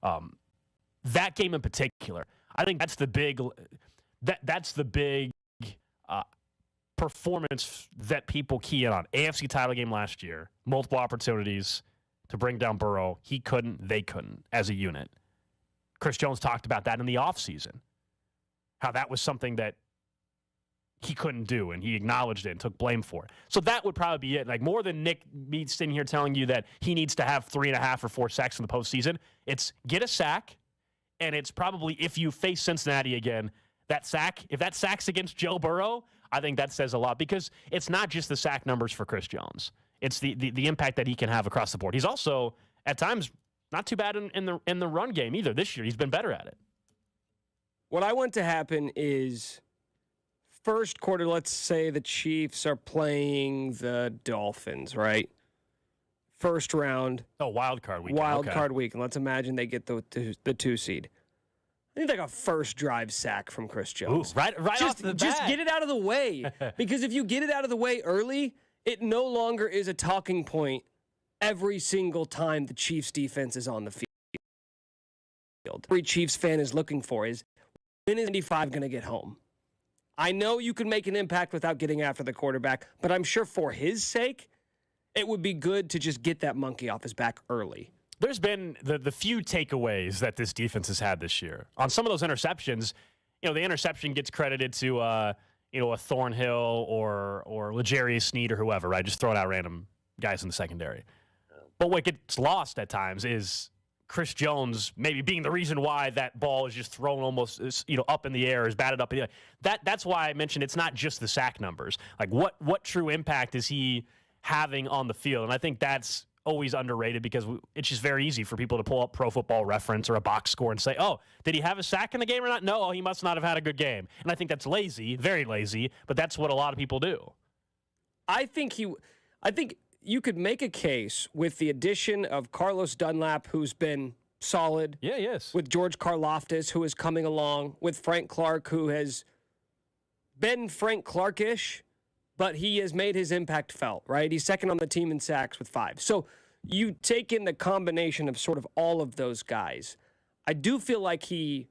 That game in particular, I think that's the big performance that people key in on. AFC title game last year, multiple opportunities to bring down Burrow. He couldn't, they couldn't as a unit. Chris Jones talked about that in the offseason, how that was something that he couldn't do, and he acknowledged it and took blame for it. So that would probably be it. Like, more than Nick me sitting here telling you that he needs to have 3.5 or 4 sacks in the postseason, it's get a sack, and it's probably, if you face Cincinnati again, that sack, if that sack's against Joe Burrow, I think that says a lot, because it's not just the sack numbers for Chris Jones. It's the impact that he can have across the board. He's also, at times, not too bad in the run game either this year. He's been better at it. What I want to happen is, first quarter, let's say the Chiefs are playing the Dolphins, right? First round. Oh, wild card week. Wild card week. And let's imagine they get the 2 seed. I think like a first drive sack from Chris Jones. Ooh, right off the bat. Just get it out of the way. Because if you get it out of the way early, it no longer is a talking point every single time the Chiefs defense is on the field. Every Chiefs fan is looking for is, when is 95 going to get home? I know you can make an impact without getting after the quarterback, but I'm sure for his sake, it would be good to just get that monkey off his back early. There's been the few takeaways that this defense has had this year. On some of those interceptions, the interception gets credited to a Thornhill or L'Jarius Sneed or whoever, right? Just throwing out random guys in the secondary. But what gets lost at times is Chris Jones maybe being the reason why that ball is just thrown almost up in the air, is batted up in the air. That's why I mentioned it's not just the sack numbers. Like, what true impact is he having on the field? And I think that's always underrated, because it's just very easy for people to pull up Pro Football Reference or a box score and say, oh, did he have a sack in the game or not? No, he must not have had a good game. And I think that's lazy, very lazy, but that's what a lot of people do. I think you could make a case with the addition of Carlos Dunlap, who's been solid. Yeah, yes. With George Karlaftis, who is coming along. With Frank Clark, who has been Frank Clark-ish, but he has made his impact felt, right? He's second on the team in sacks with 5. So you take in the combination of sort of all of those guys. I do feel like he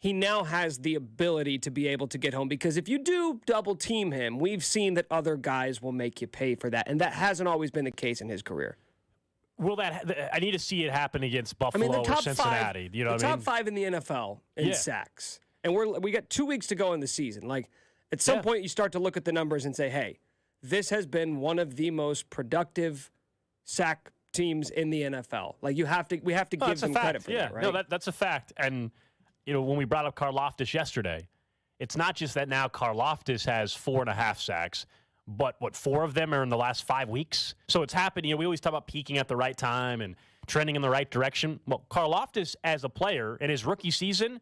now has the ability to be able to get home, because if you do double team him, we've seen that other guys will make you pay for that, and that hasn't always been the case in his career. I need to see it happen against Buffalo or Cincinnati. The top 5 in the NFL in sacks, and we got 2 weeks to go in the season. Like, at some point, you start to look at the numbers and say, hey, this has been one of the most productive sack teams in the NFL. Like, we have to give them credit for that, right? No, that's a fact. And when we brought up Karlaftis yesterday, it's not just that now Karlaftis has 4.5 sacks, but 4 of them are in the last 5 weeks. So it's happened. We always talk about peaking at the right time and trending in the right direction. Well, Karlaftis as a player in his rookie season,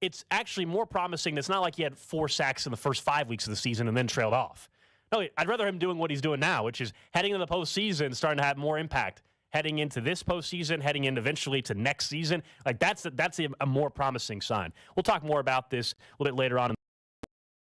it's actually more promising. It's not like he had 4 sacks in the first 5 weeks of the season and then trailed off. No, I'd rather him doing what he's doing now, which is heading into the postseason, starting to have more impact. Heading into this postseason, heading in eventually to next season, like that's a more promising sign. We'll talk more about this a little bit later on in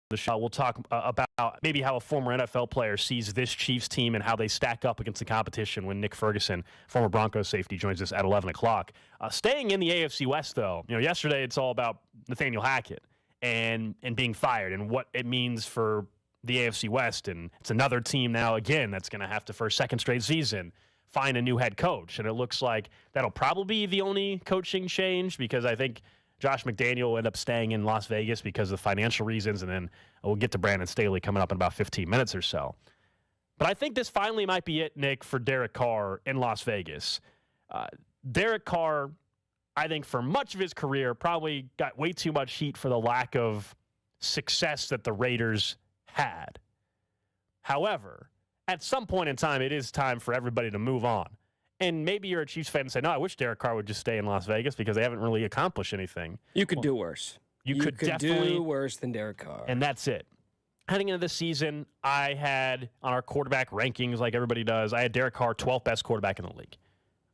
the show. We'll talk about maybe how a former NFL player sees this Chiefs team and how they stack up against the competition when Nick Ferguson, former Broncos safety, joins us at 11 o'clock. Staying in the AFC West, though, yesterday it's all about Nathaniel Hackett and being fired and what it means for the AFC West. And it's another team now, again, that's going to have to, for a second straight season, find a new head coach. And it looks like that'll probably be the only coaching change, because I think Josh McDaniel will end up staying in Las Vegas because of financial reasons. And then we'll get to Brandon Staley coming up in about 15 minutes or so. But I think this finally might be it, Nick, for Derek Carr in Las Vegas. Derek Carr, I think for much of his career, probably got way too much heat for the lack of success that the Raiders had. However, at some point in time, it is time for everybody to move on. And maybe you're a Chiefs fan and say, no, I wish Derek Carr would just stay in Las Vegas because they haven't really accomplished anything. You could do worse. You could definitely do worse than Derek Carr. And that's it. Heading into this season, I had on our quarterback rankings, like everybody does, I had Derek Carr 12th best quarterback in the league.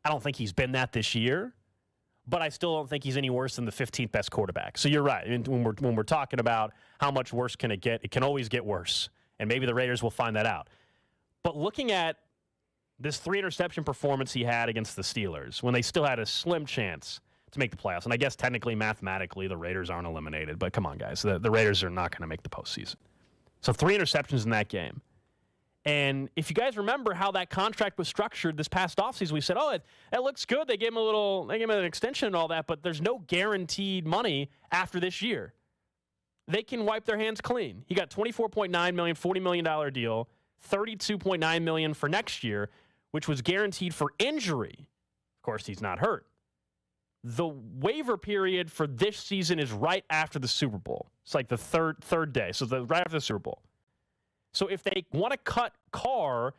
I don't think he's been that this year, but I still don't think he's any worse than the 15th best quarterback. So you're right. I mean, when we're talking about how much worse can it get, it can always get worse. And maybe the Raiders will find that out. But looking at this 3-interception performance he had against the Steelers, when they still had a slim chance to make the playoffs. And I guess technically, mathematically, the Raiders aren't eliminated. But come on, guys. The Raiders are not going to make the postseason. So 3 interceptions in that game. And if you guys remember how that contract was structured this past offseason, we said, oh, it looks good. They gave him an extension and all that, but there's no guaranteed money after this year. They can wipe their hands clean. He got $24.9 million, $40 million deal, $32.9 million for next year, which was guaranteed for injury. Of course, he's not hurt. The waiver period for this season is right after the Super Bowl. It's like the third day, so right after the Super Bowl. So if they want to cut Carr,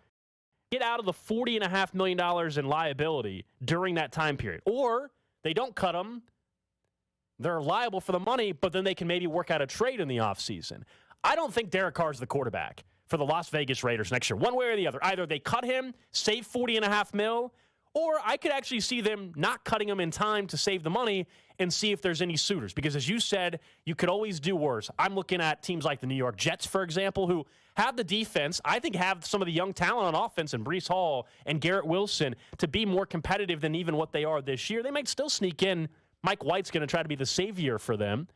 get out of the $40.5 million in liability during that time period. Or they don't cut him, they're liable for the money, but then they can maybe work out a trade in the offseason. I don't think Derek Carr is the quarterback for the Las Vegas Raiders next year, one way or the other. Either they cut him, save $40.5 million, or I could actually see them not cutting him in time to save the money and see if there's any suitors. Because as you said, you could always do worse. I'm looking at teams like the New York Jets, for example, who have the defense, I think have some of the young talent on offense and Breece Hall and Garrett Wilson to be more competitive than even what they are this year. They might still sneak in. Mike White's going to try to be the savior for them.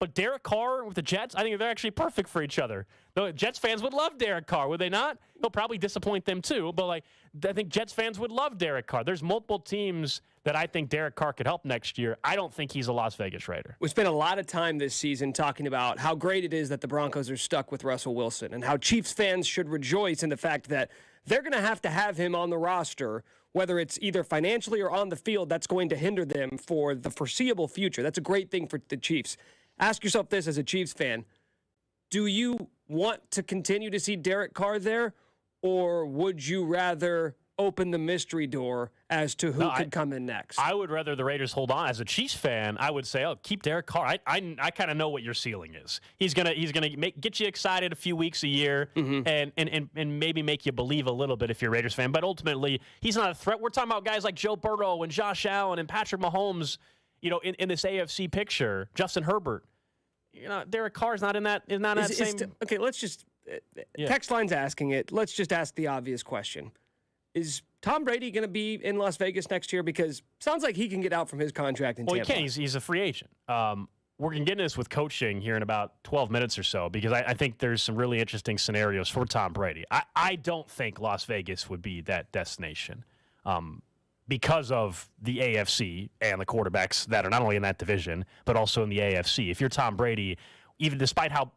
But Derek Carr with the Jets, I think they're actually perfect for each other. The Jets fans would love Derek Carr, would they not? He'll probably disappoint them too, but I think Jets fans would love Derek Carr. There's multiple teams that I think Derek Carr could help next year. I don't think he's a Las Vegas Raider. We spent a lot of time this season talking about how great it is that the Broncos are stuck with Russell Wilson and how Chiefs fans should rejoice in the fact that they're going to have him on the roster, whether it's either financially or on the field. That's going to hinder them for the foreseeable future. That's a great thing for the Chiefs. Ask yourself this as a Chiefs fan. Do you want to continue to see Derek Carr there, or would you rather open the mystery door as to who could come in next? I would rather the Raiders hold on. As a Chiefs fan, I would say, keep Derek Carr. I kind of know what your ceiling is. He's gonna get you excited a few weeks a year, and maybe make you believe a little bit if you're a Raiders fan. But ultimately, he's not a threat. We're talking about guys like Joe Burrow and Josh Allen and Patrick Mahomes. In this AFC picture, Justin Herbert. Derek Carr's not in that. Is not in that same. Okay, let's just. Text line's asking it. Let's just ask the obvious question: is Tom Brady going to be in Las Vegas next year? Because sounds like he can get out from his contract in Tampa. Well, he can. He's a free agent. We're going to get into this with coaching here in about 12 minutes or so, because I think there's some really interesting scenarios for Tom Brady. I don't think Las Vegas would be that destination. Because of the AFC and the quarterbacks that are not only in that division, but also in the AFC. If you're Tom Brady, even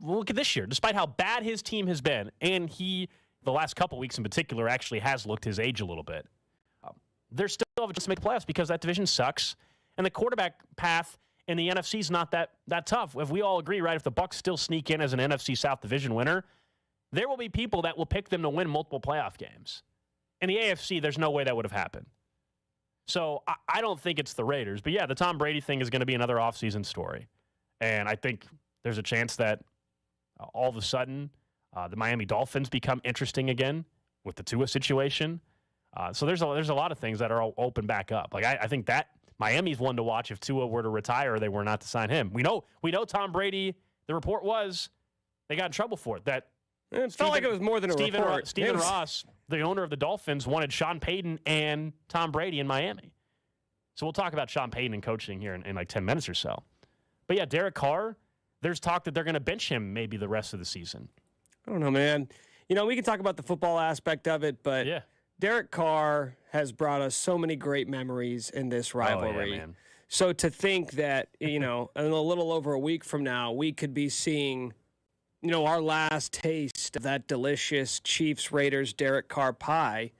look at this year, despite how bad his team has been, and the last couple weeks in particular, actually has looked his age a little bit, they're still have a chance to make the playoffs because that division sucks, and the quarterback path in the NFC is not that tough. If we all agree, right, if the Bucs still sneak in as an NFC South division winner, there will be people that will pick them to win multiple playoff games. In the AFC, there's no way that would have happened. So I don't think it's the Raiders. But, yeah, the Tom Brady thing is going to be another offseason story. And I think there's a chance that all of a sudden the Miami Dolphins become interesting again with the Tua situation. So there's a lot of things that are all open back up. I think that Miami's one to watch if Tua were to retire or they were not to sign him. We know Tom Brady, the report was they got in trouble for it. It felt like it was more than a report. Stephen Ross, the owner of the Dolphins, wanted Sean Payton and Tom Brady in Miami. So we'll talk about Sean Payton and coaching here in like 10 minutes or so. But, yeah, Derek Carr, there's talk that they're going to bench him maybe the rest of the season. I don't know, man. We can talk about the football aspect of it, but Derek Carr has brought us so many great memories in this rivalry. Oh, yeah, man. So to think that, in a little over a week from now, we could be seeing – our last taste of that delicious Chiefs-Raiders Derek Carr pie.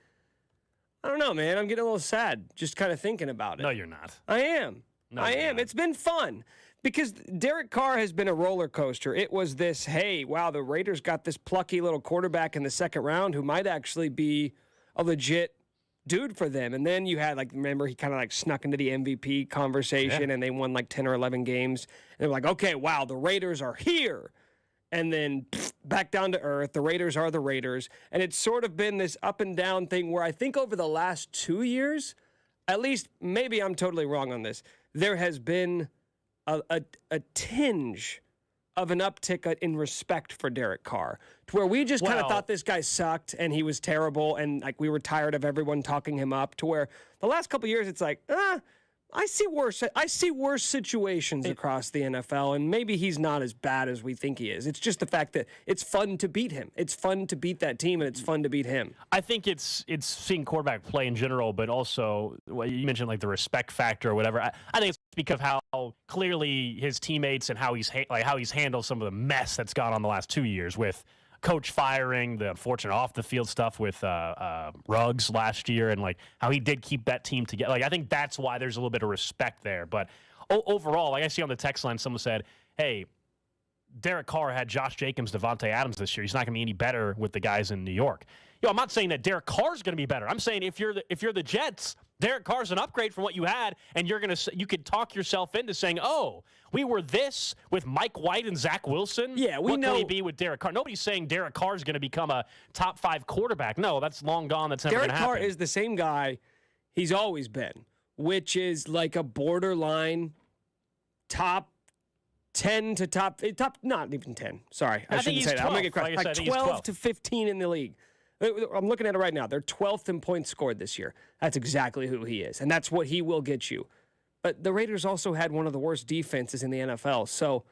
I don't know, man. I'm getting a little sad just kind of thinking about it. No, you're not. I am. No, I am. Not. It's been fun because Derek Carr has been a roller coaster. It was this, hey, wow, the Raiders got this plucky little quarterback in the second round who might actually be a legit dude for them. And then you had, remember, he kind of snuck into the MVP conversation and they won 10 or 11 games. And they were like, okay, wow, the Raiders are here. And then back down to earth. The Raiders are the Raiders. And it's sort of been this up and down thing where I think over the last 2 years, at least maybe I'm totally wrong on this, there has been a tinge of an uptick in respect for Derek Carr, to where we just kind of thought this guy sucked and he was terrible and we were tired of everyone talking him up, to where the last couple of years it's I see worse situations across the NFL, and maybe he's not as bad as we think he is. It's just the fact that it's fun to beat him. It's fun to beat that team, and it's fun to beat him. I think it's seeing quarterback play in general, but also you mentioned like the respect factor or whatever. I think it's because of how clearly his teammates and how he's handled some of the mess that's gone on the last 2 years with coach firing, the unfortunate off the field stuff with Ruggs last year, and like how he did keep that team together. Like I think that's why there's a little bit of respect there. But overall, like I see on the text line, someone said, "Hey, Derek Carr had Josh Jacobs, Devontae Adams this year. He's not going to be any better with the guys in New York." I'm not saying that Derek Carr's going to be better. I'm saying if you're the Jets, Derek Carr's an upgrade from what you had, and you could talk yourself into saying, "Oh, we were this with Mike White and Zach Wilson." Yeah, we what know. Can he be with Derek Carr? Nobody's saying Derek Carr's going to become a top 5 quarterback. No, that's long gone. That's never going to happen. Derek Carr is the same guy he's always been, which is like a borderline top 10 to top, not even 10. Sorry, I shouldn't say that. I'm going to get correct. Like 12 to 15 in the league. I'm looking at it right now. They're 12th in points scored this year. That's exactly who he is, and that's what he will get you. But the Raiders also had one of the worst defenses in the NFL. So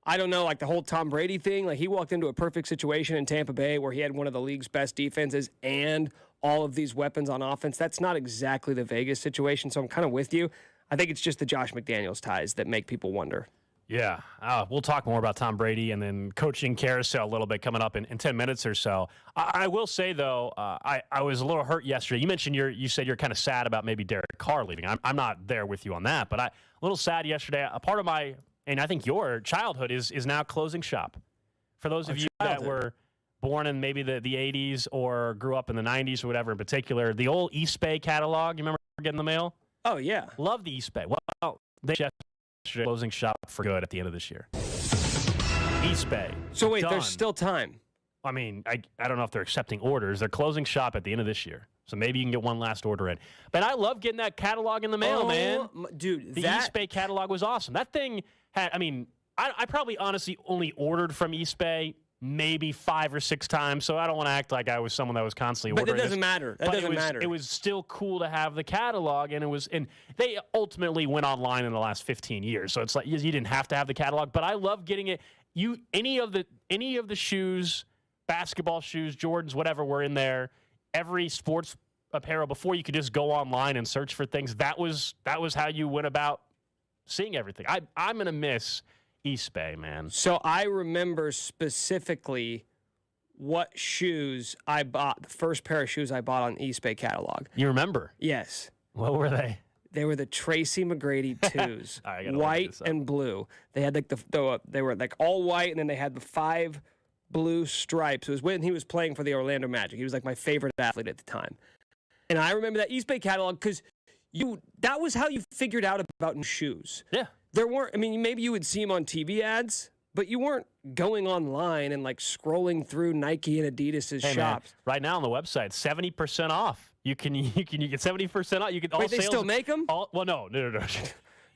I don't know, like the whole Tom Brady thing. Like he walked into a perfect situation in Tampa Bay where he had one of the league's best defenses and all of these weapons on offense. That's not exactly the Vegas situation. So I'm kind of with you. I think it's just the Josh McDaniels ties that make people wonder. Yeah, we'll talk more about Tom Brady and then coaching carousel a little bit coming up in 10 minutes or so. I will say, though, I was a little hurt yesterday. You mentioned you said you're kind of sad about maybe Derek Carr leaving. I'm not there with you on that, but a little sad yesterday. A part of my, and I think your childhood is now closing shop. For those of you that were born in maybe the 80s or grew up in the 90s or whatever in particular, the old East Bay catalog, you remember getting the mail? Oh, yeah. Love the East Bay. Well, they just closing shop for good at the end of this year. East Bay. So wait, done. There's still time. I mean, I don't know if they're accepting orders. They're closing shop at the end of this year. So maybe you can get one last order in. But I love getting that catalog in the mail, man. Dude, the East Bay catalog was awesome. That thing had, I probably honestly only ordered from East Bay maybe 5 or 6 times, so I don't want to act like I was someone that was constantly ordering. But it doesn't matter. That doesn't matter. It was still cool to have the catalog, and they ultimately went online in the last 15 years. So it's like you didn't have to have the catalog, but I love getting it. Any of the shoes, basketball shoes, Jordans, whatever were in there. Every sports apparel before you could just go online and search for things. That was how you went about seeing everything. I'm gonna miss East Bay, man. So I remember specifically what shoes I bought, the first pair of shoes I bought on East Bay catalog. You remember? Yes. What were they? They were the Tracy McGrady 2s, white and blue. They had like they were like all white, and then they had the 5 blue stripes. It was when he was playing for the Orlando Magic. He was like my favorite athlete at the time. And I remember that East Bay catalog because that was how you figured out about new shoes. Yeah. There weren't, maybe you would see them on TV ads, but you weren't going online and like scrolling through Nike and Adidas's shops. Man, right now on the website, 70% off. You get 70% off. You can. Wait, they still make them? No. I thought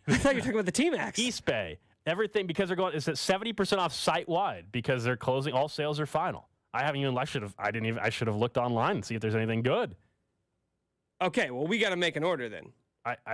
you were talking about the T-Max. East Bay, everything because they're going. It's at 70% off site wide because they're closing. All sales are final. I should have looked online and see if there's anything good. Okay, well we got to make an order then.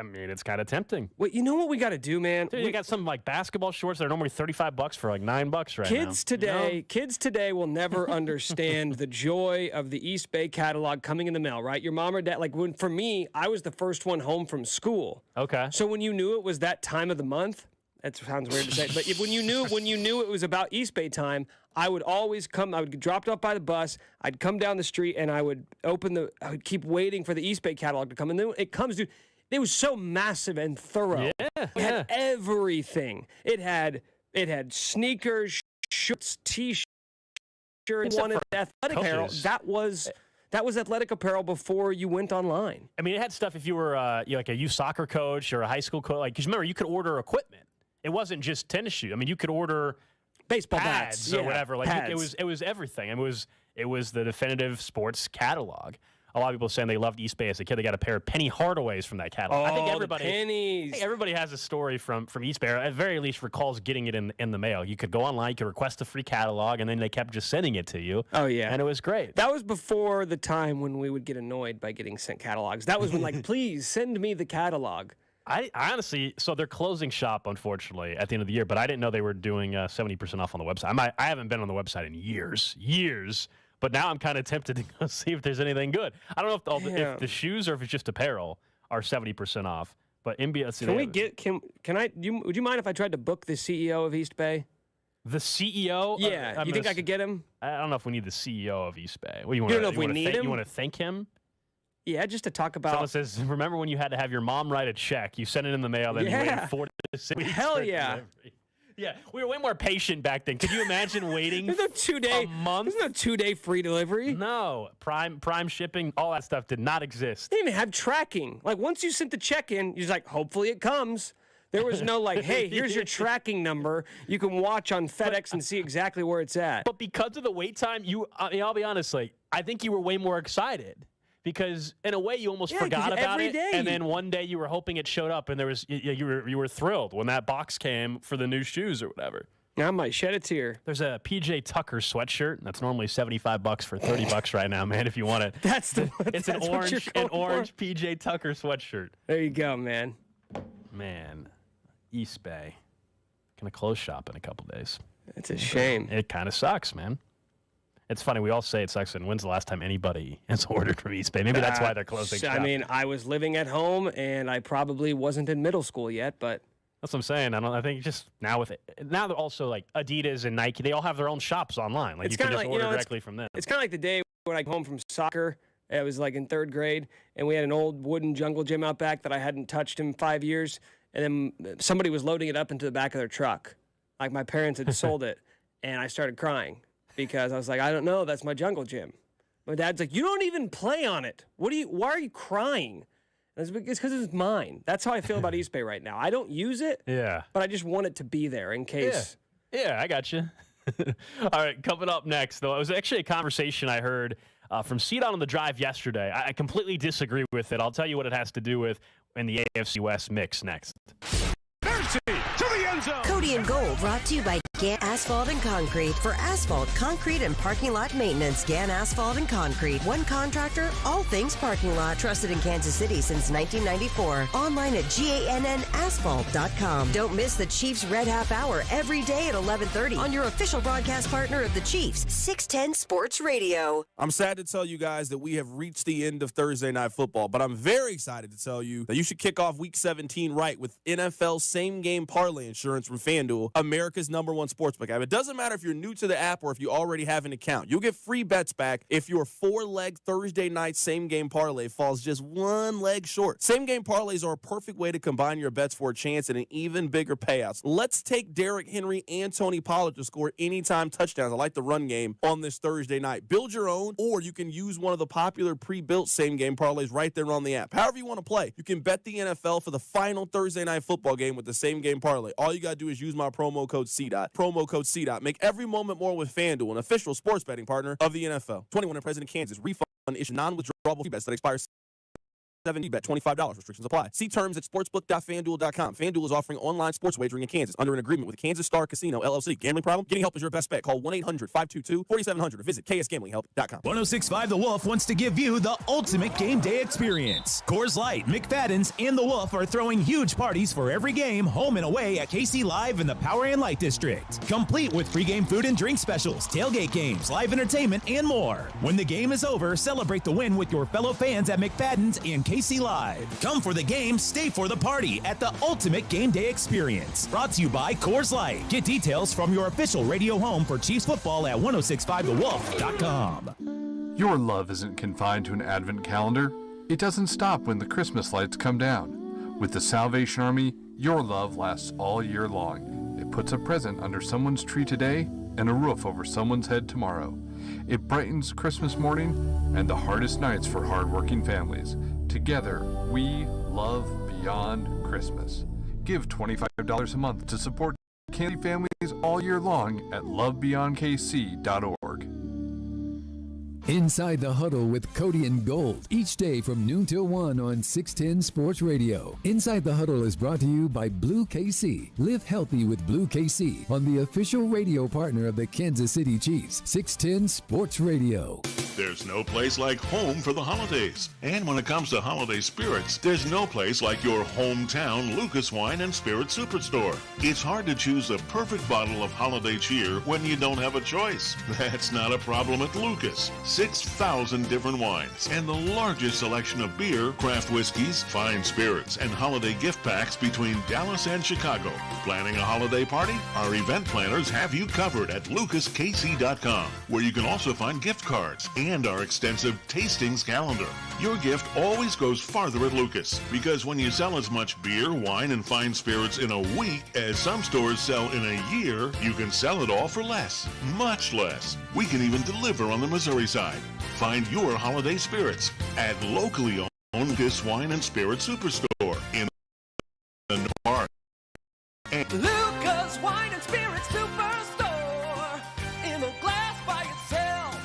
It's kind of tempting. Well, you know what we got to do, man? Dude, you got some like basketball shorts that are normally $35 for like $9 right now. Kids today will never understand the joy of the East Bay catalog coming in the mail, right? Your mom or dad, for me, I was the first one home from school. Okay. So when you knew it was that time of the month, that sounds weird to say, but when you knew it was about East Bay time, I would always come. I would get dropped off by the bus. I'd come down the street and I would keep waiting for the East Bay catalog to come, and then it comes, dude. It was so massive and thorough. Yeah, it had everything. It had sneakers, shorts, T-shirts, wanted athletic apparel. That was athletic apparel before you went online. It had stuff if you were like a youth soccer coach or a high school coach. Because remember, you could order equipment. It wasn't just tennis shoes. You could order baseball pads bats or whatever. It was everything. It was the definitive sports catalog. A lot of people saying they loved East Bay as a kid. They got a pair of Penny Hardaways from that catalog. Oh, I think everybody has a story from East Bay, or at very least recalls getting it in the mail. You could go online, you could request a free catalog, and then they kept just sending it to you. Oh, yeah. And it was great. That was before the time when we would get annoyed by getting sent catalogs. That was when, please send me the catalog. I honestly, so they're closing shop, unfortunately, at the end of the year, but I didn't know they were doing 70% off on the website. I haven't been on the website in years, but now I'm kind of tempted to go see if there's anything good. I don't know if the shoes or if it's just apparel are 70% off, but NBA. Would you mind if I tried to book the CEO of East Bay? The CEO? Yeah, you think I could get him? I don't know if we need the CEO of East Bay. What, you don't know if we need him? You want to thank him? Yeah, just to talk about. Someone says, remember when you had to have your mom write a check? You sent it in the mail, then you waited 4 to 6 weeks. Hell yeah. Yeah, we were way more patient back then. Could you imagine waiting There's no 2-day, a month? There's no 2-day free delivery. No. Prime shipping, all that stuff did not exist. They didn't even have tracking. Like, once you sent the check in, you're like, hopefully it comes. There was no like, hey, here's your tracking number. You can watch on FedEx and see exactly where it's at. But because of the wait time, I'll be honest, like, I think you were way more excited. Because in a way, you almost forgot about it, and then one day you were hoping it showed up, and you were thrilled when that box came for the new shoes or whatever. I might shed a tear. There's a PJ Tucker sweatshirt that's normally $75 for $30 right now, man. If you want it, it's an orange PJ Tucker sweatshirt. There you go, man. Man, East Bay gonna close shop in a couple days. It's a shame. It kind of sucks, man. It's funny, we all say it sucks, and when's the last time anybody has ordered from East Bay? Maybe that's why they're closing shop. I mean, I was living at home, and I probably wasn't in middle school yet, but... That's what I'm saying. I think just now now they're also like Adidas and Nike, they all have their own shops online. Like, you can just order directly from them. It's kind of like the day when I came home from soccer. It was like in 3rd grade, and we had an old wooden jungle gym out back that I hadn't touched in 5 years, and then somebody was loading it up into the back of their truck. Like, my parents had sold it, and I started crying. Because I was like, I don't know, that's my jungle gym. My dad's like, you don't even play on it. Why are you crying? It's because it's mine. That's how I feel about East Bay right now. I don't use it, but I just want it to be there in case. Yeah, I got you. All right, coming up next, though, it was actually a conversation I heard from Seat on the Drive yesterday. I completely disagree with it. I'll tell you what it has to do with in the AFC West mix next. Cody and Gold brought to you by Gann Asphalt and Concrete. For asphalt, concrete, and parking lot maintenance, Gann Asphalt and Concrete. One contractor, all things parking lot. Trusted in Kansas City since 1994. Online at GANNasphalt.com. Don't miss the Chiefs Red Half Hour every day at 11:30 on your official broadcast partner of the Chiefs, 610 Sports Radio. I'm sad to tell you guys that we have reached the end of Thursday Night Football, but I'm very excited to tell you that you should kick off Week 17 right with NFL same-game parlay insurance from FanDuel, America's #1 sportsbook app. It doesn't matter if you're new to the app or if you already have an account. You'll get free bets back if your 4-leg Thursday night same-game parlay falls just 1 leg short. Same-game parlays are a perfect way to combine your bets for a chance at an even bigger payouts. Let's take Derek Henry and Tony Pollard to score anytime touchdowns. I like the run game on this Thursday night. Build your own, or you can use one of the popular pre-built same-game parlays right there on the app. However you want to play, you can bet the NFL for the final Thursday night football game with the same-game parlay. All you got to do is use my promo code CDOT. Promo code CDOT. Make every moment more with FanDuel, an official sports betting partner of the NFL. 21 and present in Kansas. Refund issued non-withdrawable free bets that expires 70 bet $25. Restrictions apply. See terms at sportsbook.fanduel.com. FanDuel is offering online sports wagering in Kansas under an agreement with Kansas Star Casino, LLC. Gambling problem? Getting help is your best bet. Call 1-800-522-4700 or visit ksgamblinghelp.com. 106.5 The Wolf wants to give you the ultimate game day experience. Coors Light, McFadden's, and The Wolf are throwing huge parties for every game, home and away at KC Live in the Power and Light District. Complete with pregame food and drink specials, tailgate games, live entertainment, and more. When the game is over, celebrate the win with your fellow fans at McFadden's and KC Live. Come for the game, stay for the party at the ultimate game day experience. Brought to you by Coors Light. Get details from your official radio home for Chiefs football at 1065thewolf.com. Your love isn't confined to an advent calendar. It doesn't stop when the Christmas lights come down. With the Salvation Army, your love lasts all year long. It puts a present under someone's tree today and a roof over someone's head tomorrow. It brightens Christmas morning and the hardest nights for hardworking families. Together, we love beyond Christmas. Give $25 a month to support Kansas families all year long at lovebeyondkc.org. Inside the Huddle with Cody and Gold, each day from noon till 1 on 610 Sports Radio. Inside the Huddle is brought to you by Blue KC. Live healthy with Blue KC on the official radio partner of the Kansas City Chiefs, 610 Sports Radio. There's no place like home for the holidays. And when it comes to holiday spirits, there's no place like your hometown Lucas Wine and Spirit Superstore. It's hard to choose the perfect bottle of holiday cheer when you don't have a choice. That's not a problem at Lucas. 6,000 different wines and the largest selection of beer, craft whiskeys, fine spirits, and holiday gift packs between Dallas and Chicago. Planning a holiday party? Our event planners have you covered at lucaskc.com, where you can also find gift cards and our extensive tastings calendar. Your gift always goes farther at Lucas, because when you sell as much beer, wine, and fine spirits in a week as some stores sell in a year, you can sell it all for less, much less. We can even deliver on the Missouri side. Find your holiday spirits at locally owned Lucas Wine and Spirit Superstore in the North. Lucas Wine and Spirit Superstore in a glass by itself.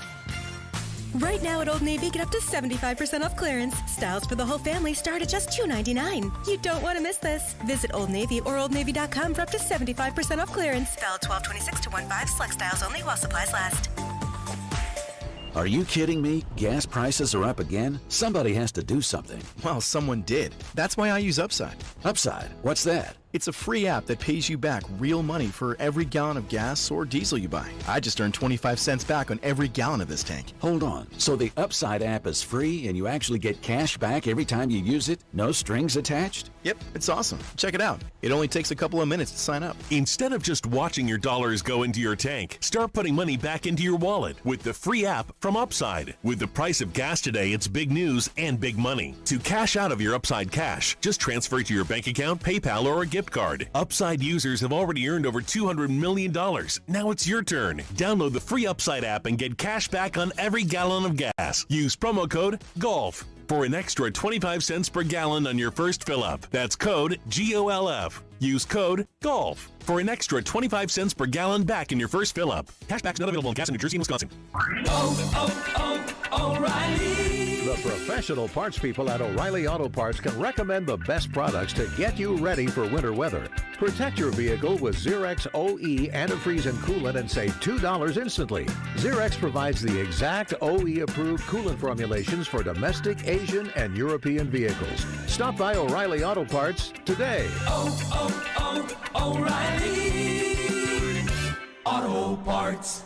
Right now at Old Navy, get up to 75% off clearance. Styles for the whole family start at just $2.99. You don't want to miss this. Visit Old Navy or OldNavy.com for up to 75% off clearance. Valid 12/26/15. Select styles only while supplies last. Are you kidding me? Gas prices are up again? Somebody has to do something. Well, someone did. That's why I use Upside. Upside? What's that? It's a free app that pays you back real money for every gallon of gas or diesel you buy. I just earned 25 cents back on every gallon of this tank. Hold on. So the Upside app is free and you actually get cash back every time you use it? No strings attached? Yep, it's awesome. Check it out. It only takes a couple of minutes to sign up. Instead of just watching your dollars go into your tank, start putting money back into your wallet with the free app from Upside. With the price of gas today, it's big news and big money. To cash out of your Upside cash, just transfer it to your bank account, PayPal, or a gift card. Upside users have already earned over $200 million. Now it's your turn. Download the free Upside app and get cash back on every gallon of gas. Use promo code GOLF for an extra 25 cents per gallon on your first fill-up. That's code GOLF. Use code GOLF for an extra 25 cents per gallon back in your first fill-up. Cashback's not available in gas in New Jersey and Wisconsin. O'Reilly. The professional parts people at O'Reilly Auto Parts can recommend the best products to get you ready for winter weather. Protect your vehicle with Xerox OE antifreeze and coolant and save $2 instantly. Xerox provides the exact OE-approved coolant formulations for domestic, Asian, and European vehicles. Stop by O'Reilly Auto Parts today. O'Reilly Auto Parts.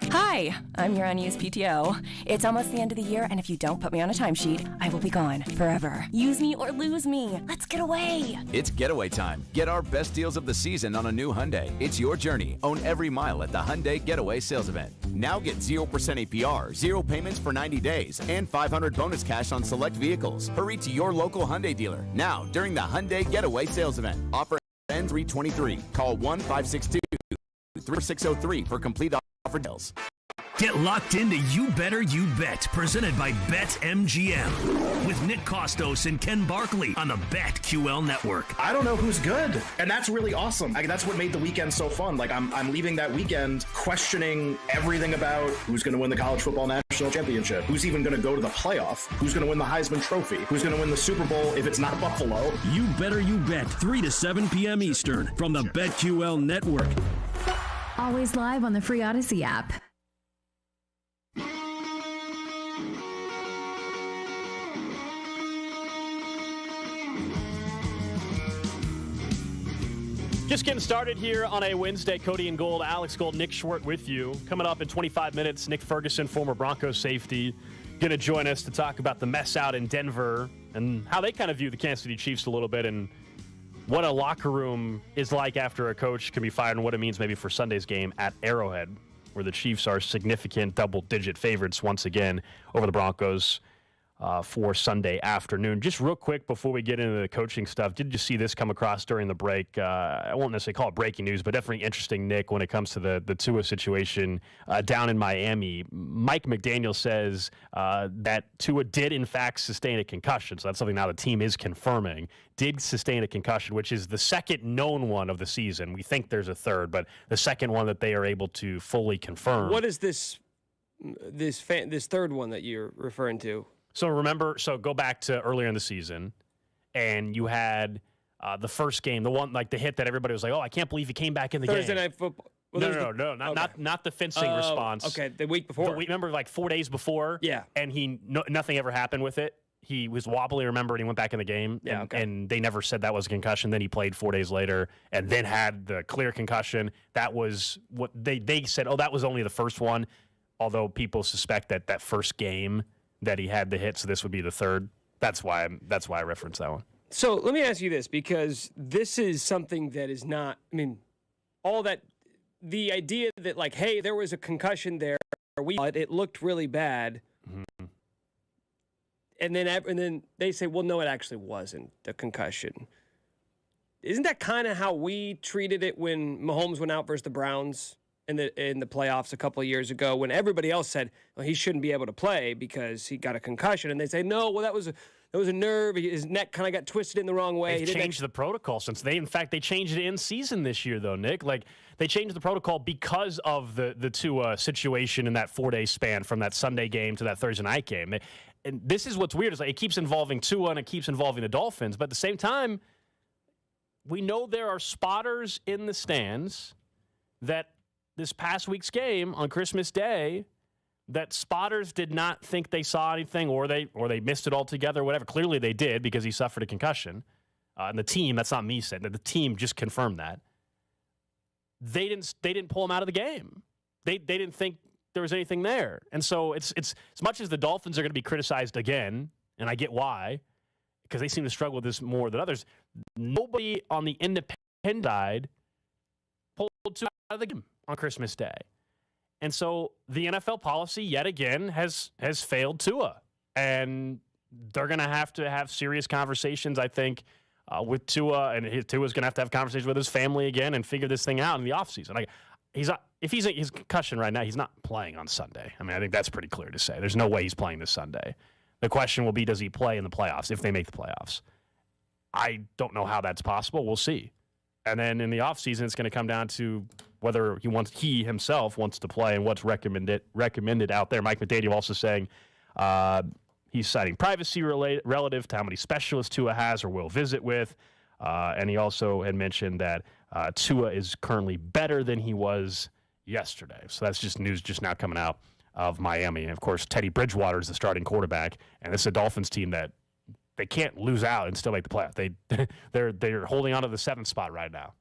Hi, I'm your unused PTO. It's almost the end of the year, and if you don't put me on a timesheet, I will be gone forever. Use me or lose me. Let's get away. It's getaway time. Get our best deals of the season on a new Hyundai. It's your journey. Own every mile at the Hyundai Getaway Sales Event. Now get 0% APR, 0 payments for 90 days, and $500 bonus cash on select vehicles. Hurry to your local Hyundai dealer now during the Hyundai Getaway Sales Event. Offer ends 3/23. Call 1-562-3603 for complete offer deals. Get locked into You Better You Bet, presented by BetMGM, with Nick Costos and Ken Barkley on the BetQL network. I don't know who's good, and that's really awesome. That's what made the weekend so fun. I'm leaving that weekend questioning everything about who's going to win the college football national championship, who's even going to go to the playoff, who's going to win the Heisman Trophy, who's going to win the Super Bowl if it's not Buffalo. You Better You Bet, 3 to 7 p.m. Eastern from the BetQL network. Always live on the free Odyssey app. Just getting started here on a Wednesday. Cody and Gold, Alex Gold, Nick Schwartz with you. Coming up in 25 minutes, Nick Ferguson, former Broncos safety, going to join us to talk about the mess out in Denver and how they kind of view the Kansas City Chiefs a little bit and what a locker room is like after a coach can be fired and what it means maybe for Sunday's game at Arrowhead, where the Chiefs are significant double-digit favorites once again over the Broncos for Sunday afternoon. Just real quick before we get into the coaching stuff, did you see this come across during the break? I won't necessarily call it breaking news, but definitely interesting, Nick, when it comes to the Tua situation down in Miami. Mike McDaniel says that Tua did, in fact, sustain a concussion. So that's something now the team is confirming. Did sustain a concussion, which is the second known one of the season. We think there's a third, but the second one that they are able to fully confirm. What is this this third one that you're referring to. So go back to earlier in the season, and you had the first game, the one like the hit that everybody was like, "Oh, I can't believe he came back in the Thursday game." Night Football. Well, no, not the fencing response. Okay, the week before. Remember, like 4 days before. Yeah, and nothing ever happened with it. He was wobbly, remember, and he went back in the game. Yeah, and they never said that was a concussion. Then he played 4 days later and then had the clear concussion. That was what they said, oh, that was only the first one, although people suspect that first game that he had the hit, so this would be the third. That's why I referenced that one. So let me ask you this, because this is something that is not, all that, the idea that, like, hey, there was a concussion there, it looked really bad. Mm-hmm. And then they say, well, no, it actually wasn't a concussion. Isn't that kind of how we treated it when Mahomes went out versus the Browns in the playoffs a couple of years ago, when everybody else said, well, he shouldn't be able to play because he got a concussion, and they say, no, well, that was a nerve. His neck kind of got twisted in the wrong way. They've changed the protocol since they changed it in season this year, though, Nick. Like, they changed the protocol because of the Tua situation in that 4-day span from that Sunday game to that Thursday night game. And this is what's weird, is like it keeps involving Tua and it keeps involving the Dolphins, but at the same time, we know there are spotters in the stands that this past week's game on Christmas Day, that spotters did not think they saw anything, or they missed it altogether, whatever. Clearly they did, because he suffered a concussion. And the team, that's not me saying that, the team just confirmed that. They didn't pull him out of the game. They didn't think there was anything there. And so it's as much as the Dolphins are going to be criticized again, and I get why, because they seem to struggle with this more than others, nobody on the independent side pulled Tua out of the game on Christmas Day. And so the NFL policy, yet again, has failed Tua. And they're going to have serious conversations, I think, with Tua. And Tua's going to have conversations with his family again and figure this thing out in the offseason. Like, if he's his concussion right now, he's not playing on Sunday. I think that's pretty clear to say. There's no way he's playing this Sunday. The question will be, does he play in the playoffs, if they make the playoffs? I don't know how that's possible. We'll see. And then in the offseason, it's going to come down to whether he himself wants to play and what's recommended out there. Mike McDaniel also saying he's citing privacy relative to how many specialists Tua has or will visit with. And he also had mentioned that Tua is currently better than he was yesterday. So that's just news just now coming out of Miami. And, of course, Teddy Bridgewater is the starting quarterback. And this is a Dolphins team that they can't lose out and still make the playoff. They're holding on to the 7th spot right now.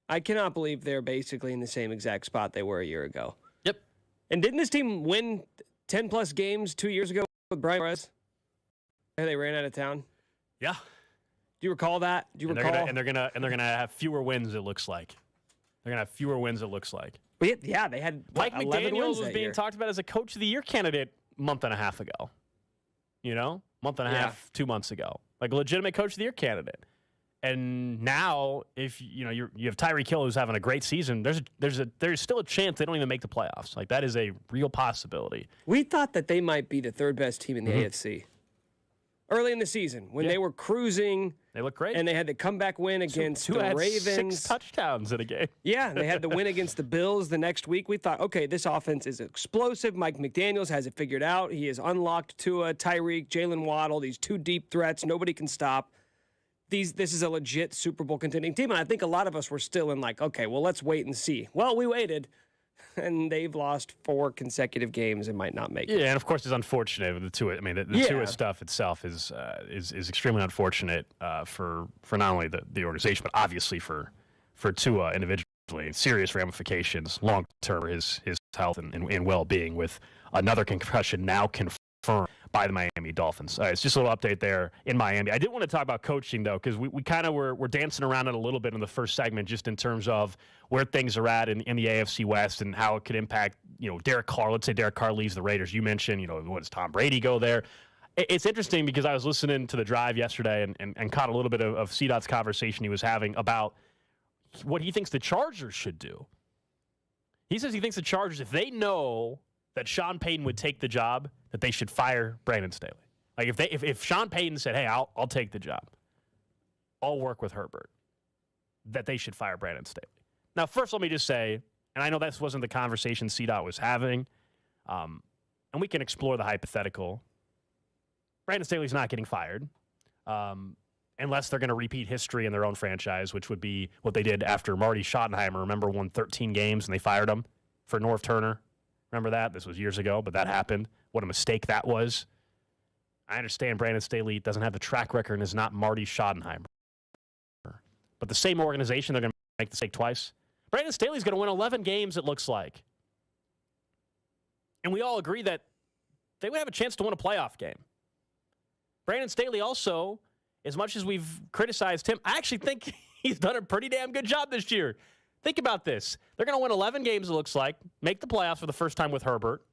I cannot believe they're basically in the same exact spot they were a year ago. Yep. And didn't this team win 10-plus games 2 years ago with Brian Flores? They ran out of town. Yeah. Do you recall that? Do you recall? They're gonna have fewer wins. It looks like they're gonna have fewer wins. It looks like. But yeah, they had Mike McDaniel was being talked about as a coach of the year candidate a month and a half ago. Month and a half, 2 months ago, like a legitimate coach of the year candidate. And now, if you have Tyreek Hill who's having a great season, there's still a chance they don't even make the playoffs. Like, that is a real possibility. We thought that they might be the third best team in the AFC early in the season when they were cruising. They look great, and they had the comeback win against the Ravens. 6 touchdowns in a game. Yeah, they had the win against the Bills the next week. We thought, okay, this offense is explosive. Mike McDaniels has it figured out. He has unlocked Tua, Tyreek, Jalen Waddle, these 2 deep threats. Nobody can stop. This is a legit Super Bowl contending team, and I think a lot of us were still in like, okay, well, let's wait and see. Well, we waited, and they've lost 4 consecutive games and might not make it. Yeah, and of course, it's unfortunate with the Tua. The Tua stuff itself is extremely unfortunate for not only the organization, but obviously for Tua individually. Serious ramifications long term for his health and well-being, with another concussion now confirmed by the Miami Dolphins. It's just a little update there in Miami. I did want to talk about coaching, though, because we kind of were dancing around it a little bit in the first segment, just in terms of where things are at in the AFC West and how it could impact, Derek Carr. Let's say Derek Carr leaves the Raiders. You mentioned, what does Tom Brady go there? It's interesting because I was listening to the drive yesterday and caught a little bit of CDOT's conversation he was having about what he thinks the Chargers should do. He says he thinks the Chargers, if they know that Sean Payton would take the job, that they should fire Brandon Staley. Like, if Sean Payton said, hey, I'll take the job, I'll work with Herbert, that they should fire Brandon Staley. Now, first, let me just say, and I know this wasn't the conversation CDOT was having, And we can explore the hypothetical. Brandon Staley's not getting fired unless they're going to repeat history in their own franchise, which would be what they did after Marty Schottenheimer, remember, won 13 games and they fired him for Norv Turner. Remember that? This was years ago, but that happened. What a mistake that was. I understand Brandon Staley doesn't have the track record and is not Marty Schottenheimer. But the same organization, they're going to make the mistake twice. Brandon Staley's going to win 11 games, it looks like. And we all agree that they would have a chance to win a playoff game. Brandon Staley also, as much as we've criticized him, I actually think he's done a pretty damn good job this year. Think about this. They're going to win 11 games, it looks like, make the playoffs for the first time with Herbert.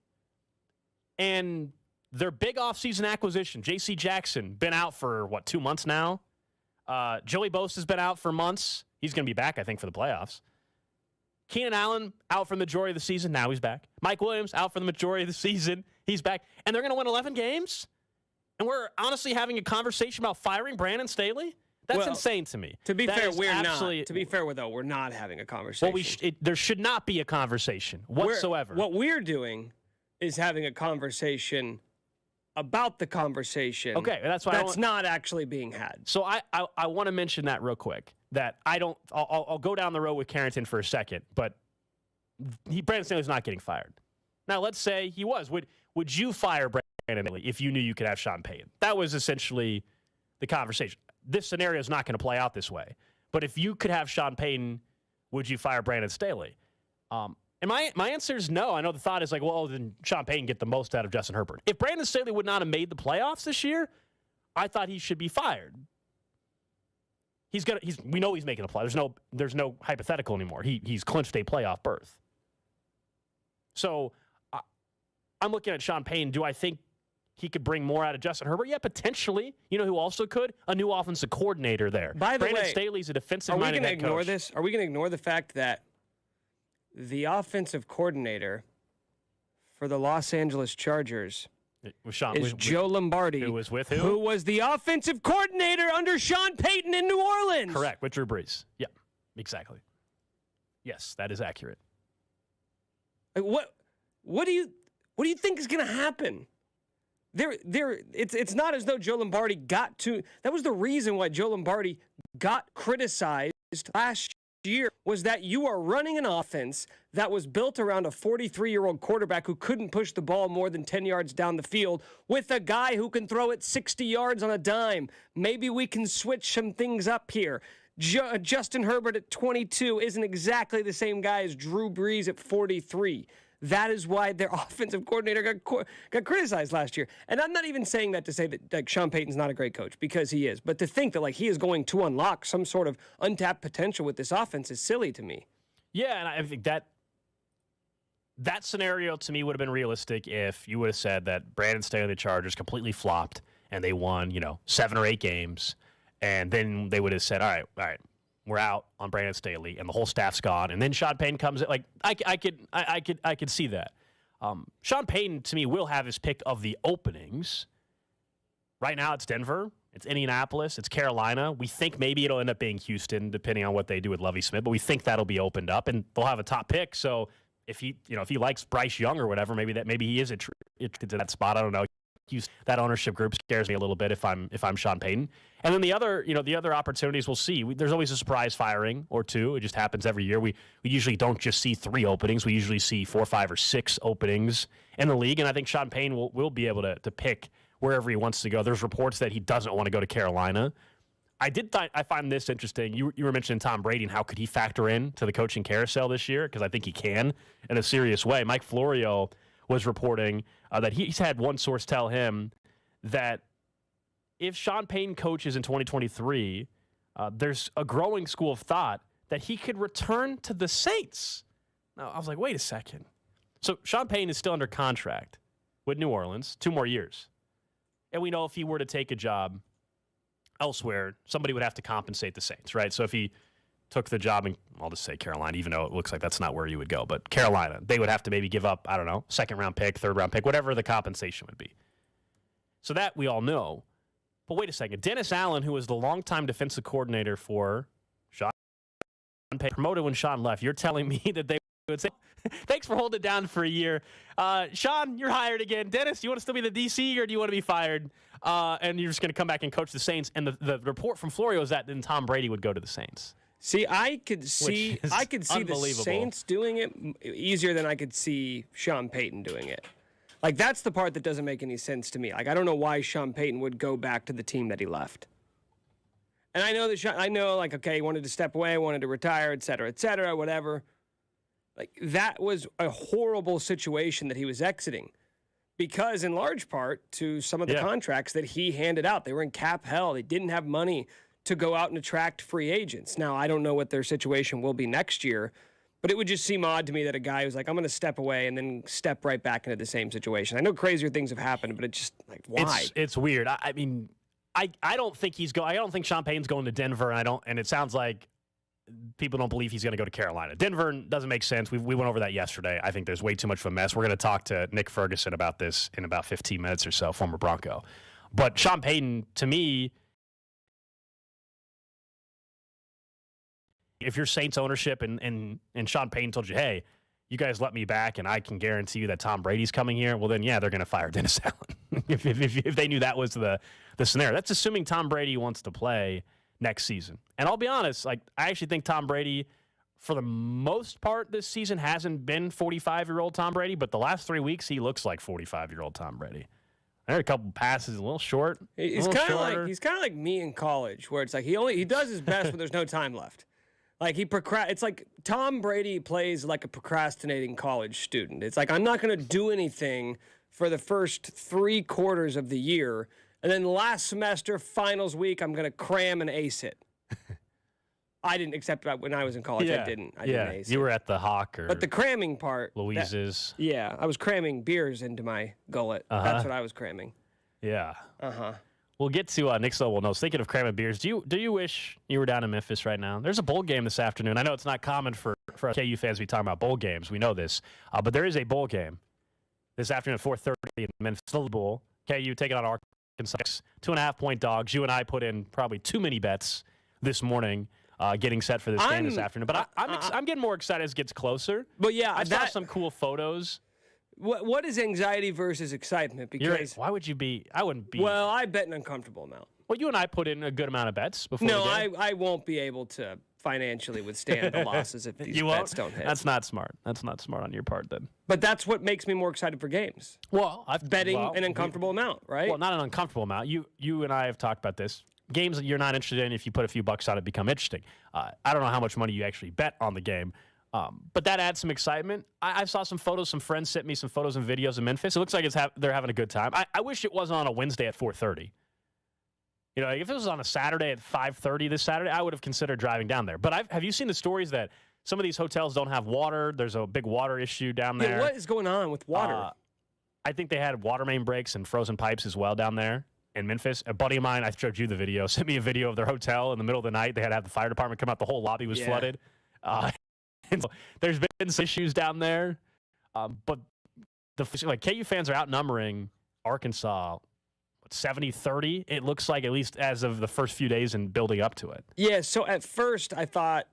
And their big offseason acquisition, J.C. Jackson, been out for, 2 months now? Joey Bosa has been out for months. He's going to be back, I think, for the playoffs. Keenan Allen out for the majority of the season. Now he's back. Mike Williams out for the majority of the season. He's back. And they're going to win 11 games? And we're honestly having a conversation about firing Brandon Staley? That's insane to me. To be fair, we're not. To be fair, though, we're not having a conversation. Well, there should not be a conversation whatsoever. What we're doing is having a conversation about the conversation. Okay, that's not actually being had. So I want to mention that real quick. That I'll go down the road with Carrington for a second, but Brandon Staley's not getting fired. Now, let's say he was. Would you fire Brandon Staley if you knew you could have Sean Payton? That was essentially the conversation. This scenario is not going to play out this way. But if you could have Sean Payton, would you fire Brandon Staley? And my answer is no. I know the thought is like, well, then Sean Payton get the most out of Justin Herbert. If Brandon Staley would not have made the playoffs this year, I thought he should be fired. We know he's making the playoffs. There's no hypothetical anymore. He's clinched a playoff berth. So I'm looking at Sean Payton. Do I think he could bring more out of Justin Herbert? Yeah, potentially. You know who also could? A new offensive coordinator there. By the Brandon way, Staley's a defensive-minded head coach. Are we going to ignore this? Are we going to ignore the fact that the offensive coordinator for the Los Angeles Chargers is Joe Lombardi? Who was with who? Who was the offensive coordinator under Sean Payton in New Orleans? Correct, with Drew Brees. Yeah, exactly. Yes, that is accurate. Like, what do you think is going to happen? It's not as though Joe Lombardi got to. That was the reason why Joe Lombardi got criticized last year, was that you are running an offense that was built around a 43-year-old quarterback who couldn't push the ball more than 10 yards down the field with a guy who can throw it 60 yards on a dime. Maybe we can switch some things up here. Justin Herbert at 22 isn't exactly the same guy as Drew Brees at 43. That is why their offensive coordinator got criticized last year. And I'm not even saying that to say that Sean Payton's not a great coach, because he is. But to think that he is going to unlock some sort of untapped potential with this offense is silly to me. Yeah, and I think that scenario to me would have been realistic if you would have said that Brandon Staley and the Chargers completely flopped and they won, 7 or 8 games. And then they would have said, all right, we're out on Brandon Staley, and the whole staff's gone. And then Sean Payton comes in. I could see that. Sean Payton, to me, will have his pick of the openings. Right now, it's Denver, it's Indianapolis, it's Carolina. We think maybe it'll end up being Houston, depending on what they do with Lovie Smith. But we think that'll be opened up, and they'll have a top pick. So if he likes Bryce Young or whatever, maybe he is interested in that spot. I don't know. That ownership group scares me a little bit if I'm Sean Payton. And then the other opportunities we'll see. There's always a surprise firing or two. It just happens every year. We usually don't just see 3 openings. We usually see 4, 5, or 6 openings in the league. And I think Sean Payton will be able to pick wherever he wants to go. There's reports that he doesn't want to go to Carolina. I find this interesting. You were mentioning Tom Brady and how could he factor in to the coaching carousel this year? Because I think he can in a serious way. Mike Florio was reporting that he's had one source tell him that if Sean Payton coaches in 2023, there's a growing school of thought that he could return to the Saints. Now, I was like, wait a second. So Sean Payton is still under contract with New Orleans, 2 more years. And we know if he were to take a job elsewhere, somebody would have to compensate the Saints, right? So if he took the job in, I'll just say Carolina, even though it looks like that's not where you would go, but Carolina, they would have to maybe give up, 2nd-round pick, 3rd-round pick, whatever the compensation would be. So that we all know. But wait a second. Dennis Allen, who was the longtime defensive coordinator for Sean Payton, promoted when Sean left. You're telling me that they Thanks for holding it down for a year. Sean, you're hired again. Dennis, you want to still be the DC or do you want to be fired? And you're just going to come back and coach the Saints. And the report from Florio is that then Tom Brady would go to the Saints. See, I could see the Saints doing it easier than I could see Sean Payton doing it. Like, that's the part that doesn't make any sense to me. Like, I don't know why Sean Payton would go back to the team that he left. And I know that okay, he wanted to step away, wanted to retire, et cetera, whatever. Like, that was a horrible situation that he was exiting because, in large part, to some of the contracts that he handed out. They were in cap hell. They didn't have money to go out and attract free agents. Now, I don't know what their situation will be next year, but it would just seem odd to me that a guy who's like, I'm going to step away and then step right back into the same situation. I know crazier things have happened, but it's just like, why? It's weird. I mean, I don't think I don't think Sean Payton's going to Denver, and it sounds like people don't believe he's going to go to Carolina. Denver doesn't make sense. We went over that yesterday. I think there's way too much of a mess. We're going to talk to Nick Ferguson about this in about 15 minutes or so, former Bronco. But Sean Payton, to me, if you're Saints ownership and Sean Payton told you, hey, you guys let me back and I can guarantee you that Tom Brady's coming here, well, then, yeah, they're going to fire Dennis Allen. if they knew that was the scenario. That's assuming Tom Brady wants to play next season. And I'll be honest, like, I actually think Tom Brady, for the most part this season, hasn't been 45-year-old Tom Brady, but the last 3 weeks he looks like 45-year-old Tom Brady. I heard a couple passes, a little short. He's kind of like me in college, where it's like he does his best when there's no time left. Like it's like Tom Brady plays like a procrastinating college student. It's like, I'm not going to do anything for the first 3 quarters of the year, and then last semester, finals week, I'm going to cram and ace it. I didn't, except when I was in college, I didn't ace it. You were at the Hawk or but the cramming part. Louise's. I was cramming beers into my gullet. That's what I was cramming. Yeah. We'll get to Nick Sowell knows. Thinking of cramming beers, do you wish you were down in Memphis right now? There's a bowl game this afternoon. I know it's not common for us KU fans to be talking about bowl games. We know this. But there is a bowl game this afternoon at 4:30 in Memphis Bowl. KU taking on Arkansas. 2.5-point dogs. You and I put in probably too many bets this morning getting set for this game this afternoon. But I'm getting more excited as it gets closer. But yeah, I saw some cool photos. What is anxiety versus excitement? Because why would you be? I wouldn't be. Well, I bet an uncomfortable amount. Well, you and I put in a good amount of bets before. No, I won't be able to financially withstand the losses if these bets don't hit. That's not smart. That's not smart on your part, then. But that's what makes me more excited for games. Well, betting an uncomfortable amount, right? Well, not an uncomfortable amount. You and I have talked about this. Games that you're not interested in, if you put a few bucks on it, become interesting. I don't know how much money you actually bet on the game. But that adds some excitement. I saw some photos. Some friends sent me some photos and videos of Memphis. It looks like they're having a good time. I wish it wasn't on a Wednesday at 4:30. You know, if it was on a Saturday at 5:30 this Saturday, I would have considered driving down there. But have you seen the stories that some of these hotels don't have water? There's a big water issue down there. Yeah, what is going on with water? I think they had water main breaks and frozen pipes as well down there in Memphis. A buddy of mine, I showed you the video, sent me a video of their hotel in the middle of the night. They had to have the fire department come out. The whole lobby was flooded. And so there's been some issues down there. But KU fans are outnumbering Arkansas 70-30, it looks like, at least as of the first few days and building up to it. Yeah, so at first I thought,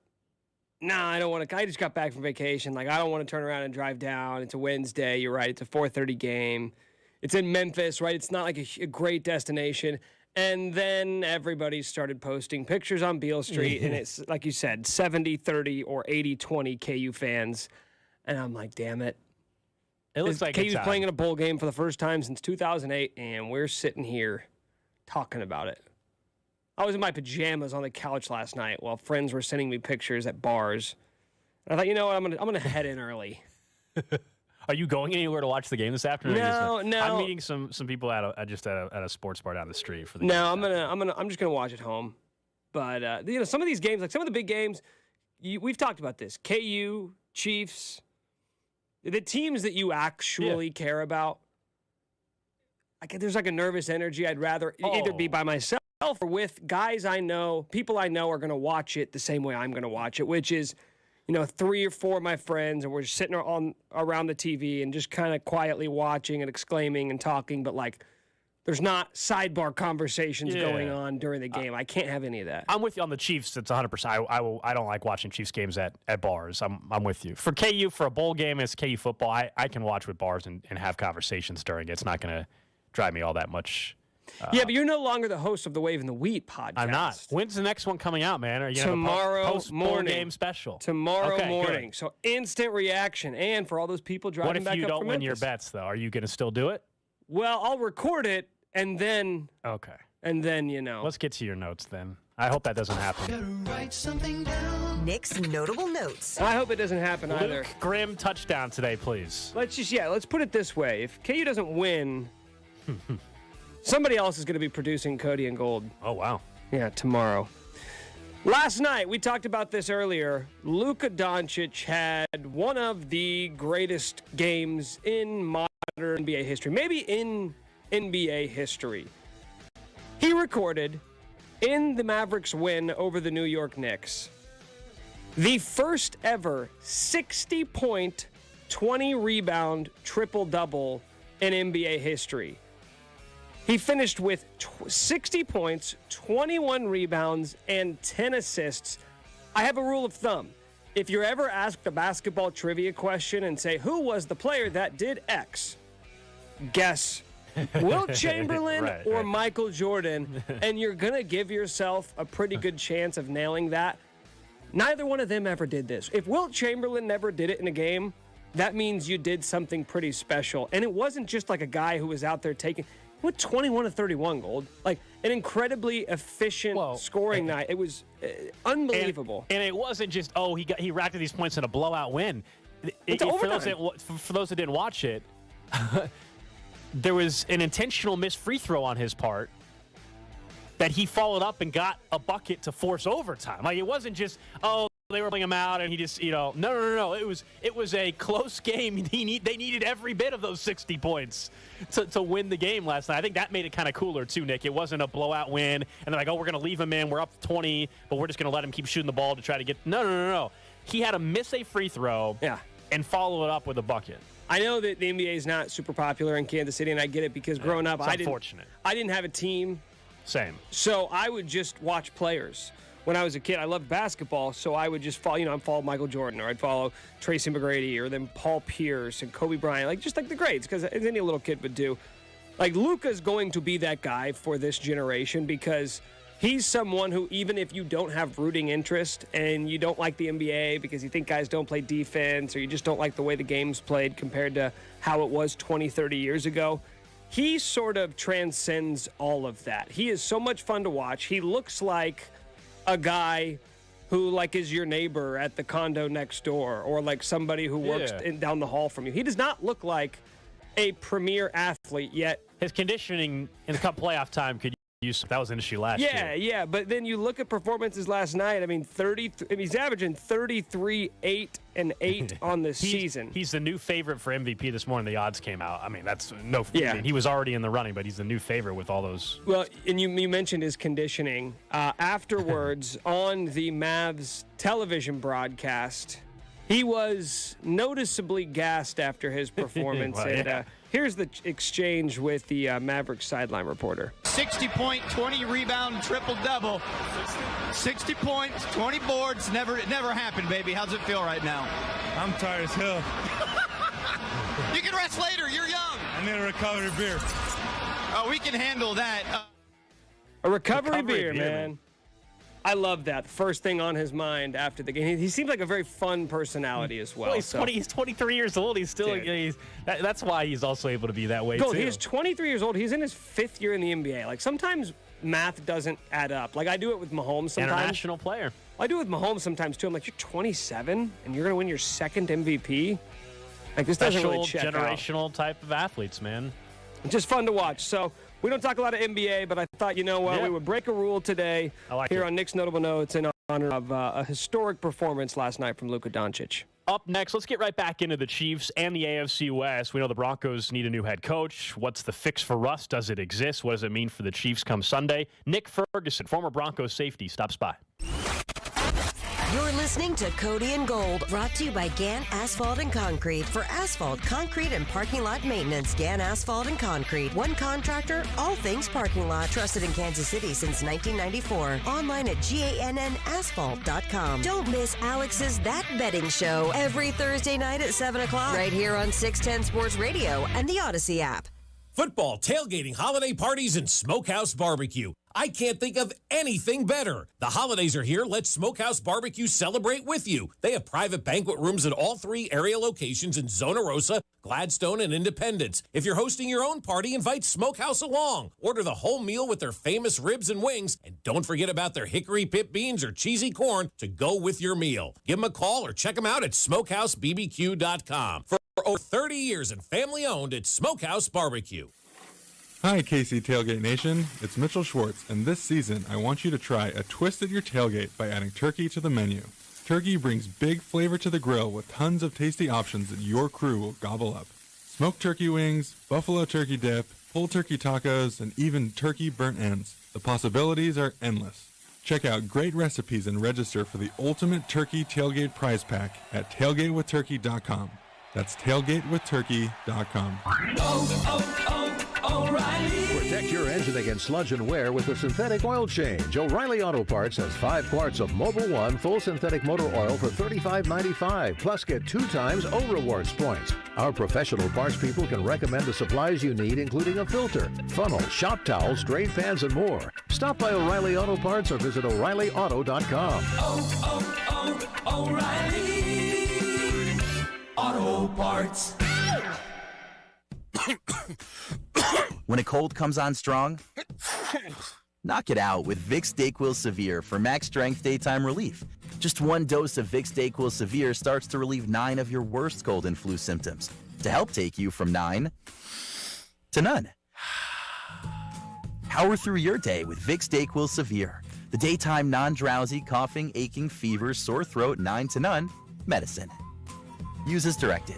I don't want to. I just got back from vacation. Like, I don't want to turn around and drive down. It's a Wednesday. You're right. It's a 4:30 game. It's in Memphis, right? It's not like a great destination. And then everybody started posting pictures on Beale Street, and it's, like you said, 70-30 or 80-20 KU fans. And I'm like, damn it. It looks like KU's playing in a bowl game for the first time since 2008, and we're sitting here talking about it. I was in my pajamas on the couch last night while friends were sending me pictures at bars. And I thought, you know what, I'm gonna head in early. Are you going anywhere to watch the game this afternoon? No. I'm meeting some people at a sports bar down the street for the game. No, I'm just gonna watch at home. But some of these games, like some of the big games, we've talked about this. KU, Chiefs, the teams that you actually care about. There's like a nervous energy. I'd rather either be by myself or with guys I know, people I know are going to watch it the same way I'm going to watch it, which is, 3 or 4 of my friends, and we're just sitting around the TV and just kind of quietly watching and exclaiming and talking, but like There's not sidebar conversations going on during the game. I can't have any of that. I'm with you on the Chiefs. It's 100%. I don't like watching Chiefs games at bars. I'm with you. For KU, for a bowl game, it's KU football. I can watch with bars and have conversations during it. It's not going to drive me all that much. Yeah, but you're no longer the host of the Wave and the Wheat podcast. I'm not. When's the next one coming out, man? Are you gonna tomorrow have a post morning game special? Tomorrow morning. Good. So instant reaction. And for all those people driving back up What if you don't from win Memphis? your bets, though? Are you going to still do it? Well, I'll record it and then. Okay. And then, you know. Let's get to your notes then. I hope that doesn't happen. Write something down. Nick's notable notes. I hope it doesn't happen Luke either. Grimm touchdown today, please. Let's put it this way. If KU doesn't win, somebody else is going to be producing Cody and Gold. Oh, wow. Yeah, tomorrow. Last night, we talked about this earlier. Luka Doncic had one of the greatest games in modern NBA history, maybe in NBA history. He recorded, in the Mavericks' win over the New York Knicks, the first ever 60-point, 20-rebound triple-double in NBA history. He finished with 60 points, 21 rebounds, and 10 assists. I have a rule of thumb. If you're ever asked a basketball trivia question and say, who was the player that did X? Guess Wilt Chamberlain or Michael Jordan, and you're going to give yourself a pretty good chance of nailing that. Neither one of them ever did this. If Wilt Chamberlain never did it in a game, that means you did something pretty special. And it wasn't just like a guy who was out there taking... What 21 to 31, Gold? Like an incredibly efficient scoring night. It was unbelievable. And it wasn't just he racked up these points in a blowout win. For those that didn't watch it, there was an intentional missed free throw on his part that he followed up and got a bucket to force overtime. Like it wasn't just they were playing him out, and he just, no. It was a close game. They needed every bit of those 60 points to win the game last night. I think that made it kind of cooler too, Nick. It wasn't a blowout win, and they're like, we're going to leave him in. We're up 20, but we're just going to let him keep shooting the ball to try to get. No. He had to miss a free throw, and follow it up with a bucket. I know that the NBA is not super popular in Kansas City, and I get it because growing up, I didn't have a team. Same. So I would just watch players. When I was a kid, I loved basketball, so I would just follow, I'd follow Michael Jordan, or I'd follow Tracy McGrady, or then Paul Pierce and Kobe Bryant, just like the greats, because as any little kid would do. Like, Luka's going to be that guy for this generation because he's someone who, even if you don't have rooting interest and you don't like the NBA because you think guys don't play defense or you just don't like the way the game's played compared to how it was 20, 30 years ago, he sort of transcends all of that. He is so much fun to watch. He looks like a guy who is your neighbor at the condo next door, or like somebody who works down the hall from you. He does not look like a premier athlete yet. His conditioning in the Cup playoff time could use that was an issue last year. Yeah. But then you look at performances last night. I mean, he's averaging 33, 8, and 8 on the season. He's the new favorite for MVP this morning. The odds came out. I mean, that's no. Yeah. I mean, he was already in the running, but he's the new favorite with all those. Well, and you mentioned his conditioning. Afterwards, on the Mavs television broadcast, he was noticeably gassed after his performance. Here's the exchange with the Mavericks sideline reporter. 60-point, 20-rebound, triple-double. 60 points, 20 boards. It never happened, baby. How's it feel right now? I'm tired as hell. You can rest later. You're young. I need a recovery beer. Oh, we can handle that. A recovery beer, man. I love that. First thing on his mind after the game. He seems like a very fun personality as well. He's 23 years old. He's still. That's why he's also able to be that way, too. He's 23 years old. He's in his 5th year in the NBA. Like, sometimes math doesn't add up. Like, I do it with Mahomes sometimes. International player. I do it with Mahomes sometimes, too. I'm like, you're 27, and you're going to win your 2nd MVP? Like, this doesn't really check out. Generational type of athletes, man. It's just fun to watch. So, we don't talk a lot of NBA, but I thought, we would break a rule today on Nick's Notable Notes in honor of a historic performance last night from Luka Doncic. Up next, let's get right back into the Chiefs and the AFC West. We know the Broncos need a new head coach. What's the fix for Russ? Does it exist? What does it mean for the Chiefs come Sunday? Nick Ferguson, former Broncos safety, stops by. You're listening to Cody and Gold, brought to you by Gann Asphalt and Concrete. For asphalt, concrete, and parking lot maintenance, Gann Asphalt and Concrete. One contractor, all things parking lot. Trusted in Kansas City since 1994. Online at GANNasphalt.com. Don't miss Alex's That Betting Show every Thursday night at 7 o'clock. Right here on 610 Sports Radio and the Odyssey app. Football, tailgating, holiday parties, and Smokehouse Barbecue. I can't think of anything better. The holidays are here. Let Smokehouse Barbecue celebrate with you. They have private banquet rooms at all 3 area locations in Zona Rosa, Gladstone, and Independence. If you're hosting your own party, invite Smokehouse along. Order the whole meal with their famous ribs and wings. And don't forget about their hickory pit beans or cheesy corn to go with your meal. Give them a call or check them out at smokehousebbq.com. For over 30 years and family-owned, it's Smokehouse Barbecue. Hi, KC Tailgate Nation. It's Mitchell Schwartz, and this season I want you to try a twist at your tailgate by adding turkey to the menu. Turkey brings big flavor to the grill with tons of tasty options that your crew will gobble up. Smoked turkey wings, buffalo turkey dip, pulled turkey tacos, and even turkey burnt ends. The possibilities are endless. Check out great recipes and register for the ultimate turkey tailgate prize pack at tailgatewithturkey.com. That's tailgatewithturkey.com. O'Reilly. Protect your engine against sludge and wear with a synthetic oil change. O'Reilly Auto Parts has 5 quarts of Mobil 1 full synthetic motor oil for $35.95. Plus, get 2 times O Rewards points. Our professional parts people can recommend the supplies you need, including a filter, funnel, shop towels, drain pans, and more. Stop by O'Reilly Auto Parts or visit O'ReillyAuto.com. O'Reilly Auto Parts. When a cold comes on strong, knock it out with Vicks DayQuil Severe for max strength daytime relief. Just 1 dose of Vicks DayQuil Severe starts to relieve 9 of your worst cold and flu symptoms to help take you from 9 to none. Power through your day with Vicks DayQuil Severe, the daytime non-drowsy, coughing, aching, fever, sore throat, 9 to none medicine. Use as directed.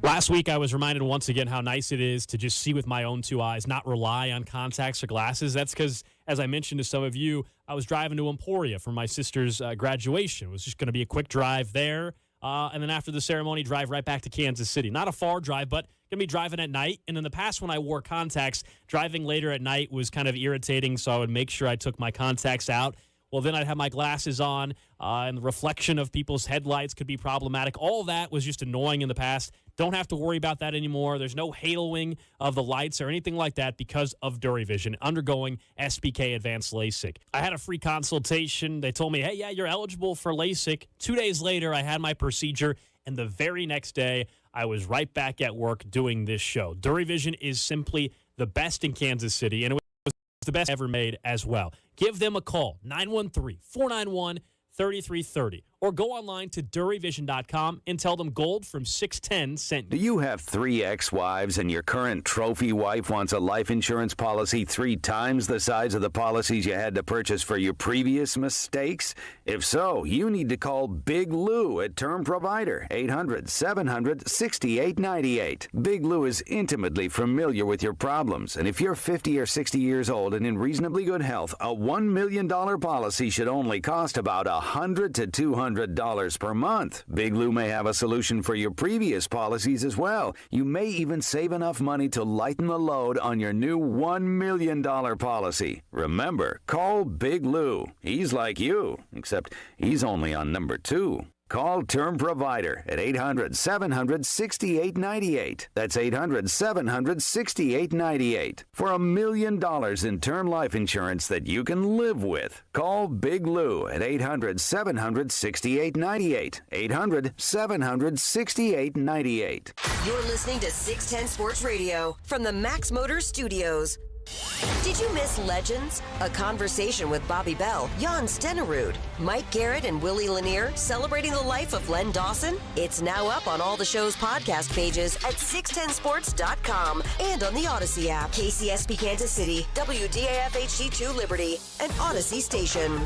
Last week, I was reminded once again how nice it is to just see with my own 2 eyes, not rely on contacts or glasses. That's because, as I mentioned to some of you, I was driving to Emporia for my sister's graduation. It was just going to be a quick drive there, and then after the ceremony, drive right back to Kansas City. Not a far drive, but going to be driving at night. And in the past, when I wore contacts, driving later at night was kind of irritating, so I would make sure I took my contacts out. Well, then I'd have my glasses on, and the reflection of people's headlights could be problematic. All that was just annoying in the past. Don't have to worry about that anymore. There's no haloing of the lights or anything like that because of DuraVision undergoing SBK Advanced LASIK. I had a free consultation. They told me, hey, yeah, you're eligible for LASIK. 2 days later, I had my procedure, and the very next day, I was right back at work doing this show. DuraVision is simply the best in Kansas City, and it was the best ever made as well. Give them a call, 913-491-3330, or go online to DuraVision.com and tell them Gold from 610 sent Do you have 3 ex-wives and your current trophy wife wants a life insurance policy 3 times the size of the policies you had to purchase for your previous mistakes? If so, you need to call Big Lou at Term Provider, 800-700-6898. Big Lou is intimately familiar with your problems, and if you're 50 or 60 years old and in reasonably good health, a $1 million policy should only cost about $100 to $200 per month. Big Lou may have a solution for your previous policies as well. You may even save enough money to lighten the load on your new $1 million policy. Remember, call Big Lou. He's like you, except he's only on number 2. Call Term Provider at 800-700-6898. That's 800-700-6898. For $1 million in term life insurance that you can live with. Call Big Lou at 800-700-6898. 800-700-6898. You're listening to 610 Sports Radio from the Max Motors Studios. Did you miss Legends? A conversation with Bobby Bell, Jan Stenerud, Mike Garrett, and Willie Lanier celebrating the life of Len Dawson? It's now up on all the show's podcast pages at 610sports.com and on the Odyssey app, KCSP Kansas City, WDAF HD2 Liberty, and Odyssey Station.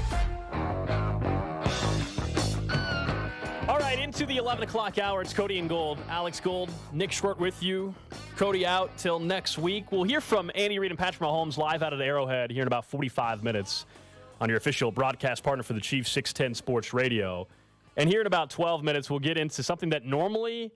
All right, into the 11 o'clock hour. It's Cody and Gold. Alex Gold, Nick Short with you. Cody out till next week. We'll hear from Andy Reid and Patrick Mahomes live out at Arrowhead here in about 45 minutes. on your official broadcast partner for the Chiefs, 610 Sports Radio. And here in about 12 minutes, we'll get into something that normally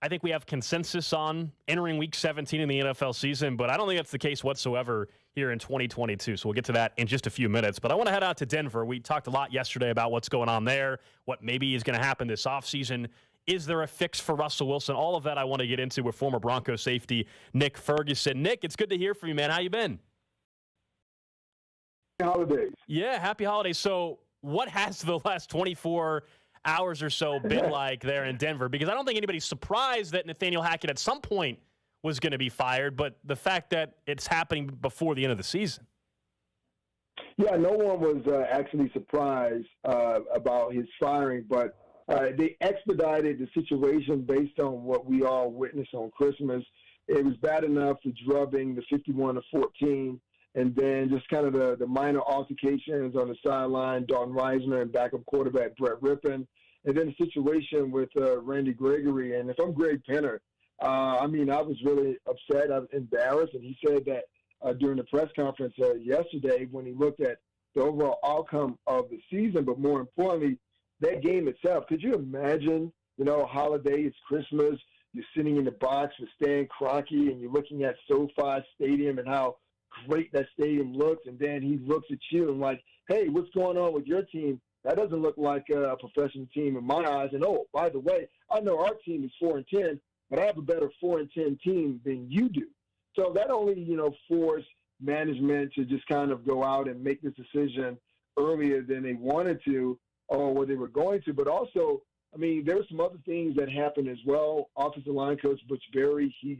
I think we have consensus on entering Week 17 in the NFL season, but I don't think that's the case whatsoever here in 2022. So we'll get to that in just a few minutes. But I want to head out to Denver. We talked a lot yesterday about what's going on there, what maybe is going to happen this offseason. Is there a fix for Russell Wilson? All of that I want to get into with former Broncos safety Nick Ferguson. Nick, it's good to hear from you, man. How you been? Happy holidays. Yeah, happy holidays. So what has the last 24 hours or so been like there in Denver? Because I don't think anybody's surprised that Nathaniel Hackett at some point was going to be fired, but the fact that it's happening before the end of the season. Yeah, no one was actually surprised about his firing, but they expedited the situation based on what we all witnessed on Christmas. It was bad enough the drubbing, the 51-14, and then just kind of the minor altercations on the sideline, Dalton Reisner and backup quarterback Brett Rippon, and then the situation with Randy Gregory. And if I'm Greg Penner, I was really upset. I was embarrassed. And he said that during the press conference yesterday when he looked at the overall outcome of the season, but more importantly, that game itself. Could you imagine, holiday, it's Christmas, you're sitting in the box with Stan Kroenke and you're looking at SoFi Stadium and how great that stadium looks, and then he looks at you and like, hey, what's going on with your team? That doesn't look like a professional team in my eyes. And, oh, by the way, I know our team is 4-10, but I have a better 4-10 team than you do. So that only, forced management to just kind of go out and make this decision earlier than they wanted to or what they were going to. But also, there were some other things that happened as well. Offensive line coach Butch Berry, he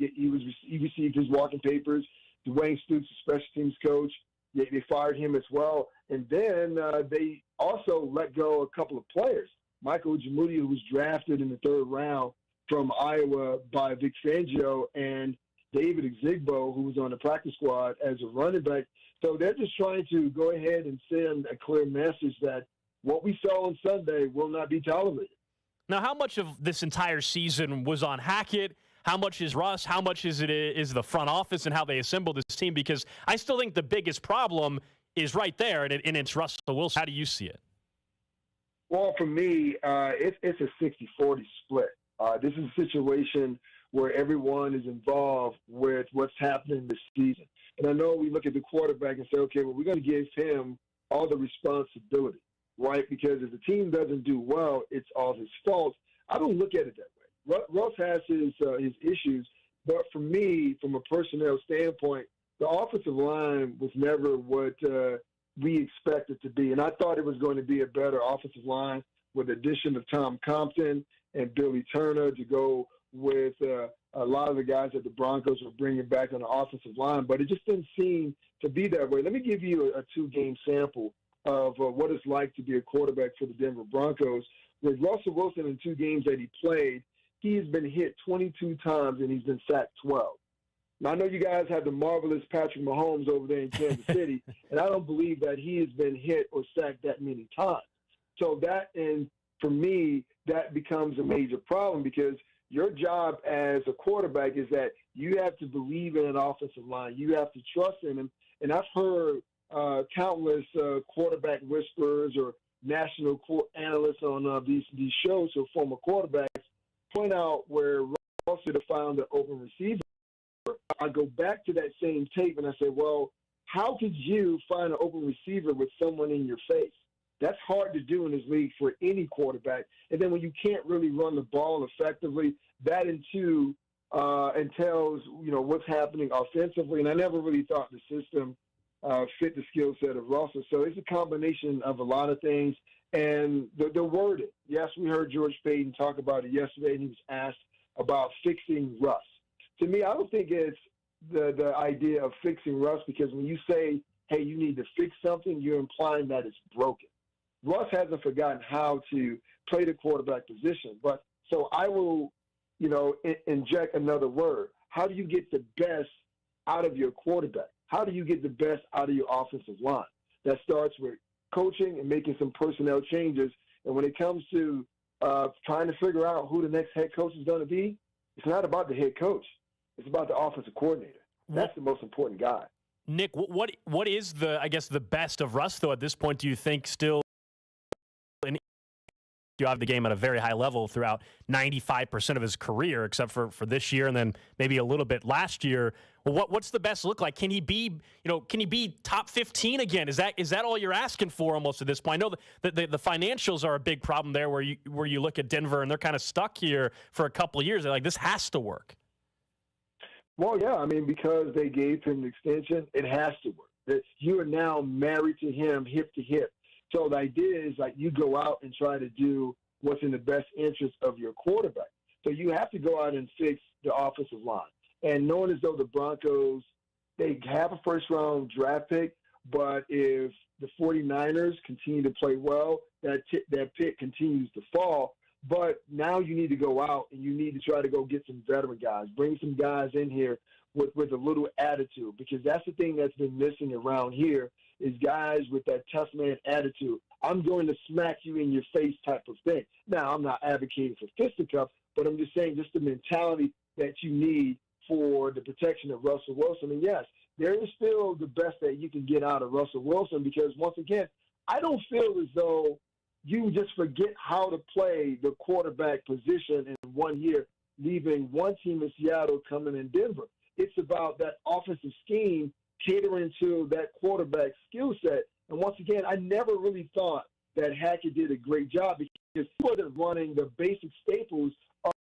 received his walking papers. Dwayne Stoops, the special teams coach, they fired him as well. And then they also let go a couple of players. Michael Jamuti, who was drafted in the third round from Iowa by Vic Fangio, and David Exigbo, who was on the practice squad as a running back. So they're just trying to go ahead and send a clear message that what we saw on Sunday will not be tolerated. Now, how much of this entire season was on Hackett? How much is Russ? How much is the front office and how they assembled this team? Because I still think the biggest problem is right there, and it's Russell Wilson. How do you see it? Well, for me, it's a 60-40 split. This is a situation where everyone is involved with what's happening this season. And I know we look at the quarterback and say, okay, well, we're going to give him all the responsibility, right? Because if the team doesn't do well, it's all his fault. I don't look at it that way. Russ has his issues, but for me, from a personnel standpoint, the offensive line was never what we expected to be. And I thought it was going to be a better offensive line with the addition of Tom Compton and Billy Turner to go with a lot of the guys that the Broncos were bringing back on the offensive line. But it just didn't seem to be that way. Let me give you a two-game sample of what it's like to be a quarterback for the Denver Broncos. With Russell Wilson in 2 games that he played, he has been hit 22 times and he's been sacked 12. Now, I know you guys have the marvelous Patrick Mahomes over there in Kansas City, and I don't believe that he has been hit or sacked that many times. So for me, that becomes a major problem because your job as a quarterback is that you have to believe in an offensive line. You have to trust in him. And I've heard countless quarterback whisperers or national analysts on these shows or former quarterbacks point out where Russ should have found the open receiver. I go back to that same tape and I say, well, how could you find an open receiver with someone in your face? That's hard to do in this league for any quarterback. And then when you can't really run the ball effectively, that entails, what's happening offensively. And I never really thought the system fit the skill set of Russell. So it's a combination of a lot of things. And the wording. Yes, we heard George Payton talk about it yesterday, and he was asked about fixing Russ. To me, I don't think it's the idea of fixing Russ because when you say, hey, you need to fix something, you're implying that it's broken. Russ hasn't forgotten how to play the quarterback position. But so I will, inject another word. How do you get the best out of your quarterback? How do you get the best out of your offensive line? That starts with coaching and making some personnel changes. And when it comes to trying to figure out who the next head coach is going to be, it's not about the head coach. It's about the offensive coordinator. That's the most important guy. Nick, what is the best of Russ, though, at this point, do you think still you have the game at a very high level throughout 95% of his career, except for this year and then maybe a little bit last year? Well, what's the best look like? Can he be top 15 again? Is that all you're asking for almost at this point? I know the financials are a big problem there where you look at Denver and they're kind of stuck here for a couple of years. They're like, this has to work. Well, yeah, I mean, because they gave him an extension, it has to work. That you are now married to him hip to hip. So the idea is like you go out and try to do what's in the best interest of your quarterback. So you have to go out and fix the offensive line. And knowing as though the Broncos, they have a first-round draft pick, but if the 49ers continue to play well, that pick continues to fall. But now you need to go out and you need to try to go get some veteran guys, bring some guys in here with a little attitude, because that's the thing that's been missing around here is guys with that tough man attitude. I'm going to smack you in your face type of thing. Now, I'm not advocating for fisticuffs, but I'm just saying just the mentality that you need for the protection of Russell Wilson. And, yes, there is still the best that you can get out of Russell Wilson because, once again, I don't feel as though you just forget how to play the quarterback position in 1 year, leaving one team in Seattle coming in Denver. It's about that offensive scheme catering to that quarterback skill set. And once again, I never really thought that Hackett did a great job because he wasn't running the basic staples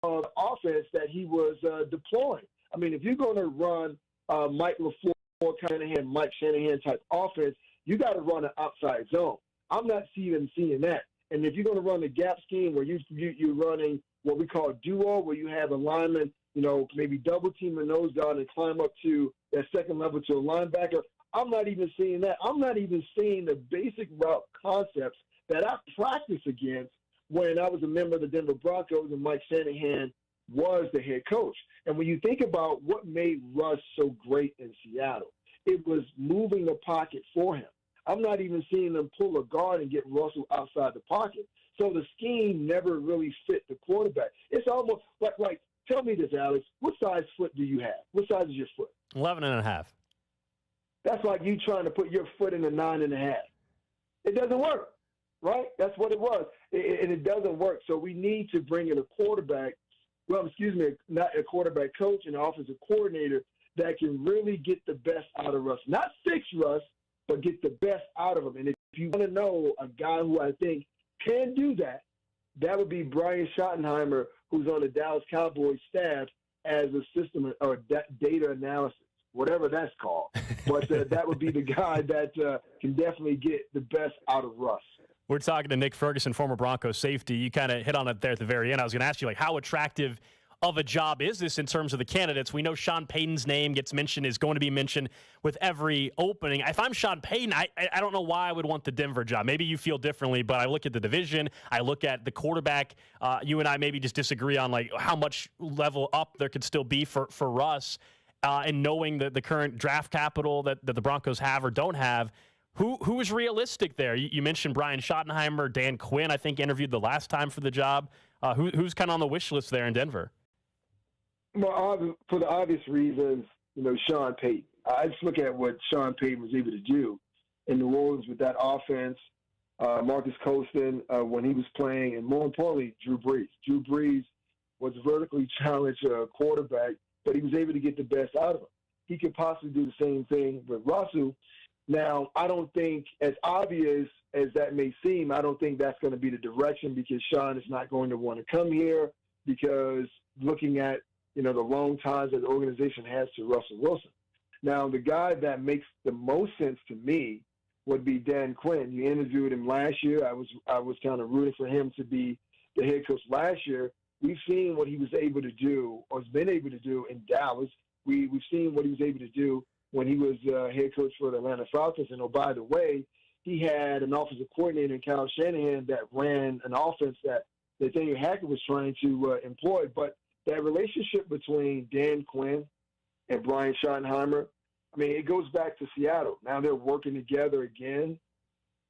of offense that he was deploying. I mean, if you're going to run Mike LaFleur, Mike Shanahan type offense, you got to run an outside zone. I'm not even seeing that. And if you're going to run the gap scheme where you're running what we call duo, where you have a lineman, maybe double team a nose guard and climb up to that second level to a linebacker, I'm not even seeing that. I'm not even seeing the basic route concepts that I practiced against when I was a member of the Denver Broncos and Mike Shanahan was the head coach. And when you think about what made Russ so great in Seattle, it was moving the pocket for him. I'm not even seeing them pull a guard and get Russell outside the pocket. So the scheme never really fit the quarterback. It's almost like tell me this, Alex, what size foot do you have? What size is your foot? 11.5. That's like you trying to put your foot in a 9.5. It doesn't work, right? That's what it was. And it doesn't work. So we need to bring in a quarterback, not a quarterback coach, an offensive coordinator that can really get the best out of Russ. Not fix Russ, but get the best out of him. And if you want to know a guy who I think can do that, that would be Brian Schottenheimer, who's on the Dallas Cowboys staff as a system or data analysis, whatever that's called. But that would be the guy that can definitely get the best out of Russ. We're talking to Nick Ferguson, former Broncos safety. You kind of hit on it there at the very end. I was going to ask you, how attractive of a job is this in terms of the candidates? We know Sean Payton's name is going to be mentioned with every opening. If I'm Sean Payton, I don't know why I would want the Denver job. Maybe you feel differently, but I look at the division, I look at the quarterback. You and I maybe just disagree on how much level up there could still be for Russ, and knowing the current draft capital that the Broncos have or don't have. Who is realistic there? You mentioned Brian Schottenheimer, Dan Quinn, I think interviewed the last time for the job. Who's kind of on the wish list there in Denver? Well, for the obvious reasons, Sean Payton. I just look at what Sean Payton was able to do in New Orleans with that offense, Marcus Colston when he was playing, and more importantly, Drew Brees. Drew Brees was a vertically challenged quarterback, but he was able to get the best out of him. He could possibly do the same thing with Russell. Now, I don't think, as obvious as that may seem, I don't think that's going to be the direction because Sean is not going to want to come here because looking at the long ties that the organization has to Russell Wilson. Now, the guy that makes the most sense to me would be Dan Quinn. You interviewed him last year. I was kind of rooting for him to be the head coach last year. We've seen what he was able to do or has been able to do in Dallas. We've seen what he was able to do when he was head coach for the Atlanta Falcons. And, oh, by the way, he had an offensive coordinator in Kyle Shanahan that ran an offense that Nathaniel Hackett was trying to employ. But that relationship between Dan Quinn and Brian Schottenheimer, I mean, it goes back to Seattle. Now they're working together again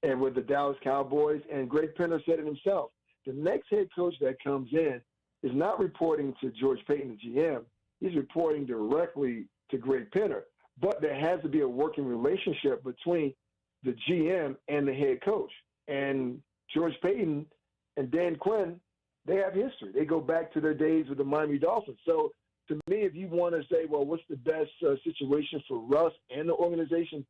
and with the Dallas Cowboys. And Greg Penner said it himself. The next head coach that comes in is not reporting to George Payton, the GM. He's reporting directly to Greg Penner. but there has to be a working relationship between the GM and the head coach. And George Payton and Dan Quinn, they have history. They go back to their days with the Miami Dolphins. So to me, if you want to say, well, what's the best situation for Russ and the organization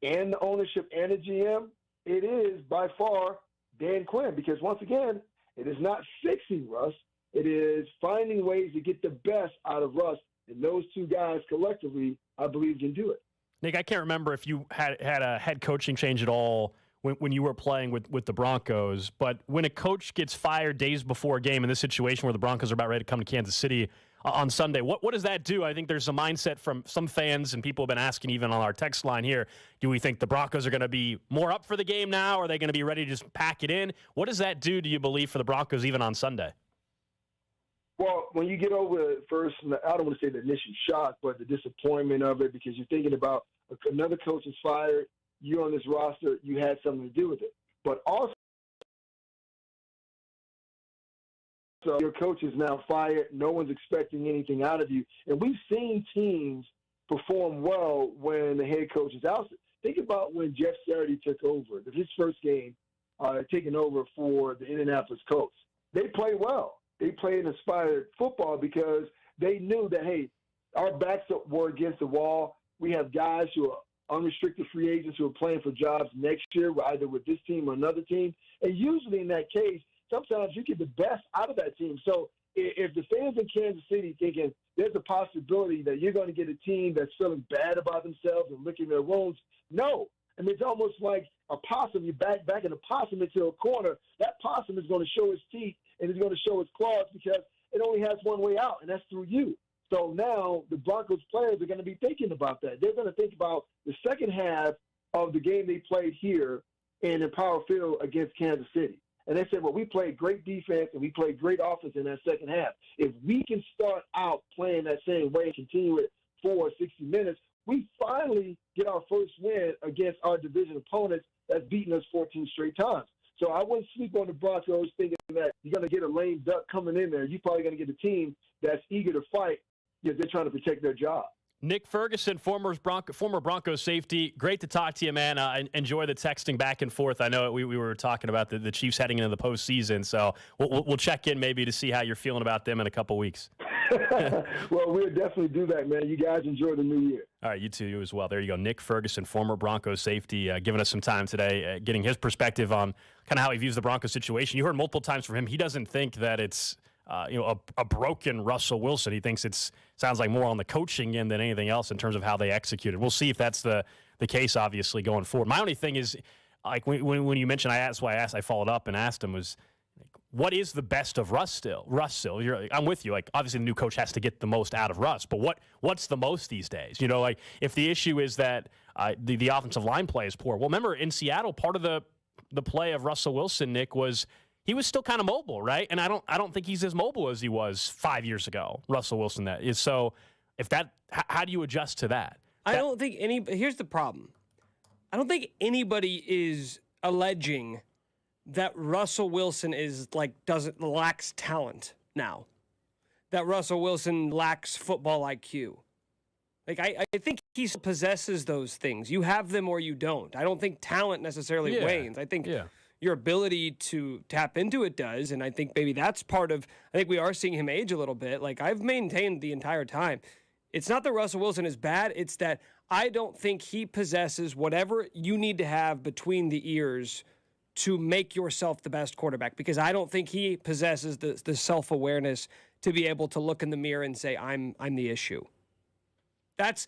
and the ownership and the GM, it is by far Dan Quinn, because once again, it is not fixing Russ. It is finding ways to get the best out of Russ, and those two guys collectively, I believe, can do it. Nick, I can't remember if you had a head coaching change at all when you were playing with the Broncos, but when a coach gets fired days before a game in this situation where the Broncos are about ready to come to Kansas City on Sunday, what does that do? I think there's a mindset from some fans, and people have been asking even on our text line here, do we think the Broncos are going to be more up for the game now? Or are they going to be ready to just pack it in? What does that do you believe, for the Broncos even on Sunday? Well, when you get over first, I don't want to say the initial shock, but the disappointment of it, because you're thinking about another coach is fired, you're on this roster, you had something to do with it. But also, your coach is now fired. No one's expecting anything out of you. And we've seen teams perform well when the head coach is ousted. Think about when Jeff Saturday took over, his first game, taking over for the Indianapolis Colts. They played well. They played inspired football because they knew that, hey, our backs were against the wall. We have guys who are unrestricted free agents who are playing for jobs next year, either with this team or another team. And usually in that case, sometimes you get the best out of that team. So if the fans in Kansas City thinking there's a possibility that you're going to get a team that's feeling bad about themselves and licking their wounds, no. I mean, it's almost like a possum. You backing a possum into a corner. That possum is going to show his teeth and it's going to show his claws because it only has one way out, and that's through you. So now the Broncos players are going to be thinking about that. They're going to think about the second half of the game they played here in Power Field against Kansas City. And they said, well, we played great defense and we played great offense in that second half. If we can start out playing that same way and continue it for 60 minutes, we finally get our first win against our division opponents that's beaten us 14 straight times. So I wouldn't sleep on the Broncos thinking that you're going to get a lame duck coming in there. You're probably going to get a team that's eager to fight because they're trying to protect their job. Nick Ferguson, former Broncos safety. Great to talk to you, man. Enjoy the texting back and forth. I know we were talking about the Chiefs heading into the postseason, so we'll check in maybe to see how you're feeling about them in a couple weeks. Well, we'll definitely do that, man. You guys enjoy the new year. All right, you too, you as well. There you go. Nick Ferguson, former Broncos safety, giving us some time today, getting his perspective on kind of how he views the Broncos situation. You heard multiple times from him. He doesn't think that it's a broken Russell Wilson. He thinks sounds like more on the coaching end than anything else in terms of how they executed. We'll see if that's the case, obviously, going forward. My only thing is, like when you mentioned, I followed up and asked him was, what is the best of Russ still? I'm with you. Like, obviously, the new coach has to get the most out of Russ, but what's the most these days? Like if the issue is that the offensive line play is poor. Well, remember in Seattle, part of the play of Russell Wilson, Nick, was he was still kind of mobile, right? And I don't think he's as mobile as he was 5 years ago. Russell Wilson, that is. So how do you adjust to that? I don't think here's the problem. I don't think anybody is alleging that Russell Wilson lacks talent now. That Russell Wilson lacks football IQ. Like I think he possesses those things. You have them or you don't. I don't think talent necessarily wanes. I think your ability to tap into it does, and I think maybe that's part of. I think we are seeing him age a little bit. Like I've maintained the entire time, it's not that Russell Wilson is bad. It's that I don't think he possesses whatever you need to have between the ears to make yourself the best quarterback, because I don't think he possesses the self-awareness to be able to look in the mirror and say, I'm the issue. That's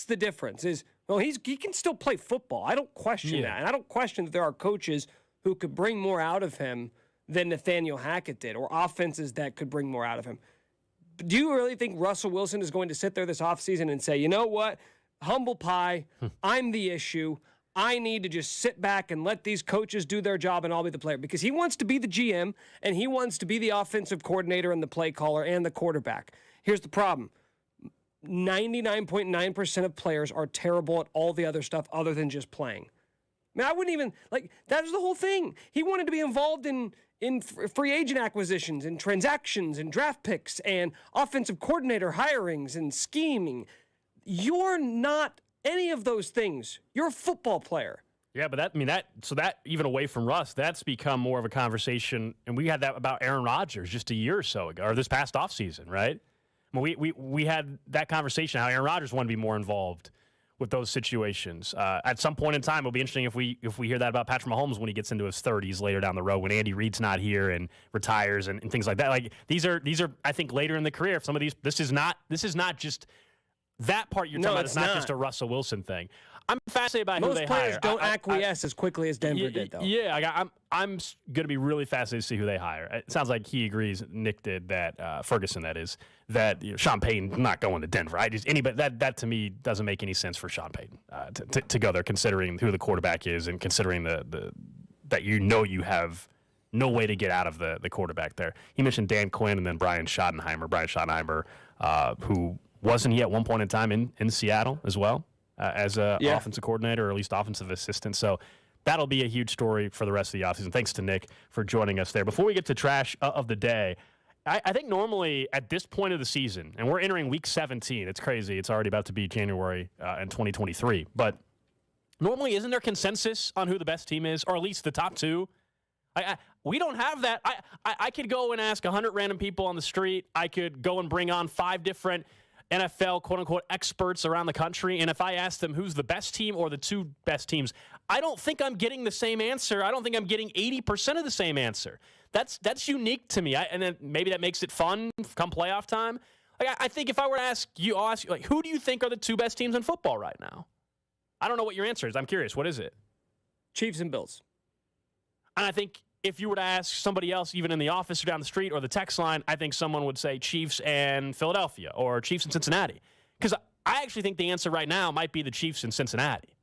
the difference is, well, he can still play football. I don't question that. And I don't question that there are coaches who could bring more out of him than Nathaniel Hackett did, or offenses that could bring more out of him. Do you really think Russell Wilson is going to sit there this offseason and say, you know what, humble pie, I'm the issue. I need to just sit back and let these coaches do their job and I'll be the player? Because he wants to be the GM and he wants to be the offensive coordinator and the play caller and the quarterback. Here's the problem. 99.9% of players are terrible at all the other stuff other than just playing. I mean, I wouldn't even, that was the whole thing. He wanted to be involved in free agent acquisitions and transactions and draft picks and offensive coordinator hirings and scheming. You're not any of those things. You're a football player. Yeah, but that even away from Russ, that's become more of a conversation, and we had that about Aaron Rodgers just a year or so ago, or this past offseason, right? I mean, we had that conversation how Aaron Rodgers wanted to be more involved with those situations. At some point in time, it'll be interesting if we hear that about Patrick Mahomes when he gets into his 30s later down the road, when Andy Reid's not here and retires and things like that. Like these are I think later in the career. Some of these, this is not just that part you're talking about. It's not just a Russell Wilson thing. I'm fascinated by who they hire. Most players don't acquiesce as quickly as Denver did, though. Yeah, I'm going to be really fascinated to see who they hire. It sounds like he agrees, Nick did, that Ferguson, that is, that Sean Payton's not going to Denver. That to me doesn't make any sense for Sean Payton to go there, considering who the quarterback is and considering that you have no way to get out of the quarterback there. He mentioned Dan Quinn and then Brian Schottenheimer, who wasn't he at one point in time in Seattle as well? As an offensive coordinator or at least offensive assistant. So that'll be a huge story for the rest of the offseason. Thanks to Nick for joining us there. Before we get to trash of the day, I think normally at this point of the season, and we're entering week 17, it's crazy. It's already about to be January in 2023. But normally, isn't there consensus on who the best team is, or at least the top two? We don't have that. I could go and ask 100 random people on the street. I could go and bring on 5 different NFL, quote-unquote, experts around the country, and if I ask them who's the best team or the 2 best teams, I don't think I'm getting the same answer. I don't think I'm getting 80% of the same answer. That's unique to me, and then maybe that makes it fun come playoff time. Like I think if I were to ask you, like, who do you think are the 2 best teams in football right now? I don't know what your answer is. I'm curious. What is it? Chiefs and Bills. And I think if you were to ask somebody else, even in the office or down the street or the text line, I think someone would say Chiefs and Philadelphia or Chiefs and Cincinnati. Because I actually think the answer right now might be the Chiefs and Cincinnati.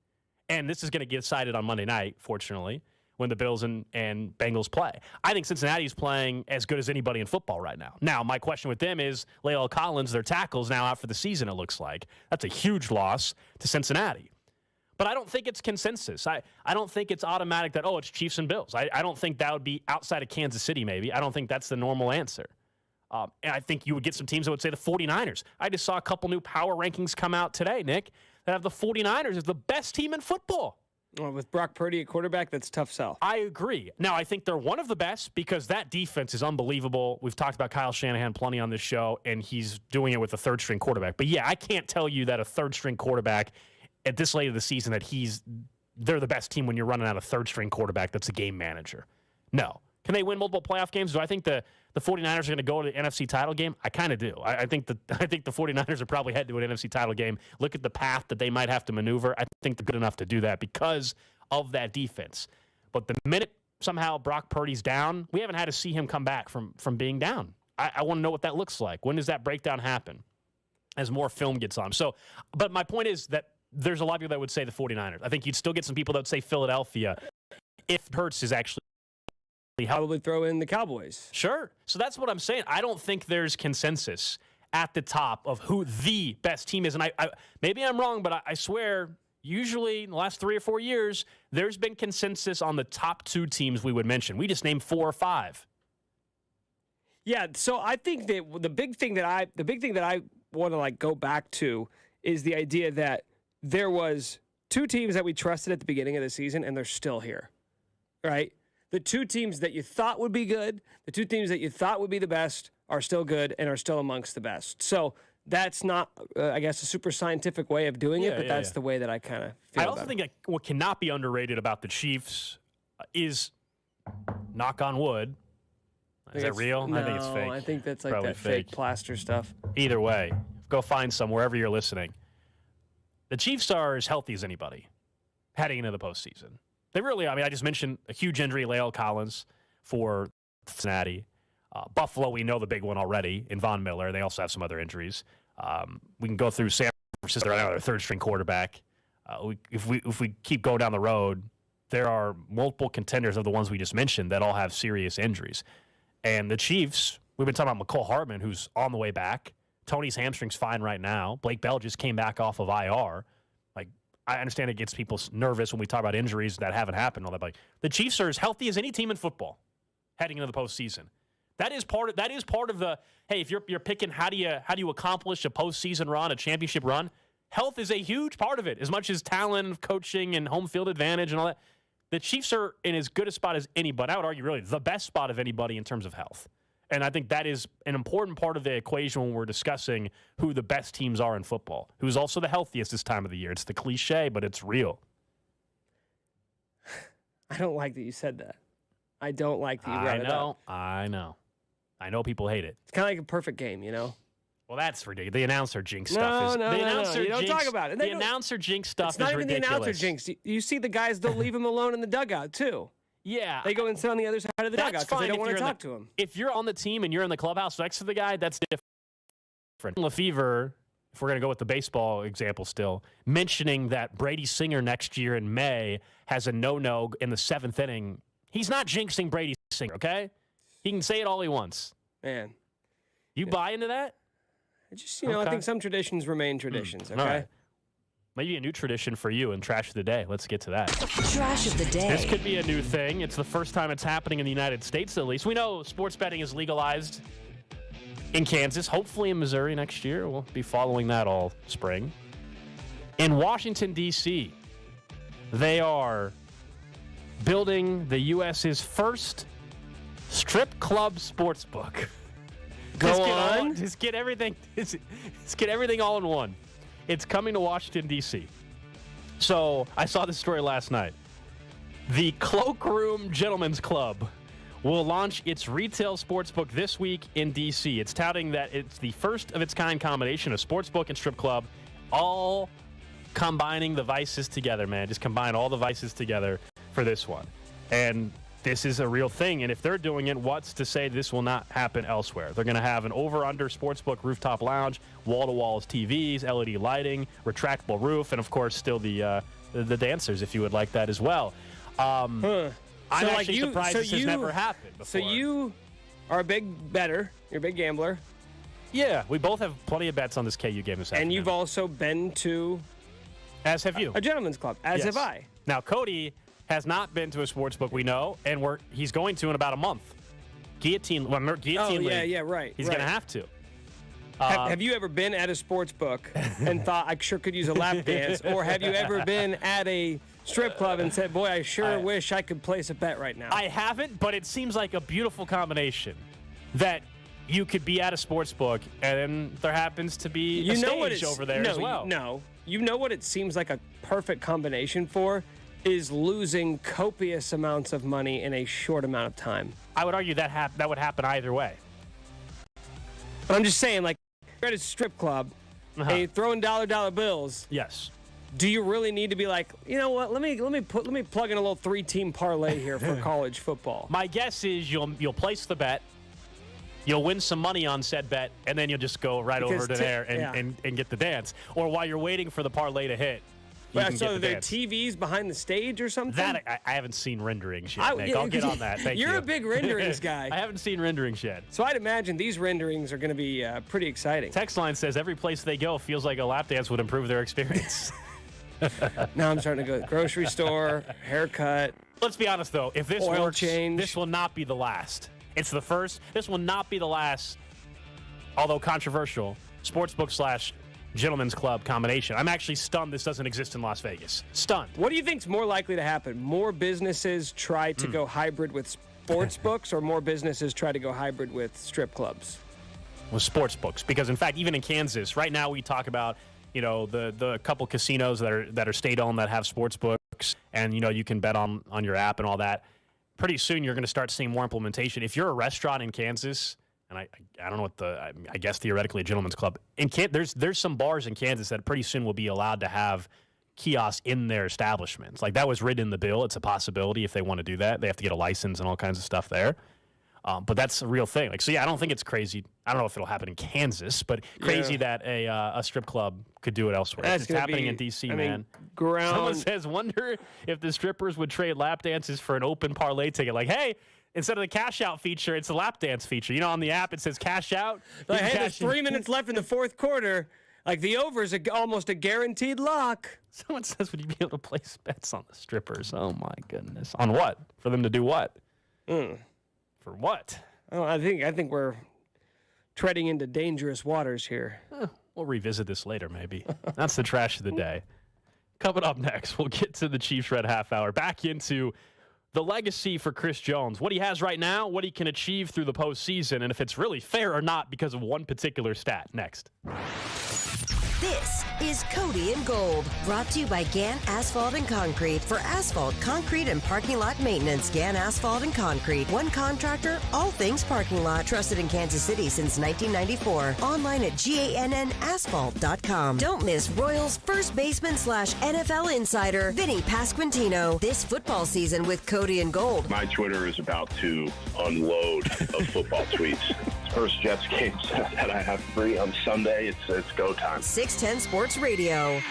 And this is going to get decided on Monday night, fortunately, when the Bills and Bengals play. I think Cincinnati is playing as good as anybody in football right now. Now, my question with them is Lael Collins, their tackle's now out for the season, it looks like. That's a huge loss to Cincinnati. But I don't think it's consensus. I don't think it's automatic that, it's Chiefs and Bills. I don't think that would be outside of Kansas City, maybe. I don't think that's the normal answer. And I think you would get some teams that would say the 49ers. I just saw a couple new power rankings come out today, Nick, that have the 49ers as the best team in football. Well, with Brock Purdy at quarterback, that's a tough sell. I agree. Now, I think they're one of the best because that defense is unbelievable. We've talked about Kyle Shanahan plenty on this show, and he's doing it with a third-string quarterback. But, yeah, I can't tell you that a third-string quarterback – at this late of the season that they're the best team when you're running out a third-string quarterback that's a game manager. No. Can they win multiple playoff games? Do I think the 49ers are going to go to the NFC title game? I kind of do. I think the 49ers are probably headed to an NFC title game. Look at the path that they might have to maneuver. I think they're good enough to do that because of that defense. But the minute somehow Brock Purdy's down, we haven't had to see him come back from being down. I want to know what that looks like. When does that breakdown happen as more film gets on? So, but my point is that there's a lot of people that would say the 49ers. I think you'd still get some people that would say Philadelphia if Hurts is actually probably throw in the Cowboys. Sure. So that's what I'm saying. I don't think there's consensus at the top of who the best team is. And I maybe I'm wrong, but I swear usually in the last 3 or 4 years, there's been consensus on the top 2 teams we would mention. We just named 4 or 5. Yeah, so I think that the big thing that I want to go back to is the idea that there was 2 teams that we trusted at the beginning of the season, and they're still here, right? The 2 teams that you thought would be good, the 2 teams that you thought would be the best are still good and are still amongst the best. So that's not, I guess, a super scientific way of doing it, but that's the way that I kind of feel I also think what cannot be underrated about the Chiefs is, knock on wood, is that real? No, I think it's fake. I think that's like Probably that fake plaster stuff. Either way, go find some wherever you're listening. The Chiefs are as healthy as anybody heading into the postseason. They really, I just mentioned a huge injury, Lael Collins, for Cincinnati. Buffalo, we know the big one already in Von Miller. They also have some other injuries. We can go through San Francisco, their third-string quarterback. If we keep going down the road, there are multiple contenders of the ones we just mentioned that all have serious injuries. And the Chiefs, we've been talking about McCole Hardman, who's on the way back. Tony's hamstring's fine right now. Blake Bell just came back off of IR. I understand it gets people nervous when we talk about injuries that haven't happened. All that, but the Chiefs are as healthy as any team in football heading into the postseason. That is part of the, hey, if you're picking how do you accomplish a postseason run, a championship run, health is a huge part of it, as much as talent, coaching, and home field advantage and all that. The Chiefs are in as good a spot as anybody. I would argue really the best spot of anybody in terms of health. And I think that is an important part of the equation when we're discussing who the best teams are in football. Who's also the healthiest this time of the year. It's the cliche, but it's real. I don't like that you said that. I don't like that you brought it up. I know people hate it. It's kind of like a perfect game, you know? Well, that's ridiculous. The announcer jinx stuff is... No. You don't talk about it. The announcer jinx stuff is ridiculous. It's not even the announcer jinx. You see the guys, they'll leave him alone in the dugout, too. Yeah. They go and sit on the other side of the dugout because they don't want to talk to him. If you're on the team and you're in the clubhouse next to the guy, that's different. Lefevre, if we're going to go with the baseball example still, mentioning that Brady Singer next year in May has a no-no in the 7th inning. He's not jinxing Brady Singer, okay? He can say it all he wants. Man. You buy into that? I think some traditions remain traditions, okay? All right. Maybe a new tradition for you and Trash of the Day. Let's get to that. Trash of the Day. This could be a new thing. It's the first time it's happening in the United States, at least. We know sports betting is legalized in Kansas, hopefully in Missouri next year. We'll be following that all spring. In Washington, D.C., they are building the U.S.'s first strip club sports book. Just get everything all in one. It's coming to Washington, D.C. So I saw this story last night. The Cloakroom Gentlemen's Club will launch its retail sportsbook this week in D.C. It's touting that it's the first of its kind combination of sportsbook and strip club, all combining the vices together, man. Just combine all the vices together for this one. And this is a real thing, and if they're doing it, what's to say this will not happen elsewhere? They're going to have an over-under sportsbook rooftop lounge, wall-to-wall TVs, LED lighting, retractable roof, and, of course, still the dancers, if you would like that as well. I'm actually surprised this has never happened before. So you are a big bettor. You're a big gambler. Yeah, we both have plenty of bets on this KU game this afternoon. And you've also been to... As have you. A gentleman's club, as have I. Now, Cody has not been to a sports book, we know, and he's going to in about a month. Guillotine League. Yeah, right. He's going to have to. Have you ever been at a sports book and thought, I sure could use a lap dance? Or have you ever been at a strip club and said, boy, I sure wish I could place a bet right now? I haven't, but it seems like a beautiful combination that you could be at a sports book and there happens to be a stage over there as well. You know what it seems like a perfect combination for? Is losing copious amounts of money in a short amount of time. I would argue that that would happen either way. But I'm just saying, like, you're at a strip club, and you're throwing dollar bills. Yes. Do you really need to be like, you know what? Let me plug in a little 3-team parlay here for college football. My guess is you'll place the bet, you'll win some money on said bet, and then you'll just go over to there and get the dance. Or while you're waiting for the parlay to hit. So there are TVs behind the stage or something? That I haven't seen renderings yet, Nick. I'll get on that. Thank you. You're a big renderings guy. I haven't seen renderings yet. So I'd imagine these renderings are going to be pretty exciting. Text line says every place they go feels like a lap dance would improve their experience. Now I'm starting to go to the grocery store, haircut. Let's be honest, though. If this oil works, change. This will not be the last. It's the first. This will not be the last, although controversial, sportsbook / Gentlemen's Club combination. I'm actually stunned this doesn't exist in Las Vegas. Stunned. What do you think's more likely to happen? More businesses try to go hybrid with sports books, or more businesses try to go hybrid with strip clubs? With sports books, because in fact, even in Kansas, right now we talk about the couple casinos that are state-owned that have sports books, and you can bet on your app and all that. Pretty soon you're going to start seeing more implementation. If you're a restaurant in Kansas. And I don't know what I guess theoretically a gentleman's club. There's some bars in Kansas that pretty soon will be allowed to have kiosks in their establishments. Like that was written in the bill. It's a possibility if they want to do that. They have to get a license and all kinds of stuff there. But that's a real thing. I don't think it's crazy. I don't know if it'll happen in Kansas, but crazy that a strip club could do it elsewhere. It's happening in D.C., man. Someone says, wonder if the strippers would trade lap dances for an open parlay ticket. Like, hey, instead of the cash out feature, it's a lap dance feature. On the app, it says cash out. Like, hey, there's 3 minutes left in the fourth quarter. Like, the over is almost a guaranteed lock. Someone says, would you be able to place bets on the strippers? Oh, my goodness. On what? For them to do what? For what? Oh, I think we're treading into dangerous waters here. We'll revisit this later, maybe. That's the trash of the day. Coming up next, we'll get to the Chiefs Red Half Hour. Back into the legacy for Chris Jones. What he has right now, what he can achieve through the postseason, and if it's really fair or not because of one particular stat. Next. This is Cody in Gold, brought to you by Gann Asphalt and Concrete. For asphalt, concrete, and parking lot maintenance, Gann Asphalt and Concrete. One contractor, all things parking lot. Trusted in Kansas City since 1994. Online at GANNasphalt.com. Don't miss Royals first baseman / NFL insider, Vinny Pasquantino. This football season with Cody in Gold. My Twitter is about to unload of football tweets. First Jets game that I have free on Sunday. It's go time. 610 Sports Radio.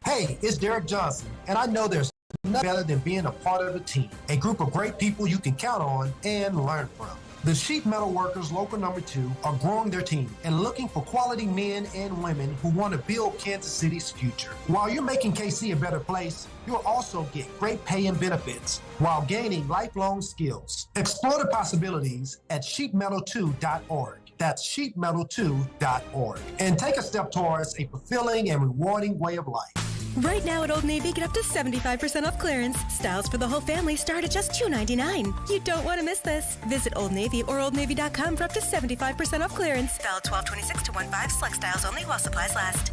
Hey, it's Derek Johnson, and I know there's nothing better than being a part of a team, a group of great people you can count on and learn from. The Sheet Metal Workers Local Number 2 are growing their team and looking for quality men and women who want to build Kansas City's future. While you're making KC a better place, you'll also get great pay and benefits while gaining lifelong skills. Explore the possibilities at sheetmetal2.org. That's sheetmetal2.org. And take a step towards a fulfilling and rewarding way of life. Right now at Old Navy, get up to 75% off clearance. Styles for the whole family start at just $2.99. You don't want to miss this. Visit Old Navy or OldNavy.com for up to 75% off clearance. Valid 12/26 to 1/5. Select styles only while supplies last.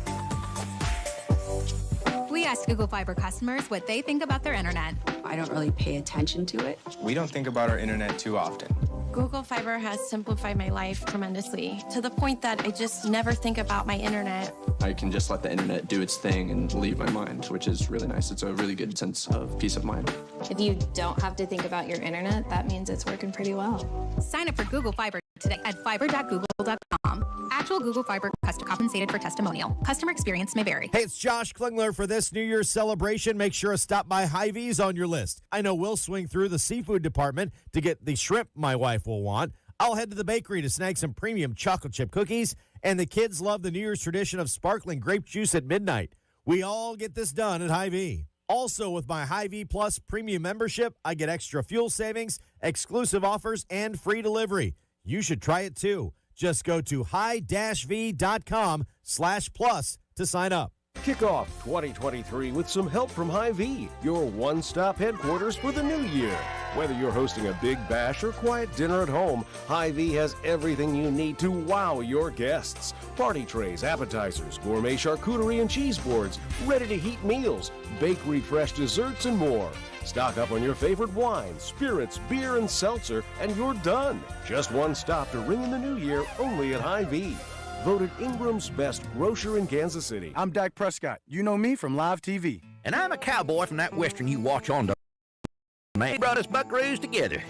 We asked Google Fiber customers what they think about their internet. I don't really pay attention to it. We don't think about our internet too often. Google Fiber has simplified my life tremendously to the point that I just never think about my internet. I can just let the internet do its thing and leave my mind, which is really nice. It's a really good sense of peace of mind. If you don't have to think about your internet, that means it's working pretty well. Sign up for Google Fiber today at fiber.google.com. Actual Google Fiber customer compensated for testimonial. Customer experience may vary. Hey, it's Josh Klingler. For this New Year's celebration, make sure to stop by Hy-Vee's on your list. I know we'll swing through the seafood department to get the shrimp my wife will want. I'll head to the bakery to snag some premium chocolate chip cookies, and the kids love the New Year's tradition of sparkling grape juice at midnight. We all get this done at Hy-Vee. Also, with my Hy-Vee Plus premium membership, I get extra fuel savings, exclusive offers, and free delivery. You should try it too. Just go to hi-v.com/plus to sign up. Kick off 2023 with some help from Hy-Vee, your one-stop headquarters for the new year. Whether you're hosting a big bash or quiet dinner at home, Hy-Vee has everything you need to wow your guests. Party trays, appetizers, gourmet charcuterie and cheese boards, ready-to-heat meals, bakery-fresh desserts, and more. Stock up on your favorite wine, spirits, beer, and seltzer, and you're done. Just one stop to ring in the new year, only at Hy-Vee. Voted Ingram's best grocer in Kansas City. I'm Dak Prescott. You know me from live TV. And I'm a cowboy from that western you watch on the man. Brought us buckaroos together.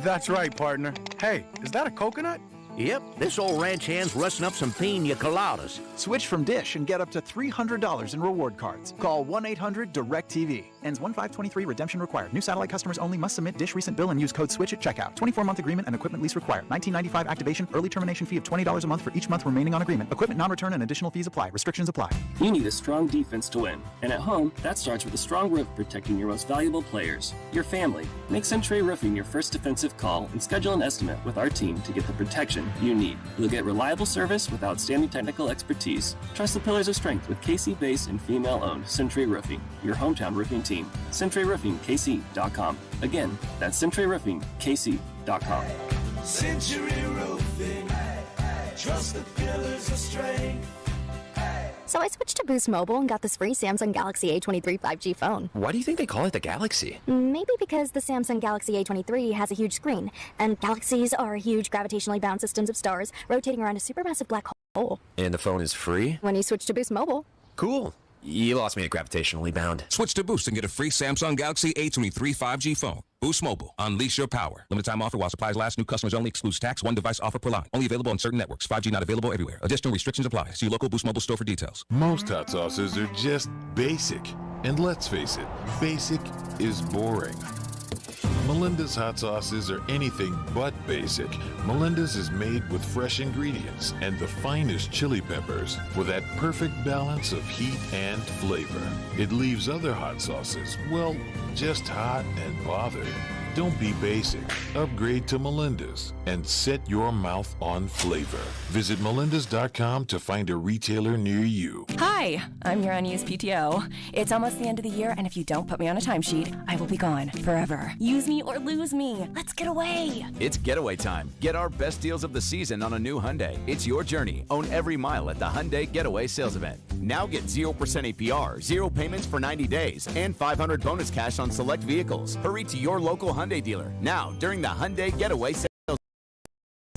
That's right, partner. Hey, is that a coconut? Yep, this old ranch hand's rusting up some pina coladas. Switch from Dish and get up to $300 in reward cards. Call 1-800-DIRECTV. Ends 1/5/23. Redemption required. New satellite customers only must submit Dish recent bill and use code SWITCH at checkout. 24-month agreement and equipment lease required. $19.95 activation. Early termination fee of $20 a month for each month remaining on agreement. Equipment non-return and additional fees apply. Restrictions apply. You need a strong defense to win. And at home, that starts with a strong roof protecting your most valuable players, your family. Make Century Roofing your first defensive call and schedule an estimate with our team to get the protection you need. You'll get reliable service with outstanding technical expertise. Trust the pillars of strength with KC-based and female-owned Century Roofing, your hometown roofing team. CenturyRoofingKC.com. Again, that's CenturyRoofingKC.com. Century Roofing, trust the pillars of strength. So I switched to Boost Mobile and got this free Samsung Galaxy A23 5G phone. Why do you think they call it the Galaxy? Maybe because the Samsung Galaxy A23 has a huge screen, and galaxies are huge gravitationally bound systems of stars rotating around a supermassive black hole. And the phone is free? When you switch to Boost Mobile. Cool. You lost me at gravitationally bound. Switch to Boost and get a free Samsung Galaxy A23 5G phone. Boost Mobile. Unleash your power. Limited time offer while supplies last. New customers only. Excludes tax. One device offer per line. Only available on certain networks. 5G not available everywhere. Additional restrictions apply. See your local Boost Mobile store for details. Most hot sauces are just basic. And let's face it, basic is boring. Melinda's hot sauces are anything but basic. Melinda's is made with fresh ingredients and the finest chili peppers with that perfect balance of heat and flavor. It leaves other hot sauces, well, just hot and bothered. Don't be basic. Upgrade to Melinda's and set your mouth on flavor. Visit melindas.com to find a retailer near you. Hi, I'm your unused PTO. It's almost the end of the year, and if you don't put me on a timesheet, I will be gone forever. Use me or lose me. Let's get away. It's getaway time. Get our best deals of the season on a new Hyundai. It's your journey. Own every mile at the Hyundai Getaway Sales Event. Now get 0% APR, 0 payments for 90 days, and $500 bonus cash on select vehicles. Hurry to your local Hyundai dealer now during the Hyundai Getaway Sales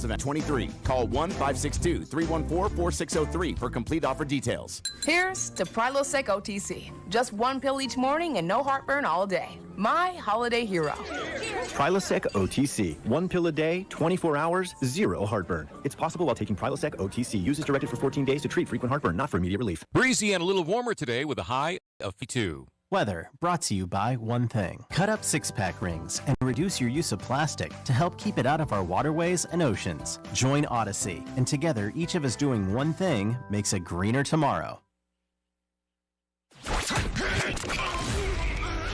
Event 23. Call 1-562-314-4603 for complete offer details. Here's to Prilosec OTC. Just one pill each morning and no heartburn all day. My holiday hero. Prilosec OTC. 1 pill a day, 24 hours, 0 heartburn. It's possible while taking Prilosec OTC. Use as directed for 14 days to treat frequent heartburn, not for immediate relief. Breezy and a little warmer today with a high of 52. Weather brought to you by one thing. Cut up six-pack rings and reduce your use of plastic to help keep it out of our waterways and oceans. Join Odyssey, and together each of us doing one thing makes a greener tomorrow.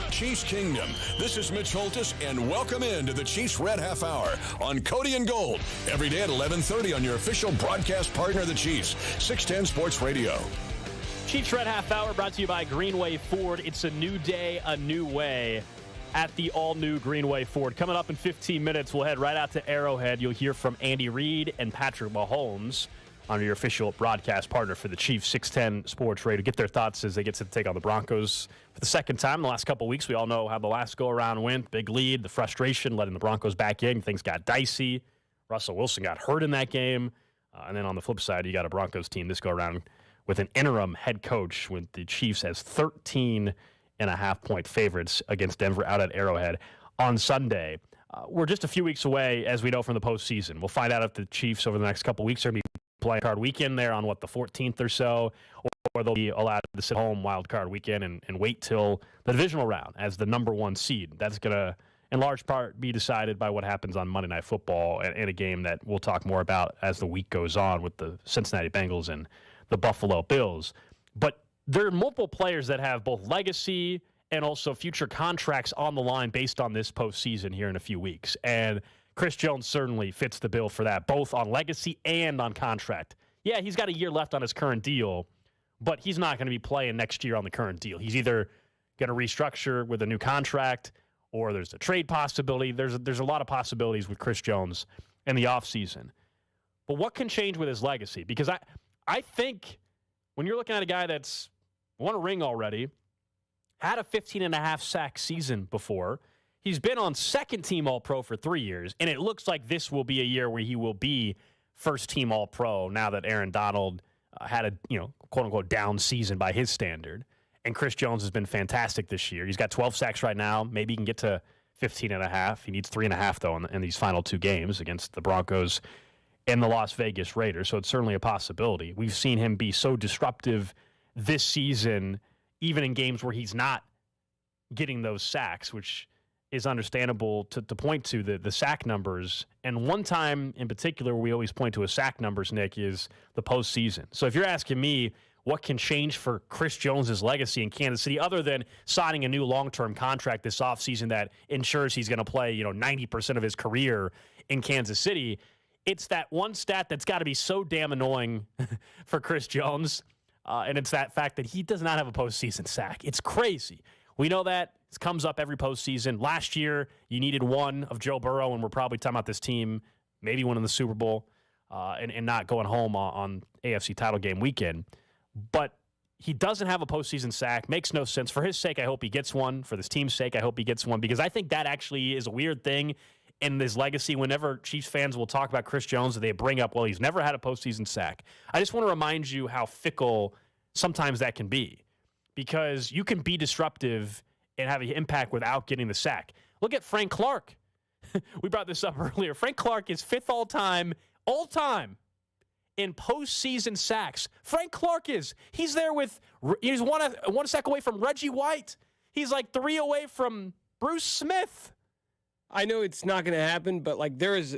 Chiefs Kingdom. This is Mitch Holtis, and welcome into the Chiefs Red Half Hour on Cody and Gold. Every day at 11:30 on your official broadcast partner, the Chiefs, 610 Sports Radio. Chiefs Red Half Hour brought to you by Greenway Ford. It's a new day, a new way at the all-new Greenway Ford. Coming up in 15 minutes, we'll head right out to Arrowhead. You'll hear from Andy Reid and Patrick Mahomes on your official broadcast partner for the Chiefs, 610 Sports Radio. Get their thoughts as they get to take on the Broncos for the second time in the last couple of weeks. We all know how the last go-around went. Big lead, the frustration, letting the Broncos back in. Things got dicey. Russell Wilson got hurt in that game. And then on the flip side, you got a Broncos team this go-around with an interim head coach, with the Chiefs as 13.5-point favorites against Denver out at Arrowhead on Sunday. We're just a few weeks away, as we know, from the postseason. We'll find out if the Chiefs over the next couple weeks are going to be playing card weekend there on, the 14th or so, or they'll be allowed to sit home wild card weekend and wait till the divisional round as the number one seed. That's going to, in large part, be decided by what happens on Monday Night Football and a game that we'll talk more about as the week goes on with the Cincinnati Bengals and the Buffalo Bills. But there are multiple players that have both legacy and also future contracts on the line based on this postseason here in a few weeks. And Chris Jones certainly fits the bill for that, both on legacy and on contract. Yeah, he's got a year left on his current deal, but he's not going to be playing next year on the current deal. He's either going to restructure with a new contract or there's a trade possibility. There's a lot of possibilities with Chris Jones in the offseason. But what can change with his legacy? Because I think when you're looking at a guy that's won a ring already, had a 15.5 sack season before, he's been on second team All-Pro for 3 years, and it looks like this will be a year where he will be first team All-Pro now that Aaron Donald had a, quote-unquote down season by his standard. And Chris Jones has been fantastic this year. He's got 12 sacks right now. Maybe he can get to 15.5. He needs 3.5, though, in these final two games against the Broncos and the Las Vegas Raiders, so it's certainly a possibility. We've seen him be so disruptive this season, even in games where he's not getting those sacks, which is understandable to point to the sack numbers. And one time in particular we always point to his sack numbers, Nick, is the postseason. So if you're asking me what can change for Chris Jones' legacy in Kansas City other than signing a new long-term contract this offseason that ensures he's going to play 90% of his career in Kansas City, it's that one stat that's got to be so damn annoying for Chris Jones, and it's that fact that he does not have a postseason sack. It's crazy. We know that. It comes up every postseason. Last year, you needed one of Joe Burrow, and we're probably talking about this team maybe winning the Super Bowl and not going home on AFC title game weekend. But he doesn't have a postseason sack. Makes no sense. For his sake, I hope he gets one. For this team's sake, I hope he gets one, because I think that actually is a weird thing in this legacy. Whenever Chiefs fans will talk about Chris Jones, they bring up, well, he's never had a postseason sack. I just want to remind you how fickle sometimes that can be, because you can be disruptive and have an impact without getting the sack. Look at Frank Clark. We brought this up earlier. Frank Clark is fifth all-time in postseason sacks. Frank Clark is. He's there with, he's one sack away from Reggie White. He's like 3 away from Bruce Smith. I know it's not going to happen, but like there is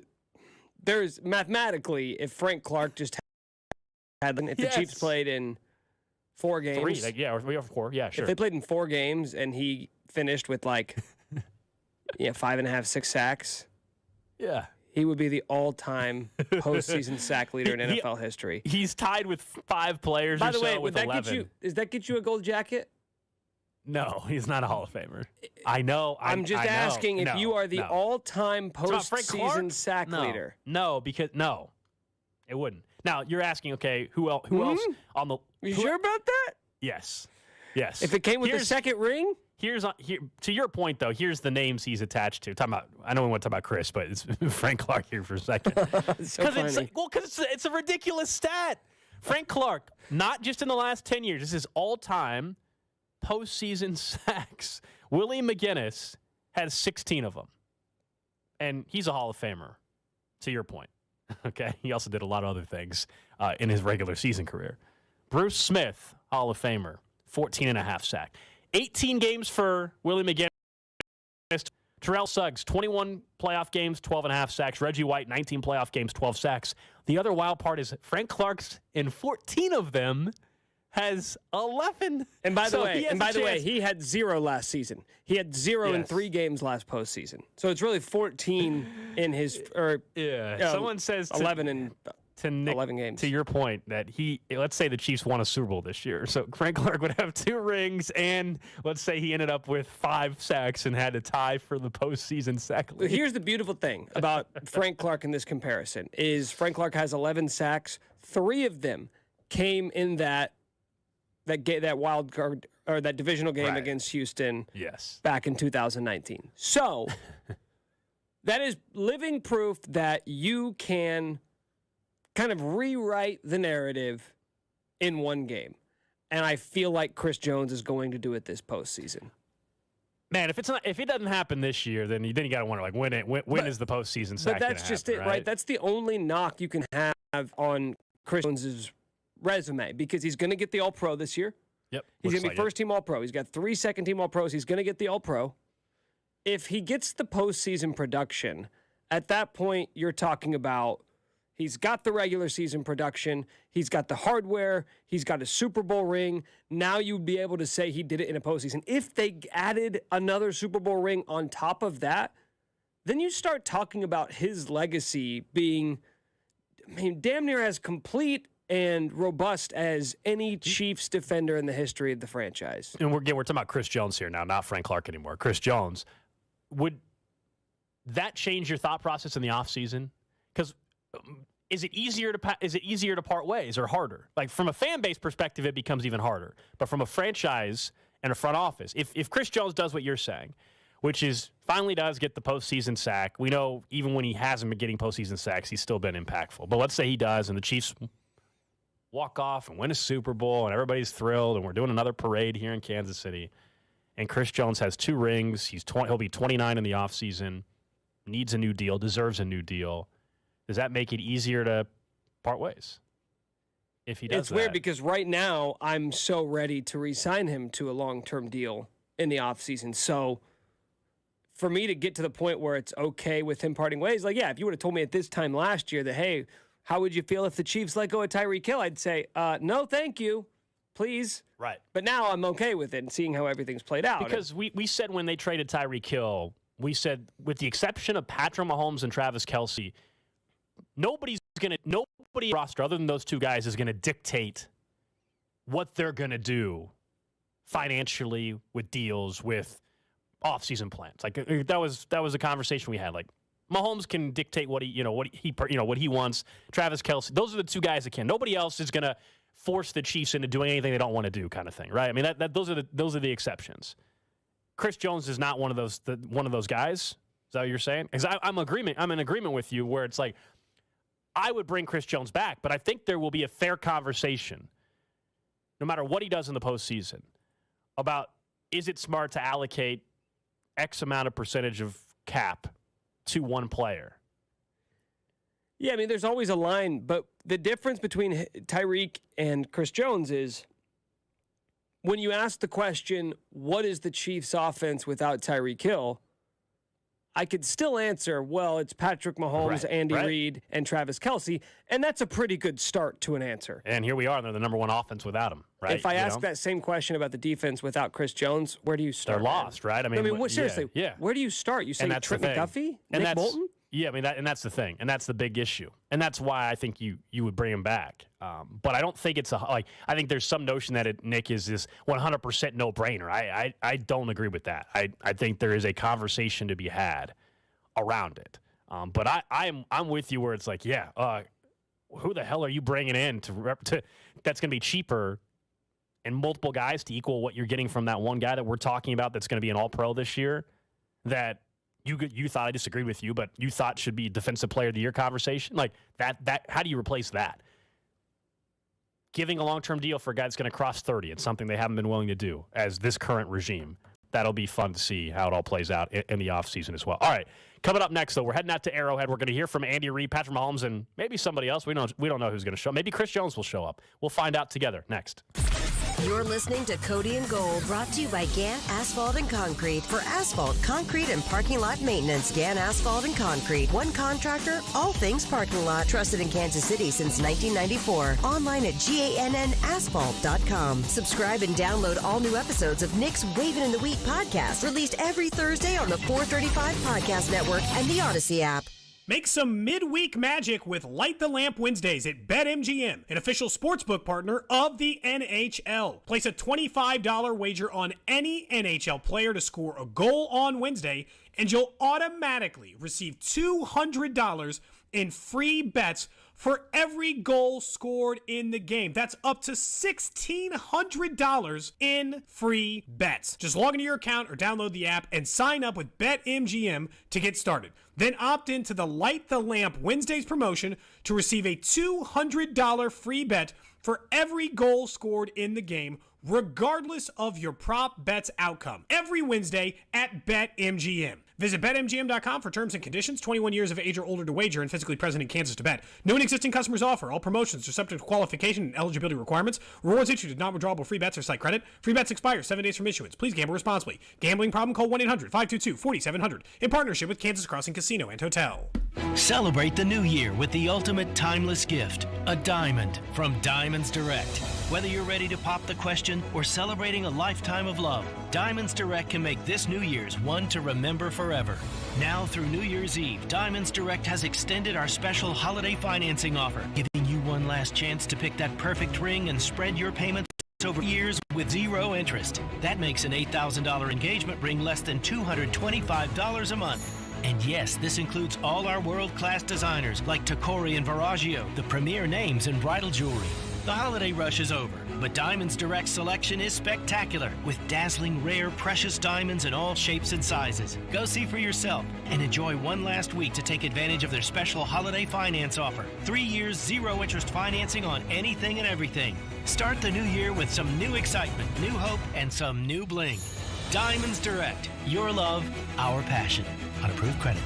mathematically, if Frank Clark just had, if the Chiefs played in 4 games, 3, we have 4, yeah, sure. If they played in 4 games and he finished with like 5.5, 6 sacks. Yeah. He would be the all-time postseason sack leader in NFL history. He's tied with 5 players By or the way, so with 11. Does that get you a gold jacket? No, he's not a Hall of Famer. I know. I'm just asking if you are the all-time postseason sack No. leader. No, because it wouldn't. Now you're asking, okay, who else on the? You sure about that? Yes. If it came with the second ring. Here, to your point though, here's the names he's attached to. Talking about, I know we want to talk about Chris, but it's Frank Clark here for a second. Because it's a ridiculous stat. Frank Clark, not just in the last 10 years, this is all-time postseason sacks. Willie McGinnis has 16 of them, and he's a Hall of Famer. To your point, okay. He also did a lot of other things in his regular season career. Bruce Smith, Hall of Famer, 14.5 sack. 18 games for Willie McGinnis. Terrell Suggs, 21 playoff games, 12.5 sacks. Reggie White, 19 playoff games, 12 sacks. The other wild part is Frank Clark's in 14 of them has 11. And by the way, he had 0 last season. He had 0 in 3 games last postseason. So it's really 14 in his someone says 11 in 11 games. To your point that let's say the Chiefs won a Super Bowl this year. So Frank Clark would have 2 rings, and let's say he ended up with 5 sacks and had a tie for the postseason sack lead. Here's the beautiful thing about Frank Clark in this comparison is Frank Clark has 11 sacks. 3 of them came in that wild card or that divisional game against Houston. Yes. Back in 2019. So that is living proof that you can kind of rewrite the narrative in one game. And I feel like Chris Jones is going to do it this postseason. Man, if it doesn't happen this year, then you got to wonder when is the postseason sack? But that's just it, right? That's the only knock you can have on Chris Jones's resume because he's going to get the All-Pro this year. Yep. He's going to be first-team All-Pro. He's got 3 second-team All-Pros. He's going to get the All-Pro. If he gets the postseason production, at that point you're talking about he's got the regular season production, he's got the hardware, he's got a Super Bowl ring. Now you'd be able to say he did it in a postseason. If they added another Super Bowl ring on top of that, then you start talking about his legacy being, damn near as complete and robust as any Chiefs defender in the history of the franchise. And we're talking about Chris Jones here now, not Frank Clark anymore. Chris Jones. Would that change your thought process in the offseason? Because is it easier to part ways or harder? Like from a fan base perspective, it becomes even harder. But from a franchise and a front office, if Chris Jones does what you're saying, which is finally does get the postseason sack, we know even when he hasn't been getting postseason sacks, he's still been impactful. But let's say he does, and the Chiefs walk off and win a Super Bowl, and everybody's thrilled, and we're doing another parade here in Kansas City. And Chris Jones has 2 rings. He'll be 29 in the offseason, needs a new deal, deserves a new deal. Does that make it easier to part ways if he does It's weird because right now I'm so ready to re-sign him to a long-term deal in the offseason. So for me to get to the point where it's okay with him parting ways, if you would have told me at this time last year that, hey, how would you feel if the Chiefs let go of Tyreek Hill? I'd say, no, thank you. Please. Right. But now I'm okay with it and seeing how everything's played out. Because we said when they traded Tyreek Hill, we said with the exception of Patrick Mahomes and Travis Kelce, nobody roster other than those 2 guys is going to dictate what they're going to do financially with deals, with off-season plans. Like that was a conversation we had. Like Mahomes can dictate what he wants. Travis Kelce, those are the 2 guys that can. Nobody else is going to force the Chiefs into doing anything they don't want to do, kind of thing, right? I mean, those are the exceptions. Chris Jones is not one of those guys. Is that what you're saying? Because I'm in agreement with you where it's like I would bring Chris Jones back, but I think there will be a fair conversation, no matter what he does in the postseason, about is it smart to allocate X amount of percentage of cap to one player. Yeah, I mean, there's always a line, but the difference between Tyreek and Chris Jones is when you ask the question, what is the Chiefs' offense without Tyreek Hill? I could still answer, well, it's Patrick Mahomes, Andy Reid, and Travis Kelce, and that's a pretty good start to an answer. And here we are, and they're the number one offense without him, right? If I ask that same question about the defense without Chris Jones, where do you start? They're lost, right? Seriously, where do you start? You say Trent McDuffie? Nick Bolton? Yeah, and that's the thing, and that's the big issue, and that's why I think you would bring him back. But I don't think it's I think there's some notion that Nick is this 100% no-brainer. I don't agree with that. I think there is a conversation to be had around it. But I'm with you where it's like, who the hell are you bringing in to that's going to be cheaper and multiple guys to equal what you're getting from that one guy that we're talking about that's going to be an All-Pro this year that you thought, I disagreed with you, but you thought should be Defensive Player of the Year conversation? Like that how do you replace that? Giving a long-term deal for a guy that's going to cross 30, it's something they haven't been willing to do as this current regime. That'll be fun to see how it all plays out in the offseason as well. All right, coming up next, though, we're heading out to Arrowhead. We're going to hear from Andy Reid, Patrick Mahomes, and maybe somebody else. We don't know who's going to show up. Maybe Chris Jones will show up. We'll find out together next. You're listening to Cody and Gold, brought to you by Gant Asphalt and Concrete. For asphalt, concrete, and parking lot maintenance, Gant Asphalt and Concrete. One contractor, all things parking lot. Trusted in Kansas City since 1994. Online at GANNasphalt.com. Subscribe and download all new episodes of Nick's Wavin' in the Wheat podcast, released every Thursday on the 435 Podcast Network and the Odyssey app. Make some midweek magic with Light the Lamp Wednesdays at BetMGM, an official sportsbook partner of the NHL. Place a $25 wager on any NHL player to score a goal on Wednesday, and you'll automatically receive $200 in free bets for every goal scored in the game. That's up to $1,600 in free bets. Just log into your account or download the app and sign up with BetMGM to get started. Then opt into the Light the Lamp Wednesdays promotion to receive a $200 free bet for every goal scored in the game, regardless of your prop bet's outcome. Every Wednesday at BetMGM. Visit BetMGM.com for terms and conditions. 21 years of age or older to wager and physically present in Kansas to bet. New and existing customers offer. All promotions are subject to qualification and eligibility requirements. Rewards issued as non-withdrawable free bets or site credit. Free bets expire 7 days from issuance. Please gamble responsibly. Gambling problem? Call 1-800-522-4700 in partnership with Kansas Crossing Casino and Hotel. Celebrate the new year with the ultimate timeless gift, a diamond from Diamonds Direct. Whether you're ready to pop the question or celebrating a lifetime of love, Diamonds Direct can make this New Year's one to remember forever. Now through New Year's Eve, Diamonds Direct has extended our special holiday financing offer, giving you one last chance to pick that perfect ring and spread your payments over years with zero interest. That makes an $8,000 engagement ring less than $225 a month. And yes, this includes all our world-class designers like Tacori and Viraggio, the premier names in bridal jewelry. The holiday rush is over, but Diamonds Direct's selection is spectacular, with dazzling, rare, precious diamonds in all shapes and sizes. Go see for yourself and enjoy one last week to take advantage of their special holiday finance offer. 3 years, zero interest financing on anything and everything. Start the new year with some new excitement, new hope, and some new bling. Diamonds Direct. Your love, our passion. On approved credit.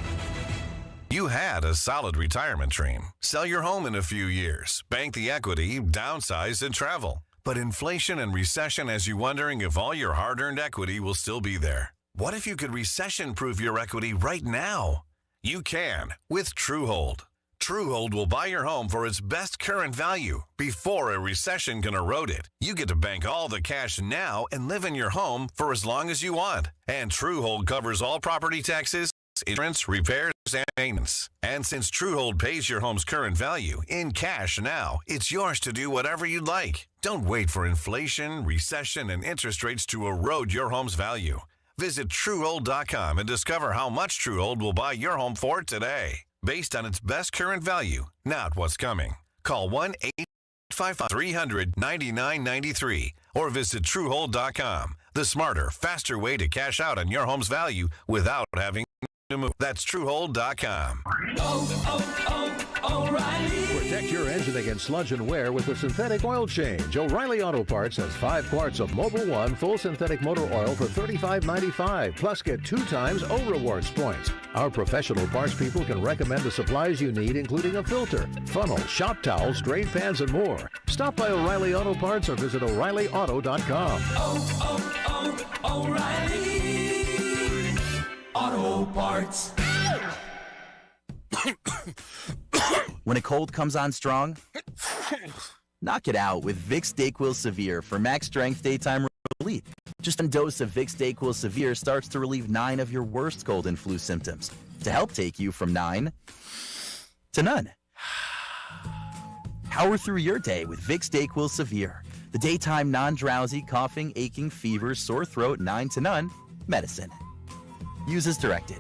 You had a solid retirement dream. Sell your home in a few years, bank the equity, downsize, and travel. But inflation and recession has you wondering if all your hard-earned equity will still be there. What if you could recession-proof your equity right now? You can with TrueHold. TrueHold will buy your home for its best current value before a recession can erode it. You get to bank all the cash now and live in your home for as long as you want. And TrueHold covers all property taxes, insurance, repairs, and maintenance. And since TrueHold pays your home's current value in cash now, it's yours to do whatever you'd like. Don't wait for inflation, recession, and interest rates to erode your home's value. Visit TrueHold.com and discover how much TrueHold will buy your home for today, based on its best current value, not what's coming. Call 1-855-300-9993 or visit TrueHold.com. The smarter, faster way to cash out on your home's value without having to move. That's TrueHold.com. O'Reilly. Protect your engine against sludge and wear with a synthetic oil change. O'Reilly Auto Parts has 5 quarts of Mobil 1 full synthetic motor oil for $35.95. Plus, get 2 times O Rewards points. Our professional parts people can recommend the supplies you need, including a filter, funnel, shop towels, drain pans, and more. Stop by O'Reilly Auto Parts or visit O'ReillyAuto.com. O'Reilly Auto Parts. When a cold comes on strong, knock it out with Vicks DayQuil Severe for max strength daytime relief. Just a dose of Vicks DayQuil Severe starts to relieve 9 of your worst cold and flu symptoms to help take you from 9 to none. Power through your day with Vicks DayQuil Severe, the daytime non-drowsy, coughing, aching, fever, sore throat, 9 to none medicine. Use as directed.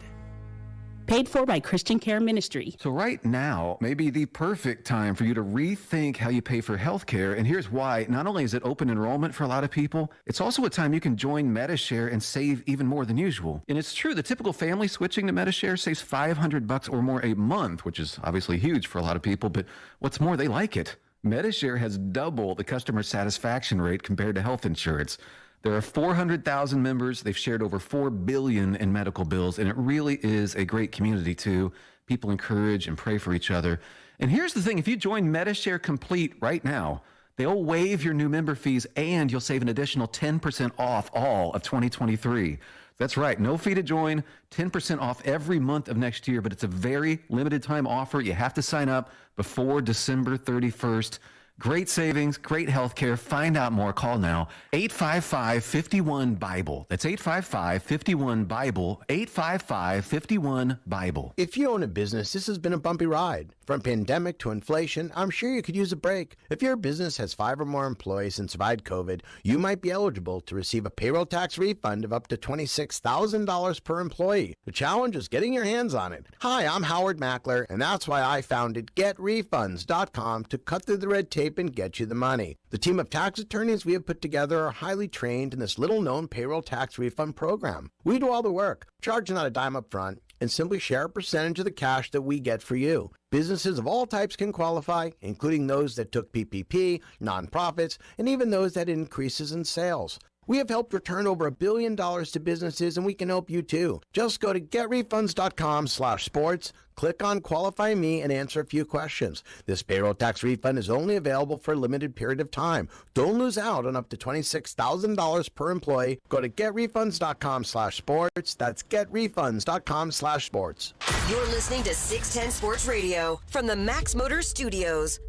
Paid for by Christian Care Ministry. So right now may be the perfect time for you to rethink how you pay for health care. And here's why. Not only is it open enrollment for a lot of people, it's also a time you can join Medishare and save even more than usual. And it's true, the typical family switching to Medishare saves $500 or more a month, which is obviously huge for a lot of people. But what's more, they like it. Medishare has double the customer satisfaction rate compared to health insurance. There are 400,000 members. They've shared over $4 billion in medical bills, and it really is a great community, too. People encourage and pray for each other. And here's the thing. If you join Medishare Complete right now, they'll waive your new member fees, and you'll save an additional 10% off all of 2023. That's right. No fee to join, 10% off every month of next year, but it's a very limited time offer. You have to sign up before December 31st. Great savings, great health care. Find out more. Call now. 855-51-BIBLE. That's 855-51-BIBLE. 855-51-BIBLE. If you own a business, this has been a bumpy ride. From pandemic to inflation, I'm sure you could use a break. If your business has 5 or more employees and survived COVID, you might be eligible to receive a payroll tax refund of up to $26,000 per employee. The challenge is getting your hands on it. Hi, I'm Howard Mackler, and that's why I founded GetRefunds.com to cut through the red tape and get you the money. The team of tax attorneys we have put together are highly trained in this little-known payroll tax refund program. We do all the work, charge not a dime up front, and simply share a percentage of the cash that we get for you. Businesses of all types can qualify, including those that took PPP, nonprofits, and even those that had increases in sales. We have helped return over $1 billion to businesses, and we can help you too. Just go to getrefunds.com/sports, click on Qualify Me, and answer a few questions. This payroll tax refund is only available for a limited period of time. Don't lose out on up to $26,000 per employee. Go to getrefunds.com/sports. That's getrefunds.com/sports. You're listening to 610 Sports Radio from the Max Motors Studios.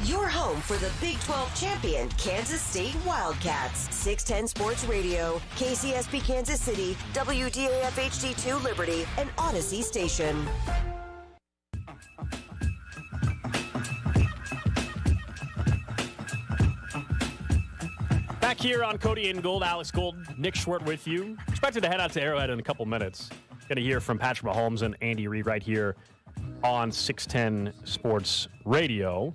Your home for the Big 12 champion, Kansas State Wildcats. 610 Sports Radio, KCSP Kansas City, WDAF HD2 Liberty, and Odyssey Station. Back here on Cody and Gold, Alex Gold, Nick Schwartz with you. Expected to head out to Arrowhead in a couple minutes. Going to hear from Patrick Mahomes and Andy Reid right here on 610 Sports Radio.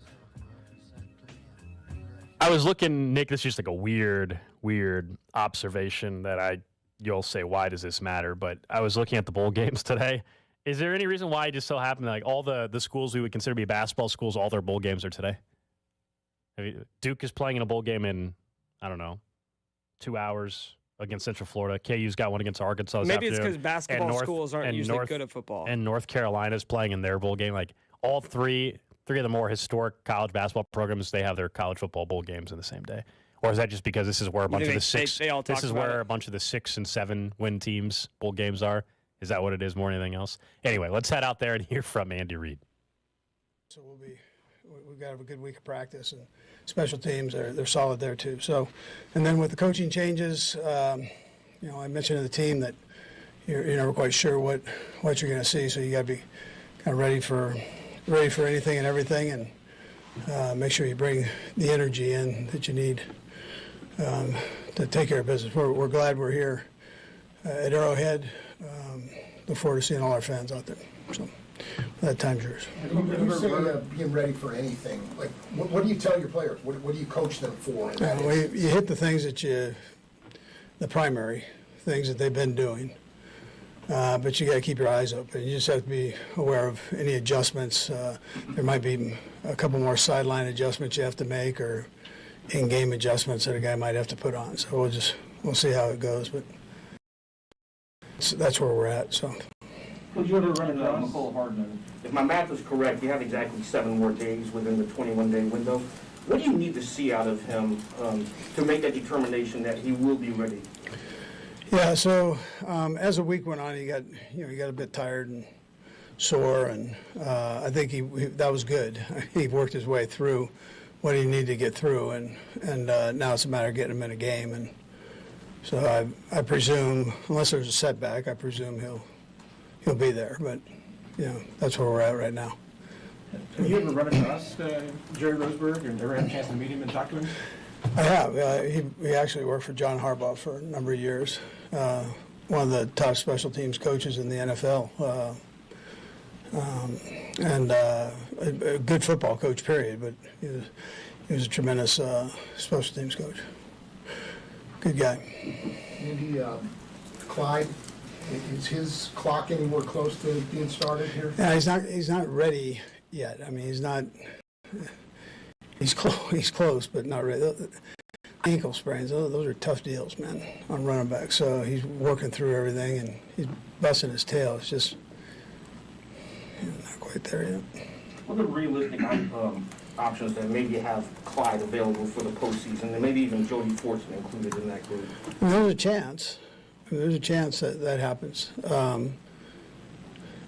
I was looking, Nick, this is just like a weird observation that you'll say, why does this matter? But I was looking at the bowl games today. Is there any reason why it just so happened that like all the schools we would consider to be basketball schools, all their bowl games are today? Duke is playing in a bowl game in, 2 hours against Central Florida. KU's got one against Arkansas this Maybe it's afternoon. because basketball schools aren't usually good at football. And North Carolina's playing in their bowl game. Like all three of the more historic college basketball programs, they have their college football bowl games in the same day. Or is that just because this is where a bunch of the a bunch of the 6 and 7 win teams bowl games are? Is that what it is more than anything else? Anyway, let's head out there and hear from Andy Reid. So we've got to have a good week of practice, and special teams they're solid there too. So, and then with the coaching changes, I mentioned to the team that you're never quite sure what you're going to see. So you got to be kind of ready for anything and everything, and make sure you bring the energy in that you need to take care of business. We're glad we're here at Arrowhead. Look forward to seeing all our fans out there. So that time's yours. When you say being ready for anything, like what do you tell your players? What do you coach them for? You hit the things the primary things that they've been doing. But you got to keep your eyes open. You just have to be aware of any adjustments. There might be a couple more sideline adjustments you have to make, or in-game adjustments that a guy might have to put on. So we'll see how it goes, but that's where we're at. So. Would you ever run McCullough Hardman? If my math is correct, you have exactly 7 more days within the 21-day window. What do you need to see out of him to make that determination that he will be ready? Yeah, so as the week went on, he got a bit tired and sore, and I think that was good. He worked his way through what he needed to get through, and now it's a matter of getting him in a game. And so I presume, unless there's a setback, I presume he'll be there. But that's where we're at right now. Have you ever run across Jerry Roseberg and ever had a chance to meet him and talk to him? I have. He actually worked for John Harbaugh for a number of years. One of the top special teams coaches in the NFL. And a good football coach, period, but he was a tremendous special teams coach. Good guy. Andy, Clyde, is his clock anywhere close to being started here? Yeah, he's not ready yet. I mean, he's close, but not ready. Ankle sprains, those are tough deals, man, on running back. So he's working through everything, and he's busting his tail. It's just not quite there yet. What are realistic options that maybe have Clyde available for the postseason, and maybe even Jody Fortson included in that group? Well, there's a chance. There's a chance that happens. I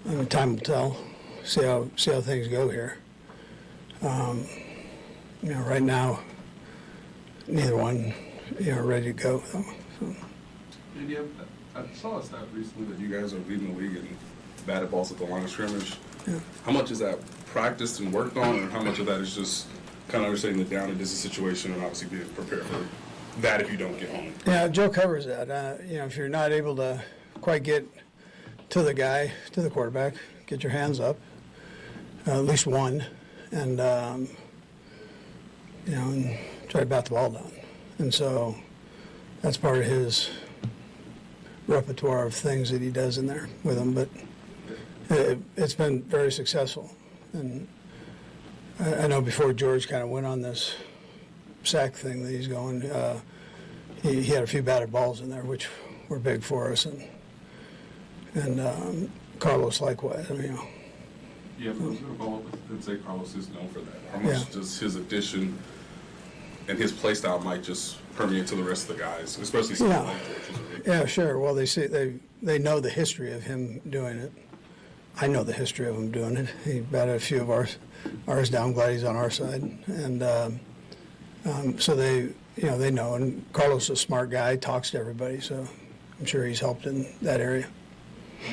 mean, time will tell. See how things go here. Right now, neither one, ready to go. So. Andy, I saw a stat recently that you guys are leading the league in batted balls at the line of scrimmage. Yeah. How much is that practiced and worked on, and how much of that is just kind of understanding the down and dizzy situation and obviously being prepared for that if you don't get home? Yeah, Joe covers that. If you're not able to quite get to the quarterback, get your hands up, at least one, and and try to bat the ball down. And so that's part of his repertoire of things that he does in there with them. But it's been very successful. And I know before George kind of went on this sack thing that he's going, he had a few batted balls in there, which were big for us. And Carlos likewise. Yeah, but I was going to follow up and say Carlos is known for that. How much does his addition and his play style might just permeate to the rest of the guys, especially some like George? Yeah, sure. Well, they know the history of him doing it. I know the history of him doing it. He batted a few of ours down. I'm glad he's on our side, and so they know. And Carlos is a smart guy, talks to everybody, so I'm sure he's helped in that area.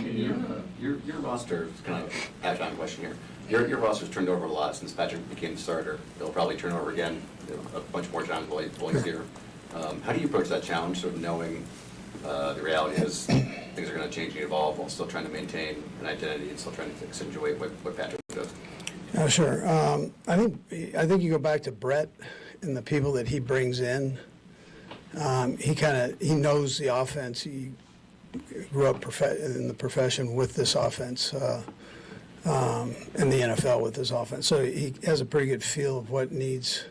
Your roster is kind of a add-on question here. Your roster's turned over a lot since Patrick became the starter. They'll probably turn over again a bunch more John Boys here. How do you approach that challenge, sort of knowing the reality is things are going to change and evolve while still trying to maintain an identity and still trying to accentuate what Patrick does? Yeah, sure. I think you go back to Brett and the people that he brings in. He knows the offense. He grew up in the profession with this offense, in the NFL with this offense. So he has a pretty good feel of what needs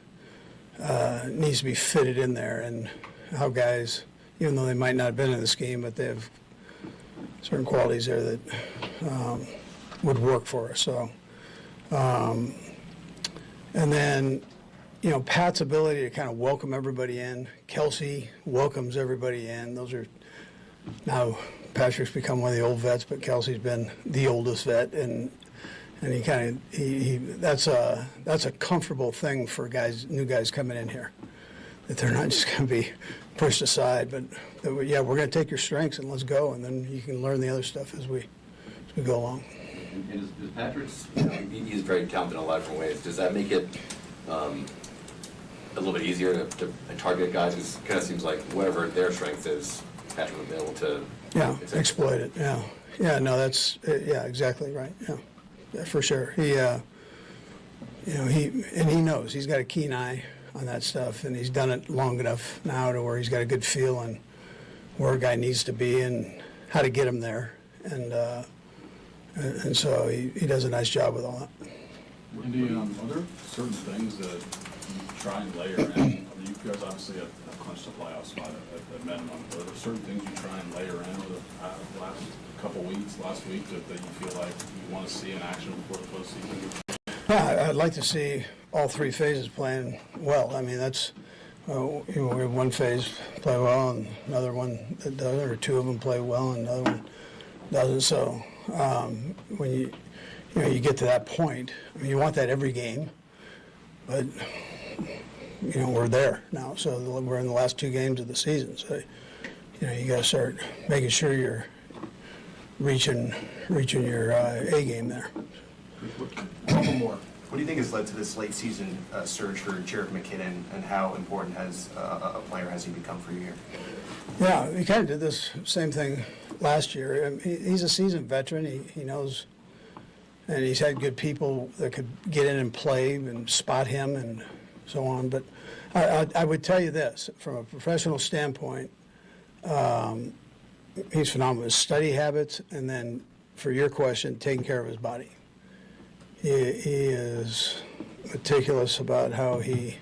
to be fitted in there, and how guys, even though they might not have been in the scheme, but they have certain qualities there that would work for us. So, and then, Pat's ability to kind of welcome everybody in. Kelsey welcomes everybody in. Those are now Patrick's become one of the old vets, but Kelsey's been the oldest vet, and that's a comfortable thing for new guys coming in here, that they're not just going to be pushed aside, but we're going to take your strengths and let's go, and then you can learn the other stuff as we go along. And is Patrick's, he's very talented in a lot of different ways. Does that make it a little bit easier to target guys? Because it kind of seems like whatever their strength is, Patrick will be able to exploit it. No, that's exactly right. Yeah, for sure. He knows. He's got a keen eye on that stuff, and he's done it long enough now to where he's got a good feel on where a guy needs to be and how to get him there, and so he does a nice job with all that. Andy, are there certain things that you try and layer in? I mean, you guys obviously have clinched the playoff spot at minimum. Are there certain things you try and layer in over the last couple weeks, last week, that you feel like you want to see in action before the postseason? Yeah, I'd like to see all three phases playing well. I mean, we have one phase play well and another one that doesn't, or two of them play well and another one doesn't. So when you get to that point, I mean, you want that every game, but we're there now. So we're in the last two games of the season. So you got to start making sure you're reaching your A game there. One more. What do you think has led to this late season surge for Jerick McKinnon, and how important has a player has he become for you here? Yeah, he kind of did this same thing last year. I mean, he's a seasoned veteran. He knows, and he's had good people that could get in and play and spot him and so on. But I would tell you this, from a professional standpoint, he's phenomenal. His study habits, and then for your question, taking care of his body. He is meticulous about how he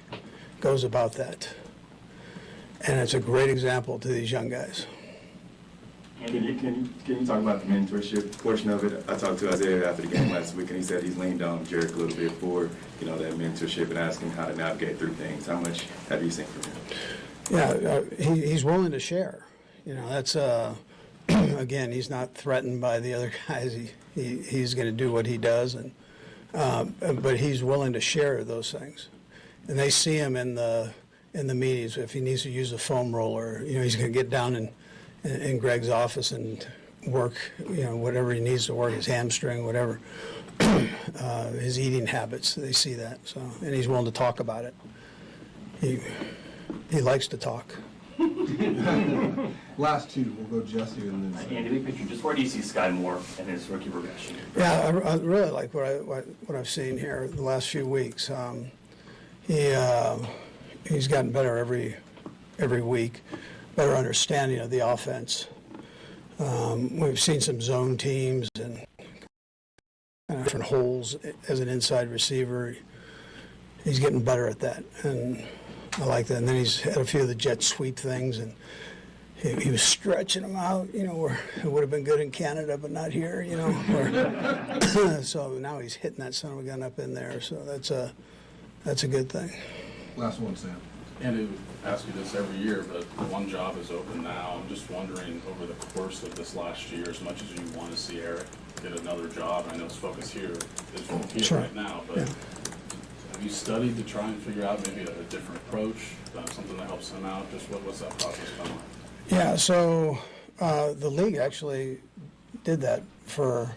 goes about that. And it's a great example to these young guys. Can you talk about the mentorship portion of it? I talked to Isaiah after the game last week, and he said he's leaned on Jerick a little bit for that mentorship and asking how to navigate through things. How much have you seen from him? Yeah, he's willing to share. That's again, he's not threatened by the other guys. He's going to do what he does, but he's willing to share those things, and they see him in the meetings. If he needs to use a foam roller, he's going to get down in Greg's office and work, whatever he needs to work, his hamstring, whatever, his eating habits. They see that, and he's willing to talk about it. He likes to talk. Last two, we'll go Jesse and then Andy, big picture, just where do you see Sky Moore and his rookie progression? Yeah, I really like what I've seen here the last few weeks. He's gotten better every week, better understanding of the offense. We've seen some zone teams and different holes as an inside receiver. He's getting better at that, and I like that. And then he's had a few of the jet sweep things, and he was stretching them out, where it would have been good in Canada, but not here, so now he's hitting that son of a gun up in there. So that's a good thing. Last one, Sam. And we ask you this every year, but one job is open now. I'm just wondering, over the course of this last year, as much as you want to see Eric get another job, I know his focus here is here right now, but have you studied to try and figure out maybe a different approach, something that helps him out? Just what's that process been like? Yeah, so the league actually did that for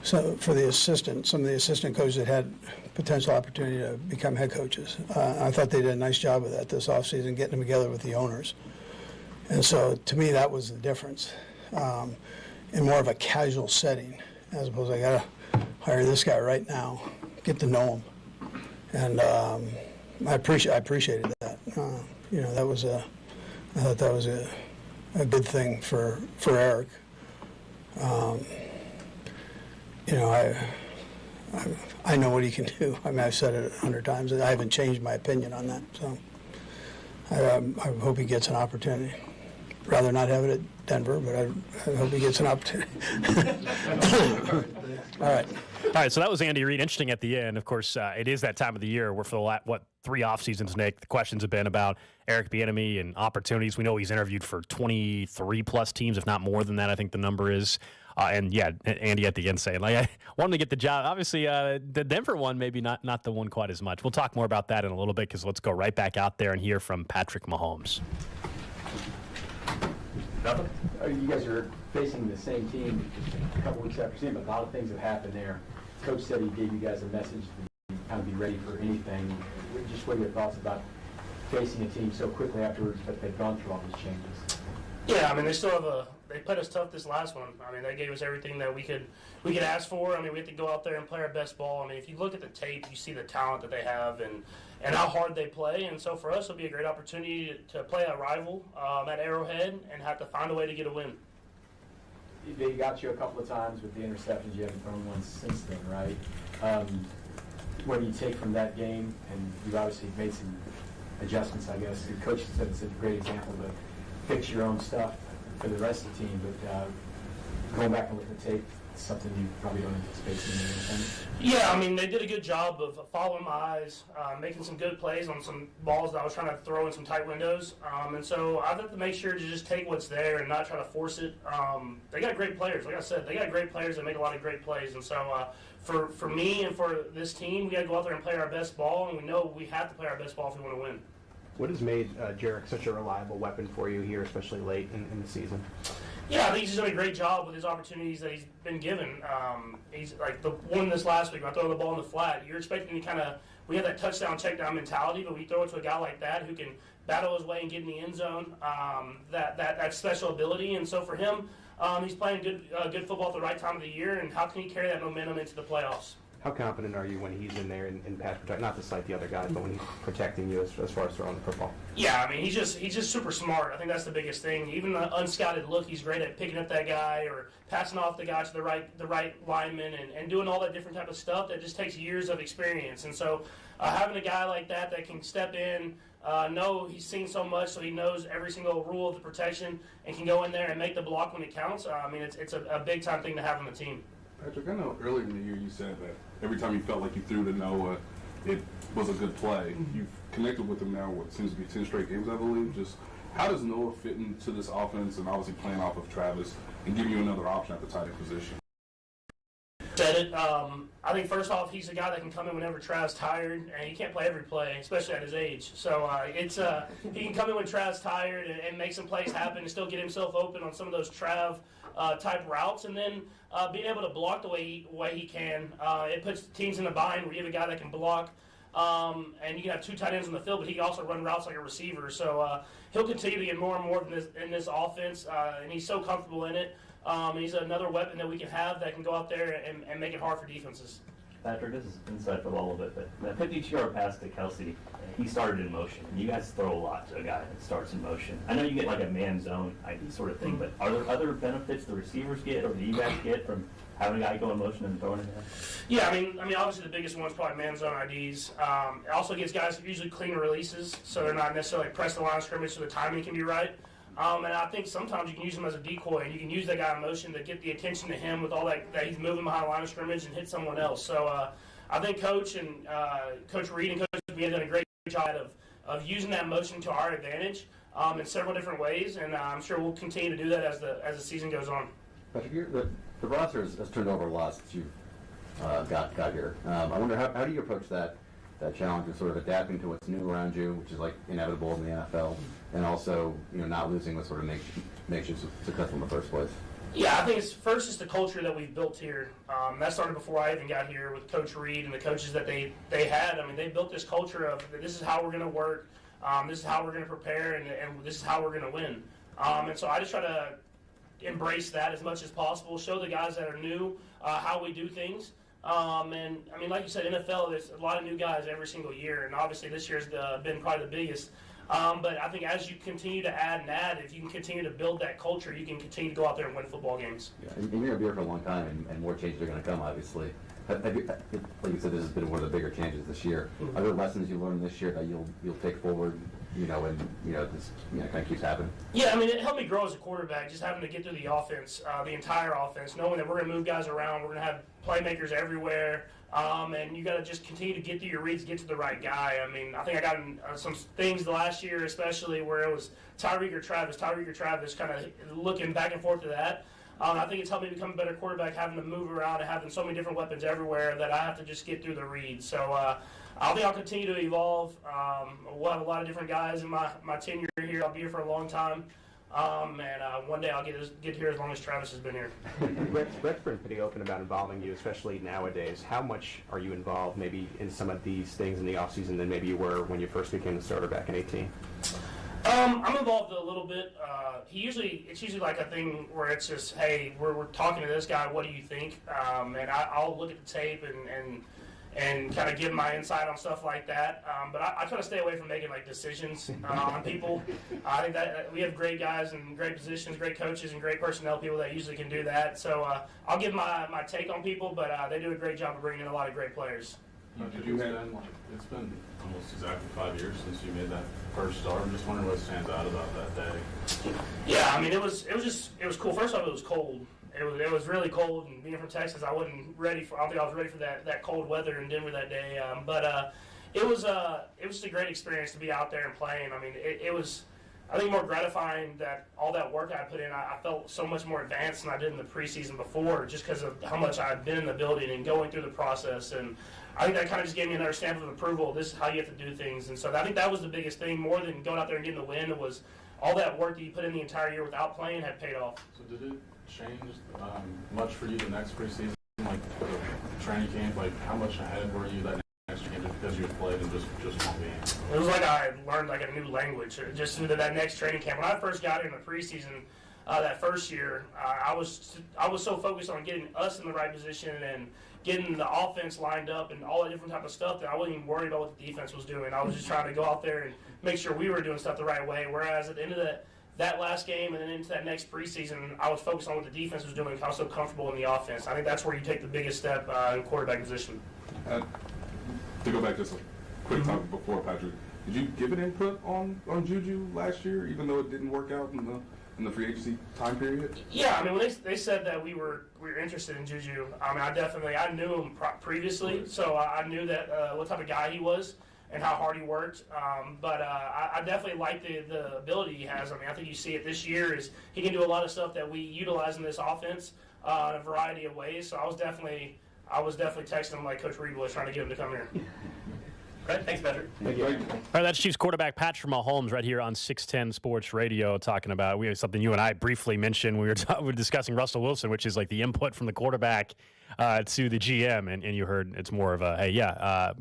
the assistant, some of the assistant coaches that had potential opportunity to become head coaches. I thought they did a nice job of that this offseason, getting them together with the owners. And so to me, that was the difference. In more of a casual setting, as opposed to I got to hire this guy right now, get to know him. And I appreciated that. I thought that was a good thing for Eric. I know what he can do. I mean, I've said it 100 times, and I haven't changed my opinion on that. So I hope he gets an opportunity. Rather not have it at Denver, but I hope he gets an opportunity. All right, so that was Andy Reid. Interesting at the end. Of course, it is that time of the year where for the 3 off seasons, Nick, the questions have been about Eric Bieniemy and opportunities. We know he's interviewed for 23-plus teams, if not more than that, I think the number is. And, yeah, Andy at the end saying, I wanted to get the job. Obviously, the Denver one, maybe not the one quite as much. We'll talk more about that in a little bit because let's go right back out there and hear from Patrick Mahomes. You guys are facing the same team a couple weeks after seeing, but a lot of things have happened there. Coach said he gave you guys a message to kind of be ready for anything. Just what are your thoughts about facing a team so quickly afterwards, but they've gone through all these changes? Yeah, I mean, they still have they played us tough this last one. I mean, they gave us everything that we could ask for. I mean, we had to go out there and play our best ball. I mean, if you look at the tape, you see the talent that they have and how hard they play. And so for us, it'll be a great opportunity to play a rival at Arrowhead and have to find a way to get a win. They got you a couple of times with the interceptions. You haven't thrown one since then, right? What do you take from that game? And you've obviously made some adjustments, I guess. The coach said it's a great example to fix your own stuff for the rest of the team. But going back and looking at the tape, something you probably don't anticipate seeing anything? Yeah, I mean, they did a good job of following my eyes, making some good plays on some balls that I was trying to throw in some tight windows. And so I have to make sure to just take what's there and not try to force it. They got great players. Like I said, they got great players that make a lot of great plays. And so for me and for this team, we got to go out there and play our best ball, and we know we have to play our best ball if we want to win. What has made Jarek such a reliable weapon for you here, especially late in the season? Yeah, I think he's done a great job with his opportunities that he's been given. He's like the one this last week, when I throw the ball in the flat, you're expecting to we have that touchdown, check down mentality, but we throw it to a guy like that who can battle his way and get in the end zone, that special ability. And so for him, he's playing good football at the right time of the year, and how can he carry that momentum into the playoffs? How confident are you when he's in there in pass protection? Not to cite the other guys, but when he's protecting you as far as throwing the football. Yeah, I mean, he's just super smart. I think that's the biggest thing. Even the unscouted look, he's great at picking up that guy or passing off the guy to the right lineman and doing all that different type of stuff that just takes years of experience. And so having a guy like that can step in, know he's seen so much, so he knows every single rule of the protection and can go in there and make the block when it counts. I mean, it's a big time thing to have on the team. Patrick, I know earlier in the year you said that every time you felt like you threw to Noah, it was a good play. You've connected with him now, what seems to be 10 straight games, I believe. Just how does Noah fit into this offense, and obviously playing off of Travis and giving you another option at the tight end position? Said it. I think first off, he's a guy that can come in whenever Trav's tired, and he can't play every play, especially at his age. So he can come in when Trav's tired and make some plays happen and still get himself open on some of those Trav type routes, and then being able to block the way he can. It puts teams in a bind where you have a guy that can block, and you can have two tight ends on the field, but he can also run routes like a receiver. So he'll continue to get more and more in this offense, and he's so comfortable in it. He's another weapon that we can have that can go out there and make it hard for defenses. Patrick, this is inside football a little bit, but that 52-yard pass to Kelsey, he started in motion. And you guys throw a lot to a guy that starts in motion. I know you get like a man zone ID sort of thing, but are there other benefits the receivers get or the you guys get from having a guy go in motion and throwing it in? Yeah, I mean, obviously the biggest one is probably man zone IDs. It also gets guys usually clean releases, so they're not necessarily pressed the line of scrimmage, so the timing can be right. And I think sometimes you can use him as a decoy, and you can use that guy in motion to get the attention to him with all that he's moving behind the line of scrimmage and hit someone else. So I think Coach and Coach Reid and Coach DUB have done a great job of using that motion to our advantage in several different ways, and I'm sure we'll continue to do that as the season goes on. Patrick, the roster has turned over a lot since you've got here. I wonder how do you approach that challenge of sort of adapting to what's new around you, which is like inevitable in the NFL, and also not losing what sort of makes you successful in the first place? Yeah, I think it's the culture that we've built here. That started before I even got here with Coach Reid and the coaches that they had. I mean, they built this culture of this is how we're going to work, this is how we're going to prepare, and this is how we're going to win. And so I just try to embrace that as much as possible, show the guys that are new how we do things. And I mean, like you said, NFL, there's a lot of new guys every single year, and obviously this year's been probably the biggest. But I think as you continue to add, if you can continue to build that culture, you can continue to go out there and win football games. Yeah, and you're going to be here for a long time, and more changes are going to come, obviously. Like you said, this has been one of the bigger changes this year. Mm-hmm. Are there lessons you learned this year that you'll take forward, and this kind of keeps happening? Yeah, I mean, it helped me grow as a quarterback, just having to get through the offense, the entire offense, knowing that we're going to move guys around, we're going to have playmakers everywhere, and you got to just continue to get through your reads, get to the right guy. I mean, I think I got in some things last year, especially where it was Tyreek or Travis, kind of looking back and forth to that. I think it's helped me become a better quarterback, having to move around and having so many different weapons everywhere that I have to just get through the reads. So I think I'll continue to evolve. We'll have a lot of different guys in my tenure here. I'll be here for a long time. And one day I'll get here as long as Travis has been here. Brett's been pretty open about involving you, especially nowadays. How much are you involved maybe in some of these things in the offseason than maybe you were when you first became the starter back in 2018? I'm involved a little bit. It's usually like a thing where it's just, hey, we're talking to this guy. What do you think? And I'll look at the tape and kind of give my insight on stuff like that. But I try to stay away from making like decisions on people. I think that we have great guys in great positions, great coaches, and great personnel people that usually can do that. So I'll give my take on people, but they do a great job of bringing in a lot of great players. It's been almost exactly 5 years since you made that first start. I'm just wondering what stands out about that day. Yeah, I mean it was cool. First off, it was cold. it was really cold, and being from Texas, I wasn't ready for. I don't think I was ready for that cold weather in Denver that day. But it was just a great experience to be out there and playing. I mean, it was, I think, more gratifying that all that work I put in. I felt so much more advanced than I did in the preseason before, just because of how much I had been in the building and going through the process. And I think that kind of just gave me another stamp of approval. This is how you have to do things. And so I think that was the biggest thing, more than going out there and getting the win. It was all that work that you put in the entire year without playing had paid off. So did it change much for you the next preseason, like the training camp? Like how much ahead were you that next game just because you had played in just one game? It was like I learned like a new language just through that next training camp. When I first got in the preseason that first year, I was so focused on getting us in the right position and getting the offense lined up and all that different type of stuff that I wasn't even worried about what the defense was doing. I was just trying to go out there and make sure we were doing stuff the right way. Whereas at the end of that last game and then into that next preseason, I was focused on what the defense was doing because I was so comfortable in the offense. I think that's where you take the biggest step in quarterback position. To go back just a quick time before, Patrick, did you give an input on Juju last year, even though it didn't work out in the free agency time period? Yeah, I mean, when they said that we were interested in Juju, I mean, I knew him previously, so I knew that what type of guy he was and how hard he worked. But I definitely like the ability he has. I mean, I think you see it this year is he can do a lot of stuff that we utilize in this offense in a variety of ways. So I was definitely texting him like Coach Reid was, trying to get him to come here. Right, thanks, Patrick. All right, that's Chiefs quarterback Patrick Mahomes right here on 610 Sports Radio talking about something you and I briefly mentioned. We were discussing Russell Wilson, which is like the input from the quarterback to the GM, and you heard it's more of a, hey,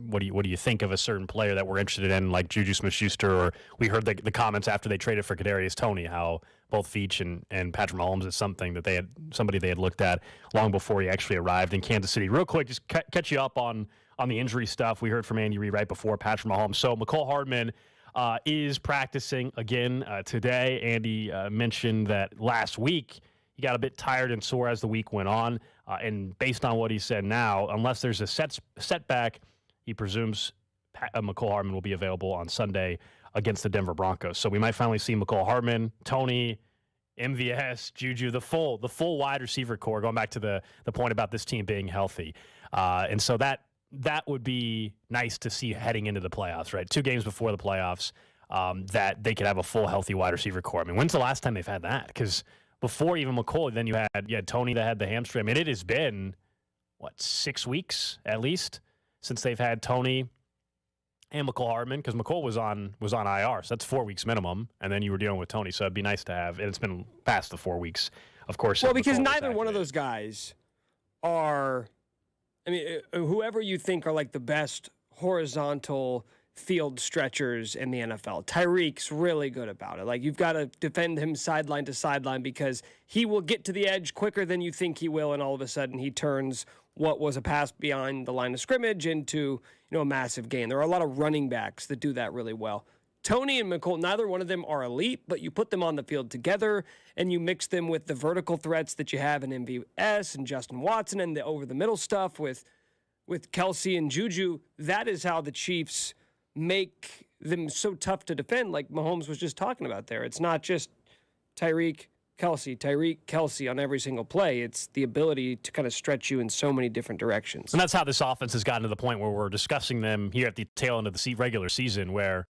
what do you think of a certain player that we're interested in, like Juju Smith-Schuster, or we heard the comments after they traded for Kadarius Toney, how both Veach and Patrick Mahomes is something that somebody they had looked at long before he actually arrived in Kansas City. Real quick, just catch you up on the injury stuff. We heard from Andy Reid right before Patrick Mahomes. So McCole Hardman is practicing again today. Andy mentioned that last week he got a bit tired and sore as the week went on. And based on what he said now, unless there's a setback, he presumes McCole Hardman will be available on Sunday against the Denver Broncos. So we might finally see McCole Hardman, Toney, MVS, Juju, the full wide receiver core, going back to the point about this team being healthy. And so that would be nice to see heading into the playoffs, right? 2 games before the playoffs, that they could have a full healthy wide receiver core. I mean, when's the last time they've had that? Because before even McCoy, then you had Toney that had the hamstring. I mean, it has been, 6 weeks at least since they've had Toney and McCole Hardman, because McCole was on IR, so that's 4 weeks minimum, and then you were dealing with Toney, so it'd be nice to have, and it's been past the 4 weeks, of course. Well, because neither one of those guys are, I mean, whoever you think are like the best horizontal field stretchers in the NFL. Tyreek's really good about it. Like, you've got to defend him sideline to sideline because he will get to the edge quicker than you think he will, and all of a sudden he turns what was a pass behind the line of scrimmage into, a massive gain. There are a lot of running backs that do that really well. Toney and McCole, neither one of them are elite, but you put them on the field together and you mix them with the vertical threats that you have in MVS and Justin Watson and the over-the-middle stuff with Kelsey and Juju. That is how the Chiefs make them so tough to defend, like Mahomes was just talking about there. It's not just Tyreek, Kelsey on every single play. It's the ability to kind of stretch you in so many different directions. And that's how this offense has gotten to the point where we're discussing them here at the tail end of the regular season, where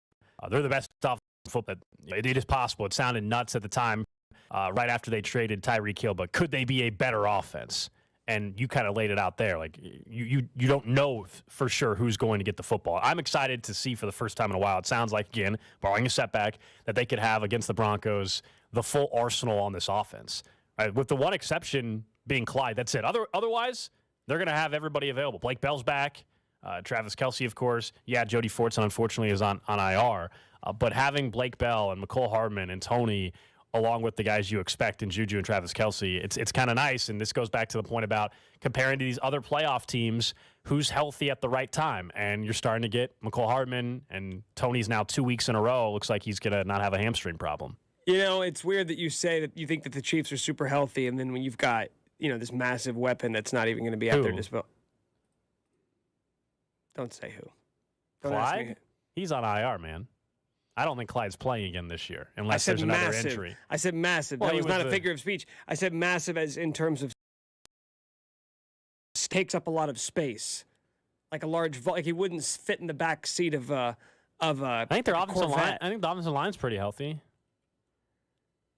they're the best offense football. It is possible. It sounded nuts at the time, right after they traded Tyreek Hill, but could they be a better offense? And you kind of laid it out there. Like, you don't know for sure who's going to get the football. I'm excited to see for the first time in a while, it sounds like, again, barring a setback, that they could have against the Broncos the full arsenal on this offense. Right? With the one exception being Clyde, that's it. Otherwise, they're going to have everybody available. Blake Bell's back. Travis Kelce, of course. Yeah, Jody Fortson, unfortunately, is on IR. But having Blake Bell and McCole Hardman and Toney, along with the guys you expect in Juju and Travis Kelce, it's kind of nice. And this goes back to the point about comparing to these other playoff teams, who's healthy at the right time. And you're starting to get McCole Hardman, and Toney's now 2 weeks in a row. Looks like he's going to not have a hamstring problem. It's weird that you say that you think that the Chiefs are super healthy, and then when you've got, this massive weapon that's not even going to be at their disposal. Don't say who. Don't ask me Clyde? He's on IR, man. I don't think Clyde's playing again this year unless there's another massive. injury. I said massive. Well, That he was was not a figure of speech. I said massive as in terms of takes up a lot of space, like a large. Like he wouldn't fit in the back seat of a. I think their offensive line. Corvette. I think the offensive line's pretty healthy.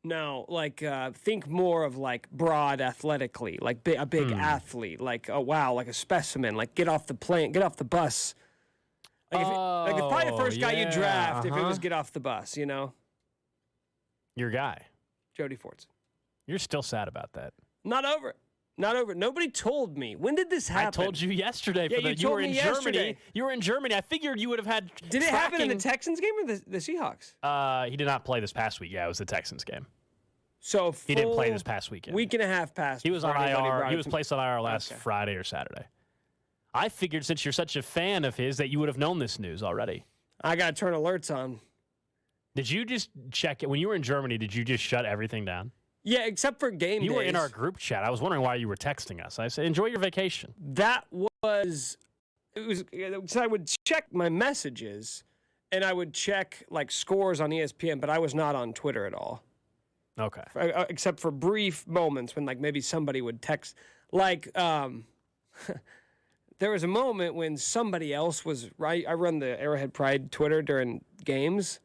No, like think more of like broad athletically, like a big athlete, like oh wow, like a specimen, like get off the plane, get off the bus. Like, like it's probably the first guy you draft if it was get off the bus, you know. Your guy, Jody Fortson. You're still sad about that. Not over it. Not over it. Nobody told me. When did this happen? I told you yesterday. Yeah, you were told in me Germany. yesterday. You were in Germany. I figured you would have had. Did it happen in the Texans game or the Seahawks? He did not play this past week. Yeah, it was the Texans game. So he didn't play this past weekend. Week and a half passed. He was on before anybody IR. brought He it was to- placed on IR last Okay. Friday or Saturday. I figured since you're such a fan of his that you would have known this news already. I got to turn alerts on. Did you just check it when you were in Germany? Did you just shut everything down? Yeah, except for game You days. were in our group chat. I was wondering why you were texting us. I said, "Enjoy your vacation." That was so I would check my messages and I would check like scores on ESPN, but I was not on Twitter at all. Okay. Except for brief moments when like maybe somebody would text like there was a moment when somebody else was right. I run the Arrowhead Pride Twitter during games,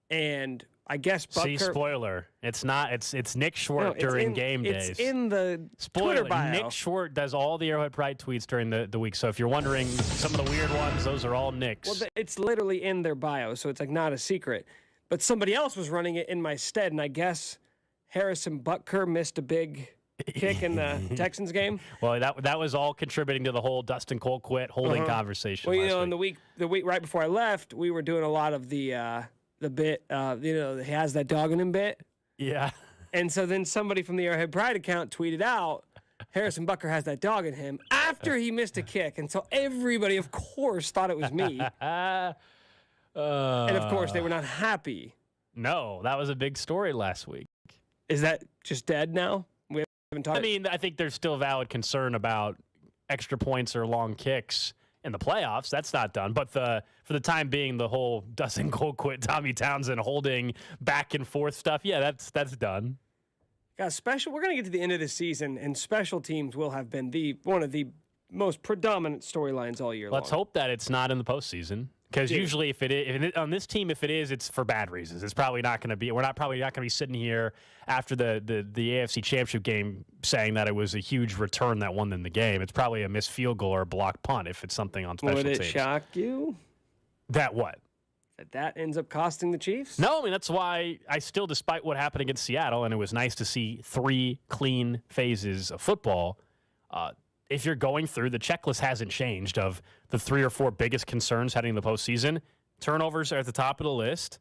and I guess See, Butker. spoiler. It's not. It's Nick Schwartz No, it's during in- game days. It's in the Spoiler, Twitter bio. Nick Schwartz does all the Arrowhead Pride tweets during the week. So if you're wondering, some of the weird ones, those are all Nick's. Well, it's literally in their bio, so it's like not a secret. But somebody else was running it in my stead, and I guess Harrison Butker missed a big kick in the Texans game. Well, that was all contributing to the whole Dustin Colquitt holding conversation. Well, you last know, week. in the week right before I left, we were doing a lot of the bit, you know, he has that dog in him bit. Yeah. And so then somebody from the Arrowhead Pride account tweeted out, Harrison Butker has that dog in him after he missed a kick. And so everybody, of course, thought it was me. And of course, they were not happy. No, that was a big story last week. Is that just dead now? We haven't talked. I mean, I think there's still valid concern about extra points or long kicks in the playoffs. That's not done. But for the time being, the whole Dustin Colquitt, Tommy Townsend holding back and forth stuff, yeah, that's done. Got special. We're going to get to the end of the season, and special teams will have been one of the most predominant storylines all year long. Let's hope that it's not in the postseason. Because usually, if it is on this team, if it is, it's for bad reasons. It's probably not going to be. We're probably not going to be sitting here after the AFC Championship game saying that it was a huge return that won them the game. It's probably a missed field goal or a blocked punt if it's something on special Would it teams. shock you That what? that ends up costing the Chiefs? No, I mean that's why I still, despite what happened against Seattle, and it was nice to see 3 clean phases of football. If you're going through, the checklist hasn't changed of the 3 or 4 biggest concerns heading into the postseason. Turnovers are at the top of the list.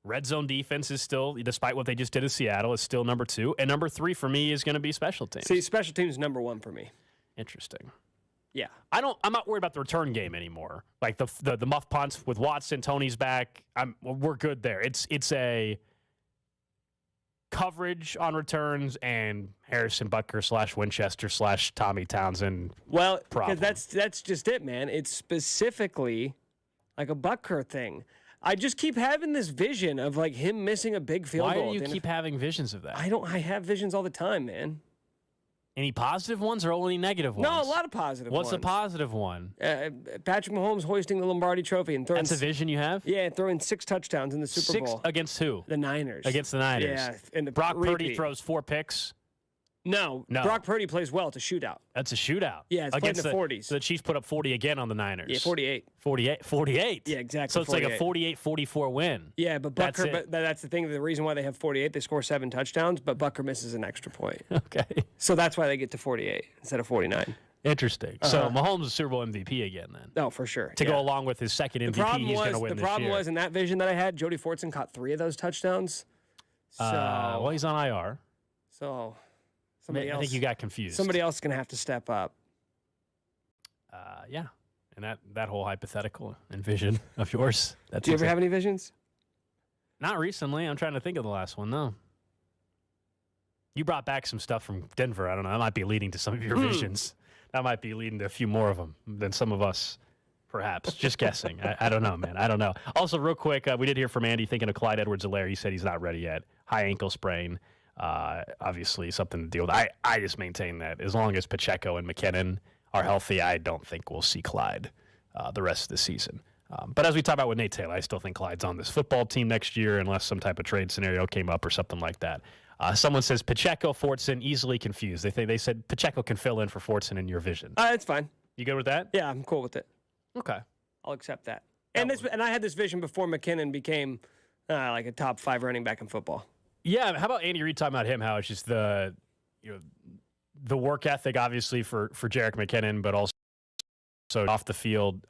Red zone defense is still, despite what they just did in Seattle, is still number 2. And number 3 for me is going to be special teams. See, special teams is number 1 for me. Interesting. Yeah. I'm not worried about the return game anymore. Like the muff punts with Watson, Tony's back. We're good there. It's a coverage on returns and Harrison Butker / Winchester / Tommy Townsend. Well, problem. because that's just it, man. It's specifically like a Butker thing. I just keep having this vision of like him missing a big field Why goal. do you keep having visions of that? I have visions all the time, man. Any positive ones or only negative ones? No, a lot of positive What's ones. a positive one? Patrick Mahomes hoisting the Lombardi Trophy and throwing. That's a vision you have? Yeah, throwing 6 touchdowns in the Super 6 Bowl. against who? The Niners. Against the Niners. Yeah, and the Brock Purdy repeat. throws 4 picks. No, No. Brock Purdy plays well. It's a shootout. That's a shootout. Yeah, it's played in against the 40s. So the Chiefs put up 40 again on the Niners. Yeah, 48. 48. Yeah, exactly. So it's like a 48. 48-44 win. Yeah, but That's Butker, it. but that's the thing. The reason why they have 48, they score 7 touchdowns, but Butker misses an extra point. Okay. So that's why they get to 48 instead of 49. Interesting. So Mahomes is Super Bowl MVP again then. Oh, for sure. To go along with his second MVP, he's going to win the this problem year. was in that vision that I had, Jody Fortson caught 3 of those touchdowns. So, well, he's on IR. so I somebody else. think you got confused. Somebody else is going to have to step up. Yeah. And that whole hypothetical and vision of yours. That's Do you ever have any visions? Not recently. I'm trying to think of the last one, though. You brought back some stuff from Denver. I don't know. That might be leading to some of your visions. That might be leading to a few more of them than some of us Perhaps. Just guessing. I don't know, man. I don't know. Also, real quick, we did hear from Andy thinking of Clyde Edwards-Helaire. He said he's not ready yet. High ankle sprain. Obviously, something to deal with. I just maintain that as long as Pacheco and McKinnon are healthy, I don't think we'll see Clyde the rest of the season. But as we talk about with Nate Taylor, I still think Clyde's on this football team next year unless some type of trade scenario came up or something like that. Someone says Pacheco, Fortson, easily confused. They said Pacheco can fill in for Fortson in your vision. That's fine. You good with that? Yeah, I'm cool with it. Okay. I'll accept that. And I had this vision before McKinnon became like a top 5 running back in football. Yeah, how about Andy Reid talking about him? How it's just the work ethic, obviously for Jerick McKinnon, but also off the field,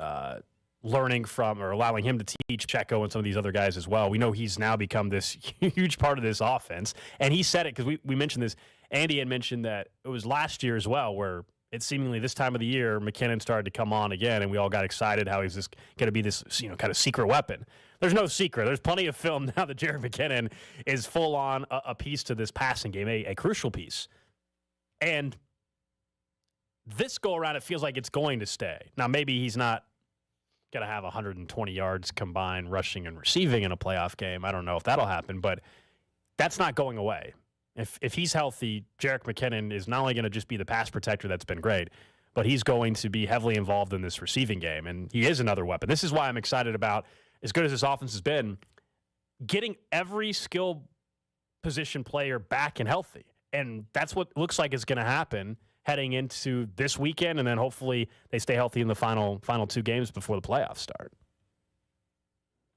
learning from or allowing him to teach Checo and some of these other guys as well. We know he's now become this huge part of this offense, and he said it because we mentioned this. Andy had mentioned that it was last year as well, where it's seemingly this time of the year, McKinnon started to come on again, and we all got excited how he's just going to be this, kind of secret weapon. There's no secret. There's plenty of film now that Jerick McKinnon is full on a piece to this passing game, a crucial piece. And this go around, it feels like it's going to stay. Now, maybe he's not going to have 120 yards combined rushing and receiving in a playoff game. I don't know if that'll happen, but that's not going away. If he's healthy, Jerick McKinnon is not only going to just be the pass protector that's been great, but he's going to be heavily involved in this receiving game, and he is another weapon. This is why I'm excited about, as good as this offense has been, getting every skill position player back and healthy. And that's what looks like is going to happen heading into this weekend, and then hopefully they stay healthy in the final 2 games before the playoffs start.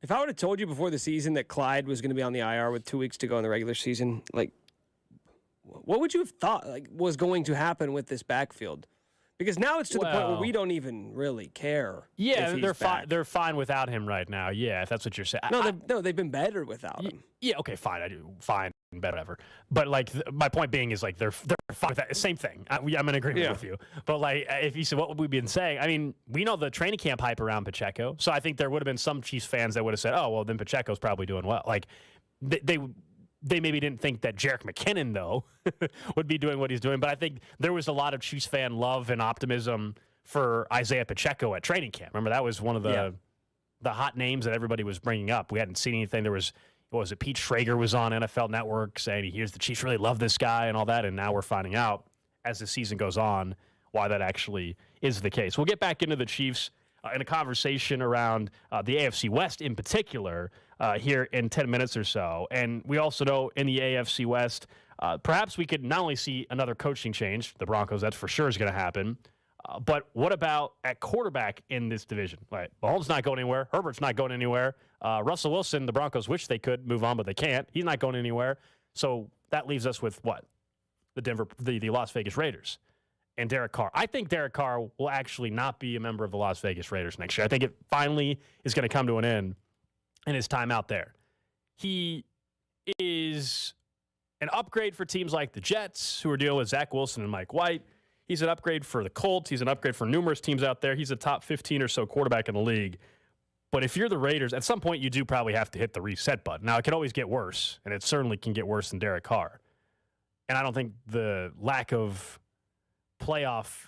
If I would have told you before the season that Clyde was going to be on the IR with 2 weeks to go in the regular season, what would you have thought was going to happen with this backfield? Because now it's to the point where we don't even really care. Yeah, they're fine. They're fine without him right now. Yeah, if that's what you're saying. No, they've been better without him. Yeah, okay, fine. I do fine, whatever. But my point being is they're fine with that. Same thing. I'm in agreement with you. But if you said what would we been saying? I mean, we know the training camp hype around Pacheco, so I think there would have been some Chiefs fans that would have said, "Oh, well, then Pacheco's probably doing well." They maybe didn't think that Jerick McKinnon, though, would be doing what he's doing. But I think there was a lot of Chiefs fan love and optimism for Isaiah Pacheco at training camp. Remember, that was one of the hot names that everybody was bringing up. We hadn't seen anything. There was, Pete Schrager was on NFL Network saying he hears the Chiefs really love this guy and all that. And now we're finding out as the season goes on why that actually is the case. We'll get back into the Chiefs in a conversation around the AFC West in particular here in 10 minutes or so. And we also know in the AFC West, perhaps we could not only see another coaching change, the Broncos, that's for sure is going to happen, but what about at quarterback in this division? Right, Mahomes not going anywhere. Herbert's not going anywhere. Russell Wilson, the Broncos wish they could move on, but they can't. He's not going anywhere. So that leaves us with what? The Las Vegas Raiders. And Derek Carr. I think Derek Carr will actually not be a member of the Las Vegas Raiders next year. I think it finally is going to come to an end in his time out there. He is an upgrade for teams like the Jets, who are dealing with Zach Wilson and Mike White. He's an upgrade for the Colts. He's an upgrade for numerous teams out there. He's a top 15 or so quarterback in the league. But if you're the Raiders, at some point you do probably have to hit the reset button. Now, it can always get worse, and it certainly can get worse than Derek Carr. And I don't think the lack of playoff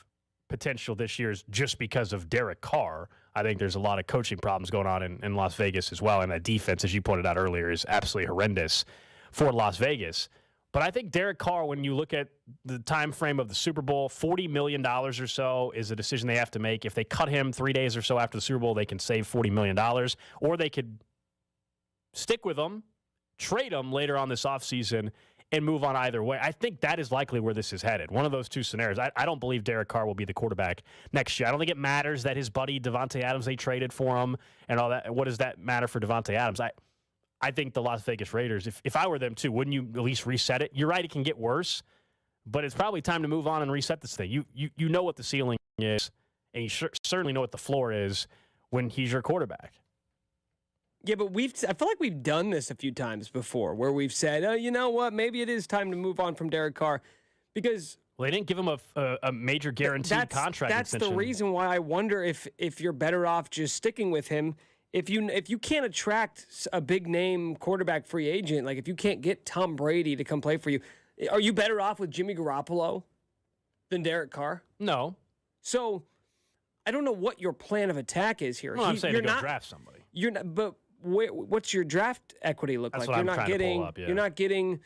potential this year is just because of Derek Carr. I think there's a lot of coaching problems going on in Las Vegas as well, and that defense, as you pointed out earlier, is absolutely horrendous for Las Vegas. But I think Derek Carr, when you look at the time frame of the Super Bowl, $40 million or so is a decision they have to make. If they cut him 3 days or so after the Super Bowl, they can save $40 million, or they could stick with him, trade him later on this offseason, and move on either way. I think that is likely where this is headed. One of those two scenarios. I don't believe Derek Carr will be the quarterback next year. I don't think it matters that his buddy Devontae Adams, they traded for him and all that. What does that matter for Devontae Adams? I think the Las Vegas Raiders, if I were them too, wouldn't you at least reset it? You're right, it can get worse, but it's probably time to move on and reset this thing. You know what the ceiling is, and you certainly know what the floor is when he's your quarterback. Yeah, but I feel like we've done this a few times before where we've said, oh, you know what, maybe it is time to move on from Derek Carr because... Well, they didn't give him a major guaranteed contract That's extension. the reason why I wonder if you're better off just sticking with him. If you can't attract a big-name quarterback free agent, like if you can't get Tom Brady to come play for you, are you better off with Jimmy Garoppolo than Derek Carr? No. So... I don't know what your plan of attack is here. Well, I'm saying to go draft somebody. You're not, but what's your draft equity look That's like? what You're I'm not trying to getting. pull up, yeah. You're not getting.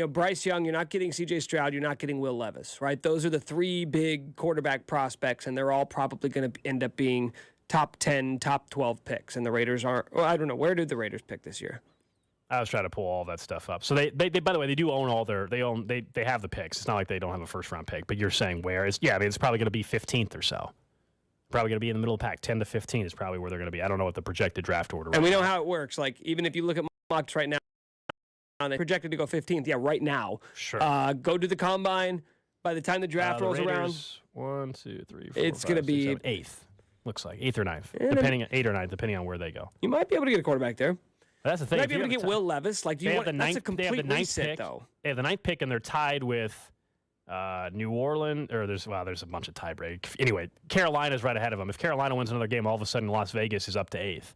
Bryce Young. You're not getting C.J. Stroud. You're not getting Will Levis. Right. Those are the three big quarterback prospects, and they're all probably going to end up being top 10, top 12 picks. And the Raiders aren't. Well, I don't know. Where did the Raiders pick this year? I was trying to pull all that stuff up. So they by the way, they do own all their. They have the picks. It's not like they don't have a first round pick. But you're saying where is? Yeah, I mean it's probably going to be 15th or so. Probably going to be in the middle of the pack. 10 to 15 is probably where they're going to be. I don't know what the projected draft order is. And we know how it works. Like, even if you look at mocks right now, they're projected to go 15th. Yeah, right now. Sure. Go to the combine. By the time the draft rolls around, 1, 2, 3, 4, it's 5, going to 6, be 7, 8th. Looks like 8th or 9th. And Depending on 8 or 9, depending on where they go. You might be able to get a quarterback there. That's the thing. You might be able to get Will Levis. Like, They have the that's a ninth complete reset, pick, though. They have the 9th pick, and they're tied with New Orleans. Or there's a bunch of tie break. Anyway, Carolina's right ahead of them. If Carolina wins another game, all of a sudden Las Vegas is up to 8th.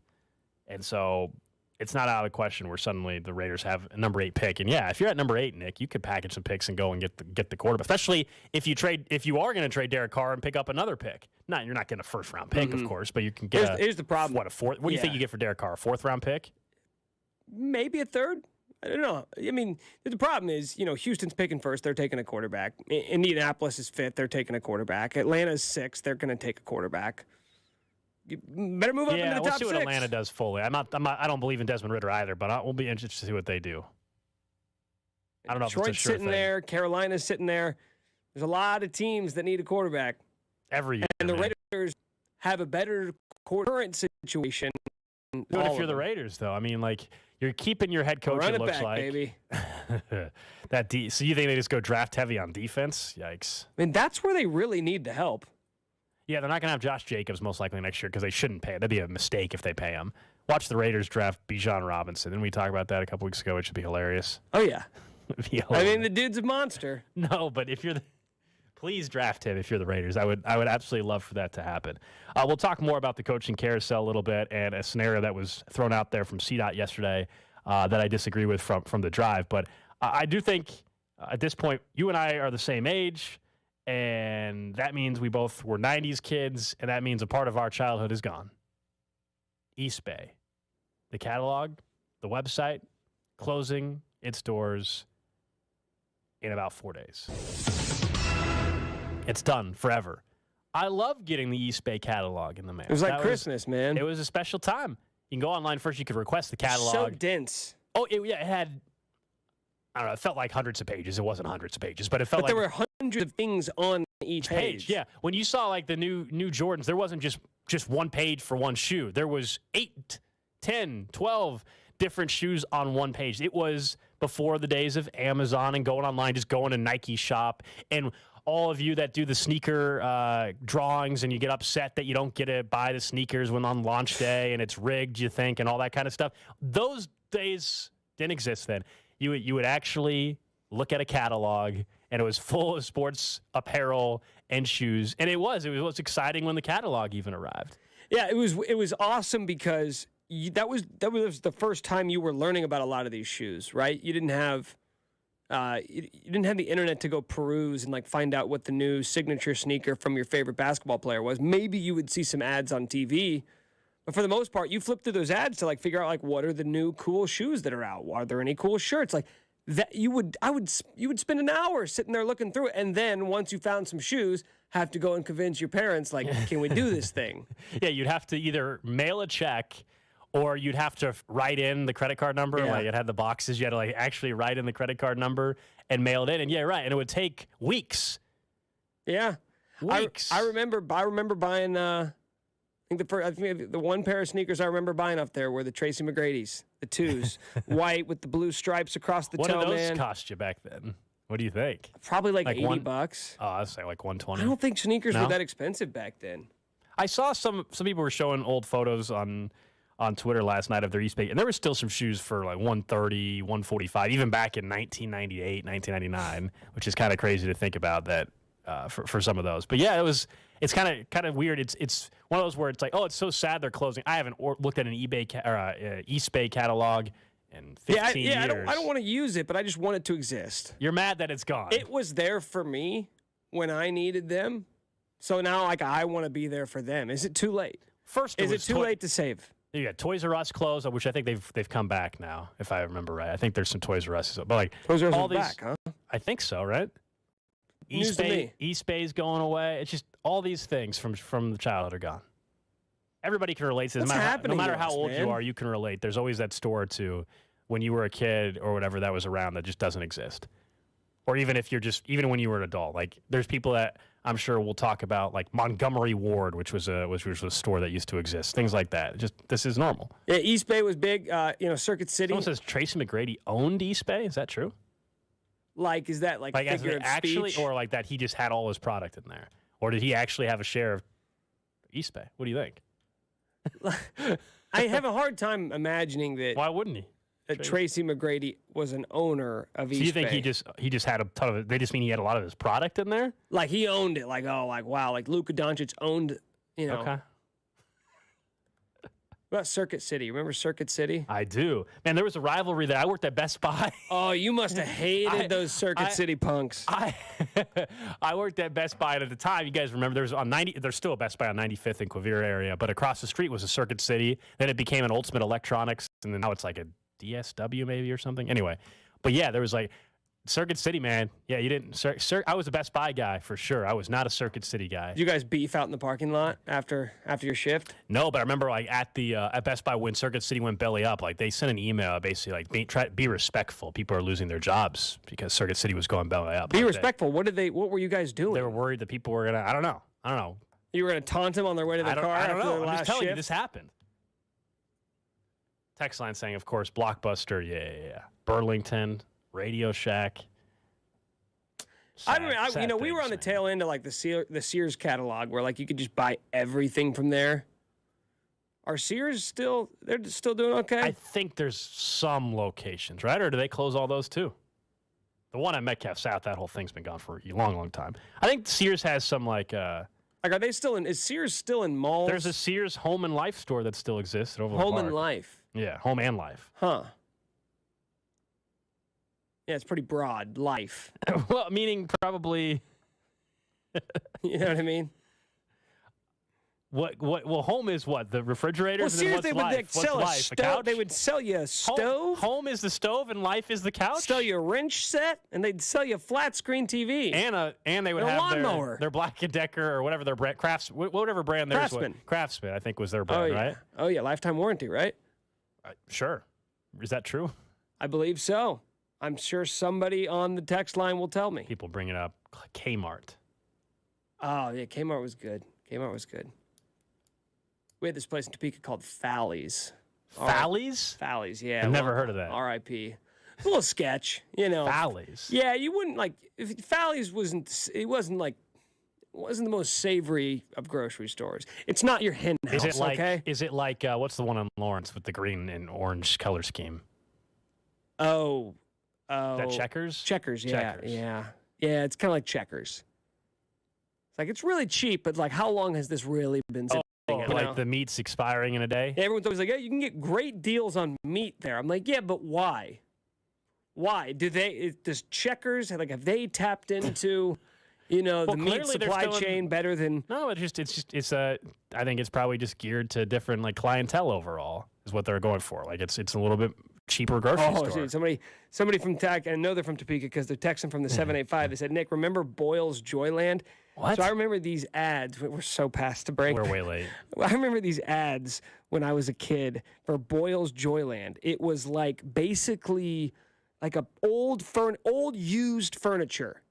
And so it's not out of the question where suddenly the Raiders have a number 8 pick. And yeah, if you're at number 8, Nick, you could package some picks and go and get the quarterback. Especially if you are going to trade Derek Carr and pick up another pick. You're not getting a first round pick, of course, but you can get. Here's the problem. What, a fourth? What do you think you get for Derek Carr? A 4th round pick? Maybe a 3rd. I don't know. I mean, the problem is, Houston's picking 1st. They're taking a quarterback. Indianapolis is 5th. They're taking a quarterback. Atlanta's 6th. They're going to take a quarterback. You better move up into the top 6. We'll see what Atlanta does fully. I don't believe in Desmond Ritter either, but we'll be interested to see what they do. I don't know if Detroit's it's a sure sitting thing. there. Carolina's sitting there. There's a lot of teams that need a quarterback. Every year. And the man. Raiders have a better current situation. Good if you're the Raiders, though. I mean, like, you're keeping your head coach, Run it it looks back, like. baby. So you think they just go draft heavy on defense? Yikes. I mean, that's where they really need the help. Yeah, they're not going to have Josh Jacobs most likely next year because they shouldn't pay. That'd be a mistake if they pay him. Watch the Raiders draft Bijan Robinson. Didn't we talk about that a couple weeks ago? It should be hilarious. Oh, yeah. It'd be I hilarious. mean, the dude's a monster. No, but if you're please draft him if you're the Raiders. I would absolutely love for that to happen. We'll talk more about the coaching carousel a little bit and a scenario that was thrown out there from CDOT yesterday that I disagree with from the drive. But I do think at this point, you and I are the same age, and that means we both were 90s kids, and that means a part of our childhood is gone. East Bay. The catalog, the website, closing its doors in about 4 days. It's done forever. I love getting the East Bay catalog in the mail. It was like Christmas, man. It was a special time. You can go online first. You could request the catalog. So dense. Oh, it had, I don't know, it felt like hundreds of pages. It wasn't hundreds of pages, but it felt like. There were hundreds of things on each page. Yeah. When you saw like the new Jordans, there wasn't just one page for one shoe. There was 8, 10, 12 different shoes on one page. It was before the days of Amazon and going online, just going to Nike shop. And all of you that do the sneaker drawings and you get upset that you don't get to buy the sneakers when on launch day and it's rigged, you think, and all that kind of stuff. Those days didn't exist then. You would actually look at a catalog and it was full of sports apparel and shoes. And it was exciting when the catalog even arrived. Yeah, it was awesome because that was the first time you were learning about a lot of these shoes, right? You didn't have the internet to go peruse and like find out what the new signature sneaker from your favorite basketball player was. Maybe you would see some ads on TV, but for the most part, you flip through those ads to like figure out like what are the new cool shoes that are out. Are there any cool shirts? Like that you would spend an hour sitting there looking through it, and then once you found some shoes, have to go and convince your parents like, can we do this thing? Yeah, you'd have to either mail a check. Or you'd have to write in the credit card number. Yeah. Like it had the boxes. You had to like actually write in the credit card number and mail it in. And yeah, right. And it would take weeks. Yeah, weeks. I remember buying. I think the one pair of sneakers I remember buying up there were the Tracy McGrady's, the 2s, white with the blue stripes across the toe. What did those man. cost you back then? What do you think? Probably like $80. Oh, I'd say like $120. I don't think sneakers were that expensive back then. I saw some people were showing old photos on Twitter last night of their East Bay, and there were still some shoes for like $130, $145, even back in 1998, 1999, which is kind of crazy to think about that for some of those. But yeah, it's kind of weird. It's one of those where it's like, oh, it's so sad they're closing. I haven't looked at an East Bay catalog in 15 years. I don't want to use it, but I just want it to exist. You're mad that it's gone. It was there for me when I needed them So now, like, I want to be there for them. Is it too late? First, is it too late to save? You got Toys R Us closed, which I think they've come back now, if I remember right. I think there's some Toys R Us, but like Toys R Us all is these, back, huh? I think so, right? News to me. East Bay's going away. It's just all these things from the childhood are gone. Everybody can relate to this. No matter how old you are, you can relate. There's always that store or two when you were a kid or whatever that was around that just doesn't exist. Or even if you're even when you were an adult, like there's people that I'm sure we'll talk about, like Montgomery Ward, which was a store that used to exist. Things like that. Just this is normal. Yeah, East Bay was big. Circuit City. Someone says Tracy McGrady owned East Bay. Is that true? Like, is that like as figure of actually, speech? or like that he just had all his product in there, or did he actually have a share of East Bay? What do you think? I have a hard time imagining that. Why wouldn't he? That Tracy McGrady was an owner of East Bay. Do you think he just had a ton of it? They just mean he had a lot of his product in there? Like he owned it. Like, oh, like wow, like Luka Doncic owned, Okay. What about Circuit City? Remember Circuit City? I do. Man, there was a rivalry there. I worked at Best Buy. Oh, you must have hated those Circuit City punks. I worked at Best Buy, and at the time, you guys remember, there's still a Best Buy on 95th in Quivira area, but across the street was a Circuit City. Then it became an Ultimate Electronics, and then now it's like a DSW maybe or something. Anyway, but yeah, there was like Circuit City, man. Yeah, you didn't. I was a Best Buy guy for sure. I was not a Circuit City guy. Did you guys beef out in the parking lot after your shift? No, but I remember like at Best Buy when Circuit City went belly up, like they sent an email basically like be respectful. People are losing their jobs because Circuit City was going belly up. Be respectful. What were you guys doing? They were worried that people were gonna. I don't know. You were gonna taunt them on their way to their car. I don't know. Their I'm just telling you, shift? this happened. Text line saying, of course, Blockbuster, yeah. Burlington, Radio Shack. I remember, we were on the tail end of like the Sears catalog where like you could just buy everything from there. Are Sears they're still doing okay? I think there's some locations, right? Or do they close all those too? The one at Metcalf South, that whole thing's been gone for a long, long time. I think Sears has some like are they still is Sears still in malls? There's a Sears Home and Life store that still exists at Overland Home Park. and Life. Yeah, Home and Life. Huh. Yeah, it's pretty broad. Life. Well, meaning probably. You know what I mean? What? Well, home is what? The refrigerator. Well, Sears, they would sell a stove. They would sell you a stove. Home is the stove, and life is the couch. Sell you a wrench set, and they'd sell you a flat screen TV. And they would have their Black & Decker or whatever their brand, whatever brand theirs was. Craftsman, I think was their brand, right? Oh yeah, lifetime warranty, right? Sure. Is that true? I believe so. I'm sure somebody on the text line will tell me. People bring it up. Kmart. Oh, yeah, Kmart was good. We had this place in Topeka called Fally's. Fally's? Fally's, yeah. I've never heard of that. R.I.P. A little sketch, Fally's? Yeah, you wouldn't like, if Fally's wasn't the most savory of grocery stores. It's not your hen house, okay? Is it like, what's the one on Lawrence with the green and orange color scheme? Oh. Is that Checkers? Checkers, yeah. Checkers. Yeah, it's kind of like Checkers. It's like, it's really cheap, but like, how long has this really been sitting? Like the meat's expiring in a day? Everyone's always like, yeah, you can get great deals on meat there. I'm like, yeah, but why? Why? Does Checkers, have they tapped into... the meat supply chain better than... No, I think it's probably just geared to different clientele overall is what they're going for. Like it's a little bit cheaper grocery store. See, somebody from Tech, I know they're from Topeka because they're texting from the 785. They said, Nick, remember Boyle's Joyland? What? So I remember these ads. We're so past the break. We're way late. I remember these ads when I was a kid for Boyle's Joyland. It was basically like a old used furniture.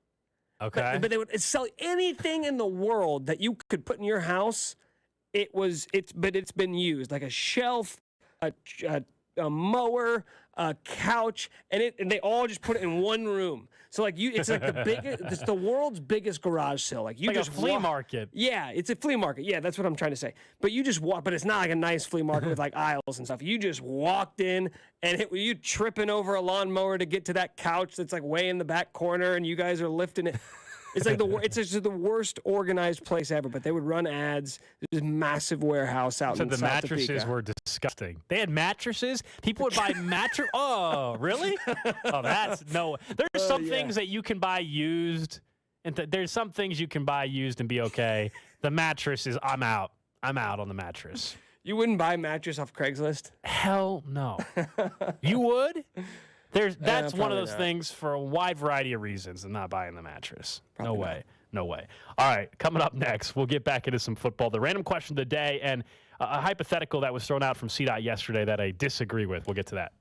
Okay. But they would sell anything in the world that you could put in your house. But it's been used, like a shelf, a mower, a couch, and they all just put it in one room. So it's like the biggest, it's the world's biggest garage sale. Like just a flea market. Yeah, it's a flea market. Yeah, that's what I'm trying to say. But you just walk, but it's not like a nice flea market with aisles and stuff. You just walked in, and you tripping over a lawnmower to get to that couch that's way in the back corner, and you guys are lifting it. It's like it's just the worst organized place ever. But they would run ads. This massive warehouse out in the South mattresses Topeka. were disgusting. They had mattresses. People would buy mattress. Oh, really? Oh, that's no. There's some things that you can buy used, and there's some things you can buy used and be okay. The mattress is, I'm out. I'm out on the mattress. You wouldn't buy a mattress off Craigslist? Hell no. You would? That's one of those not. things for a wide variety of reasons and not buying the mattress. No way. No way. All right, coming up next, we'll get back into some football. The random question of the day and a hypothetical that was thrown out from CDOT yesterday that I disagree with. We'll get to that.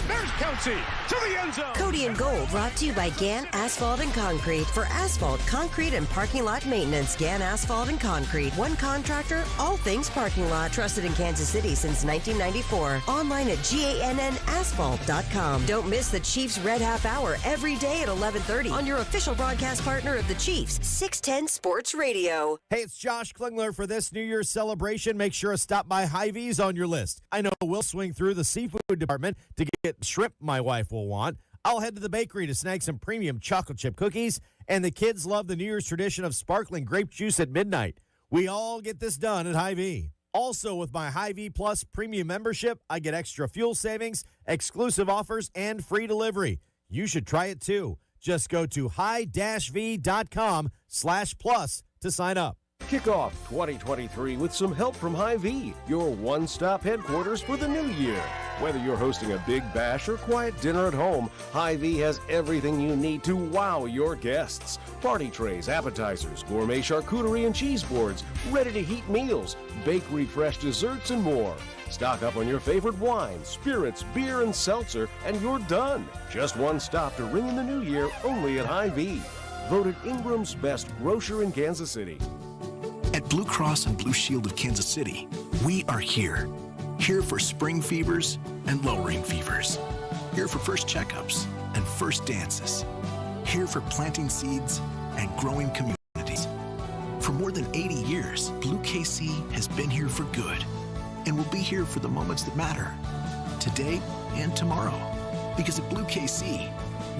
There's Kelsey to the end zone. Cody and Gold brought to you by Gann Asphalt and Concrete. For asphalt, concrete, and parking lot maintenance, Gann Asphalt and Concrete. One contractor, all things parking lot. Trusted in Kansas City since 1994. Online at GANNasphalt.com. Don't miss the Chiefs Red Half Hour every day at 11:30 on your official broadcast partner of the Chiefs, 610 Sports Radio. Hey, it's Josh Klingler. For this New Year's celebration, make sure to stop by Hy-Vee's on your list. I know we'll swing through the seafood department to get shrimp my wife will want. I'll head to the bakery to snag some premium chocolate chip cookies, and the kids love the New Year's tradition of sparkling grape juice at midnight. We all get this done at Hy-Vee. Also, with my Hy-Vee Plus premium membership, I get extra fuel savings, exclusive offers, and free delivery. You should try it too. Just go to hi-v.com/plus to sign up. Kick off 2023 with some help from Hy-Vee, your one-stop headquarters for the new year. Whether you're hosting a big bash or quiet dinner at home, Hy-Vee has everything you need to wow your guests. Party trays, appetizers, gourmet charcuterie and cheese boards, ready-to-heat meals, bakery-fresh desserts, and more. Stock up on your favorite wine, spirits, beer, and seltzer, and you're done. Just one stop to ring in the new year, only at Hy-Vee. Voted Ingram's best grocer in Kansas City. At Blue Cross and Blue Shield of Kansas City, we are here. Here for spring fevers and lowering fevers. Here for first checkups and first dances. Here for planting seeds and growing communities. For more than 80 years, Blue KC has been here for good and will be here for the moments that matter, today and tomorrow. Because at Blue KC,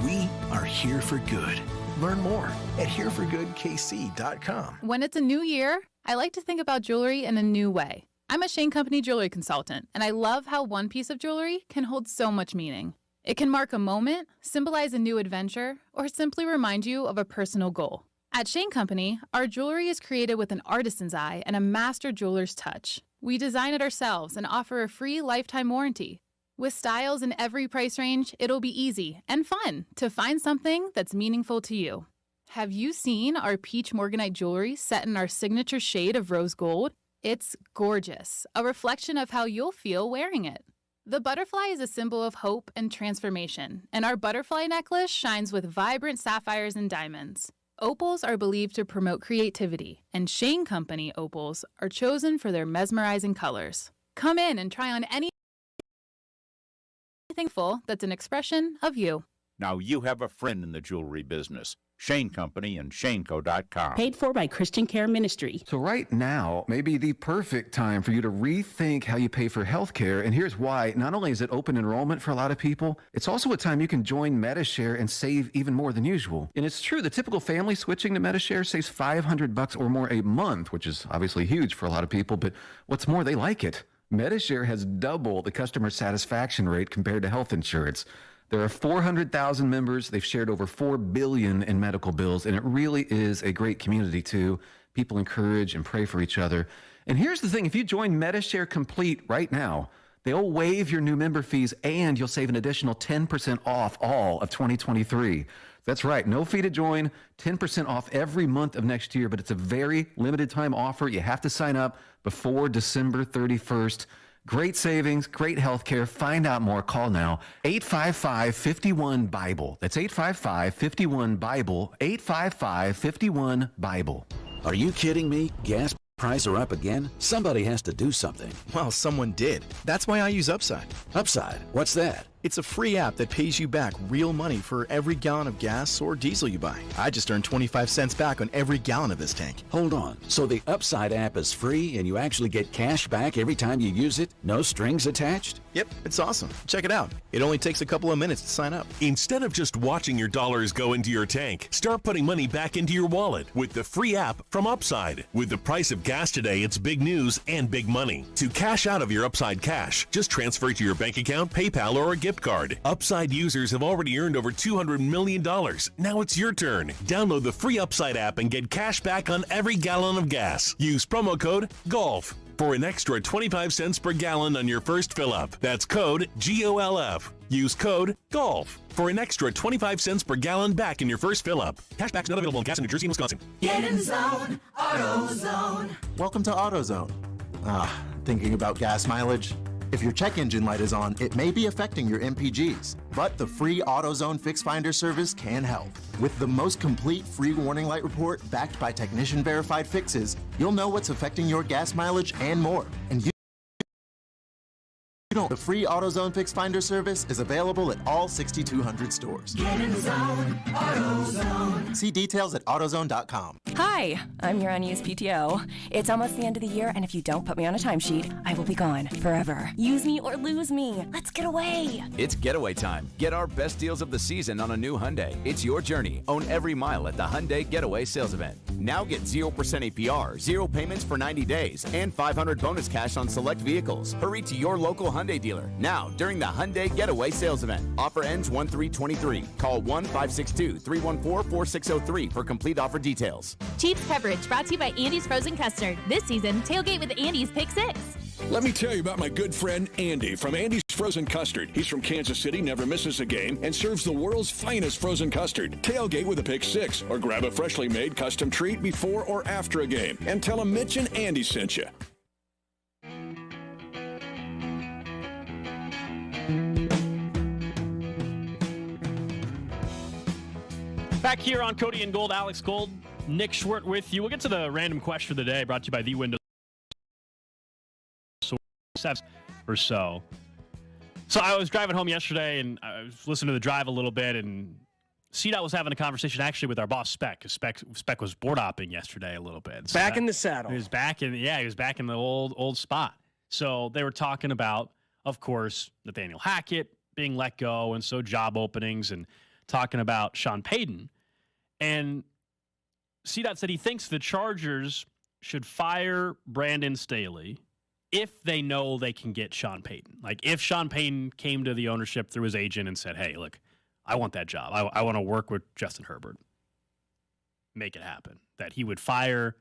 we are here for good. Learn more at hereforgoodkc.com. When it's a new year, I like to think about jewelry in a new way. I'm a Shane Company jewelry consultant, and I love how one piece of jewelry can hold so much meaning. It can mark a moment, symbolize a new adventure, or simply remind you of a personal goal. At Shane Company, our jewelry is created with an artisan's eye and a master jeweler's touch. We design it ourselves and offer a free lifetime warranty. With styles in every price range, it'll be easy and fun to find something that's meaningful to you. Have you seen our peach morganite jewelry set in our signature shade of rose gold? It's gorgeous, a reflection of how you'll feel wearing it. The butterfly is a symbol of hope and transformation, and our butterfly necklace shines with vibrant sapphires and diamonds. Opals are believed to promote creativity, and Shane Company opals are chosen for their mesmerizing colors. Come in and try on anything full that's an expression of you. Now you have a friend in the jewelry business. Shane Company and ShaneCo.com. Paid for by Christian Care Ministry. So right now may be the perfect time for you to rethink how you pay for health care. And here's why. Not only is it open enrollment for a lot of people, it's also a time you can join MediShare and save even more than usual. And it's true, the typical family switching to MediShare saves $500 or more a month, which is obviously huge for a lot of people. But what's more, they like it. MediShare has double the customer satisfaction rate compared to health insurance. There are 400,000 members. They've shared over $4 billion in medical bills, and it really is a great community, too. People encourage and pray for each other. And here's the thing. If you join MediShare Complete right now, they'll waive your new member fees, and you'll save an additional 10% off all of 2023. That's right. No fee to join, 10% off every month of next year, but it's a very limited time offer. You have to sign up before December 31st. Great savings, great health care. Find out more. Call now. 855-51-BIBLE. That's 855-51-BIBLE. 855-51-BIBLE. Are you kidding me? Gas prices are up again? Somebody has to do something. Well, someone did. That's why I use Upside. Upside? What's that? It's a free app that pays you back real money for every gallon of gas or diesel you buy. I just earned 25 cents back on every gallon of this tank. Hold on. So the Upside app is free and you actually get cash back every time you use it? No strings attached? Yep, it's awesome. Check it out. It only takes a couple of minutes to sign up. Instead of just watching your dollars go into your tank, start putting money back into your wallet with the free app from Upside. With the price of gas today, it's big news and big money. To cash out of your Upside cash, just transfer it to your bank account, PayPal, or a gift gift card. Upside users have already earned over $200 million. Now it's your turn. Download the free Upside app and get cash back on every gallon of gas. Use promo code GOLF for an extra 25 cents per gallon on your first fill-up. That's code GOLF. Use code GOLF for an extra 25 cents per gallon back in your first fill-up. Cashback's not available in gas in New Jersey and Wisconsin. Get in the zone, AutoZone. Welcome to AutoZone. Thinking about gas mileage? If your check engine light is on, it may be affecting your MPGs, but the free AutoZone Fix Finder service can help. With the most complete free warning light report backed by technician-verified fixes, you'll know what's affecting your gas mileage and more. And the free AutoZone Fix Finder service is available at all 6,200 stores. Get in the zone, AutoZone. See details at AutoZone.com. Hi, I'm your unused PTO. It's almost the end of the year, and if you don't put me on a timesheet, I will be gone forever. Use me or lose me. Let's get away. It's getaway time. Get our best deals of the season on a new Hyundai. It's your journey. Own every mile at the Hyundai Getaway Sales Event. Now get 0% APR, 0 payments for 90 days, and $500 bonus cash on select vehicles. Hurry to your local Hyundai dealer now during the Hyundai Getaway Sales Event. Offer ends 1/3/23. Call 1-562-314-4603 for complete offer details. Chiefs coverage brought to you by Andy's Frozen Custard. This season, tailgate with Andy's Pick 6. Let me tell you about my good friend Andy from Andy's Frozen Custard. He's from Kansas City, never misses a game, and serves the world's finest frozen custard. Tailgate with a Pick 6 or grab a freshly made custom treat before or after a game. And tell him Mitch and Andy sent you. Back here on Cody and Gold, Alex Gold, Nick Schwert with you. We'll get to the random question of the day, brought to you by The Windows or so. So I was driving home yesterday, and I was listening to the drive a little bit, and CDOT was having a conversation actually with our boss, Spec, because Spec was board hopping yesterday a little bit. So back in the saddle. He was back in the old spot. So they were talking about, of course, Nathaniel Hackett being let go, and so job openings, and talking about Sean Payton. And CDOT said he thinks the Chargers should fire Brandon Staley if they know they can get Sean Payton. Like, if Sean Payton came to the ownership through his agent and said, hey, look, I want that job. I want to work with Justin Herbert. Make it happen. That he would fire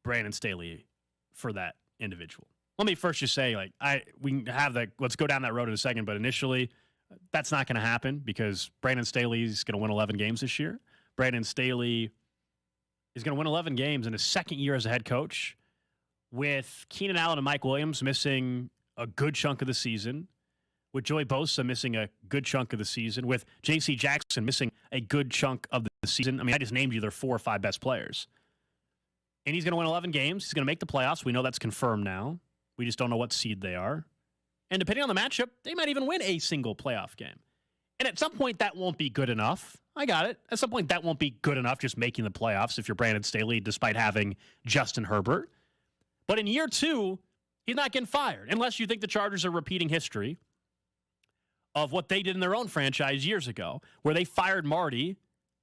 Brandon Staley for that individual. Let me first just say, let's go down that road in a second, but initially, that's not going to happen because Brandon Staley is going to win 11 games this year. Brandon Staley is going to win 11 games in his second year as a head coach, with Keenan Allen and Mike Williams missing a good chunk of the season, with Joey Bosa missing a good chunk of the season, with J.C. Jackson missing a good chunk of the season. I mean, I just named you their 4 or 5 best players. And he's going to win 11 games. He's going to make the playoffs. We know that's confirmed now. We just don't know what seed they are. And depending on the matchup, they might even win a single playoff game. And at some point, that won't be good enough. I got it. At some point, that won't be good enough just making the playoffs if you're Brandon Staley, despite having Justin Herbert. But in year 2, he's not getting fired, unless you think the Chargers are repeating history of what they did in their own franchise years ago, where they fired Marty,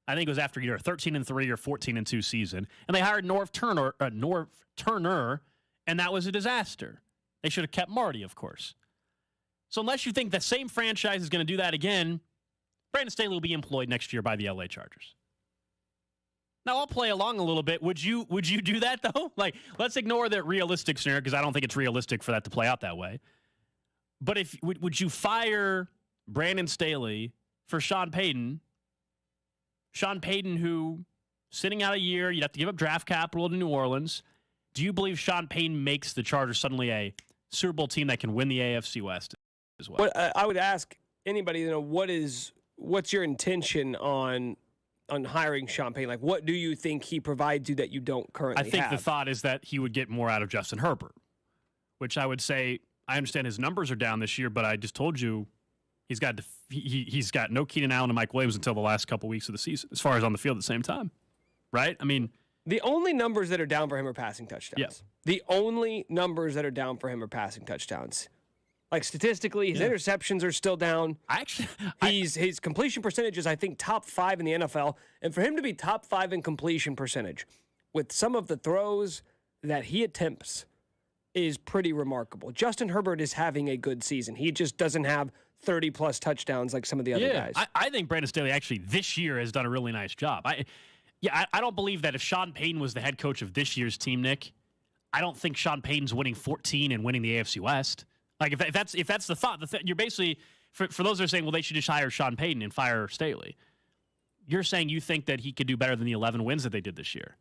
I think it was after either 13-3 or 14-2 season, and they hired Norv Turner, and that was a disaster. They should have kept Marty, of course. So unless you think the same franchise is going to do that again, Brandon Staley will be employed next year by the LA Chargers. Now, I'll play along a little bit. Would you do that, though? Like, let's ignore the realistic scenario, because I don't think it's realistic for that to play out that way. But would you fire Brandon Staley for Sean Payton? Sean Payton, who, sitting out a year, you'd have to give up draft capital to New Orleans. Do you believe Sean Payton makes the Chargers suddenly a Super Bowl team that can win the AFC West as well? I would ask anybody, what's your intention on hiring Sean Payton? Like, what do you think he provides you that you don't currently have? I think the thought is that he would get more out of Justin Herbert, which I would say, I understand his numbers are down this year, but I just told you he's got no Keenan Allen and Mike Williams until the last couple weeks of the season, as far as on the field at the same time, right? I mean, the only numbers that are down for him are passing touchdowns. Yeah. The only numbers that are down for him are passing touchdowns. Like, statistically, his interceptions are still down. His completion percentage is, I think, top 5 in the NFL. And for him to be top 5 in completion percentage with some of the throws that he attempts is pretty remarkable. Justin Herbert is having a good season. He just doesn't have 30-plus touchdowns like some of the other guys. I think Brandon Staley actually this year has done a really nice job. I don't believe that if Sean Payton was the head coach of this year's team, Nick, I don't think Sean Payton's winning 14 and winning the AFC West. Like, if that's the thought, you're basically, for those that are saying, well, they should just hire Sean Payton and fire Staley, you're saying you think that he could do better than the 11 wins that they did this year,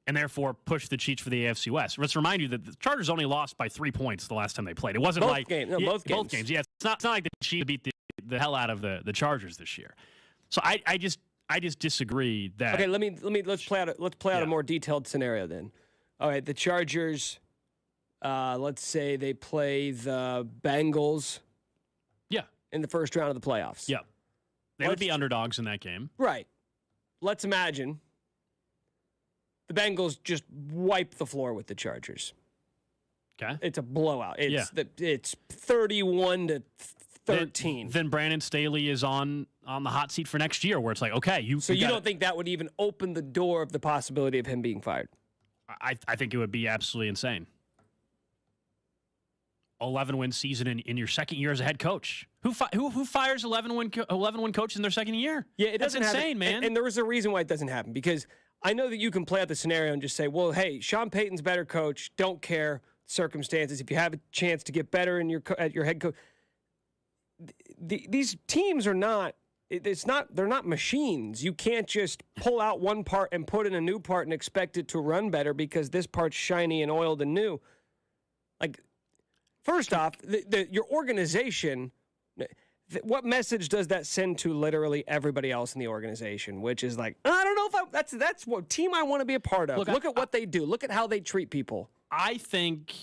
and therefore push the Chiefs for the AFC West. Let's remind you that the Chargers only lost by 3 points the last time they played. It wasn't both games. Both games. Yeah, it's not like the Chiefs beat the hell out of the Chargers this year. So I just disagree that. Okay, let's play out a more detailed scenario then. All right, the Chargers. Let's say they play the Bengals. Yeah. In the first round of the playoffs. Yeah. They would be underdogs in that game. Right. Let's imagine the Bengals just wipe the floor with the Chargers. Okay. It's a blowout. It's 31-13. Then Brandon Staley is on the hot seat for next year, where it's like, okay, you don't think that would even open the door of the possibility of him being fired? I think it would be absolutely insane. 11-win season in your second year as a head coach. Who fires 11-win coach in their second year? Yeah, it doesn't That's insane, happen. man. And there was a reason why it doesn't happen, because I know that you can play out the scenario and just say, well, hey, Sean Payton's better coach. Don't care circumstances. If you have a chance to get better at your head coach, these teams are not. They're not machines. You can't just pull out one part and put in a new part and expect it to run better because this part's shiny and oiled and new. Like, first off, your organization, what message does that send to literally everybody else in the organization? Which is like, I don't know if that's what team I want to be a part of. Look at what they do. Look at how they treat people. I think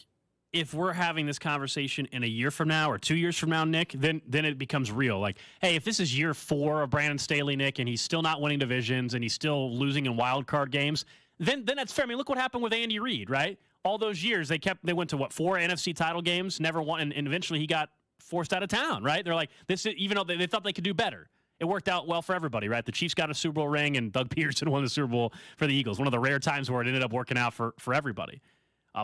if we're having this conversation in a year from now or 2 years from now, Nick, then it becomes real. Like, hey, if this is year 4 of Brandon Staley, Nick, and he's still not winning divisions and he's still losing in wild card games, then that's fair. I mean, look what happened with Andy Reid, right? All those years they went to 4 NFC title games, never won, and eventually he got forced out of town, right? They're like, even though they thought they could do better. It worked out well for everybody, right? The Chiefs got a Super Bowl ring and Doug Peterson won the Super Bowl for the Eagles. One of the rare times where it ended up working out for everybody.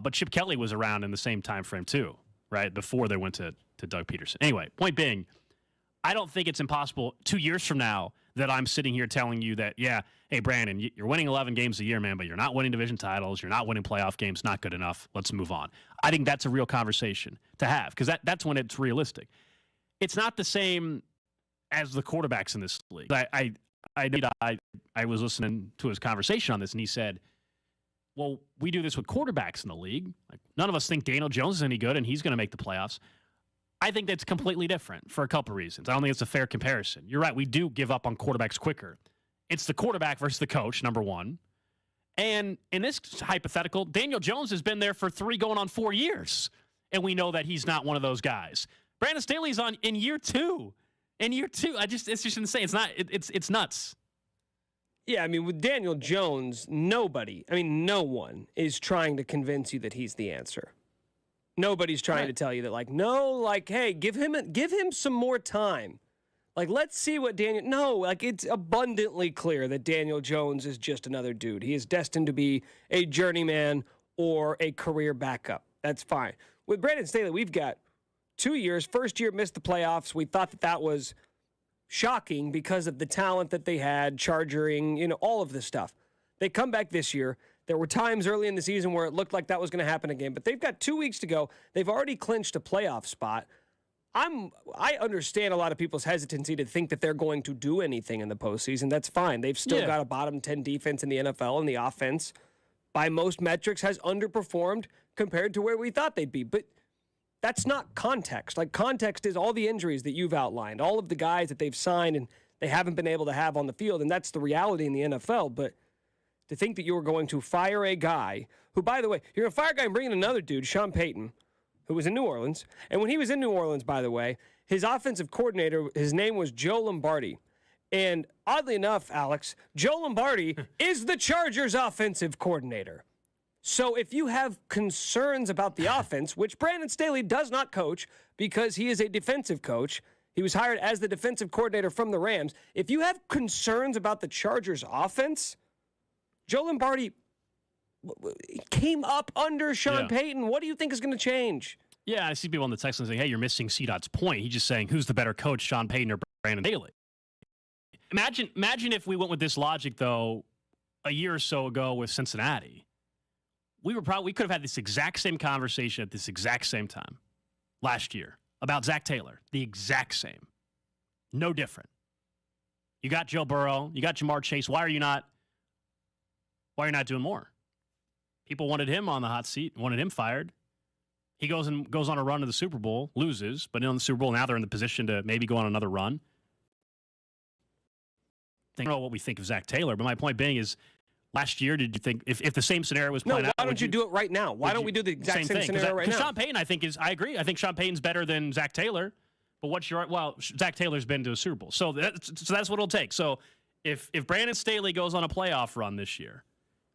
But Chip Kelly was around in the same time frame too, right? Before they went to Doug Peterson. Anyway, point being, I don't think it's impossible 2 years from now that I'm sitting here telling you that, yeah, hey, Brandon, you're winning 11 games a year, man, but you're not winning division titles. You're not winning playoff games. Not good enough. Let's move on. I think that's a real conversation to have because that's when it's realistic. It's not the same as the quarterbacks in this league. I was listening to his conversation on this, and he said, well, we do this with quarterbacks in the league. Like, none of us think Daniel Jones is any good, and he's going to make the playoffs. I think that's completely different for a couple reasons. I don't think it's a fair comparison. You're right. We do give up on quarterbacks quicker. It's the quarterback versus the coach, number one. And in this hypothetical, Daniel Jones has been there for 3 going on 4 years, and we know that he's not one of those guys. Brandon Staley's in year 2. In year 2, it's just insane. It's nuts. Yeah, I mean, with Daniel Jones, no one is trying to convince you that he's the answer. Nobody's trying to tell you that, hey, give him some more time. Like, let's see what it's abundantly clear that Daniel Jones is just another dude. He is destined to be a journeyman or a career backup. That's fine. With Brandon Staley, we've got 2 years. First year, missed the playoffs. We thought that was shocking because of the talent that they had, charging, all of this stuff. They come back this year. There were times early in the season where it looked like that was going to happen again, but they've got 2 weeks to go. They've already clinched a playoff spot. I understand a lot of people's hesitancy to think that they're going to do anything in the postseason. That's fine. They've still got a bottom 10 defense in the NFL, and the offense, by most metrics, has underperformed compared to where we thought they'd be. But that's not context. Like, context is all the injuries that you've outlined, all of the guys that they've signed and they haven't been able to have on the field, and that's the reality in the NFL. But to think that you were going to fire a guy who, by the way, you're going to fire a guy and bring in another dude, Sean Payton, who was in New Orleans. And when he was in New Orleans, by the way, his offensive coordinator, his name was Joe Lombardi. And oddly enough, Alex, Joe Lombardi is the Chargers' offensive coordinator. So if you have concerns about the offense, which Brandon Staley does not coach because he is a defensive coach, he was hired as the defensive coordinator from the Rams. If you have concerns about the Chargers' offense, Joe Lombardi came up under Sean Payton. What do you think is going to change? Yeah, I see people on the text line saying, hey, you're missing C-Dot's point. He's just saying, who's the better coach, Sean Payton or Brandon Staley? Imagine if we went with this logic, though, a year or so ago with Cincinnati. We could have had this exact same conversation at this exact same time last year about Zach Taylor. The exact same. No different. You got Joe Burrow. You got Jamar Chase. Why are you not doing more? People wanted him on the hot seat, wanted him fired. He goes on a run to the Super Bowl, loses, but in the Super Bowl, now they're in the position to maybe go on another run. I don't know what we think of Zach Taylor, but my point being is, last year, did you think if the same scenario was playing out? Why don't you do it right now? Why don't we do the exact same scenario right now? Sean Payton, I agree. I think Sean Payton's better than Zach Taylor. But Zach Taylor's been to a Super Bowl, so that's what it'll take. So if Brandon Staley goes on a playoff run this year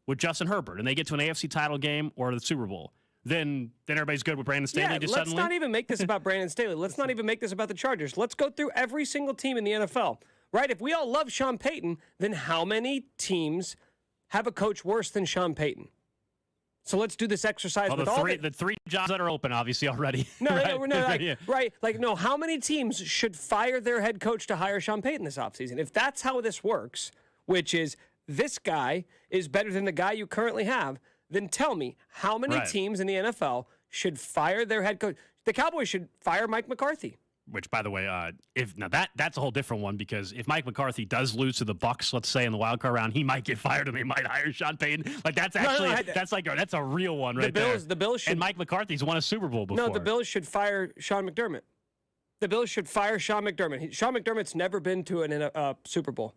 with Justin Herbert and they get to an AFC title game or the Super Bowl, then everybody's good with Brandon Staley. Let's not even make this about Brandon Staley. Let's not even make this about the Chargers. Let's go through every single team in the NFL, right? If we all love Sean Payton, then how many teams have a coach worse than Sean Payton? So let's do this exercise with all the three jobs that are open, obviously, already. Right? How many teams should fire their head coach to hire Sean Payton this offseason? If that's how this works, which is this guy is better than the guy you currently have, then tell me how many teams in the NFL should fire their head coach? The Cowboys should fire Mike McCarthy. Which, by the way, that's a whole different one, because if Mike McCarthy does lose to the Bucs, let's say in the wild card round, he might get fired and they might hire Sean Payton. Like that's a real one right there. The Bills should. And Mike McCarthy's won a Super Bowl before. No, the Bills should fire Sean McDermott. The Bills should fire Sean McDermott. Sean McDermott's never been to a Super Bowl.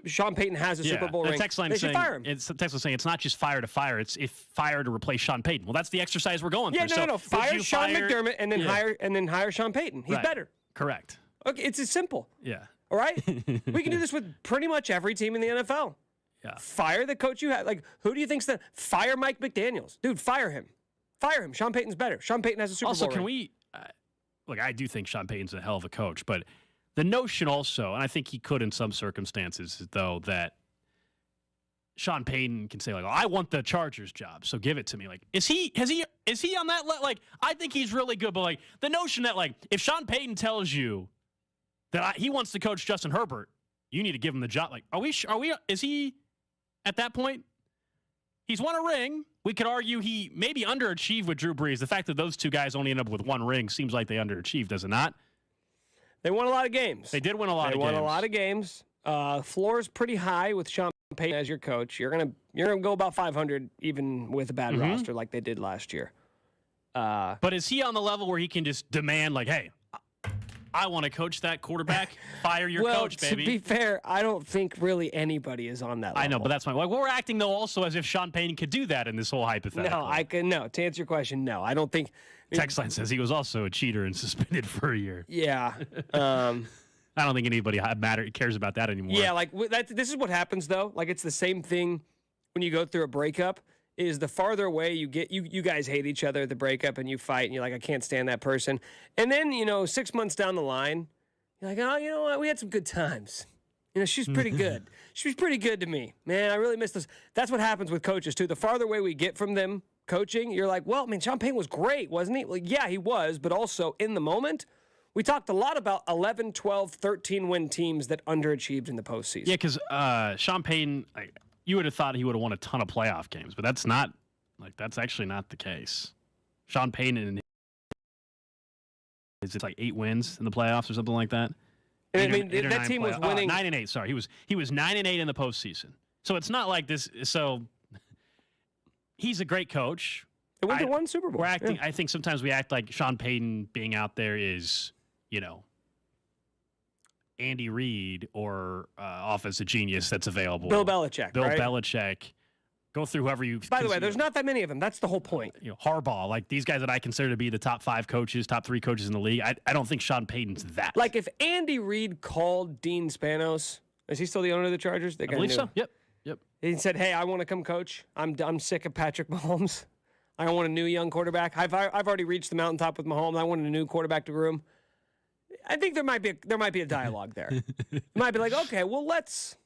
Sean Payton has a Super Bowl ring. They should fire him. The text line saying it's not just fire to fire; it's fire to replace Sean Payton. Well, that's the exercise we're going through. No. Fire Sean McDermott and then hire Sean Payton. He's better. Correct. Okay, it's as simple. Yeah. All right. We can do this with pretty much every team in the NFL. Yeah. Fire the coach you have. Like, who do you think's fire Mike McDaniels? Dude, fire him. Fire him. Sean Payton's better. Sean Payton has a Super Bowl. Also, can we? Look, I do think Sean Payton's a hell of a coach, but. The notion also, and I think he could in some circumstances, though, that Sean Payton can say, like, oh, I want the Chargers job, so give it to me. Like, is he on that like, I think he's really good, but like the notion that like if Sean Payton tells you that he wants to coach Justin Herbert, you need to give him the job. Like, is he at that point? He's won a ring. We could argue he maybe underachieved with Drew Brees. The fact that those two guys only end up with one ring seems like they underachieved, does it not? They won a lot of games. They did win a lot of games. They won a lot of games. Floor is pretty high with Sean Payton as your coach. You're gonna go about 500 even with a bad roster like they did last year. But is he on the level where he can just demand like, hey, I want to coach that quarterback. Fire your coach, baby. To be fair, I don't think really anybody is on that level. I know, but that's my. Like, we're acting though also as if Sean Payton could do that in this whole hypothetical. No. To answer your question, no, I don't think. Text line says he was also a cheater and suspended for a year. Yeah. I don't think anybody cares about that anymore. Yeah, like this is what happens though. Like it's the same thing when you go through a breakup. Is the farther away you get, you guys hate each other at the breakup and you fight and you're like, I can't stand that person. And then 6 months down the line, you're like, oh, you know what? We had some good times. She's pretty good. She was pretty good to me, man. I really miss this. That's what happens with coaches too. The farther away we get from them coaching, you're like, well, I mean, Sean Payton was great, wasn't he? Well, yeah, he was, but also in the moment, we talked a lot about 11, 12, 13-win teams that underachieved in the postseason. Yeah, because Sean Payton, you would have thought he would have won a ton of playoff games, but that's actually not the case. Sean Payton, is it like 8 wins in the playoffs or something like that? I mean, that team was winning 9-8. Sorry, he was 9-8 in the postseason. So it's not like this. So he's a great coach. They went to one Super Bowl. I think sometimes we act like Sean Payton being out there is, Andy Reid or offensive genius that's available. Bill Belichick. Bill Belichick. Go through whoever you. By the way, there's not that many of them. That's the whole point. Harbaugh, like these guys that I consider to be the top 5 coaches, top 3 coaches in the league. I don't think Sean Payton's that. Like if Andy Reid called Dean Spanos, is he still the owner of the Chargers? I believe so. Yep. He said, "Hey, I want to come coach. I'm sick of Patrick Mahomes. I want a new young quarterback. I've already reached the mountaintop with Mahomes. I want a new quarterback to groom." I think there might be a dialogue there. It might be like, okay, well let's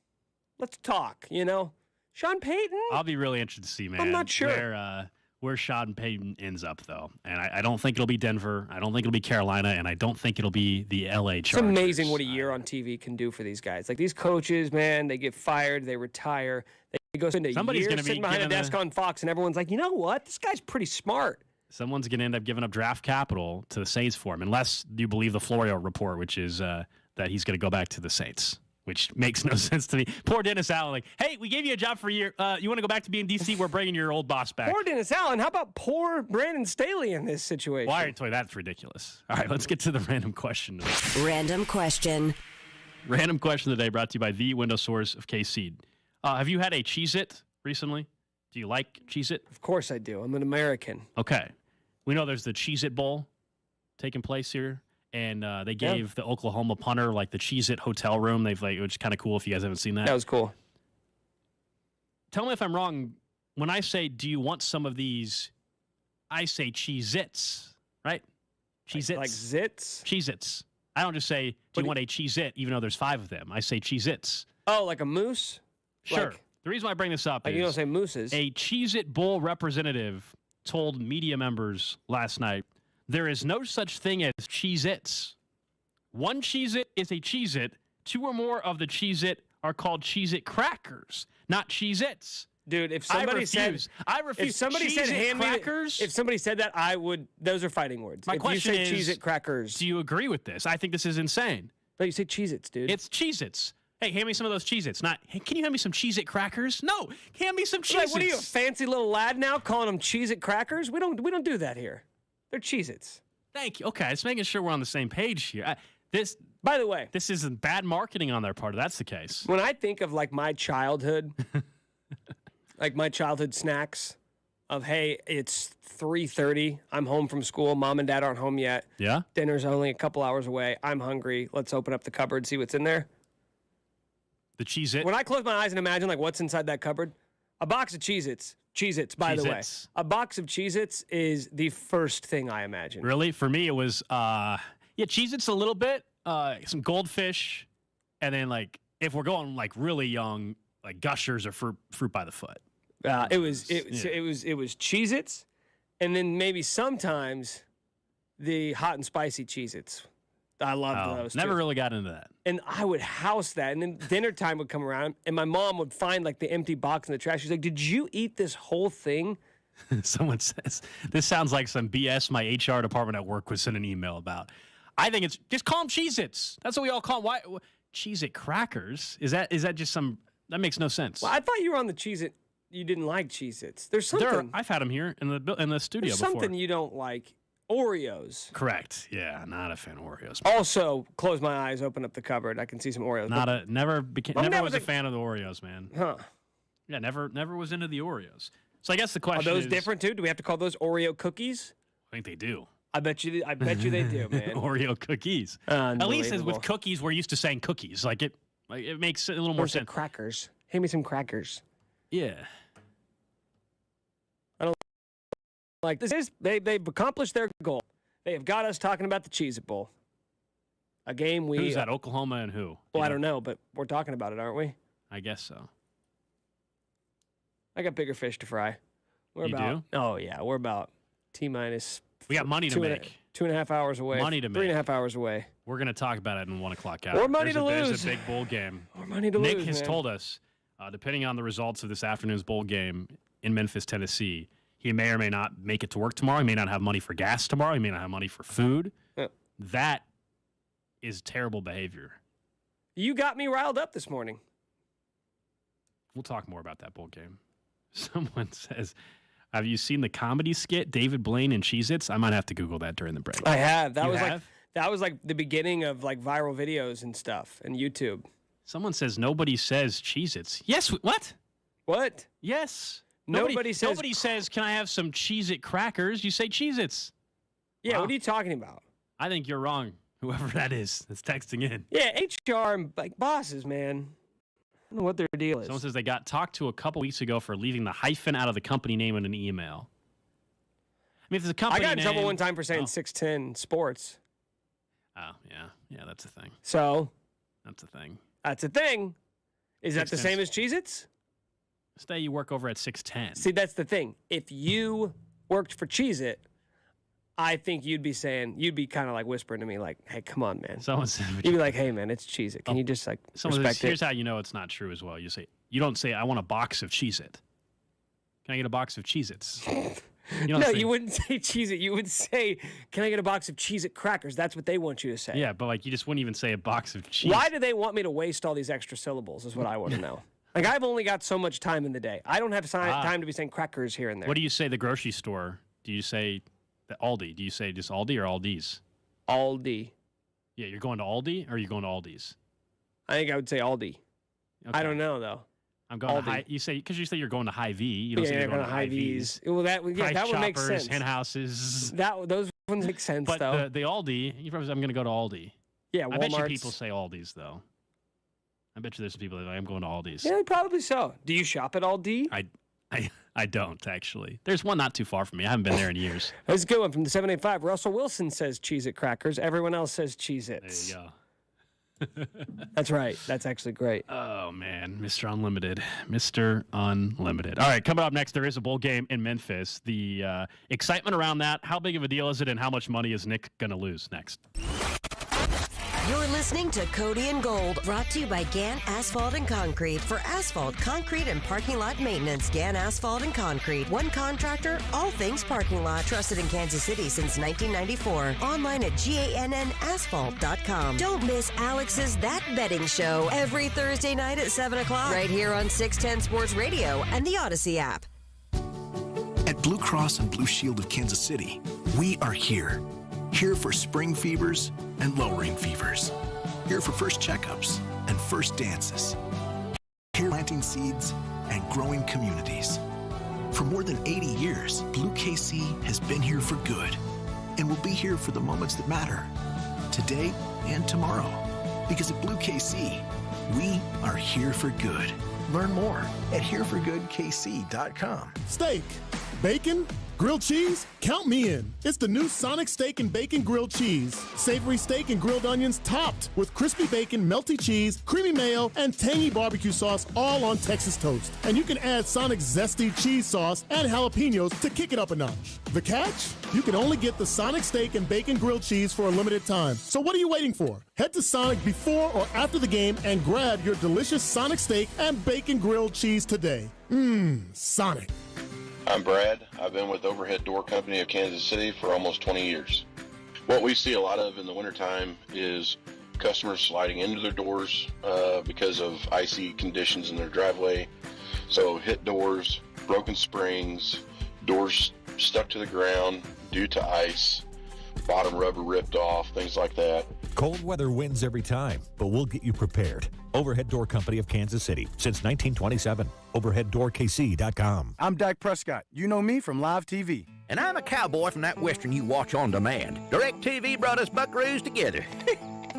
talk. Sean Payton. I'll be really interested to see, man. I'm not sure where Sean Payton ends up, though. And I don't think it'll be Denver. I don't think it'll be Carolina. And I don't think it'll be the L.A. Chargers. It's amazing what a year on TV can do for these guys. Like, these coaches, man, they get fired, they retire. They go spend a year sitting behind a desk on Fox, and everyone's like, you know what? This guy's pretty smart. Someone's going to end up giving up draft capital to the Saints for him, unless you believe the Florio report, which is that he's going to go back to the Saints, which makes no sense to me. Poor Dennis Allen, like, hey, we gave you a job for a year. You want to go back to being DC? We're bringing your old boss back. Poor Dennis Allen. How about poor Brandon Staley in this situation? Why are you telling me that's ridiculous? All right, let's get to the random question. Random question. Random question today brought to you by the window source of KC. Have you had a Cheez-It recently? Do you like Cheez-It? Of course I do. I'm an American. Okay. We know there's the Cheez-It Bowl taking place here. And they gave the Oklahoma punter like the Cheez-It hotel room. Which is kind of cool if you guys haven't seen that. That was cool. Tell me if I'm wrong. When I say, do you want some of these? I say Cheez-Its, right? Cheez-Its. Like zits? Cheez-Its. I don't just say, do you want a Cheez-It, even though there's 5 of them. I say Cheez-Its. Oh, like a moose? Sure. The reason why I bring this up is you don't say mooses. A Cheez-It Bowl representative told media members last night, there is no such thing as Cheez-Its. One Cheez-It is a Cheez-It. 2 or more of the Cheez-It are called Cheez-It crackers, not Cheez-Its. Dude, if somebody said, I refuse. If somebody said hand crackers, if somebody said that, I would. Those are fighting words. My question is, Cheez-It crackers. Do you agree with this? I think this is insane. No, you say Cheez-Its, dude. It's Cheez-Its. Hey, hand me some of those Cheez-Its. Not, hey, can you hand me some Cheez-It crackers? No, hand me some Cheez-Its. What are you, a fancy little lad now, calling them Cheez-It crackers? We don't do that here. They're Cheez-Its. Thank you. Okay, just making sure we're on the same page here. By the way, this isn't bad marketing on their part. If that's the case. When I think of like my childhood, like my childhood snacks, of hey, it's 3:30, I'm home from school, mom and dad aren't home yet. Yeah. Dinner's only a couple hours away. I'm hungry. Let's open up the cupboard, see what's in there. The Cheez-It. When I close my eyes and imagine like what's inside that cupboard, a box of Cheez-Its. Cheez-Its, by the way. A box of Cheez-Its is the first thing I imagine. Really? For me, it was, Cheez-Its a little bit, some Goldfish, and then, like, if we're going, like, really young, like, Gushers or fruit by the foot. It was Cheez-Its, and then maybe sometimes the hot and spicy Cheez-Its. I loved those, Never really got into that. And I would house that. And then dinner time would come around, and my mom would find, like, the empty box in the trash. She's like, did you eat this whole thing? Someone says, this sounds like some BS my HR department at work would send an email about. I think it's, just call them Cheez-Its. That's what we all call them. Why? Cheez-It crackers? Is that just some, that makes no sense. Well, I thought you were on the Cheez-It, you didn't like Cheez-Its. There's something. I've had them here in the studio There's before. something you don't like. Oreos. Correct. Yeah, not a fan of Oreos. Also, close my eyes, open up the cupboard. I can see some Oreos. Never was a fan of the Oreos, man. Huh. Yeah, never was into the Oreos. So I guess the question is, are those different too? Do we have to call those Oreo cookies? I think they do. I bet you they do, man. Oreo cookies. At least with cookies, we're used to saying cookies. Like it makes it a little more sense. Crackers. Hand me some crackers. Yeah. Like this is they've accomplished their goal. They have got us talking about the Cheez-It Bowl. A game we Who's that? Oklahoma and who? Well, I don't know, but we're talking about it, aren't we? I guess so. I got bigger fish to fry. We're you about, do? Oh yeah, we're about T-minus. We got money to make. 2.5 hours away. Money to make. 3.5 hours away. We're gonna talk about it in 1 o'clock hour. Or money to lose. There's a big bowl game. Or money to Nick lose. has man. told us, depending on the results of this afternoon's bowl game in Memphis, Tennessee, he may or may not make it to work tomorrow. He may not have money for gas tomorrow. He may not have money for food. Yeah. That is terrible behavior. You got me riled up this morning. We'll talk more about that bowl game. Someone says, have you seen the comedy skit, David Blaine and Cheez-Its? I might have to Google that during the break. I have. That You was like the beginning of like viral videos and stuff and YouTube. Someone says nobody says Cheez-Its. Yes. What? What? Yes. Nobody says, can I have some Cheez-It crackers? You say Cheez-Its. Yeah, Wow. What are you talking about? I think you're wrong, whoever that is that's texting in. Yeah, HR and like bosses, man. I don't know what their deal is. Someone says they got talked to a couple weeks ago for leaving the hyphen out of the company name in an email. I mean, if there's a company I got in name, trouble one time for saying 610 Sports. Oh, yeah. Yeah, that's a thing. So? That's a thing. That's a thing. Is that the same as Cheez-Its? Stay, you work over at 610. See, that's the thing. If you worked for Cheez-It, I think you'd be kind of like whispering to me like, hey, come on, man. Someone said, you'd be like, hey, man, it's Cheez-It. Can you just like respect it? Here's how you know it's not true as well. You don't say, I want a box of Cheez-It. Can I get a box of Cheez-Its? You wouldn't say Cheez-It. You would say, can I get a box of Cheez-It crackers? That's what they want you to say. Yeah, but like you just wouldn't even say a box of Cheez-It. Why do they want me to waste all these extra syllables is what I want to know. Like, I've only got so much time in the day. I don't have time to be saying crackers here and there. What do you say the grocery store? Do you say the Aldi? Do you say just Aldi or Aldi's? Aldi. Yeah, you're going to Aldi or are you going to Aldi's? I think I would say Aldi. Okay. I don't know, though. I'm going to High. You say you're going to Hy-Vee. You don't say you're going to Hy-Vees. Well, that would make sense. Hen houses. Those ones make sense, but though. The Aldi, you probably say, I'm going to go to Aldi. Yeah, Walmart's. I bet you people say Aldi's though. I bet you there's some people that I'm going to Aldi's. Yeah, probably so. Do you shop at Aldi? I don't actually. There's one not too far from me. I haven't been there in years. That's a good one from the 785. Russell Wilson says Cheez-It crackers. Everyone else says Cheez-Its. There you go. That's right. That's actually great. Oh, man. Mr. Unlimited. Mr. Unlimited. All right, coming up next, there is a bowl game in Memphis. The excitement around that, how big of a deal is it, and how much money is Nick going to lose next? You're listening to Cody and Gold, brought to you by Gant Asphalt and Concrete. For asphalt, concrete, and parking lot maintenance, Gant Asphalt and Concrete. One contractor, all things parking lot. Trusted in Kansas City since 1994. Online at GANNasphalt.com. Don't miss Alex's That Betting Show every Thursday night at 7 o'clock. Right here on 610 Sports Radio and the Odyssey app. At Blue Cross and Blue Shield of Kansas City, we are here. Here for spring fevers and lowering fevers. Here for first checkups and first dances. Here planting seeds and growing communities. For more than 80 years, Blue KC has been here for good and will be here for the moments that matter, today and tomorrow. Because at Blue KC, we are here for good. Learn more at hereforgoodkc.com. Steak, bacon, grilled cheese? Count me in. It's the new Sonic Steak and Bacon Grilled Cheese. Savory steak and grilled onions topped with crispy bacon, melty cheese, creamy mayo, and tangy barbecue sauce, all on Texas toast. And you can add Sonic's zesty cheese sauce and jalapenos to kick it up a notch. The catch? You can only get the Sonic Steak and Bacon Grilled Cheese for a limited time. So what are you waiting for? Head to Sonic before or after the game and grab your delicious Sonic Steak and Bacon Grilled Cheese today. Sonic. I'm Brad. I've been with Overhead Door Company of Kansas City for almost 20 years. What we see a lot of in the wintertime is customers sliding into their doors because of icy conditions in their driveway. So hit doors, broken springs, doors stuck to the ground due to ice, bottom rubber ripped off, things like that. Cold weather wins every time, but we'll get you prepared. Overhead Door Company of Kansas City since 1927. OverheadDoorKC.com. I'm Dak Prescott. You know me from live TV. And I'm a cowboy from that western you watch on demand. DirecTV brought us buckaroos together.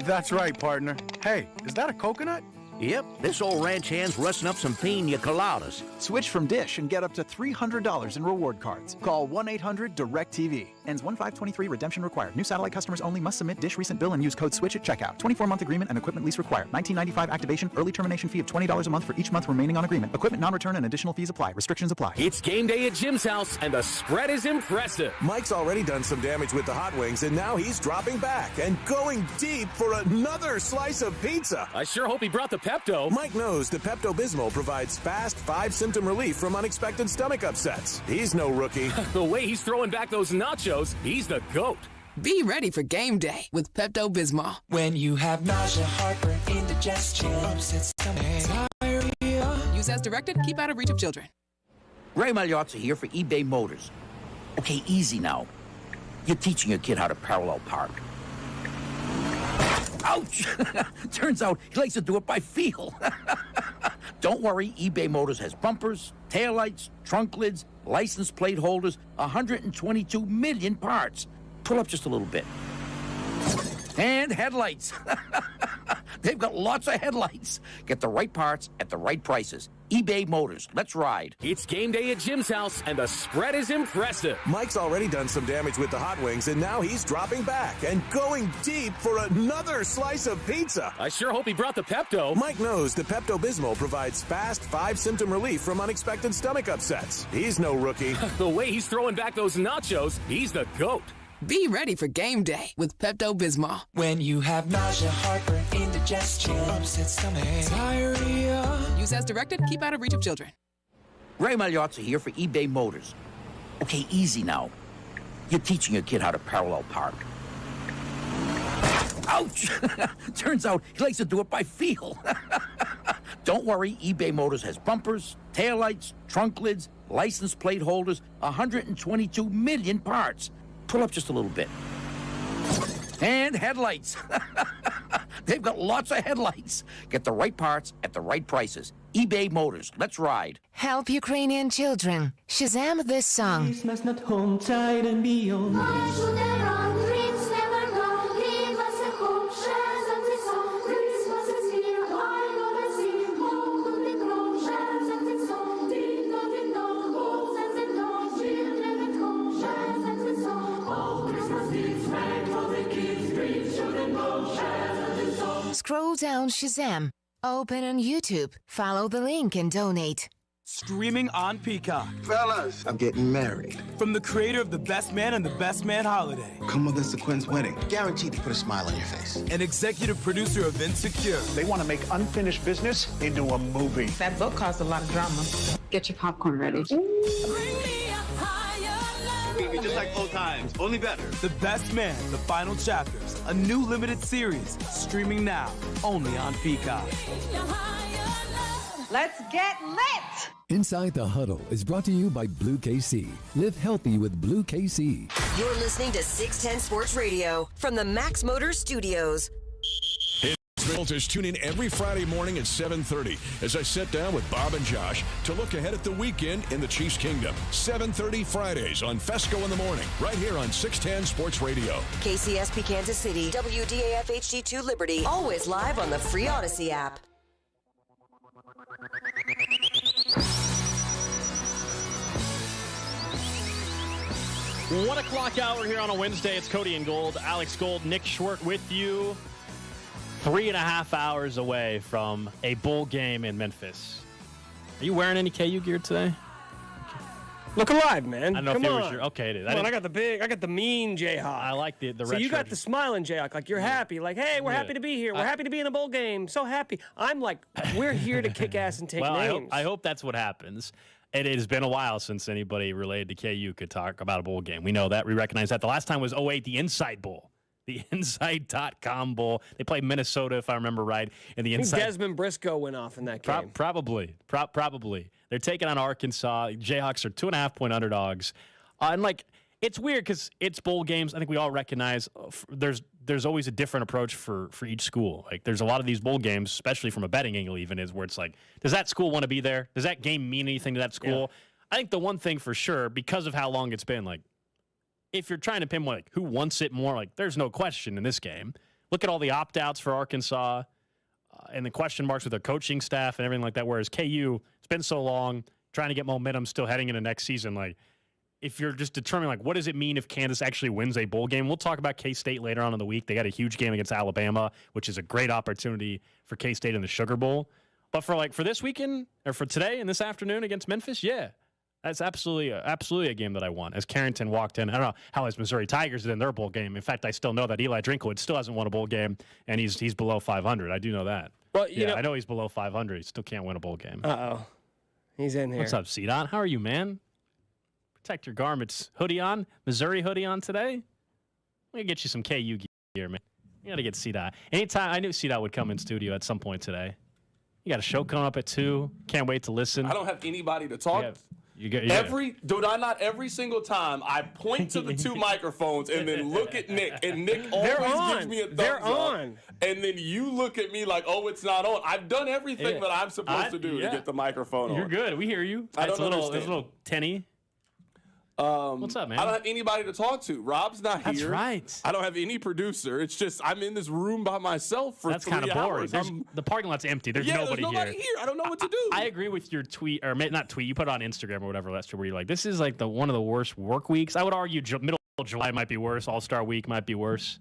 That's right, partner. Hey, is that a coconut? Yep, this old ranch hand's rusting up some pina coladas. Switch from Dish and get up to $300 in reward cards. Call 1-800-DIRECTV. Ends 1/5/23. Redemption required. New satellite customers only must submit Dish recent bill and use code SWITCH at checkout. 24-month agreement and equipment lease required. $19.95 activation. Early termination fee of $20 a month for each month remaining on agreement. Equipment non-return and additional fees apply. Restrictions apply. It's game day at Jim's house, and the spread is impressive. Mike's already done some damage with the hot wings, and now he's dropping back and going deep for another slice of pizza. I sure hope he brought the Pepto. Mike knows the Pepto-Bismol provides fast 5-symptom relief from unexpected stomach upsets. He's no rookie. The way he's throwing back those nachos, he's the GOAT. Be ready for game day with Pepto-Bismol. When you have nausea, heartburn, indigestion, upset stomach, diarrhea. Use as directed. Keep out of reach of children. Ray Magliozzi here for eBay Motors. Okay, easy now. You're teaching your kid how to parallel park. Ouch! Turns out he likes to do it by feel. Don't worry, eBay Motors has bumpers, taillights, trunk lids, license plate holders, 122 million parts. Pull up just a little bit. And headlights. They've got lots of headlights. Get the right parts at the right prices. eBay Motors. Let's ride. It's game day at Jim's house, and the spread is impressive. Mike's already done some damage with the hot wings, and now he's dropping back and going deep for another slice of pizza. I sure hope he brought the Pepto. Mike knows the Pepto-Bismol provides fast 5-symptom relief from unexpected stomach upsets. He's no rookie. The way he's throwing back those nachos, he's the GOAT. Be ready for game day with Pepto-Bismol. When you have nausea, heartburn, indigestion, upset stomach, diarrhea. Use as directed. Keep out of reach of children. Ray Magliozzi here for eBay Motors. Okay, easy now. You're teaching your kid how to parallel park. Ouch! Turns out he likes to do it by feel. Don't worry, eBay Motors has bumpers, taillights, trunk lids, license plate holders, 122 million parts. Pull up just a little bit. And headlights. They've got lots of headlights. Get the right parts at the right prices. eBay Motors. Let's ride. Help Ukrainian children. Shazam this song. Christmas not home, tired and beyond. Scroll down Shazam. Open on YouTube. Follow the link and donate. Streaming on Peacock. Fellas, I'm getting married. From the creator of The Best Man and The Best Man Holiday. Come with us to Quinn's wedding. Guaranteed to put a smile on your face. And executive producer of Insecure. They want to make unfinished business into a movie. That book caused a lot of drama. Get your popcorn ready. Just like old times, only better. The Best Man, The Final Chapters. A new limited series. Streaming now. Only on Peacock. Let's get lit! Inside the Huddle is brought to you by Blue KC. Live healthy with Blue KC. You're listening to 610 Sports Radio from the Max Motors Studios. Realtors tune in every Friday morning at 7:30 as I sit down with Bob and Josh to look ahead at the weekend in the Chiefs Kingdom. 7:30 Fridays on Fesco in the Morning, right here on 610 Sports Radio. KCSP Kansas City, WDAF HD2 Liberty, always live on the free Odyssey app. 1 o'clock hour here on a Wednesday. It's Cody and Gold. Alex Gold, Nick Schwartz with you. 3.5 hours away from a bowl game in Memphis. Are you wearing any KU gear today? Look alive, man. I don't know Come if it on. was your. Okay, it is. Come on, I got the mean Jayhawk. I like the So red you got shirt. the smiling Jayhawk, like you're happy, like, hey, we're happy to be here. We're happy to be in a bowl game. So happy. I'm like, we're here to kick ass and take names. I hope that's what happens. It has been a while since anybody related to KU could talk about a bowl game. We know that. We recognize that. The last time was 2008, the Insight Bowl. The Insight.com Bowl. They played Minnesota, if I remember right. And the Insight. Desmond Briscoe went off in that game. Probably. They're taking on Arkansas. Jayhawks are 2.5-point underdogs. And, it's weird because it's bowl games. I think we all recognize there's always a different approach for each school. Like, there's a lot of these bowl games, especially from a betting angle even, is where it's like, does that school want to be there? Does that game mean anything to that school? Yeah. I think the one thing for sure, because of how long it's been, if you're trying to pinpoint who wants it more, there's no question in this game. Look at all the opt-outs for Arkansas and the question marks with their coaching staff and everything like that, whereas KU, it's been so long, trying to get momentum still heading into next season. If you're just determining, what does it mean if Kansas actually wins a bowl game? We'll talk about K-State later on in the week. They got a huge game against Alabama, which is a great opportunity for K-State in the Sugar Bowl. But for this weekend, or for today and this afternoon against Memphis, that's absolutely a game that I want. As Carrington walked in, I don't know how his Missouri Tigers did in their bowl game. In fact, I still know that Eli Drinkwood still hasn't won a bowl game, and he's below 500. I do know that. Well, I know he's below 500. He still can't win a bowl game. Uh-oh. He's in here. What's up, Cedon? How are you, man? Protect your garments. Hoodie on? Missouri hoodie on today? I'm going to get you some KU gear, man. You got to get Cedon. Anytime, I knew Cedon would come in studio at some point today. You got a show coming up at 2. Can't wait to listen. I don't have anybody to talk to. Not every single time I point to the 2 microphones and then look at Nick, and Nick always gives me a thumbs up. And then you look at me like, oh, it's not on. I've done everything that I'm supposed to do to get the microphone on. You're good. We hear you. It's a little tinny. What's up, man? I don't have anybody to talk to. Rob's not here. That's right. I don't have any producer. It's just I'm in this room by myself for 3 kind of boring. hours. The parking lot's empty. There's nobody here. I don't know what to do. I agree with your tweet, or not tweet. You put it on Instagram or whatever last year, where you're like, this is like one of the worst work weeks. I would argue middle of July might be worse. All-Star Week might be worse.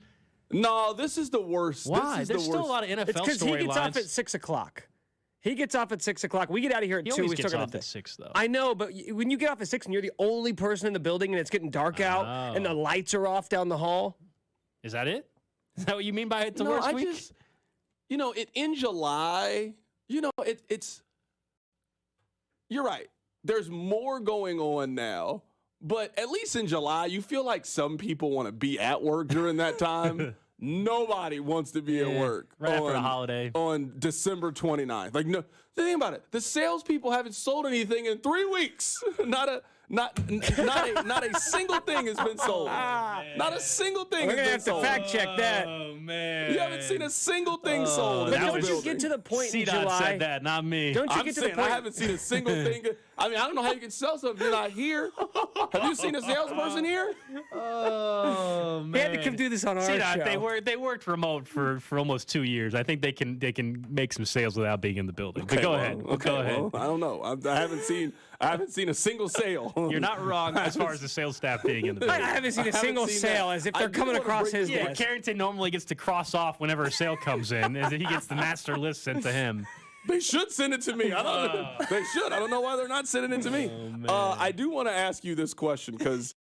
No, this is the worst. Why? This is There's the still worst. a lot of NFL storylines. It's because he gets off at 6 o'clock. He gets off at 6 o'clock. We get out of here at 2. He always we gets still off at 6, though. I know, but when you get off at 6 and you're the only person in the building and it's getting dark out and the lights are off down the hall. Is that it? Is that what you mean by it's the No, worst I week? just, in July, it's. You're right. There's more going on now, but at least in July, you feel like some people want to be at work during that time. Nobody wants to be at work right after the holiday on December 29th. Like, no, think about it. The salespeople haven't sold anything in 3 weeks. Not a single thing has been sold. Not a single thing has been sold. We're gonna have to fact check that. Oh man, you haven't seen a single thing sold. But don't you get to the point in July? said that, not me. Don't you I'm get to saying the point? I haven't seen a single thing. I mean, I don't know how you can sell something if you're not here. Have you seen a salesperson here? Oh man, we had to come do this on our show. They worked remote for almost 2 years. I think they can make some sales without being in the building. Okay, but go ahead. Go ahead. Well, I don't know. I haven't seen a single sale. You're not wrong as far as the sales staff being in the building. I haven't seen a single sale as if they're coming across his desk. Yeah, Carrington normally gets to cross off whenever a sale comes in, as he gets the master list sent to him. They should send it to me. I don't know. They should. I don't know why they're not sending it to me. I do want to ask you this question because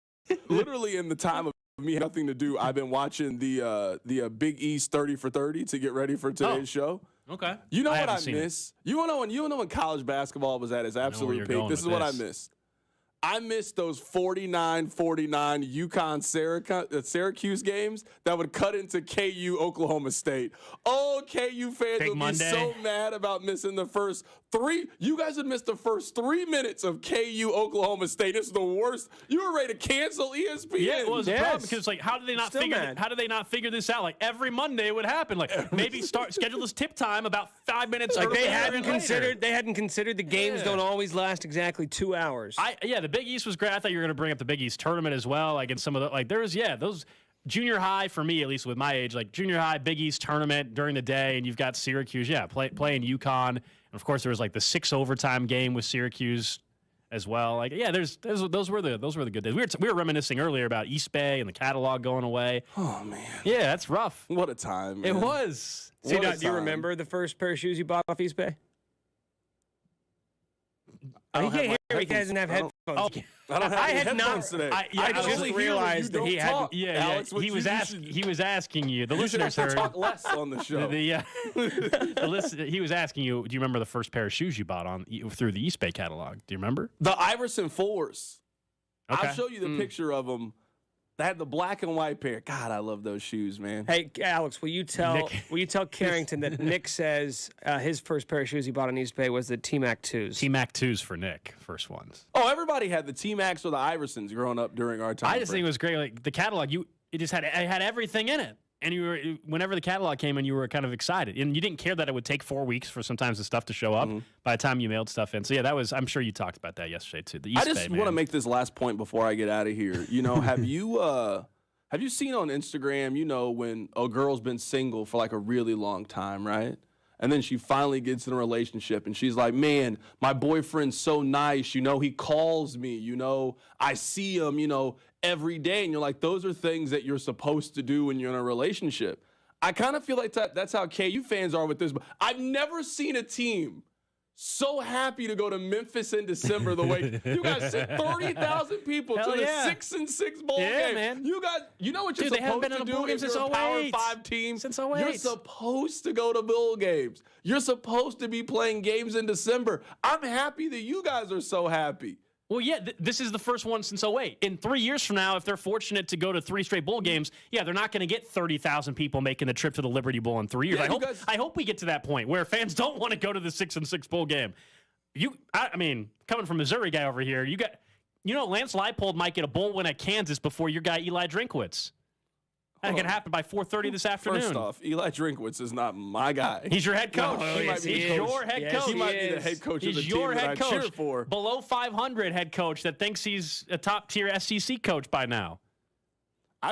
literally in the time of me having nothing to do, I've been watching the Big East 30 for 30 to get ready for today's show. Okay. You know what I miss? You know when college basketball was at its absolute peak? This is what I missed. I missed those 49-49 UConn Syracuse games that would cut into KU Oklahoma State. Oh, KU fans would be so mad about missing the first 3. You guys would miss the first 3 minutes of KU Oklahoma State. It's the worst. You were ready to cancel ESPN. Yeah, it was a problem because how did they not figure this out? Like every Monday it would happen. Like maybe schedule this tip time about 5 minutes. Like earlier they hadn't later. considered the games don't always last exactly 2 hours. The Big East was great. I thought you were going to bring up the Big East tournament as well. Like in some of the those junior high for me, at least with my age, like junior high Big East tournament during the day, and you've got Syracuse, playing UConn, and of course there was like the 6 overtime game with Syracuse as well. Like those were the good days. We were reminiscing earlier about East Bay and the catalog going away. Oh man, yeah, that's rough. What a time, man. It was. Do you remember the first pair of shoes you bought off East Bay? He doesn't have headphones. Oh, I don't have any headphones today. I just realized that he had. Alex, he was asking you. The listeners heard. Talk less on the show. He was asking you. Do you remember the first pair of shoes you bought through the East Bay catalog? Do you remember? The Iverson 4s. Okay. I'll show you the picture of them. They had the black and white pair. God, I love those shoes, man. Hey, Alex, will you tell Carrington that Nick says his first pair of shoes he bought on East Bay was the T-Mac 2s? T-Mac 2s for Nick, first ones. Oh, everybody had the T-Macs or the Iversons growing up during our time. I just think it was great. Like the catalog, it had everything in it. And whenever the catalog came in, you were kind of excited. And you didn't care that it would take 4 weeks for sometimes the stuff to show up by the time you mailed stuff in. So, yeah, I'm sure you talked about that yesterday, too. The East I just want to make this last point before I get out of here. Have you seen on Instagram, when a girl's been single for like a really long time, right? And then she finally gets in a relationship and she's like, man, my boyfriend's so nice. He calls me, I see him, every day. And you're like, those are things that you're supposed to do when you're in a relationship. I kind of feel like that's how KU fans are with this. But I've never seen a team so happy to go to Memphis in December the way you guys sent 30,000 people to the 6-6 bowl game. Man. You know what you're Dude, supposed to do if you're a Power 5 team? Since 08. You're supposed to go to bowl games. You're supposed to be playing games in December. I'm happy that you guys are so happy. Well, yeah, this is the first one since 08. In 3 years from now, if they're fortunate to go to 3 straight bowl games, they're not going to get 30,000 people making the trip to the Liberty Bowl in 3 years. Yeah, I hope we get to that point where fans don't want to go to the 6-6 bowl game. I mean, coming from Missouri guy over here, Lance Leipold might get a bowl win at Kansas before your guy Eli Drinkwitz. That can happen by 4:30 this afternoon. First off, Eli Drinkwitz is not my guy. He's your head coach. No, He's your head coach. He might be the head coach of the He's team your that head I coach. cheer for. Below 500 head coach that thinks he's a top-tier SEC coach by now.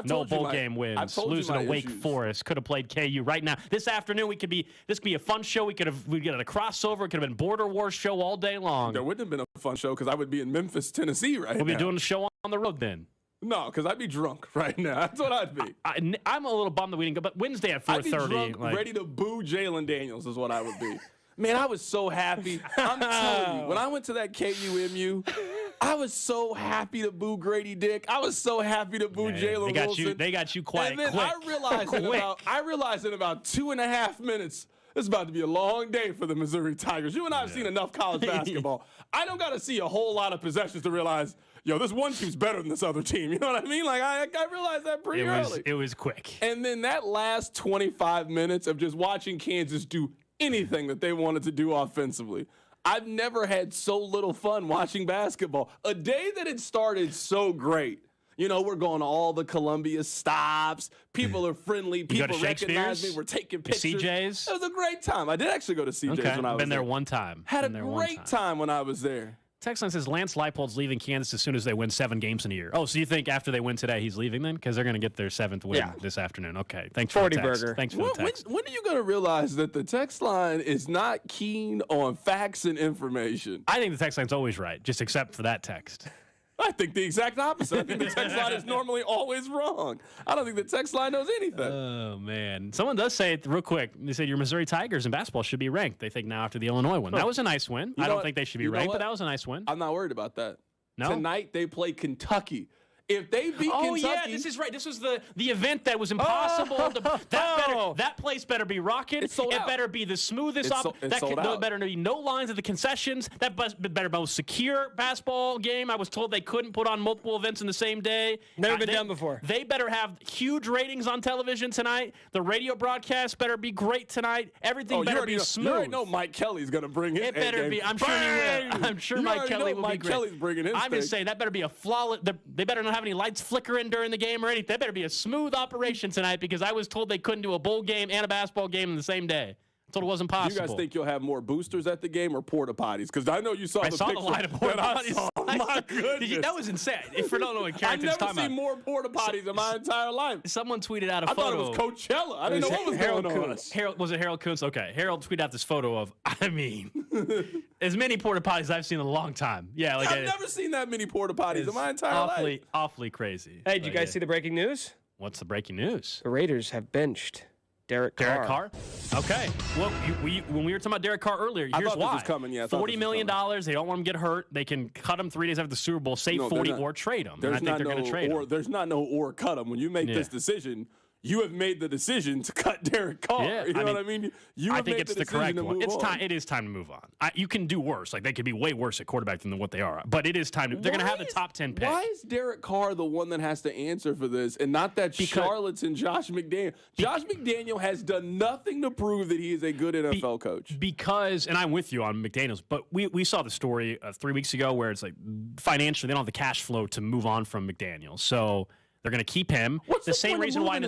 No bowl game wins. Losing to Wake Forest. Could have played KU right now. This afternoon, this could be a fun show. We'd get a crossover. It could have been Border Wars show all day long. There wouldn't have been a fun show because I would be in Memphis, Tennessee right now. We'll be doing the show on the road then. No, because I'd be drunk right now. That's what I'd be. I'm a little bummed that we didn't go, but Wednesday at 4:30. I'd be drunk, ready to boo Jalen Daniels is what I would be. Man, I was so happy. I'm telling you, when I went to that KUMU, I was so happy to boo Grady Dick. I was so happy to boo Jalen Wilson. They got you quiet. And then quick. I realized in about 2.5 minutes, it's about to be a long day for the Missouri Tigers. You and I have seen enough college basketball. I don't got to see a whole lot of possessions to realize, this one team's better than this other team. You know what I mean? Like, I realized that pretty early. It was quick. And then that last 25 minutes of just watching Kansas do anything that they wanted to do offensively. I've never had so little fun watching basketball. A day that it started so great. We're going to all the Columbia stops. People are friendly. People recognize me. We're taking pictures. CJ's? It was a great time. I did actually go to CJ's when I was there. Been there one time. Had a great time when I was there. Text line says Lance Leipold's leaving Kansas as soon as they win 7 games in a year. Oh, so you think after they win today he's leaving then? Because they're going to get their 7th win this afternoon. Okay, thanks for the text. Thanks for the text. When are you going to realize that the text line is not keen on facts and information? I think the text line's always right, just except for that text. I think the exact opposite. I think the text line is normally always wrong. I don't think the text line knows anything. Oh, man. Someone does say it real quick. They said your Missouri Tigers in basketball should be ranked. They think now after the Illinois one. That was a nice win. I don't think they should be ranked, but that was a nice win. I'm not worried about that. No? Tonight they play Kentucky. If they beat Kentucky... Oh, yeah, this is right. This was the event that was impossible. That place better be rocking. It's sold out. It better be the smoothest. There better be no lines at the concessions. That better be a secure basketball game. I was told they couldn't put on multiple events in the same day. Never been done before. They better have huge ratings on television tonight. The radio broadcast better be great tonight. Everything better be smooth. You already know Mike Kelly's going to bring his It better be. I'm sure he will. I'm sure Mike Kelly will be great. Kelly's bringing his I'm just saying that better be a flawless. They better not have any lights flickering during the game or anything. That better be a smooth operation tonight because I was told they couldn't do a bowl game and a basketball game in the same day. I told it wasn't possible. You guys think you'll have more boosters at the game or porta potties? Because I know you saw the picture. I saw the line of porta potties. My goodness. That was insane. If you don't know what Carrington's I've never talking seen more porta potties in my entire life. Someone tweeted out a photo. I thought it was Coachella. I didn't know what was going on. Was it Harold Kuntz? Okay. Harold tweeted out this photo of, as many porta potties as I've seen in a long time. Yeah, I've never seen that many porta potties in my entire life. Awfully crazy. Hey, did you guys see the breaking news? What's the breaking news? The Raiders have benched Derek Carr. Okay. Well, when we were talking about Derek Carr earlier, here's why. This was coming, yeah, $40 million. They don't want him to get hurt. They can cut him 3 days after the Super Bowl, save 40 or trade him. And I think they're going to trade him. There's not no or cut him. When you make this decision, you have made the decision to cut Derek Carr. Yeah, you know what I mean? I think it's the correct one. It is time to move on. You can do worse. Like, they could be way worse at quarterback than what they are. But it is time to. They're going to have the top 10 pick. Why is Derek Carr the one that has to answer for this, and not that charlatan Josh McDaniel? Josh McDaniel has done nothing to prove that he is a good NFL coach. Because, and I'm with you on McDaniels, but we saw the story 3 weeks ago where it's like financially they don't have the cash flow to move on from McDaniels. So they're going to keep him. What's the same point reason of why moving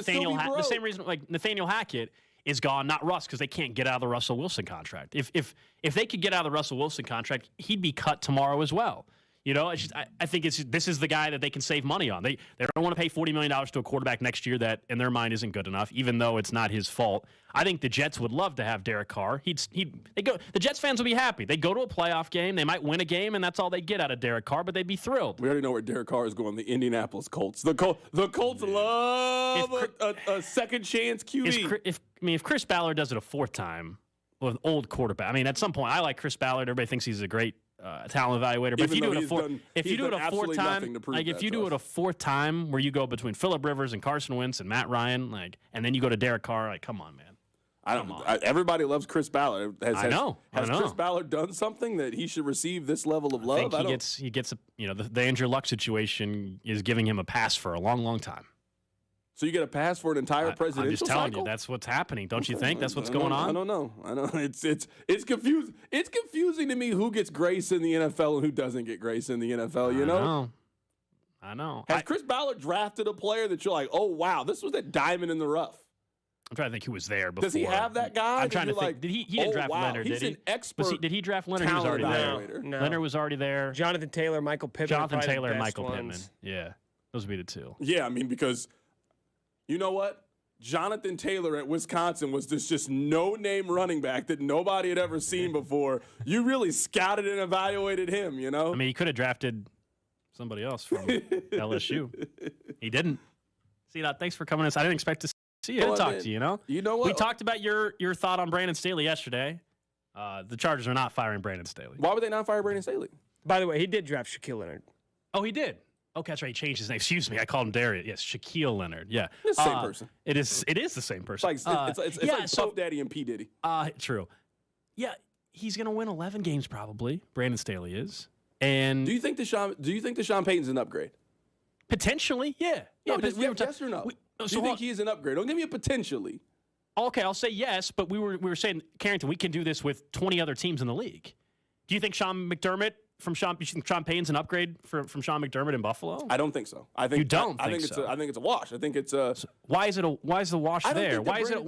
the same reason like Nathaniel Hackett is gone, not Russ, because they can't get out of the Russell Wilson contract. If they could get out of the Russell Wilson contract, he'd be cut tomorrow as well. It's just, I think this is the guy that they can save money on. They don't want to pay $40 million to a quarterback next year that, in their mind, isn't good enough, even though it's not his fault. I think the Jets would love to have Derek Carr. The Jets fans would be happy. They go to a playoff game, they might win a game, and that's all they get out of Derek Carr, but they'd be thrilled. We already know where Derek Carr is going. The Indianapolis Colts. The Colts love a second chance QB. If Chris Ballard does it a 4th time with an old quarterback, at some point I like Chris Ballard. Everybody thinks he's a great talent evaluator, but if you do it a 4th time, like if you do it a 4th time where you go between Phillip Rivers and Carson Wentz and Matt Ryan, and then you go to Derek Carr, like, come on, man. Everybody loves Chris Ballard. I know. Has Chris Ballard done something that he should receive this level of love? I think he gets the Andrew Luck situation is giving him a pass for a long, long time. So you get a pass for an entire presidential cycle? I'm just telling you, that's what's happening. Don't you think that's what's going on? I don't know. It's confusing. It's confusing to me who gets grace in the NFL and who doesn't get grace in the NFL. You know? I know. Has Chris Ballard drafted a player that you're like, oh, wow, this was that diamond in the rough? I'm trying to think who was there before. Does he have that guy? I'm trying to think. Like, Did he didn't draft Leonard, he's did he? An expert. Did he draft Leonard? He was already there. No. Leonard was already there. Jonathan Taylor, Michael Pittman. Jonathan Taylor, and and Michael Pittman. Yeah, those would be the two. Yeah, I mean, because you know what? Jonathan Taylor at Wisconsin was this just no-name running back that nobody had ever seen before. You really scouted and evaluated him, you know? I mean, he could have drafted somebody else from LSU. He didn't. See, thanks for coming in. I didn't expect to see you and talk to you, You know what? We talked about your thought on Brandon Staley yesterday. The Chargers are not firing Brandon Staley. Why would they not fire Brandon Staley? By the way, he did draft Shaquille Leonard. Oh, he did? Okay, that's right. He changed his name. Excuse me. I called him Darius. Yes, Shaquille Leonard. Yeah. It's the same person. It is the same person. It's like Puff Daddy and P. Diddy. True. Yeah, he's going to win 11 games probably. Brandon Staley is. And do you think Deshaun Payton's an upgrade? Potentially, yeah. No, just yes or no. Do you think he is an upgrade? Don't give me a potentially. Okay, I'll say yes, but we were saying, Carrington, we can do this with 20 other teams in the league. Do you think Sean Payton's an upgrade from Sean McDermott in Buffalo? I don't think so. I think you don't. I think it's a wash. I think it's a. So why is the wash there? Why is it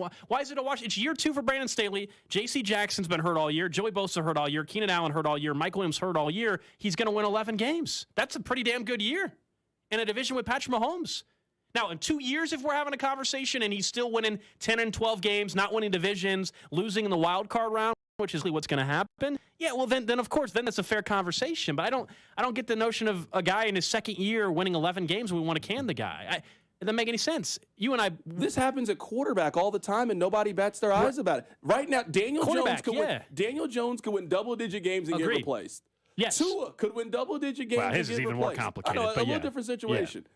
a wash? It's year 2 for Brandon Staley. J.C. Jackson's been hurt all year. Joey Bosa hurt all year. Keenan Allen hurt all year. Mike Williams hurt all year. He's going to win 11 games. That's a pretty damn good year in a division with Patrick Mahomes. Now, in 2 years, if we're having a conversation and he's still winning 10 and 12 games, not winning divisions, losing in the wild card round, which is what's going to happen. Yeah, well, then of course, then that's a fair conversation. But I don't get the notion of a guy in his second year winning 11 games when we want to can the guy. It doesn't make any sense. You and I. This happens at quarterback all the time, and nobody bats their eyes about it. Right now, Daniel Jones could win double-digit games and get replaced. Yes. Tua could win double-digit games and get replaced. His is even more complicated. I know, a little different situation. Yeah.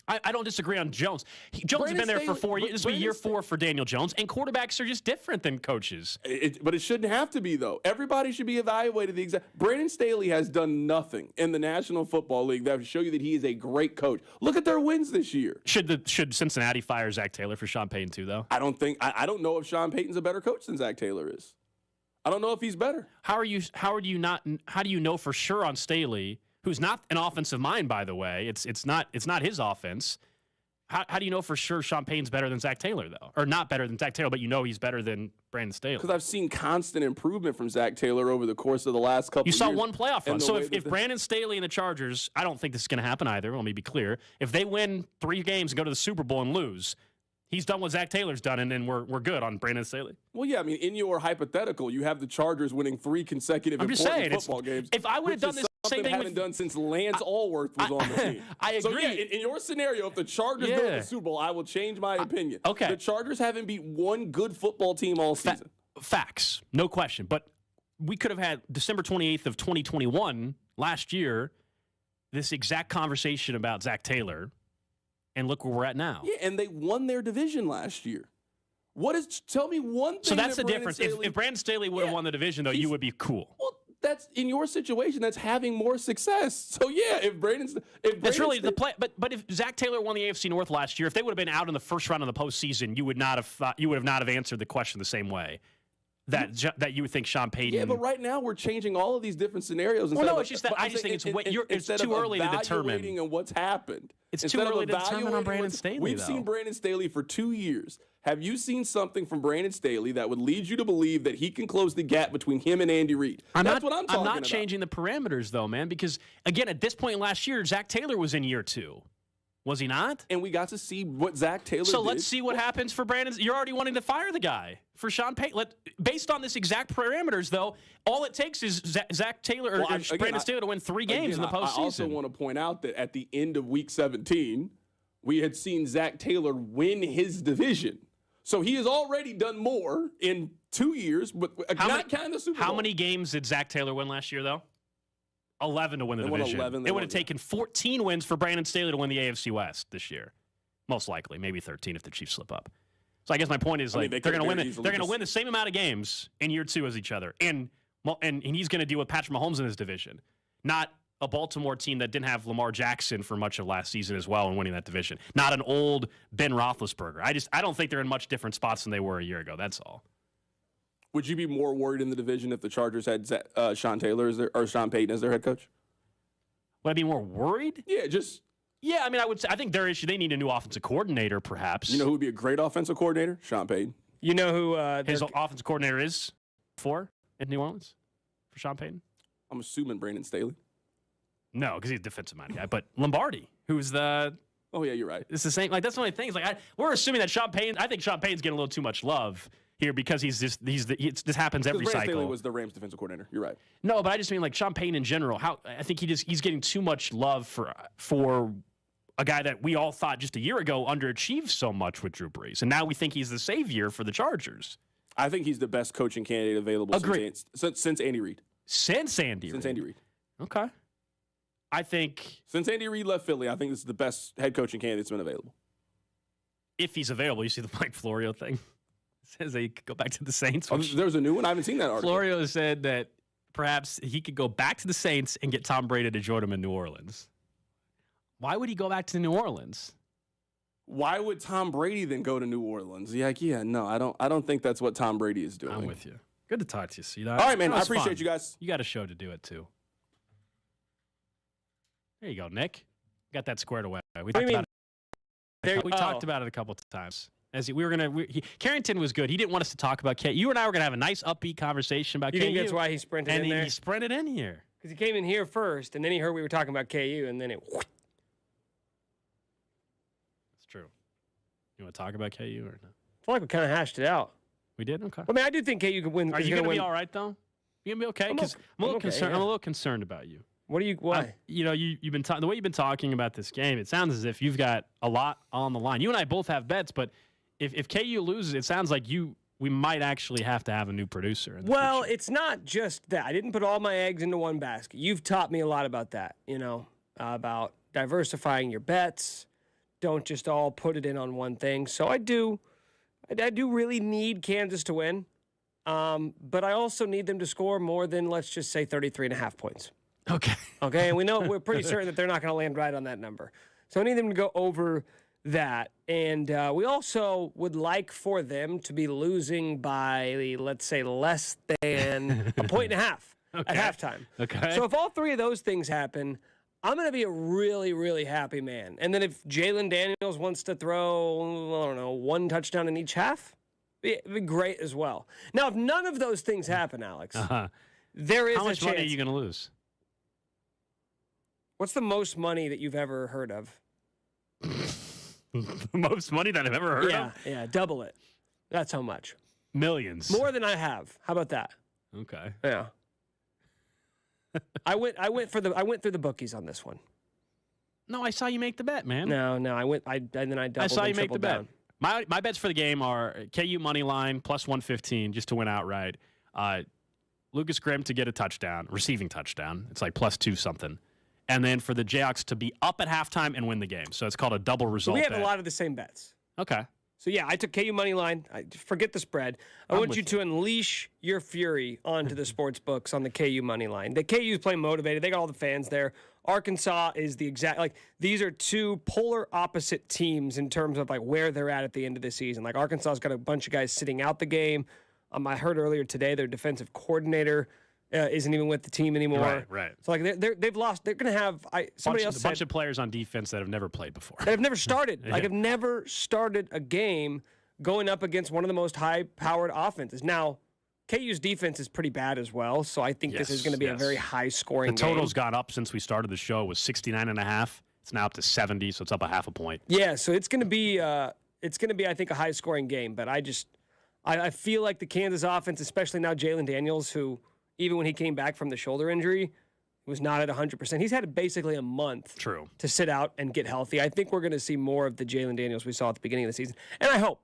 I don't disagree on Jones. Jones has been there for 4 years. This will be year 4 for Daniel Jones. And quarterbacks are just different than coaches. But it shouldn't have to be, though. Everybody should be evaluated the exact. Brandon Staley has done nothing in the National Football League that would show you that he is a great coach. Look at their wins this year. Should Cincinnati fire Zach Taylor for Sean Payton, too, though? I don't know if Sean Payton's a better coach than Zach Taylor is. I don't know if he's better. How do you know for sure on Staley, who's not an offensive mind, by the way? It's not his offense. How do you know for sure Sean Payton's better than Zach Taylor, though? Or not better than Zach Taylor, but you know he's better than Brandon Staley? Because I've seen constant improvement from Zach Taylor over the course of the last couple of years. You saw one playoff run. So if Brandon Staley and the Chargers, I don't think this is going to happen either, let me be clear. If they win 3 games and go to the Super Bowl and lose, he's done what Zach Taylor's done, and then we're good on Brandon Staley. Well, yeah, I mean, in your hypothetical, you have the Chargers winning 3 consecutive important football games. If I would have done this same thing, haven't done since Lance Allworth was on the team. I agree. So yeah, in your scenario, if the Chargers go to the Super Bowl, I will change my opinion. Okay. The Chargers haven't beat one good football team all season. Facts, no question. But we could have had December 28th of 2021 last year this exact conversation about Zach Taylor. And look where we're at now. Yeah, and they won their division last year. Tell me one thing. So that's the difference. If Brandon Staley would have won the division, though, you would be cool. Well, that's in your situation. That's having more success. So yeah, that's really the play. But if Zach Taylor won the AFC North last year, if they would have been out in the first round of the postseason, you would not have answered the question the same way. That you would think Sean Payton. Yeah, but right now we're changing all of these different scenarios. Well, no, it's just that I just think it's too early to determine. And what's happened. It's too early to determine on Brandon Staley. We've seen Brandon Staley for 2 years. Have you seen something from Brandon Staley that would lead you to believe that he can close the gap between him and Andy Reid? That's what I'm talking about. I'm not changing the parameters, though, man, because, again, at this point last year, Zach Taylor was in year 2. Was he not? And we got to see what Zach Taylor did. So let's see what happens for Brandon. You're already wanting to fire the guy for Sean Payton. Based on this exact parameters, though, all it takes is Zach Taylor or Brandon Staley to win 3 games in the postseason. I also want to point out that at the end of Week 17, we had seen Zach Taylor win his division. So he has already done more in 2 years, but not counting the Super Bowl. How many games did Zach Taylor win last year, though? 11 to win the division. It would have taken 14 wins for Brandon Staley to win the AFC West this year. Most likely, maybe 13 if the Chiefs slip up. So I guess my point is, they're going to win. They're going to win the same amount of games in year 2 as each other, and he's going to deal with Patrick Mahomes in his division, not a Baltimore team that didn't have Lamar Jackson for much of last season as well and winning that division. Not an old Ben Roethlisberger. I don't think they're in much different spots than they were a year ago. That's all. Would you be more worried in the division if the Chargers had Sean Taylor or Sean Payton as their head coach? Would I be more worried? Yeah, just Yeah, I mean, I think their issue, they need a new offensive coordinator, perhaps. You know who would be a great offensive coordinator? Sean Payton. You know who his offensive coordinator is in New Orleans for Sean Payton? I'm assuming Brandon Staley. No, because he's a defensive-minded guy. But Lombardi, who's the... Oh, yeah, you're right. It's the same. Like, that's the only thing. We're assuming that Sean Payton... I think Sean Payton's getting a little too much love here because this happens every cycle. Brandon Staley was the Rams defensive coordinator. You're right. No, but I just mean, like, Sean Payton in general. I think he's getting too much love for a guy that we all thought just a year ago underachieved so much with Drew Brees. And now we think he's the savior for the Chargers. I think he's the best coaching candidate available since Andy Reid. Since Andy Reid. Okay. I think... Since Andy Reid left Philly, I think this is the best head coaching candidate that's been available. If he's available. You see the Mike Florio thing? It says that he could go back to the Saints. There's a new one? I haven't seen that article. Florio said that perhaps he could go back to the Saints and get Tom Brady to join him in New Orleans. Why would he go back to New Orleans? Why would Tom Brady then go to New Orleans? No, I don't think that's what Tom Brady is doing. I'm with you. Good to talk to you, C. All right, man. I appreciate you guys. You got a show to do it, too. There you go, Nick. Got that squared away. We talked about it a couple of times. Carrington was good. He didn't want us to talk about KU. You and I were going to have a nice upbeat conversation about KU. You think that's why he sprinted in there? And he sprinted in here. Because he came in here first, and then he heard we were talking about KU, and then it... It's true. You want to talk about KU or not? I feel like we kind of hashed it out. We did? Okay. I mean, I do think KU could win. Are you going to be all right, though? You going to be okay? Because I'm a little concerned about you. Why? You've been the way you've been talking about this game, it sounds as if you've got a lot on the line. You and I both have bets, but if KU loses, it sounds like we might actually have to have a new producer. Well, it's not just that. I didn't put all my eggs into one basket. You've taught me a lot about that, about diversifying your bets. Don't just all put it in on one thing. So I do really need Kansas to win, but I also need them to score more than, let's just say, 33.5 points. Okay. Okay, and we're pretty certain that they're not going to land right on that number. So I need them to go over that. And we also would like for them to be losing by, let's say, less than 1.5 points at halftime. Okay. So if all three of those things happen, I'm going to be a really, really happy man. And then if Jaylen Daniels wants to throw, I don't know, one touchdown in each half, it'd be great as well. Now, if none of those things happen, Alex, there is a chance. How much money are you going to lose? What's the most money that you've ever heard of? The most money that I've ever heard of? Yeah, double it. That's how much. Millions. More than I have. How about that? Okay. Yeah. I went through the bookies on this one. No, I saw you make the bet, man. No, I doubled. I saw you make the down. bet. My bets for the game are KU money line plus 115 just to win outright. Lucas Grimm to get a touchdown, receiving touchdown. It's like plus 2 something. And then for the Jayhawks to be up at halftime and win the game. So it's called a double result. So we have bet. a lot of the same bets. Okay. So, yeah, I took KU money line. Forget the spread. I want you to unleash your fury onto the sports books on the KU money line. The KU's playing motivated. They got all the fans there. Arkansas is the exact, these are two polar opposite teams in terms of, where they're at the end of the season. Arkansas's got a bunch of guys sitting out the game. I heard earlier today their defensive coordinator isn't even with the team anymore. Right. So they've lost. They're going to have a bunch of players on defense that have never played before. That have never started. Have never started a game going up against one of the most high-powered offenses. Now, KU's defense is pretty bad as well, so I think this is going to be a very high-scoring game. The total's gone up since we started the show. It was 69.5. It's now up to 70, so it's up a half a point. Yeah, so it's going to be I think, a high-scoring game. But I feel like the Kansas offense, especially now Jaylen Daniels, who even when he came back from the shoulder injury, was not at 100%. He's had basically a month to sit out and get healthy. I think we're going to see more of the Jaylen Daniels we saw at the beginning of the season. And I hope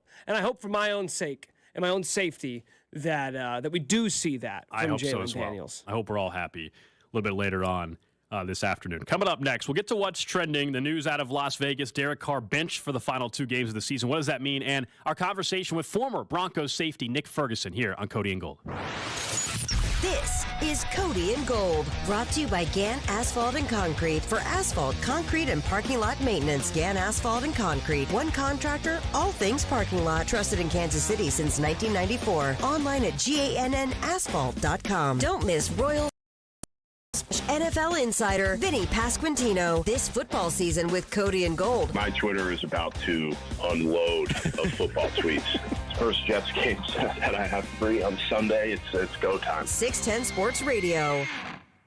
for my own sake and my own safety that we do see that from Jaylen Daniels. I hope we're all happy a little bit later on this afternoon. Coming up next, we'll get to what's trending, the news out of Las Vegas. Derek Carr benched for the final 2 games of the season. What does that mean? And our conversation with former Broncos safety Nick Ferguson here on Cody and Gold. This is Cody and Gold, brought to you by Gant Asphalt and Concrete. For asphalt, concrete, and parking lot maintenance, Gant Asphalt and Concrete. One contractor, all things parking lot. Trusted in Kansas City since 1994. Online at GANNasphalt.com. Don't miss Royal NFL insider Vinny Pasquantino this football season with Cody and Gold. My Twitter is about to unload of football tweets. First Jets game that I have free on Sunday. It's go time. 610 Sports Radio.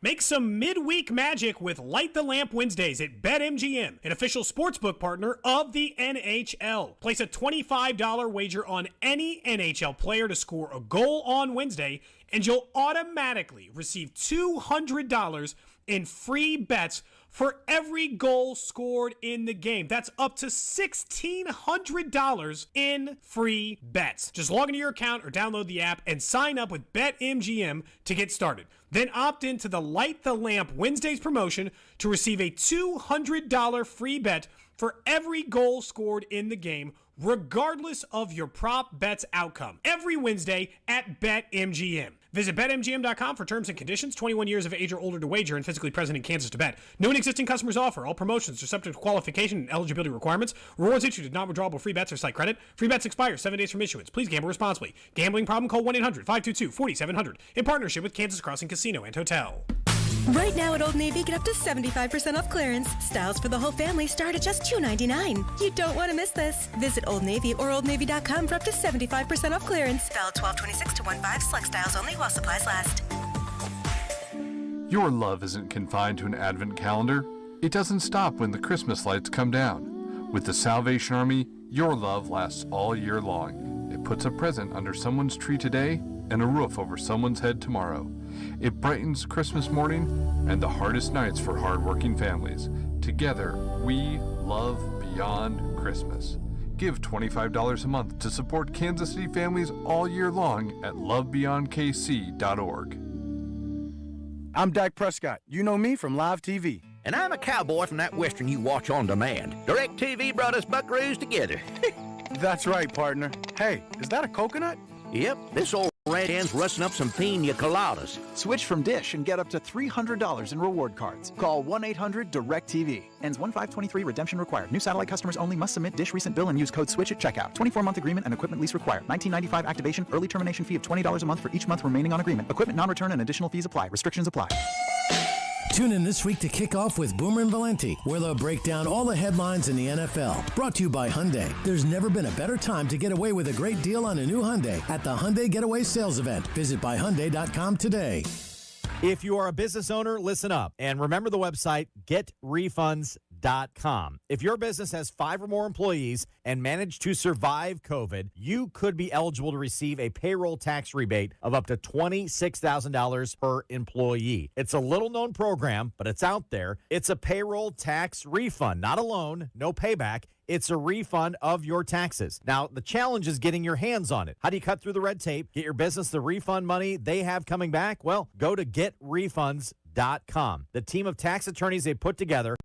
Make some midweek magic with Light the Lamp Wednesdays at BetMGM, an official sportsbook partner of the NHL. Place a $25 wager on any NHL player to score a goal on Wednesday, and you'll automatically receive $200 in free bets for every goal scored in the game. That's up to $1,600 in free bets. Just log into your account or download the app and sign up with BetMGM to get started. Then opt into the Light the Lamp Wednesdays promotion to receive a $200 free bet for every goal scored in the game, regardless of your prop bet's outcome. Every Wednesday at BetMGM. Visit BetMGM.com for terms and conditions. 21 years of age or older to wager and physically present in Kansas to bet. New and existing customers offer. All promotions are subject to qualification and eligibility requirements. Rewards issued as non-withdrawable free bets or site credit. Free bets expire 7 days from issuance. Please gamble responsibly. Gambling problem? Call 1-800-522-4700 in partnership with Kansas Crossing Casino and Hotel. Right now at Old Navy, get up to 75% off clearance. Styles for the whole family start at just $2.99. You don't want to miss this. Visit Old Navy or OldNavy.com for up to 75% off clearance. Valid 12/26 to 1/5. Select styles only while supplies last. Your love isn't confined to an advent calendar. It doesn't stop when the Christmas lights come down. With the Salvation Army, your love lasts all year long. It puts a present under someone's tree today and a roof over someone's head tomorrow. It brightens Christmas morning and the hardest nights for hardworking families. Together, we love beyond Christmas. Give $25 a month to support Kansas City families all year long at lovebeyondkc.org. I'm Dak Prescott. You know me from live TV. And I'm a cowboy from that western you watch on demand. DirecTV brought us buckaroos together. That's right, partner. Hey, is that a coconut? Yep, this old red hand's rusting up some pina coladas. Switch from Dish and get up to $300 in reward cards. Call 1-800-DIRECTV. Ends 1/5/23. Redemption required. New satellite customers only must submit Dish recent bill and use code SWITCH at checkout. 24-month agreement and equipment lease required. $19.95 activation. Early termination fee of $20 a month for each month remaining on agreement. Equipment non-return and additional fees apply. Restrictions apply. Tune in this week to kick off with Boomer and Valenti, where they'll break down all the headlines in the NFL. Brought to you by Hyundai. There's never been a better time to get away with a great deal on a new Hyundai at the Hyundai Getaway Sales Event. Visit buyhyundai.com today. If you are a business owner, listen up. And remember the website, getrefunds.com. If your business has 5 or more employees and managed to survive COVID, you could be eligible to receive a payroll tax rebate of up to $26,000 per employee. It's a little-known program, but it's out there. It's a payroll tax refund, not a loan, no payback. It's a refund of your taxes. Now, the challenge is getting your hands on it. How do you cut through the red tape, get your business the refund money they have coming back? Well, go to getrefunds.com. The team of tax attorneys they put together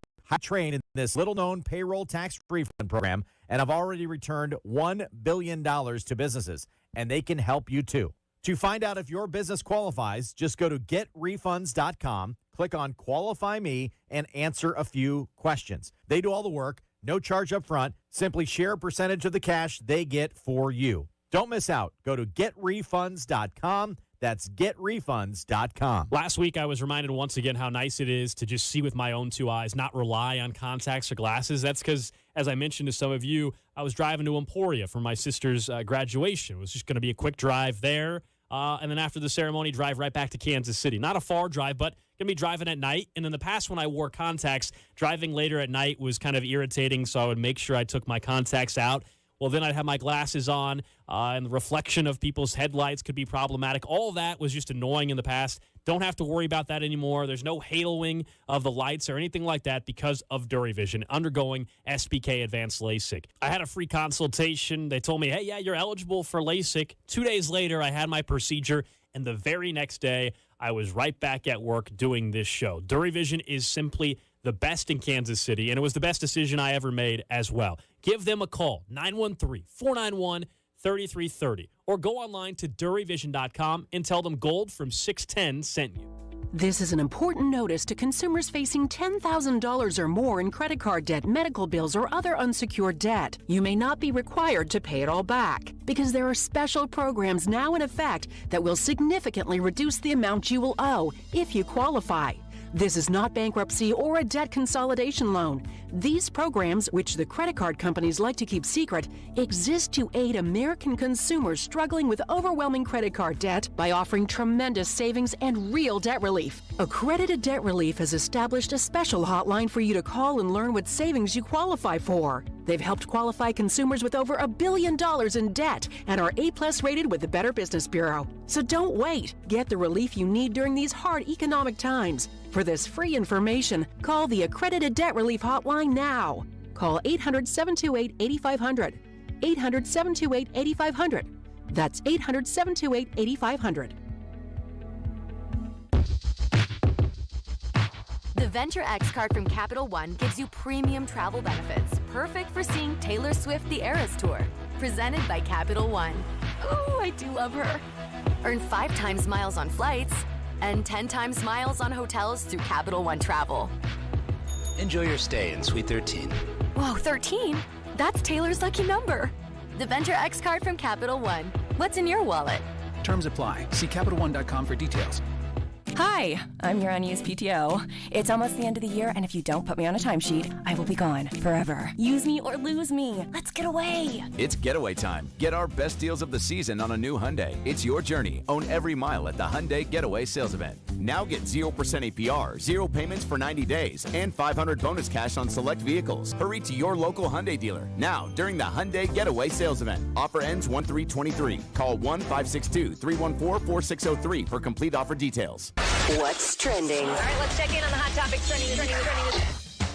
trained in this little-known payroll tax refund program and have already returned $1 billion to businesses, and they can help you too. To find out if your business qualifies, just go to getrefunds.com, click on Qualify Me, and answer a few questions. They do all the work. No charge up front. Simply share a percentage of the cash they get for you. Don't miss out. Go to getrefunds.com. That's getrefunds.com. Last week, I was reminded once again how nice it is to just see with my own 2 eyes, not rely on contacts or glasses. That's because, as I mentioned to some of you, I was driving to Emporia for my sister's graduation. It was just going to be a quick drive there. And then after the ceremony, drive right back to Kansas City. Not a far drive, but going to be driving at night. And in the past, when I wore contacts, driving later at night was kind of irritating, so I would make sure I took my contacts out. Well, then I'd have my glasses on, and the reflection of people's headlights could be problematic. All of that was just annoying in the past. Don't have to worry about that anymore. There's no haloing of the lights or anything like that because of DuraVision, undergoing SBK Advanced LASIK. I had a free consultation. They told me, hey, yeah, you're eligible for LASIK. 2 days later, I had my procedure, and the very next day, I was right back at work doing this show. DuraVision is simply the best in Kansas City, and it was the best decision I ever made as well. Give them a call, 913-491-3330, or go online to DuraVision.com and tell them Gold from 610 sent you. This is an important notice to consumers facing $10,000 or more in credit card debt, medical bills, or other unsecured debt. You may not be required to pay it all back because there are special programs now in effect that will significantly reduce the amount you will owe if you qualify. This is not bankruptcy or a debt consolidation loan. These programs, which the credit card companies like to keep secret, exist to aid American consumers struggling with overwhelming credit card debt by offering tremendous savings and real debt relief. Accredited Debt Relief has established a special hotline for you to call and learn what savings you qualify for. They've helped qualify consumers with over $1 billion in debt and are A+ rated with the Better Business Bureau. So don't wait. Get the relief you need during these hard economic times. For this free information, call the Accredited Debt Relief Hotline now. Call 800-728-8500. 800-728-8500. That's 800-728-8500. The Venture X card from Capital One gives you premium travel benefits, perfect for seeing Taylor Swift The Eras Tour. Presented by Capital One. Ooh, I do love her. Earn 5 times miles on flights and 10 times miles on hotels through Capital One Travel. Enjoy your stay in Suite 13. Whoa, 13? That's Taylor's lucky number. The Venture X card from Capital One. What's in your wallet? Terms apply. See CapitalOne.com for details. Hi, I'm your unused PTO. It's almost the end of the year, and if you don't put me on a timesheet, I will be gone forever. Use me or lose me. Let's get away. It's getaway time. Get our best deals of the season on a new Hyundai. It's your journey. Own every mile at the Hyundai Getaway Sales Event. Now get 0% APR, 0 payments for 90 days, and $500 bonus cash on select vehicles. Hurry to your local Hyundai dealer now during the Hyundai Getaway Sales Event. Offer ends 1/3/23. Call 1-562-314-4603 for complete offer details. What's trending? All right, let's check in on the hot topics trending.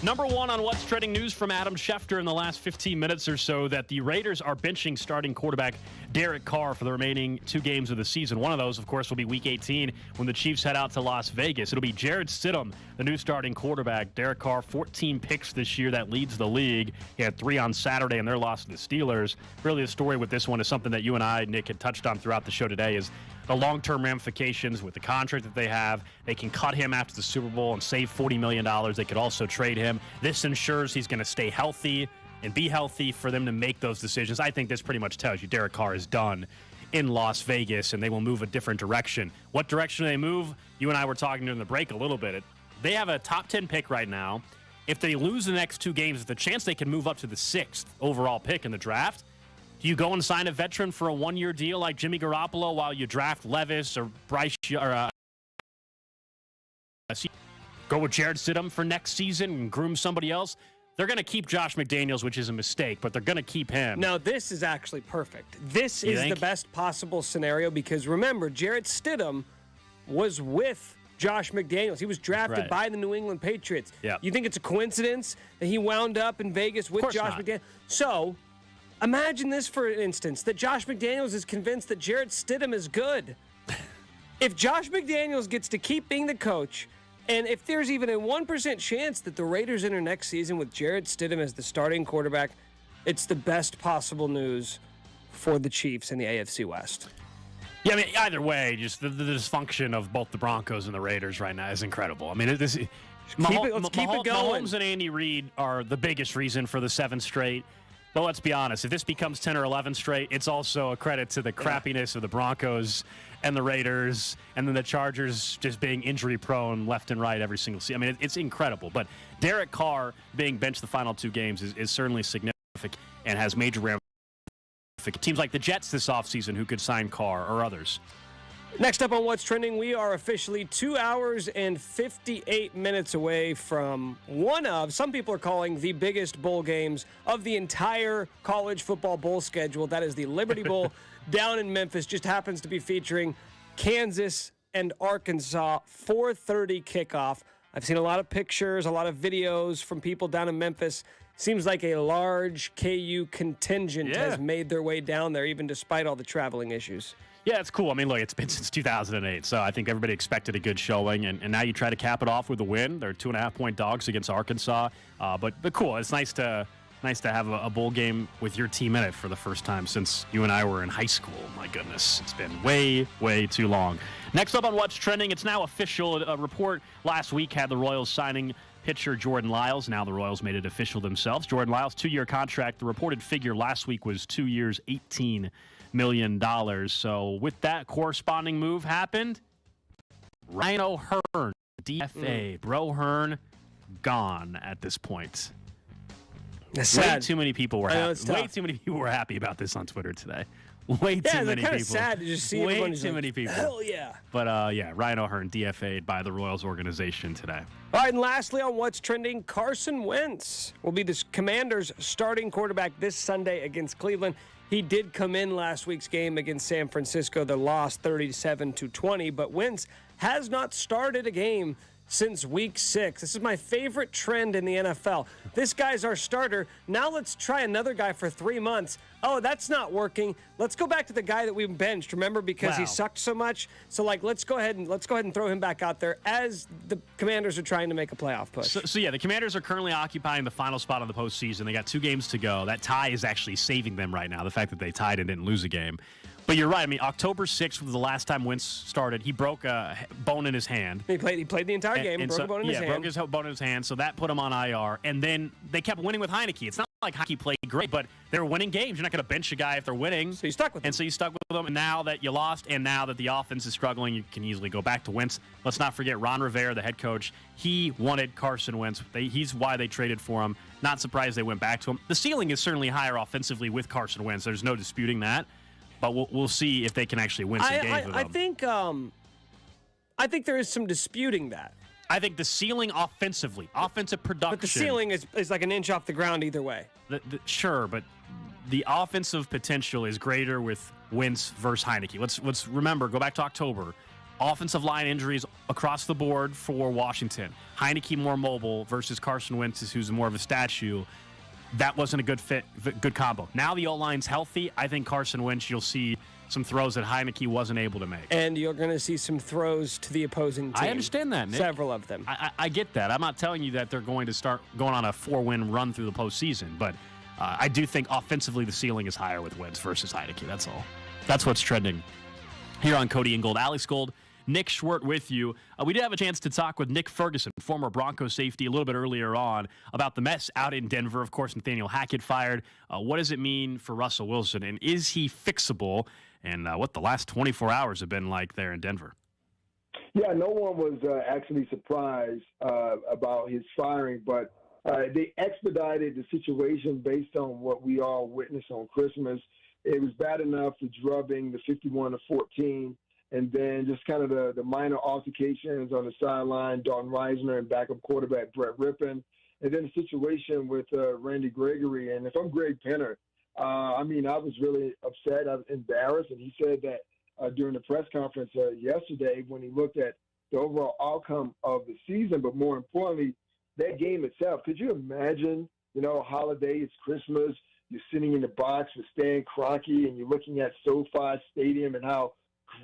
Number one on What's Trending news from Adam Schefter in the last 15 minutes or so that the Raiders are benching starting quarterback Derek Carr for the remaining 2 games of the season. One of those, of course, will be Week 18 when the Chiefs head out to Las Vegas. It'll be Jarrett Stidham, the new starting quarterback. Derek Carr, 14 picks this year. That leads the league. He had 3 on Saturday in their loss to the Steelers. Really, the story with this one is something that you and I, Nick, had touched on throughout the show today is the long-term ramifications with the contract that they have. They can cut him after the Super Bowl and save $40 million. They could also trade him. This ensures he's going to stay healthy and be healthy for them to make those decisions. I think this pretty much tells you Derek Carr is done in Las Vegas, and they will move a different direction. What direction do they move? You and I were talking during the break a little bit. They have a top 10 pick right now. If they lose the next 2 games, there's a chance they can move up to the 6th overall pick in the draft. Do you go and sign a veteran for a 1-year deal like Jimmy Garoppolo while you draft Levis or Bryce or go with Jarrett Stidham for next season and groom somebody else? They're going to keep Josh McDaniels, which is a mistake, but they're going to keep him. Now, this is actually perfect. This is the best possible scenario because, remember, Jarrett Stidham was with Josh McDaniels. He was drafted by the New England Patriots. Yep. You think it's a coincidence that he wound up in Vegas with Josh McDaniels? So, imagine this, for instance, that Josh McDaniels is convinced that Jarrett Stidham is good. If Josh McDaniels gets to keep being the coach, and if there's even a 1% chance that the Raiders enter next season with Jarrett Stidham as the starting quarterback, it's the best possible news for the Chiefs in the AFC West. Yeah, I mean, either way, just the dysfunction of both the Broncos and the Raiders right now is incredible. I mean, let's keep it going. Mahomes and Andy Reid are the biggest reason for the 7th straight. But let's be honest, if this becomes 10 or 11 straight, it's also a credit to the crappiness of the Broncos and the Raiders, and then the Chargers just being injury-prone left and right every single season. I mean, it's incredible. But Derek Carr being benched the final 2 games is certainly significant and has major ramifications. Teams like the Jets this offseason who could sign Carr or others. Next up on What's Trending, we are officially 2 hours and 58 minutes away from one of, some people are calling, the biggest bowl games of the entire college football bowl schedule. That is the Liberty Bowl down in Memphis. Just happens to be featuring Kansas and Arkansas, 4:30 kickoff. I've seen a lot of pictures, a lot of videos from people down in Memphis. Seems like a large KU contingent has made their way down there, even despite all the traveling issues. Yeah, it's cool. I mean, look, it's been since 2008, so I think everybody expected a good showing, and now you try to cap it off with a win. They're 2.5-point dogs against Arkansas, but cool. It's nice to have a bowl game with your team in it for the first time since you and I were in high school. My goodness, it's been way, way too long. Next up on What's Trending, it's now official. A report last week had the Royals signing pitcher Jordan Lyles. Now the Royals made it official themselves. Jordan Lyles, 2-year contract. The reported figure last week was 2 years, $18 million. So with that corresponding move happened, Ryan O'Hearn DFA, Bro Hearn, gone at this point. That's sad. Way too many people were happy. Way too many people were happy about this on Twitter today. Way too many people. Kind of sad to just see way too many people. Hell yeah. But Ryan O'Hearn DFA'd by the Royals organization today. All right, and lastly on what's trending, Carson Wentz will be the Commanders' starting quarterback this Sunday against Cleveland. He did come in last week's game against San Francisco. They lost 37-20, but Wentz has not started a game since week 6. This is my favorite trend in the NFL. This guy's our starter. Now let's try another guy for 3 months. Oh, that's not working. Let's go back to the guy that we benched, remember, because he sucked so much. So, let's go ahead and throw him back out there as the Commanders are trying to make a playoff push. So the Commanders are currently occupying the final spot of the postseason. They got 2 games to go. That tie is actually saving them right now, the fact that they tied and didn't lose a game. But you're right. I mean, October 6th was the last time Wentz started. He broke a bone in his hand. He played the entire game and broke a bone in his hand. Yeah, broke his bone in his hand, so that put him on IR. And then they kept winning with Heineke. It's not like Heineke played great, but they were winning games. You're not going to bench a guy if they're winning. So you stuck with them. And so you stuck with them. And now that you lost and now that the offense is struggling, you can easily go back to Wentz. Let's not forget Ron Rivera, the head coach. He wanted Carson Wentz. He's why they traded for him. Not surprised they went back to him. The ceiling is certainly higher offensively with Carson Wentz. There's no disputing that. But we'll see if they can actually win some games with him. I think there is some disputing that. I think the ceiling offensively, offensive production. But the ceiling is like an inch off the ground either way. Sure, but the offensive potential is greater with Wentz versus Heineke. Let's remember, go back to October. Offensive line injuries across the board for Washington. Heineke more mobile versus Carson Wentz, who's more of a statue. That wasn't a good fit, good combo. Now the O-line's healthy. I think Carson Wentz, you'll see some throws that Heineke wasn't able to make. And you're going to see some throws to the opposing team. I understand that, Nick. Several of them. I get that. I'm not telling you that they're going to start going on a 4-win run through the postseason, but I do think offensively the ceiling is higher with Wentz versus Heineke. That's all. That's what's trending here on Cody and Gold. Alex Gold, Nick Schwert with you. We did have a chance to talk with Nick Ferguson, former Broncos safety, a little bit earlier on about the mess out in Denver. Of course, Nathaniel Hackett fired. What does it mean for Russell Wilson, and is he fixable? And what the last 24 hours have been like there in Denver. Yeah, no one was actually surprised about his firing, but they expedited the situation based on what we all witnessed on Christmas. It was bad enough for drubbing the 51-14. And then just kind of the minor altercations on the sideline, Dalton Reisner and backup quarterback Brett Rippon. And then the situation with Randy Gregory. And if I'm Greg Penner, I was really upset. I was embarrassed. And he said that during the press conference yesterday when he looked at the overall outcome of the season, but more importantly, that game itself. Could you imagine, holiday, it's Christmas, you're sitting in the box with Stan Kroenke and you're looking at SoFi Stadium and how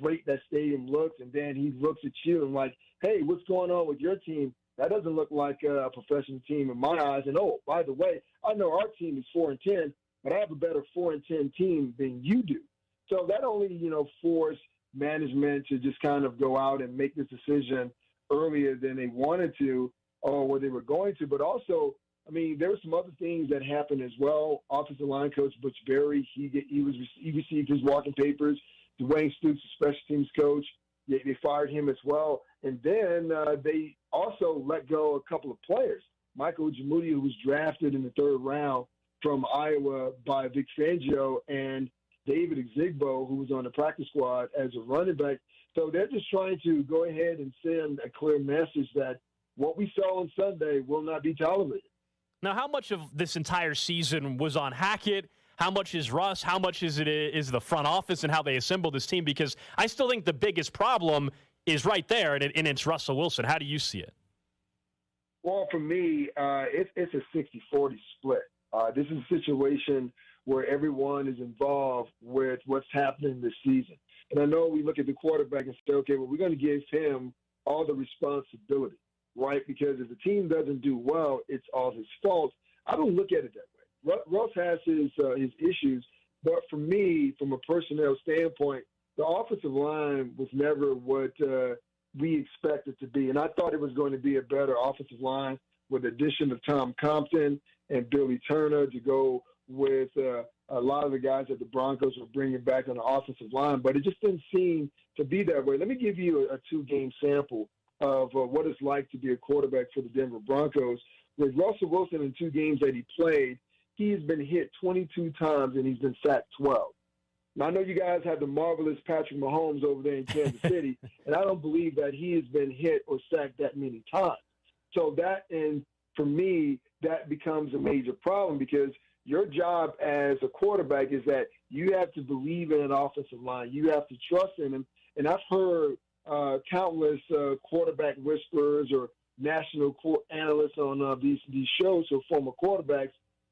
great that stadium looks, and then he looks at you and like, hey, what's going on with your team? That doesn't look like a professional team in my eyes. And oh, by the way, I know our team is 4-10, but I have a better 4-10 team than you do. So that only, forced management to just kind of go out and make this decision earlier than they wanted to or what they were going to. But also, there were some other things that happened as well. Offensive line coach Butch Berry, he received his walking papers. Dwayne Stoops, the special teams coach, they fired him as well. And then they also let go a couple of players. Michael Ujimudi, who was drafted in the 3rd round from Iowa by Vic Fangio, and David Exigbo, who was on the practice squad as a running back. So they're just trying to go ahead and send a clear message that what we saw on Sunday will not be tolerated. Now, how much of this entire season was on Hackett? How much is Russ? How much is the front office and how they assembled this team? Because I still think the biggest problem is right there, and it's Russell Wilson. How do you see it? Well, for me, it's a 60-40 split. This is a situation where everyone is involved with what's happening this season. And I know we look at the quarterback and say, okay, well, we're going to give him all the responsibility, right? Because if the team doesn't do well, it's all his fault. I don't look at it that way. Russ has his issues, but for me, from a personnel standpoint, the offensive line was never what we expected to be. And I thought it was going to be a better offensive line with the addition of Tom Compton and Billy Turner to go with a lot of the guys that the Broncos were bringing back on the offensive line. But it just didn't seem to be that way. Let me give you a 2-game sample of what it's like to be a quarterback for the Denver Broncos. With Russell Wilson in 2 games that he played, he has been hit 22 times and he's been sacked 12. Now, I know you guys have the marvelous Patrick Mahomes over there in Kansas City, and I don't believe that he has been hit or sacked that many times. So and for me, that becomes a major problem because your job as a quarterback is that you have to believe in an offensive line. You have to trust in him. And I've heard countless quarterback whisperers or national analysts on these shows or former quarterbacks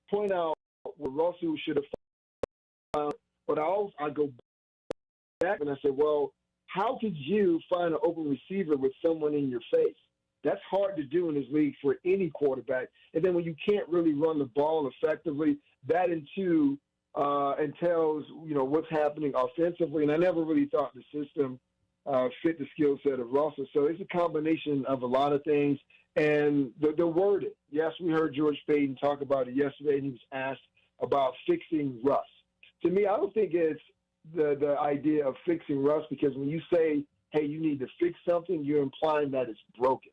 point out what Russell should have found. But I go back and I say, well, how could you find an open receiver with someone in your face? That's hard to do in this league for any quarterback. And then when you can't really run the ball effectively, that entails, what's happening offensively. And I never really thought the system fit the skill set of Russell. So it's a combination of a lot of things. And the wording. Yes, we heard George Paton talk about it yesterday, and he was asked about fixing Russ. To me, I don't think it's the idea of fixing Russ, because when you say, hey, you need to fix something, you're implying that it's broken.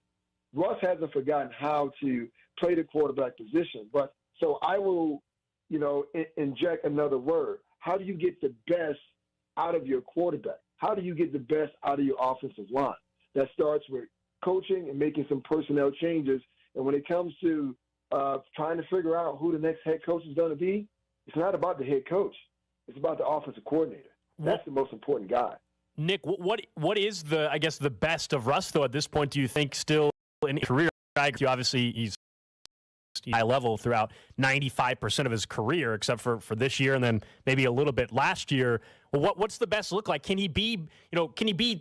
Russ hasn't forgotten how to play the quarterback position. But so I will, inject another word. How do you get the best out of your quarterback? How do you get the best out of your offensive line? That starts with coaching and making some personnel changes. And when it comes to trying to figure out who the next head coach is going to be, it's not about the head coach. It's about the offensive coordinator. That's the most important guy. Nick, what is the best of Russ, though, at this point, do you think still in his career? Obviously, he's high level throughout 95% of his career, except for this year and then maybe a little bit last year. Well, what's the best look like? Can he be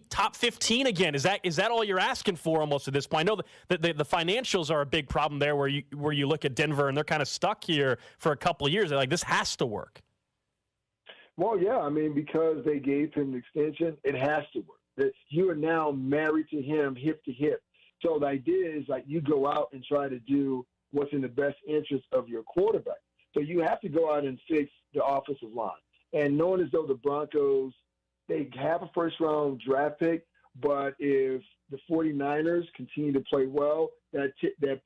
top 15 again? Is that all you're asking for almost at this point? I know the financials are a big problem there where you look at Denver and they're kind of stuck here for a couple of years. They're like, this has to work. Well, yeah, because they gave him the extension, it has to work. You are now married to him hip to hip. So the idea is you go out and try to do what's in the best interest of your quarterback. So you have to go out and fix the offensive line. And knowing as though the Broncos, they have a first-round draft pick, but if the 49ers continue to play well, that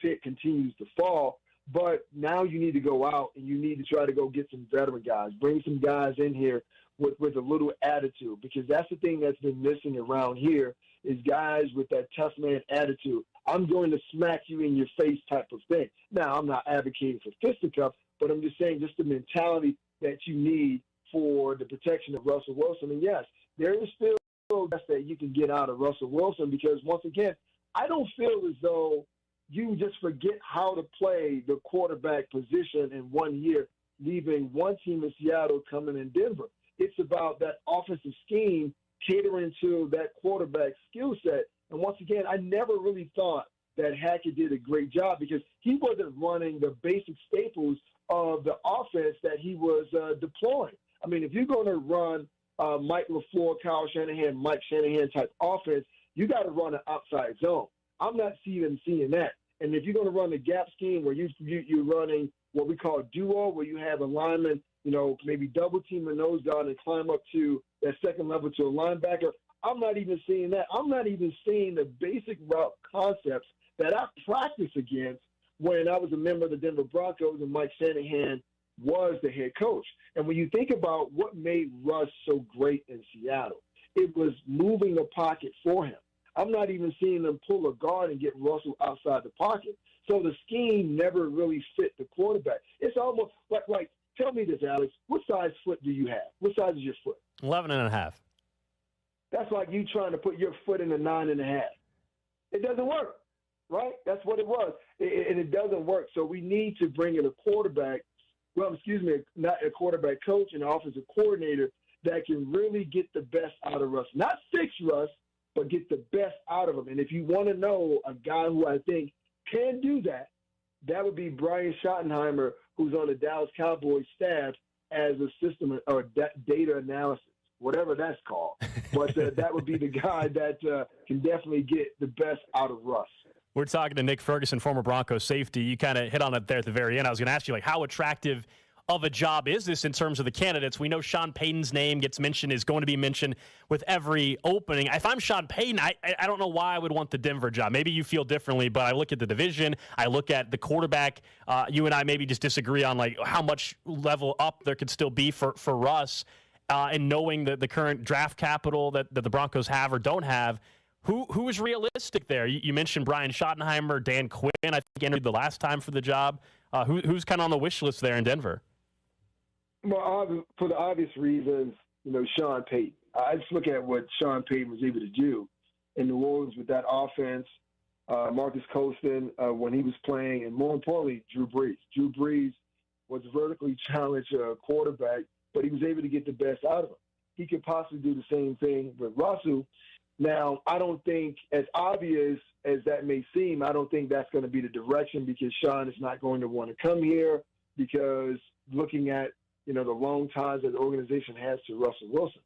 pick continues to fall. But now you need to go out and you need to try to go get some veteran guys, bring some guys in here with a little attitude, because that's the thing that's been missing around here is guys with that tough man attitude. I'm going to smack you in your face type of thing. Now, I'm not advocating for fisticuffs, but I'm just saying just the mentality that you need for the protection of Russell Wilson. And, yes, there is still best that you can get out of Russell Wilson because, once again, I don't feel as though you just forget how to play the quarterback position in 1 year, leaving one team in Seattle coming in Denver. It's about that offensive scheme catering to that quarterback skill set. And once again, I never really thought that Hackett did a great job because he wasn't running the basic staples of the offense that he was deploying. If you're going to run Mike LaFleur, Kyle Shanahan, Mike Shanahan type offense, you got to run an outside zone. I'm not seeing that. And if you're going to run the gap scheme where you're running what we call duo, where you have a lineman, maybe double teaming those guys and climb up to that second level to a linebacker, I'm not even seeing that. I'm not even seeing the basic route concepts that I practiced against when I was a member of the Denver Broncos and Mike Shanahan was the head coach. And when you think about what made Russ so great in Seattle, it was moving the pocket for him. I'm not even seeing them pull a guard and get Russell outside the pocket. So the scheme never really fit the quarterback. It's almost like tell me this, Alex, what size foot do you have? What size is your foot? 11.5. That's like you trying to put your foot in a 9.5. It doesn't work, right? That's what it was. And it doesn't work. So we need to bring in a quarterback, not a quarterback coach, an offensive coordinator that can really get the best out of Russ. Not fix Russ, but get the best out of him. And if you want to know a guy who I think can do that, that would be Brian Schottenheimer, who's on the Dallas Cowboys staff as a system or data analysis, whatever that's called. But that would be the guy that can definitely get the best out of Russ. We're talking to Nick Ferguson, former Broncos safety. You kind of hit on it there at the very end. I was going to ask you, how attractive of a job is this in terms of the candidates? We know Sean Payton's name is going to be mentioned with every opening. If I'm Sean Payton, I don't know why I would want the Denver job. Maybe you feel differently, but I look at the division. I look at the quarterback. You and I maybe just disagree on like how much level up there could still be for Russ. And knowing the current draft capital that the Broncos have or don't have, who is realistic there? You mentioned Brian Schottenheimer, Dan Quinn, I think entered the last time for the job. Who's kind of on the wish list there in Denver? Well, for the obvious reasons, Sean Payton. I just look at what Sean Payton was able to do in New Orleans with that offense, Marcus Colston when he was playing, and more importantly, Drew Brees. Drew Brees was a vertically challenged quarterback, but he was able to get the best out of him. He could possibly do the same thing with Russell. Now, I don't think, as obvious as that may seem, I don't think that's going to be the direction because Sean is not going to want to come here because looking at, the long ties that the organization has to Russell Wilson.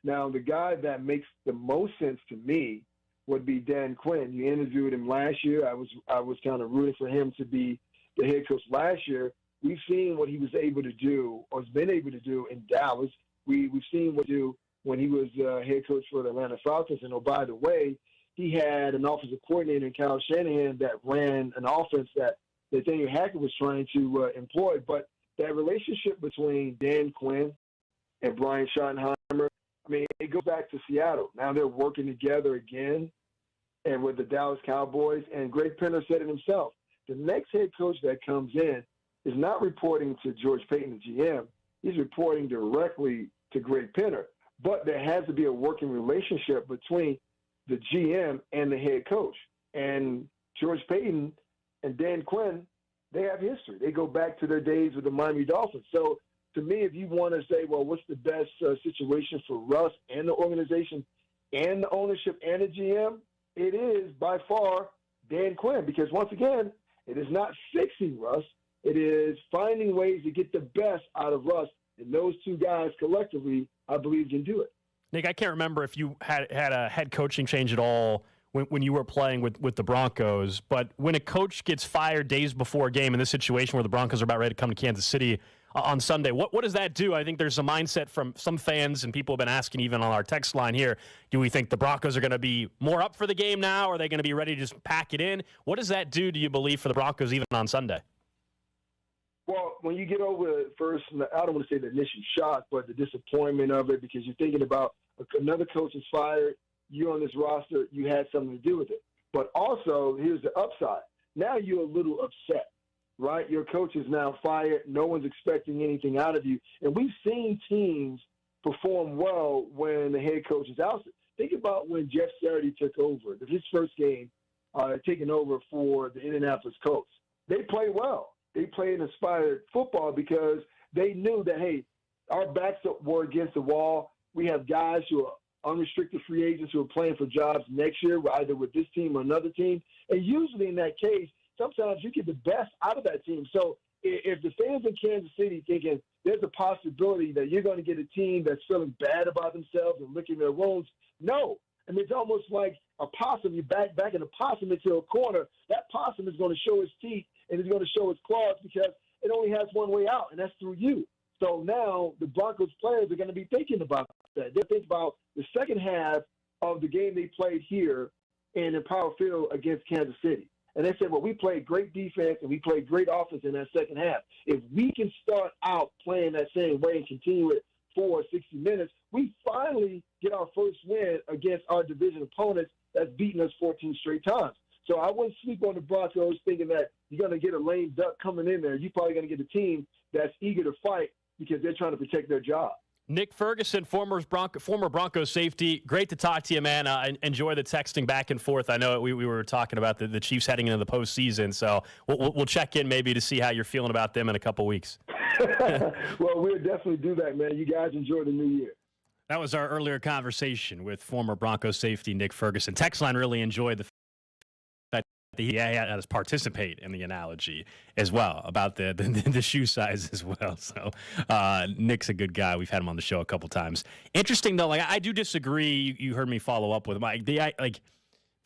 Now, the guy that makes the most sense to me would be Dan Quinn. You interviewed him last year. I was kind of rooting for him to be the head coach last year. We've seen what he was able to do or has been able to do in Dallas. We've seen what he do when he was head coach for the Atlanta Falcons. And, oh, by the way, he had an offensive coordinator in Kyle Shanahan that ran an offense that Nathaniel Hackett was trying to employ. But that relationship between Dan Quinn and Brian Schottenheimer, I mean, it goes back to Seattle. Now they're working together again and with the Dallas Cowboys. And Greg Penner said it himself. The next head coach that comes in is not reporting to George Payton, the GM. He's reporting directly to Greg Penner. But there has to be a working relationship between the GM and the head coach. And George Payton and Dan Quinn, they have history. They go back to their days with the Miami Dolphins. So, to me, if you want to say, well, what's the best situation for Russ and the organization and the ownership and the GM, it is by far Dan Quinn. Because, once again, it is not fixing Russ. It is finding ways to get the best out of Russ. And those two guys collectively, I believe, can do it. Nick, I can't remember if you had a head coaching change at all when you were playing with the Broncos, but when a coach gets fired days before a game in this situation where the Broncos are about ready to come to Kansas City on Sunday, what does that do? I think there's a mindset from some fans, and people have been asking even on our text line here, do we think the Broncos are going to be more up for the game now? Or are they going to be ready to just pack it in? What does that do you believe, for the Broncos even on Sunday? Well, when you get over first, I don't want to say the initial shock, but the disappointment of it, because you're thinking about another coach is fired, you're on this roster, you had something to do with it. But also, here's the upside. Now you're a little upset, right? Your coach is now fired. No one's expecting anything out of you. And we've seen teams perform well when the head coach is ousted. Think about when Jeff Saturday took over, his first game, taking over for the Indianapolis Colts. They played well. They played inspired football because they knew that, hey, our backs were against the wall. We have guys who are unrestricted free agents who are playing for jobs next year, either with this team or another team. And usually in that case, sometimes you get the best out of that team. So if the fans in Kansas City thinking there's a possibility that you're going to get a team that's feeling bad about themselves and licking their wounds, no. I mean, it's almost like a possum. You back in a possum into a corner. That possum is going to show his teeth and it's going to show his claws because it only has one way out, and that's through you. So now the Broncos players are going to be thinking about that. They're thinking about the second half of the game they played here in the Power Field against Kansas City. And they said, well, we played great defense and we played great offense in that second half. If we can start out playing that same way and continue it for 60 minutes, we finally get our first win against our division opponents that's beaten us 14 straight times. So I wouldn't sleep on the Broncos thinking that you're going to get a lame duck coming in there. You're probably going to get a team that's eager to fight because they're trying to protect their job. Nick Ferguson, former Broncos safety. Great to talk to you, man. Enjoy the texting back and forth. I know we were talking about the Chiefs heading into the postseason, so we'll check in maybe to see how you're feeling about them in a couple weeks. Well, we'll definitely do that, man. You guys enjoy the new year. That was our earlier conversation with former Broncos safety Nick Ferguson. Text line really enjoyed the fact that he had us participate in the analogy as well about the shoe size as well. So Nick's a good guy. We've had him on the show a couple times. Interesting though, like I do disagree. You heard me follow up with him. The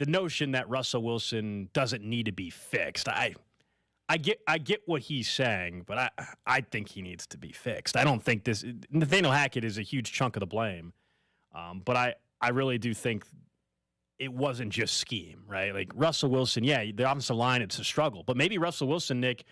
notion that Russell Wilson doesn't need to be fixed. I get what he's saying, but I think he needs to be fixed. I don't think Nathaniel Hackett is a huge chunk of the blame, but I really do think it wasn't just scheme, right? Like Russell Wilson, yeah, the offensive line, it's a struggle, but maybe Russell Wilson, Nick,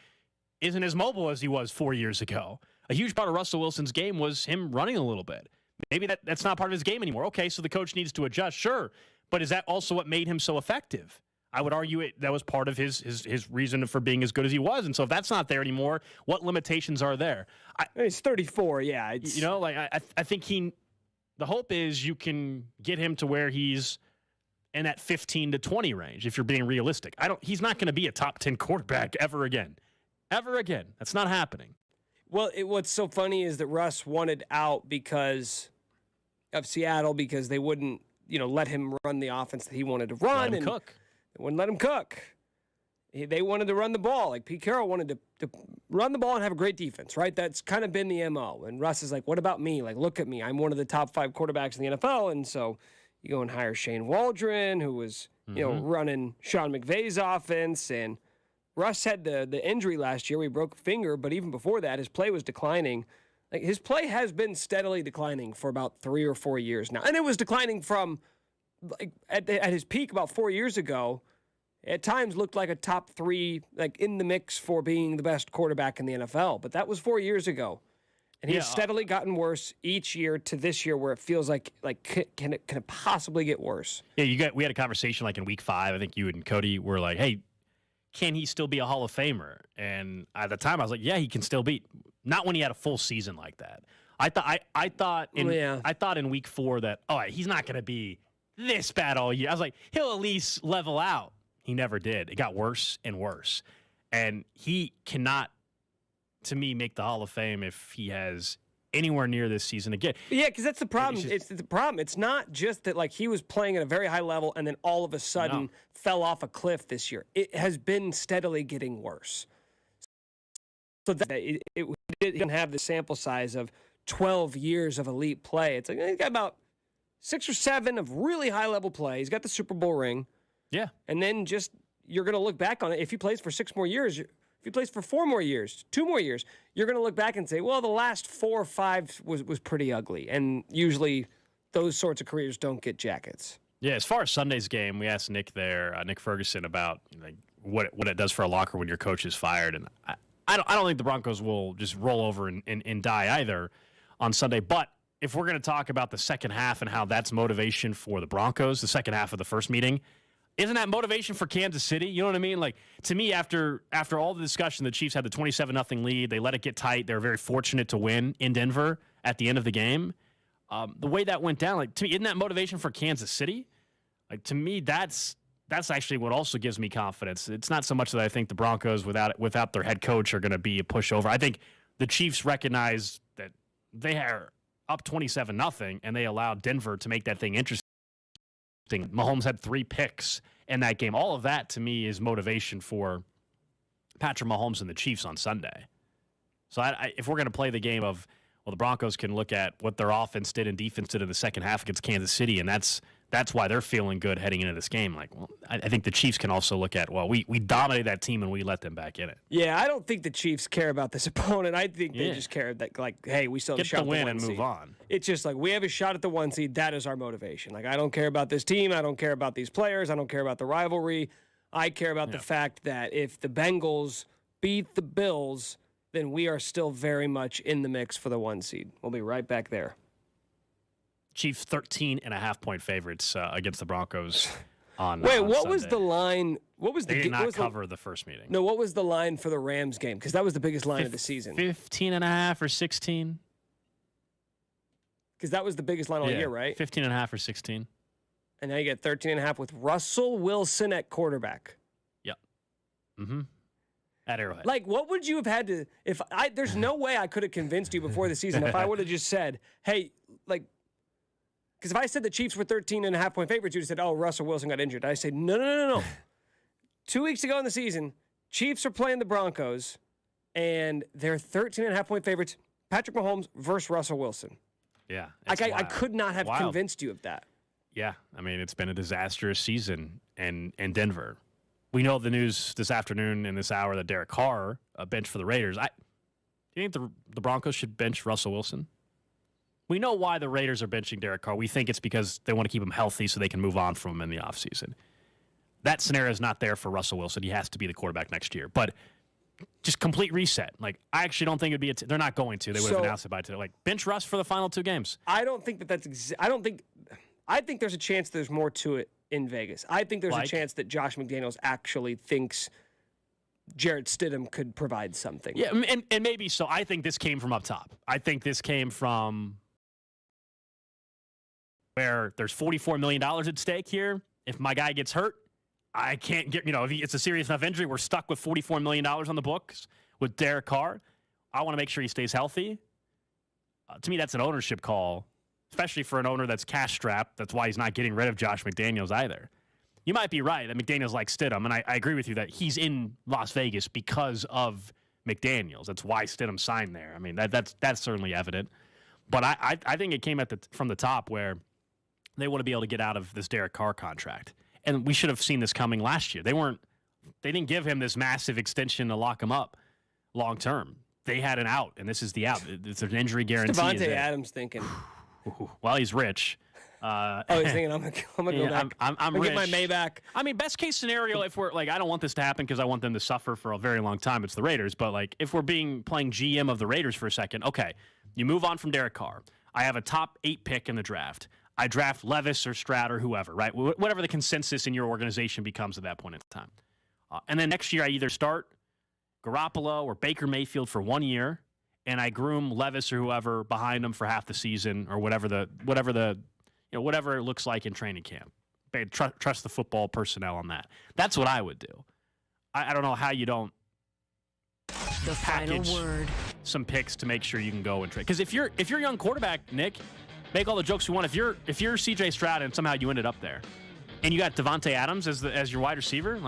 isn't as mobile as he was 4 years ago. A huge part of Russell Wilson's game was him running a little bit. Maybe that's not part of his game anymore. Okay, so the coach needs to adjust, sure, but is that also what made him so effective? I would argue that was part of his reason for being as good as he was. And so if that's not there anymore, what limitations are there? He's 34, yeah. I think the hope is you can get him to where he's in that 15 to 20 range, if you're being realistic. He's not going to be a top 10 quarterback ever again. Ever again. That's not happening. Well, what's so funny is that Russ wanted out because of Seattle, because they wouldn't, let him run the offense that he wanted to run. Let him cook. They wouldn't let him cook. They wanted to run the ball. Like Pete Carroll wanted to run the ball and have a great defense, right? That's kind of been the MO. And Russ is like, what about me? Like, look at me. I'm one of the top 5 quarterbacks in the NFL. And so you go and hire Shane Waldron, who was, running Sean McVay's offense. And Russ had the injury last year where he broke a finger. But even before that, his play was declining. Like, his play has been steadily declining for about 3 or 4 years now. And it was declining from, like, at his peak about 4 years ago. At times looked like a top 3, like in the mix for being the best quarterback in the NFL. But that was 4 years ago. And he has steadily gotten worse each year to this year, where it feels like can it possibly get worse? Yeah, we had a conversation like in week 5. I think you and Cody were like, hey, can he still be a Hall of Famer? And at the time I was like, yeah, he can still be. Not when he had a full season like that. I thought in week 4 that, he's not going to be this bad all year. I was like, he'll at least level out. He never did. It got worse and worse. And he cannot, to me, make the Hall of Fame if he has anywhere near this season again. Yeah, because that's the problem. It's the problem. It's not just that like he was playing at a very high level and then all of a sudden fell off a cliff this year. It has been steadily getting worse. So that it didn't have the sample size of 12 years of elite play. It's like he's got about 6 or 7 of really high-level play. He's got the Super Bowl ring. Yeah. And then just you're going to look back on it. If he plays for 6 more years, if he plays for 4 more years, 2 more years, you're going to look back and say, well, the last 4 or 5 was pretty ugly. And usually those sorts of careers don't get jackets. Yeah, as far as Sunday's game, we asked Nick Ferguson, about what it does for a locker when your coach is fired. And I don't think the Broncos will just roll over and die either on Sunday. But if we're going to talk about the second half and how that's motivation for the Broncos, the second half of the first meeting, isn't that motivation for Kansas City? You know what I mean? Like, to me, after all the discussion, the Chiefs had the 27-0 lead. They let it get tight. They were very fortunate to win in Denver at the end of the game. The way that went down, like, to me, isn't that motivation for Kansas City? Like, to me, that's actually what also gives me confidence. It's not so much that I think the Broncos, without their head coach, are going to be a pushover. I think the Chiefs recognize that they are up 27-0, and they allowed Denver to make that thing interesting. Mahomes had 3 picks in that game. All of that, to me, is motivation for Patrick Mahomes and the Chiefs on Sunday. So if we're going to play the game of, well, the Broncos can look at what their offense did and defense did in the second half against Kansas City, and that's why they're feeling good heading into this game. Like, well, I think the Chiefs can also look at, well, we dominated that team and we let them back in it. Yeah, I don't think the Chiefs care about this opponent. I think they just care that, like, hey, we still have a shot at the win 1 and seed. move on. It's just like, we have a shot at the 1 seed. That is our motivation. Like, I don't care about this team. I don't care about these players. I don't care about the rivalry. I care about the fact that if the Bengals beat the Bills, then we are still very much in the mix for the 1 seed. We'll be right back there. Chiefs 13.5-point favorites against the Broncos on Wait, on what Sunday. was the line? What was they the did not was cover the first meeting. No, what was the line for the Rams game? Because that was the biggest line of the season. 15.5 or 16. Because that was the biggest line all year, right? 15.5 or 16. And now you get 13.5 with Russell Wilson at quarterback. Yep. Mm-hmm. At Arrowhead. Like, what would you have had to? There's no way I could have convinced you before the season if I would have just said, hey, like. Because if I said the Chiefs were 13.5-point favorites, you'd have said, oh, Russell Wilson got injured. I say, no. 2 weeks ago in the season, Chiefs are playing the Broncos, and they're 13.5-point favorites. Patrick Mahomes versus Russell Wilson. Yeah. I could not have convinced you of that. Yeah. I mean, it's been a disastrous season in Denver. We know the news this afternoon in this hour that Derek Carr benched for the Raiders. Do you think the Broncos should bench Russell Wilson? We know why the Raiders are benching Derek Carr. We think it's because they want to keep him healthy so they can move on from him in the offseason. That scenario is not there for Russell Wilson. He has to be the quarterback next year. But just complete reset. Like, I actually don't think it'd be they're not going to. They would have announced it by today. Like, bench Russ for the final 2 games. I don't think I think there's a chance there's more to it in Vegas. I think there's a chance that Josh McDaniels actually thinks Jarrett Stidham could provide something. Yeah, and maybe so. I think this came from up top. I think this came from where there's $44 million at stake here. If my guy gets hurt, I can't get, if it's a serious enough injury, we're stuck with $44 million on the books with Derek Carr. I want to make sure he stays healthy. To me, that's an ownership call, especially for an owner that's cash-strapped. That's why he's not getting rid of Josh McDaniels either. You might be right that McDaniels likes Stidham, and I agree with you that he's in Las Vegas because of McDaniels. That's why Stidham signed there. I mean, that's certainly evident. But I think it came from the top where they want to be able to get out of this Derek Carr contract. And we should have seen this coming last year. They didn't give him this massive extension to lock him up long term. They had an out, and this is the out. It's an injury guarantee. What's Devontae Adams thinking? Well, he's rich. He's thinking, I'm gonna go back. I'm rich. Get my Maybach. I mean, best case scenario, if we're like, I don't want this to happen because I want them to suffer for a very long time. It's the Raiders, but like, if we're playing GM of the Raiders for a second, okay, you move on from Derek Carr. I have a top 8 pick in the draft. I draft Levis or Stroud or whoever, right? Whatever the consensus in your organization becomes at that point in time. And then next year, I either start Garoppolo or Baker Mayfield for 1 year, and I groom Levis or whoever behind them for half the season or whatever it looks like in training camp. Trust the football personnel on that. That's what I would do. I don't know how you don't the package final word. Some picks to make sure you can go and trade. Because if you're a young quarterback, Nick, make all the jokes you want. If you're CJ Stroud and somehow you ended up there, and you got Devontae Adams as your wide receiver,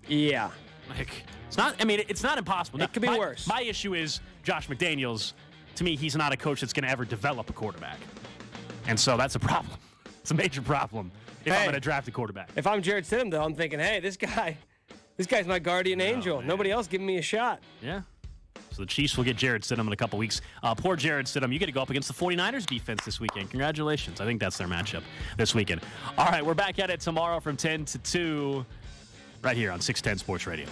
it's not. I mean, it's not impossible. It could be worse. My issue is Josh McDaniels. To me, he's not a coach that's going to ever develop a quarterback, and so that's a problem. It's a major problem if I'm going to draft a quarterback. If I'm Jarrett Stidham, though, I'm thinking, hey, this guy's my guardian angel. Man. Nobody else giving me a shot. Yeah. So the Chiefs will get Jarrett Stidham in a couple weeks. Poor Jarrett Stidham. You get to go up against the 49ers defense this weekend. Congratulations. I think that's their matchup this weekend. All right, we're back at it tomorrow from 10 to 2 right here on 610 Sports Radio.